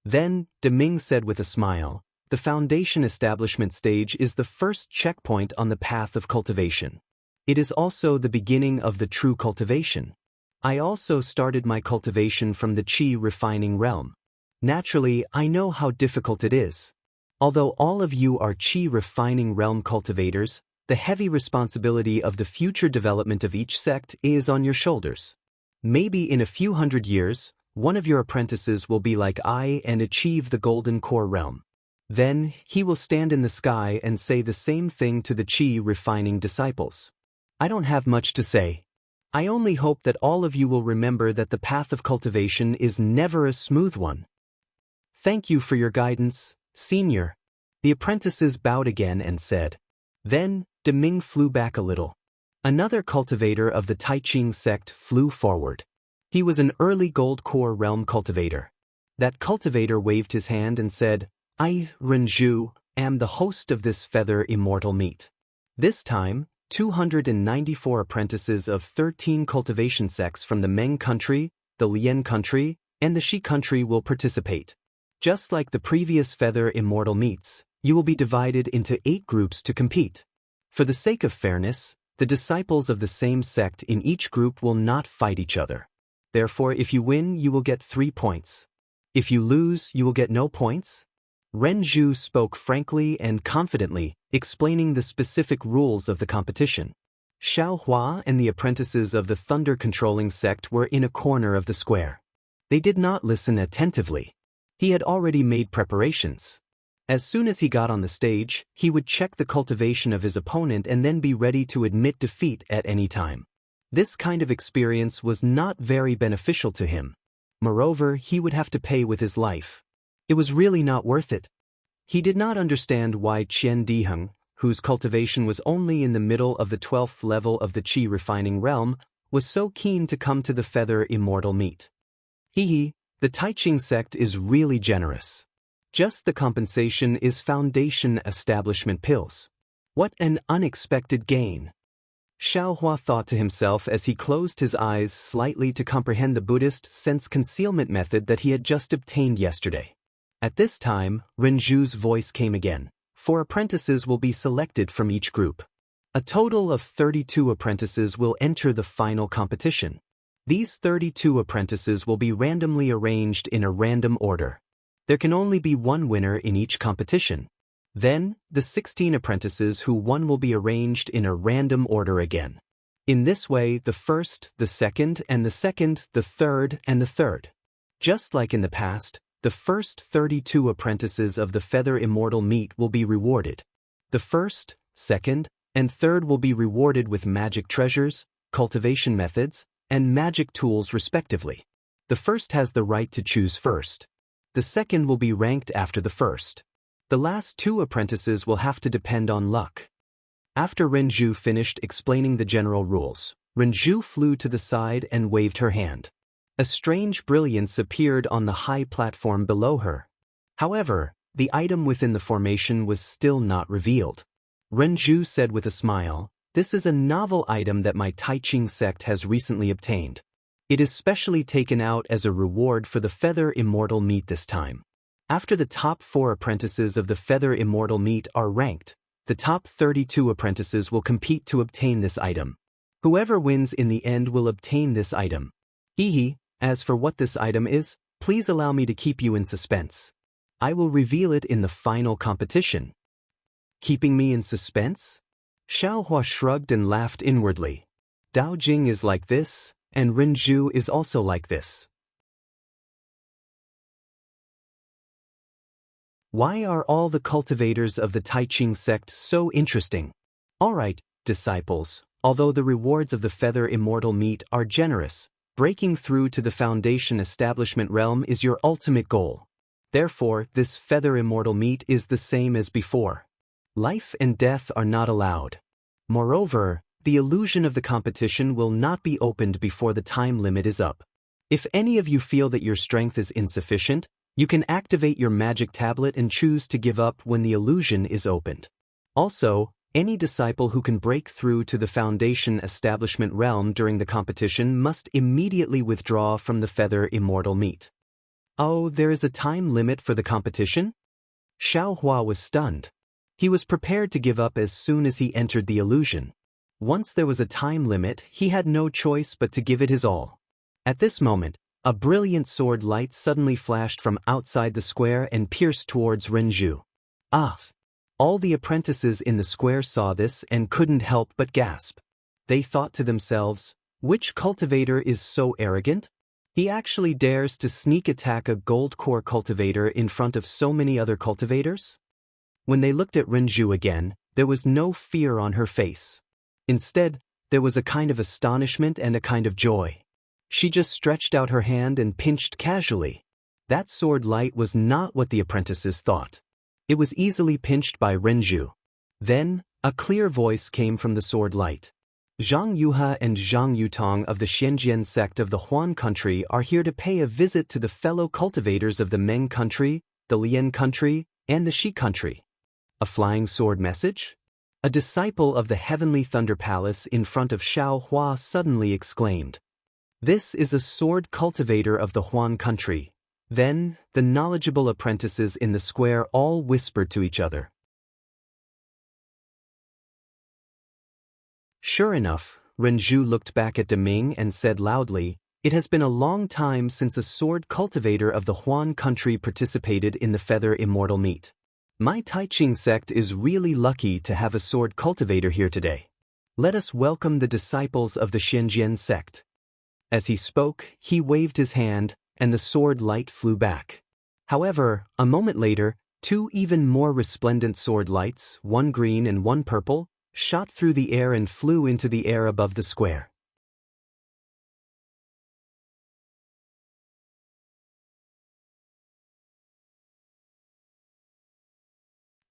Then, Deming said with a smile, "The Foundation Establishment stage is the first checkpoint on the path of cultivation. It is also the beginning of the true cultivation. I also started my cultivation from the Qi refining realm. Naturally, I know how difficult it is. Although all of you are Qi refining realm cultivators, the heavy responsibility of the future development of each sect is on your shoulders. Maybe in a few hundred years, one of your apprentices will be like I and achieve the Golden Core realm. Then, he will stand in the sky and say the same thing to the qi refining disciples. I don't have much to say. I only hope that all of you will remember that the path of cultivation is never a smooth one. Thank you for your guidance, Senior. The apprentices bowed again and said. Then, Deming flew back a little. Another cultivator of the Taiching sect flew forward. He was an early gold core realm cultivator. That cultivator waved his hand and said, I, Renju, am the host of this feather immortal meet. This time, 294 apprentices of 13 cultivation sects from the Meng country, the Lian country, and the Shi country will participate. Just like the previous feather immortal meets, you will be divided into 8 groups to compete. For the sake of fairness, the disciples of the same sect in each group will not fight each other. Therefore, if you win, you will get 3 points. If you lose, you will get no points. Renju spoke frankly and confidently, explaining the specific rules of the competition. Xiao Hua and the apprentices of the thunder-controlling sect were in a corner of the square. They did not listen attentively. He had already made preparations. As soon as he got on the stage, he would check the cultivation of his opponent and then be ready to admit defeat at any time. This kind of experience was not very beneficial to him. Moreover, he would have to pay with his life. It was really not worth it. He did not understand why Qian Diheng, whose cultivation was only in the middle of the 12th level of the qi refining realm, was so keen to come to the feather immortal meet. The Taiching sect is really generous. Just the compensation is foundation establishment pills. What an unexpected gain. Xiao Hua thought to himself as he closed his eyes slightly to comprehend the Buddhist sense concealment method that he had just obtained yesterday. At this time, Renju's voice came again. 4 apprentices will be selected from each group. A total of 32 apprentices will enter the final competition. These 32 apprentices will be randomly arranged in a random order. There can only be one winner in each competition. Then, the 16 apprentices who won will be arranged in a random order again. In this way, the first, the second, and the second, the third, and the third. Just like in the past, the first 32 apprentices of the Feather Immortal meet will be rewarded. The first, second, and third will be rewarded with magic treasures, cultivation methods, and magic tools respectively. The first has the right to choose first. The second will be ranked after the first. The last 2 apprentices will have to depend on luck. After Renju finished explaining the general rules, Renju flew to the side and waved her hand. A strange brilliance appeared on the high platform below her. However, the item within the formation was still not revealed. Renju said with a smile, "This is a novel item that my Taiching sect has recently obtained. It is specially taken out as a reward for the Feather Immortal meet this time. After the top 4 apprentices of the Feather Immortal meet are ranked, the top 32 apprentices will compete to obtain this item. Whoever wins in the end will obtain this item. As for what this item is, please allow me to keep you in suspense. I will reveal it in the final competition." Keeping me in suspense? Xiao Hua shrugged and laughed inwardly. Dao Jing is like this, and Renju is also like this. Why are all the cultivators of the Taiching sect so interesting? Alright, disciples, although the rewards of the Feather Immortal meet are generous, breaking through to the foundation establishment realm is your ultimate goal. Therefore, this Feather Immortal meet is the same as before. Life and death are not allowed. Moreover, the illusion of the competition will not be opened before the time limit is up. If any of you feel that your strength is insufficient, you can activate your magic tablet and choose to give up when the illusion is opened. Also, any disciple who can break through to the foundation establishment realm during the competition must immediately withdraw from the Feather Immortal meet. Oh, there is a time limit for the competition? Xiao Hua was stunned. He was prepared to give up as soon as he entered the illusion. Once there was a time limit, he had no choice but to give it his all. At this moment, a brilliant sword light suddenly flashed from outside the square and pierced towards Renju. Ah! All the apprentices in the square saw this and couldn't help but gasp. They thought to themselves, which cultivator is so arrogant? He actually dares to sneak attack a gold core cultivator in front of so many other cultivators? When they looked at Renju again, there was no fear on her face. Instead, there was a kind of astonishment and a kind of joy. She just stretched out her hand and pinched casually. That sword light was not what the apprentices thought. It was easily pinched by Renju. Then, a clear voice came from the sword light. Zhang Yuha and Zhang Yutong of the Shenzhen sect of the Huan country are here to pay a visit to the fellow cultivators of the Meng country, the Lian country, and the Shi country. A flying sword message? A disciple of the Heavenly Thunder Palace in front of Xiao Hua suddenly exclaimed. This is a sword cultivator of the Huan country. Then, the knowledgeable apprentices in the square all whispered to each other. Sure enough, Renju looked back at Deming and said loudly, "It has been a long time since a sword cultivator of the Huan country participated in the Feather Immortal meet. My Taiqing sect is really lucky to have a sword cultivator here today. Let us welcome the disciples of the Shenzhen sect." As he spoke, he waved his hand, and the sword light flew back. However, a moment later, two even more resplendent sword lights, one green and one purple, shot through the air and flew into the air above the square.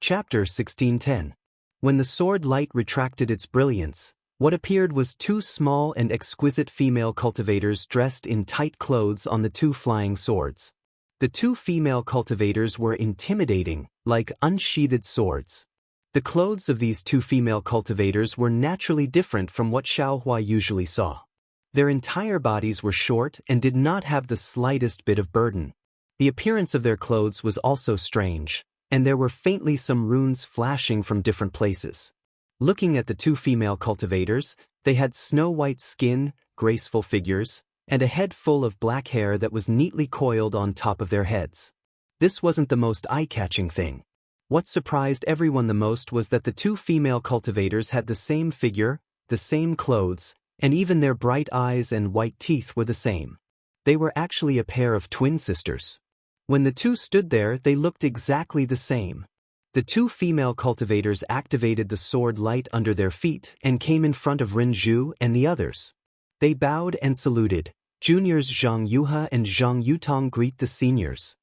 Chapter 1610. When the sword light retracted its brilliance, what appeared was two small and exquisite female cultivators dressed in tight clothes on the two flying swords. The two female cultivators were intimidating, like unsheathed swords. The clothes of these two female cultivators were naturally different from what Xiaohua usually saw. Their entire bodies were short and did not have the slightest bit of burden. The appearance of their clothes was also strange, and there were faintly some runes flashing from different places. Looking at the two female cultivators, they had snow-white skin, graceful figures, and a head full of black hair that was neatly coiled on top of their heads. This wasn't the most eye-catching thing. What surprised everyone the most was that the two female cultivators had the same figure, the same clothes, and even their bright eyes and white teeth were the same. They were actually a pair of twin sisters. When the two stood there, they looked exactly the same. The two female cultivators activated the sword light under their feet and came in front of Renju and the others. They bowed and saluted. Juniors Zhang Yuha and Zhang Yutong greet the seniors.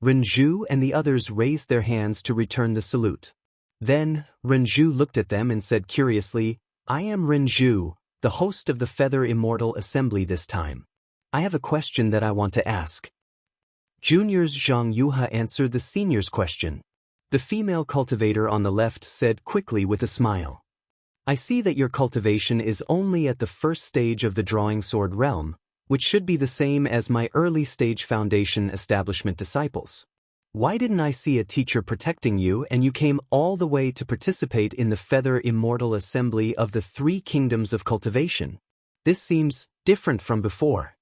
Renju and the others raised their hands to return the salute. Then, Renju looked at them and said curiously, "I am Renju, the host of the Feather Immortal Assembly this time. I have a question that I want to ask." Juniors Zhang Yuha answered the senior's question. The female cultivator on the left said quickly with a smile, "I see that your cultivation is only at the first stage of the drawing sword realm, which should be the same as my early stage foundation establishment disciples. Why didn't I see a teacher protecting you and you came all the way to participate in the Feather Immortal Assembly of the Three Kingdoms of Cultivation? This seems different from before."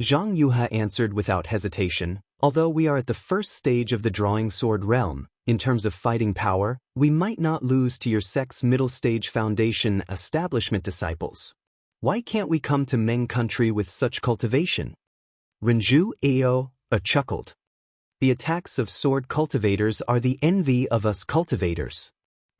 Zhang Yuha answered without hesitation, "Although we are at the first stage of the drawing sword realm, in terms of fighting power, we might not lose to your sect's middle stage foundation establishment disciples. Why can't we come to Meng country with such cultivation?" Renju Ao chuckled. "The attacks of sword cultivators are the envy of us cultivators.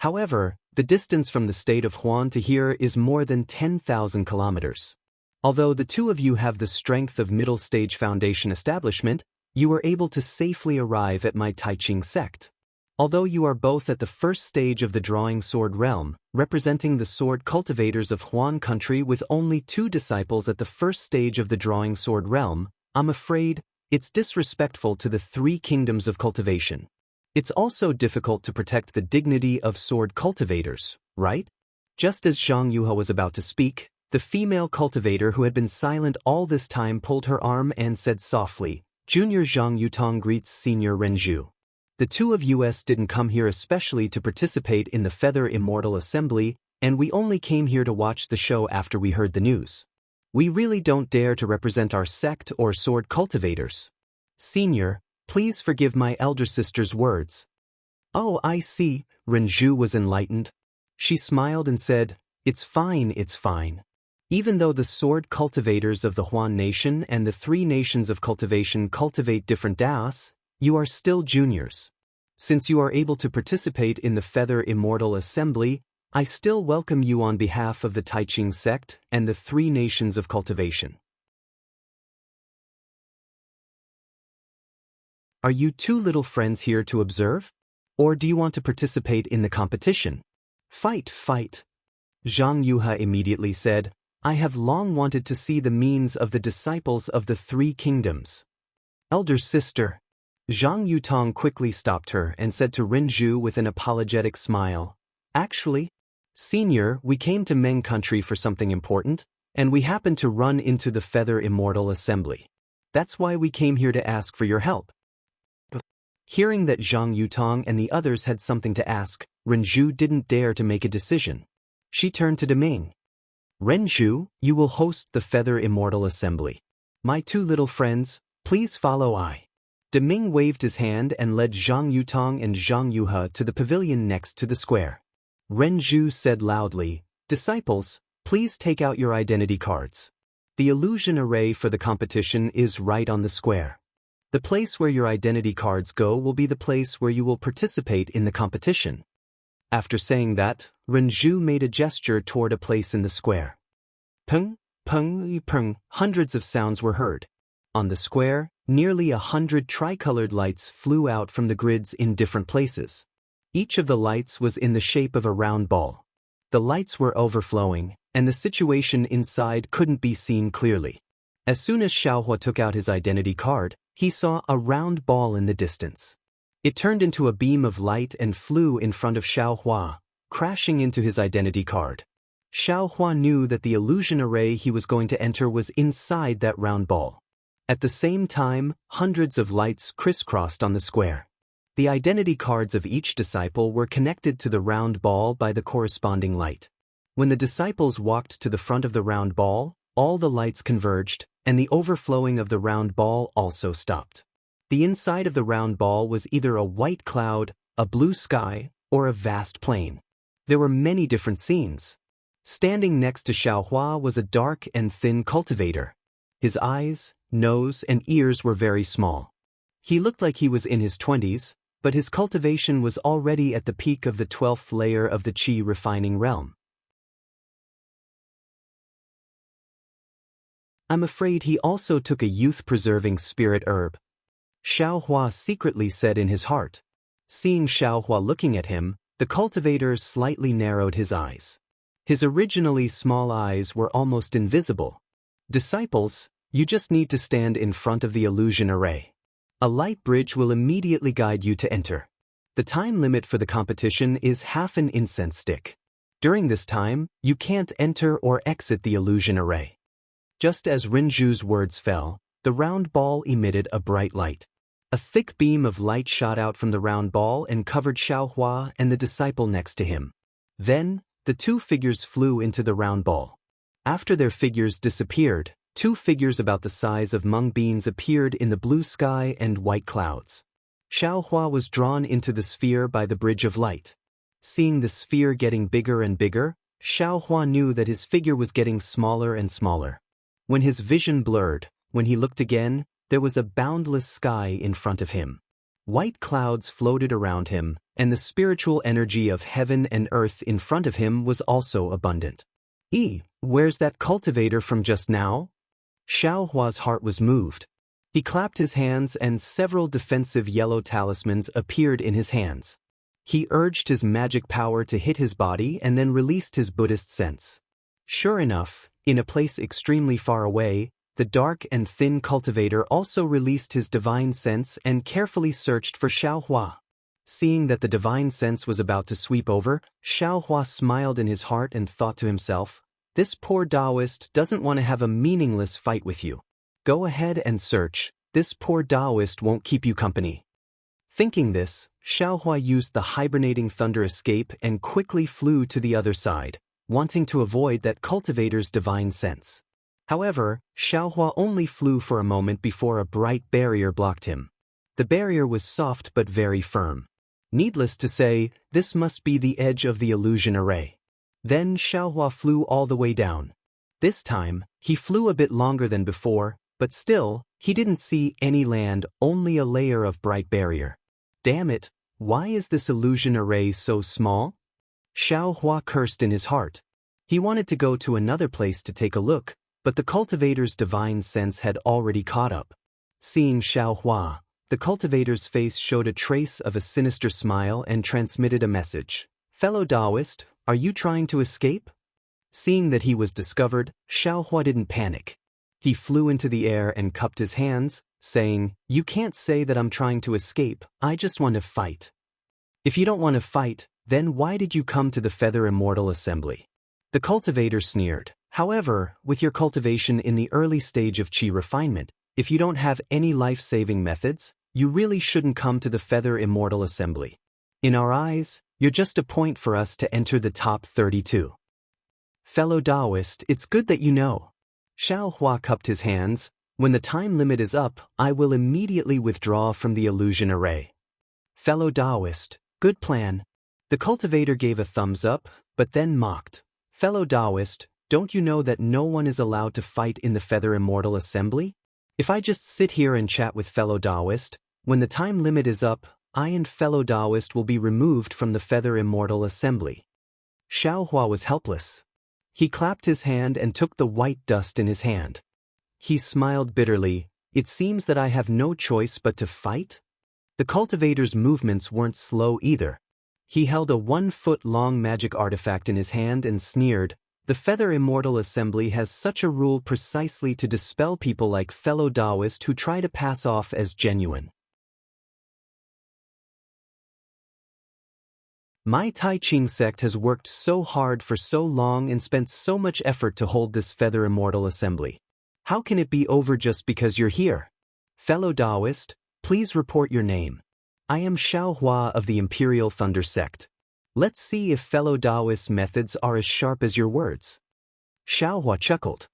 However, the distance from the state of Huan to here is more than 10,000 kilometers. Although the two of you have the strength of middle stage foundation establishment, you were able to safely arrive at my Taiqing sect. Although you are both at the first stage of the drawing sword realm, representing the sword cultivators of Huan country with only two disciples at the first stage of the drawing sword realm, I'm afraid it's disrespectful to the three kingdoms of cultivation. It's also difficult to protect the dignity of sword cultivators, right?" Just as Zhang Yuha was about to speak, the female cultivator who had been silent all this time pulled her arm and said softly, "Junior Zhang Yutong greets Senior Renju. The two of us didn't come here especially to participate in the Feather Immortal Assembly, and we only came here to watch the show after we heard the news. We really don't dare to represent our sect or sword cultivators. Senior, please forgive my elder sister's words." "Oh, I see," Renju was enlightened. She smiled and said, It's fine. Even though the sword cultivators of the Huan Nation and the 3 nations of cultivation cultivate different Daos, you are still juniors. Since you are able to participate in the Feather Immortal Assembly, I still welcome you on behalf of the Taiqing sect and the 3 nations of cultivation. Are you 2 little friends here to observe? Or do you want to participate in the competition? Fight, fight. Jianghu immediately said, I have long wanted to see the means of the disciples of the 3 kingdoms. Elder sister. Zhang Yutong quickly stopped her and said to Rinzhu with an apologetic smile, Actually, Senior, we came to Meng country for something important, and we happened to run into the Feather Immortal Assembly. That's why we came here to ask for your help. Hearing that Zhang Yutong and the others had something to ask, Rinzhu didn't dare to make a decision. She turned to Deming. Rinzhu, you will host the Feather Immortal Assembly. My 2 little friends, please follow I. Deming waved his hand and led Zhang Yutong and Zhang Yuhe to the pavilion next to the square. Rinzhu said loudly, Disciples, please take out your identity cards. The illusion array for the competition is right on the square. The place where your identity cards go will be the place where you will participate in the competition. After saying that, Rinzhu made a gesture toward a place in the square. Peng, peng, peng, hundreds of sounds were heard. On the square, nearly 100 tricolored lights flew out from the grids in different places. Each of the lights was in the shape of a round ball. The lights were overflowing, and the situation inside couldn't be seen clearly. As soon as Xiaohua took out his identity card, he saw a round ball in the distance. It turned into a beam of light and flew in front of Xiaohua, crashing into his identity card. Xiaohua knew that the illusion array he was going to enter was inside that round ball. At the same time, hundreds of lights crisscrossed on the square. The identity cards of each disciple were connected to the round ball by the corresponding light. When the disciples walked to the front of the round ball, all the lights converged, and the overflowing of the round ball also stopped. The inside of the round ball was either a white cloud, a blue sky, or a vast plain. There were many different scenes. Standing next to Xiaohua was a dark and thin cultivator. His eyes, nose, and ears were very small. He looked like he was in his 20s, but his cultivation was already at the peak of the 12th layer of the Qi refining realm. I'm afraid he also took a youth-preserving spirit herb. Xiaohua secretly said in his heart. Seeing Xiaohua looking at him, the cultivator slightly narrowed his eyes. His originally small eyes were almost invisible. Disciples, you just need to stand in front of the illusion array. A light bridge will immediately guide you to enter. The time limit for the competition is half an incense stick. During this time, you can't enter or exit the illusion array. Just as Rinzhu's words fell, the round ball emitted a bright light. A thick beam of light shot out from the round ball and covered Xiaohua and the disciple next to him. Then, the 2 figures flew into the round ball. After their figures disappeared, 2 figures about the size of mung beans appeared in the blue sky and white clouds. Xiaohua was drawn into the sphere by the bridge of light. Seeing the sphere getting bigger and bigger, Xiaohua knew that his figure was getting smaller and smaller. When his vision blurred, when he looked again, there was a boundless sky in front of him. White clouds floated around him, and the spiritual energy of heaven and earth in front of him was also abundant. Where's that cultivator from just now? Xiaohua's heart was moved. He clapped his hands and several defensive yellow talismans appeared in his hands. He urged his magic power to hit his body and then released his Buddhist sense. Sure enough, in a place extremely far away, the dark and thin cultivator also released his divine sense and carefully searched for Xiaohua. Seeing that the divine sense was about to sweep over, Xiaohua smiled in his heart and thought to himself, this poor Taoist doesn't want to have a meaningless fight with you. Go ahead and search, this poor Taoist won't keep you company. Thinking this, Xiaohua used the hibernating thunder escape and quickly flew to the other side, wanting to avoid that cultivator's divine sense. However, Xiaohua only flew for a moment before a bright barrier blocked him. The barrier was soft but very firm. Needless to say, this must be the edge of the illusion array. Then Xiaohua flew all the way down. This time, he flew a bit longer than before, but still, he didn't see any land, only a layer of bright barrier. Damn it, why is this illusion array so small? Xiao Hua cursed in his heart. He wanted to go to another place to take a look, but the cultivator's divine sense had already caught up. Seeing Xiao Hua, the cultivator's face showed a trace of a sinister smile and transmitted a message. Fellow Taoist, are you trying to escape? Seeing that he was discovered, Xiao Hua didn't panic. He flew into the air and cupped his hands, saying, "You can't say that I'm trying to escape, I just want to fight." If you don't want to fight, then why did you come to the Feather Immortal Assembly? The cultivator sneered. However, with your cultivation in the early stage of Qi refinement, if you don't have any life-saving methods, you really shouldn't come to the Feather Immortal Assembly. In our eyes, you're just a point for us to enter the top 32. Fellow Taoist, it's good that you know. Xiao Hua cupped his hands. When the time limit is up, I will immediately withdraw from the illusion array. Fellow Taoist, good plan. The cultivator gave a thumbs up, but then mocked. Fellow Taoist, don't you know that no one is allowed to fight in the Feather Immortal Assembly? If I just sit here and chat with fellow Taoist, when the time limit is up, I and fellow Taoist will be removed from the Feather Immortal Assembly. Xiao Hua was helpless. He clapped his hand and took the white dust in his hand. He smiled bitterly. It seems that I have no choice but to fight? The cultivator's movements weren't slow either. He held a 1-foot-long magic artifact in his hand and sneered, "The Feather Immortal Assembly has such a rule precisely to dispel people like fellow Taoist who try to pass off as genuine. My Tai Ching sect has worked so hard for so long and spent so much effort to hold this Feather Immortal Assembly. How can it be over just because you're here? Fellow Taoist, please report your name. I am Xiao Hua of the Imperial Thunder Sect. Let's see if fellow Taoist methods are as sharp as your words." Xiao Hua chuckled.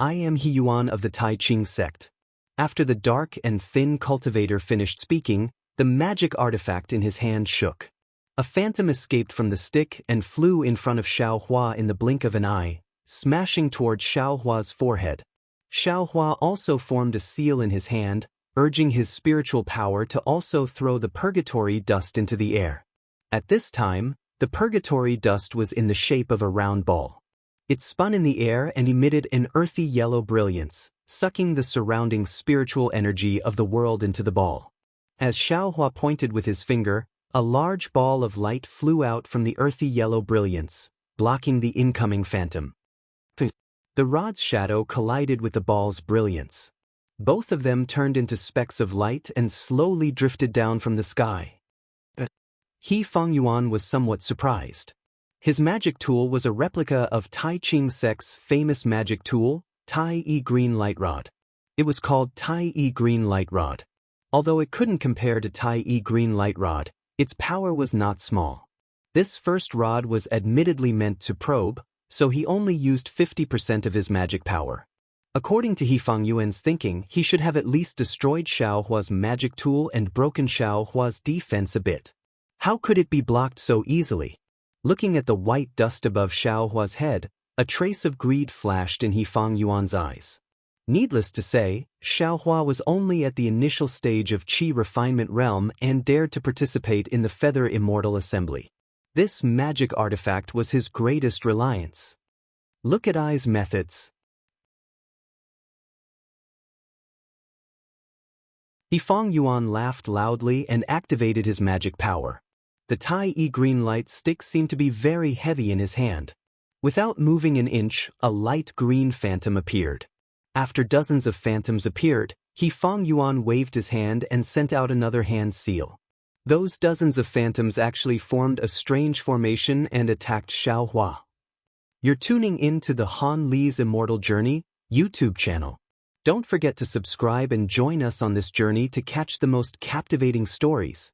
"I am He Yuan of the Tai Ching sect." After the dark and thin cultivator finished speaking, the magic artifact in his hand shook. A phantom escaped from the stick and flew in front of Xiao Hua in the blink of an eye, smashing toward Xiao Hua's forehead. Xiao Hua also formed a seal in his hand, urging his spiritual power to also throw the purgatory dust into the air. At this time, the purgatory dust was in the shape of a round ball. It spun in the air and emitted an earthy yellow brilliance, sucking the surrounding spiritual energy of the world into the ball. As Xiao Hua pointed with his finger, a large ball of light flew out from the earthy yellow brilliance, blocking the incoming phantom. The rod's shadow collided with the ball's brilliance. Both of them turned into specks of light and slowly drifted down from the sky. He Fengyuan was somewhat surprised. His magic tool was a replica of Tai Ching sect's famous magic tool, Tai Yi Green Light Rod. It was called Tai Yi Green Light Rod. Although it couldn't compare to Tai Yi Green Light Rod, its power was not small. This first rod was admittedly meant to probe, so he only used 50% of his magic power. According to He Fengyuan's thinking, he should have at least destroyed Xiao Hua's magic tool and broken Xiao Hua's defense a bit. How could it be blocked so easily? Looking at the white dust above Xiao Hua's head, a trace of greed flashed in He Fengyuan's eyes. Needless to say, Xiao Hua was only at the initial stage of Qi refinement realm and dared to participate in the Feather Immortal Assembly. This magic artifact was his greatest reliance. Look at I's methods. He Fengyuan laughed loudly and activated his magic power. The Tai Yi green light stick seemed to be very heavy in his hand. Without moving an inch, a light green phantom appeared. After dozens of phantoms appeared, He Fengyuan waved his hand and sent out another hand seal. Those dozens of phantoms actually formed a strange formation and attacked Xiao Hua. You're tuning in to the Han Li's Immortal Journey YouTube channel. Don't forget to subscribe and join us on this journey to catch the most captivating stories.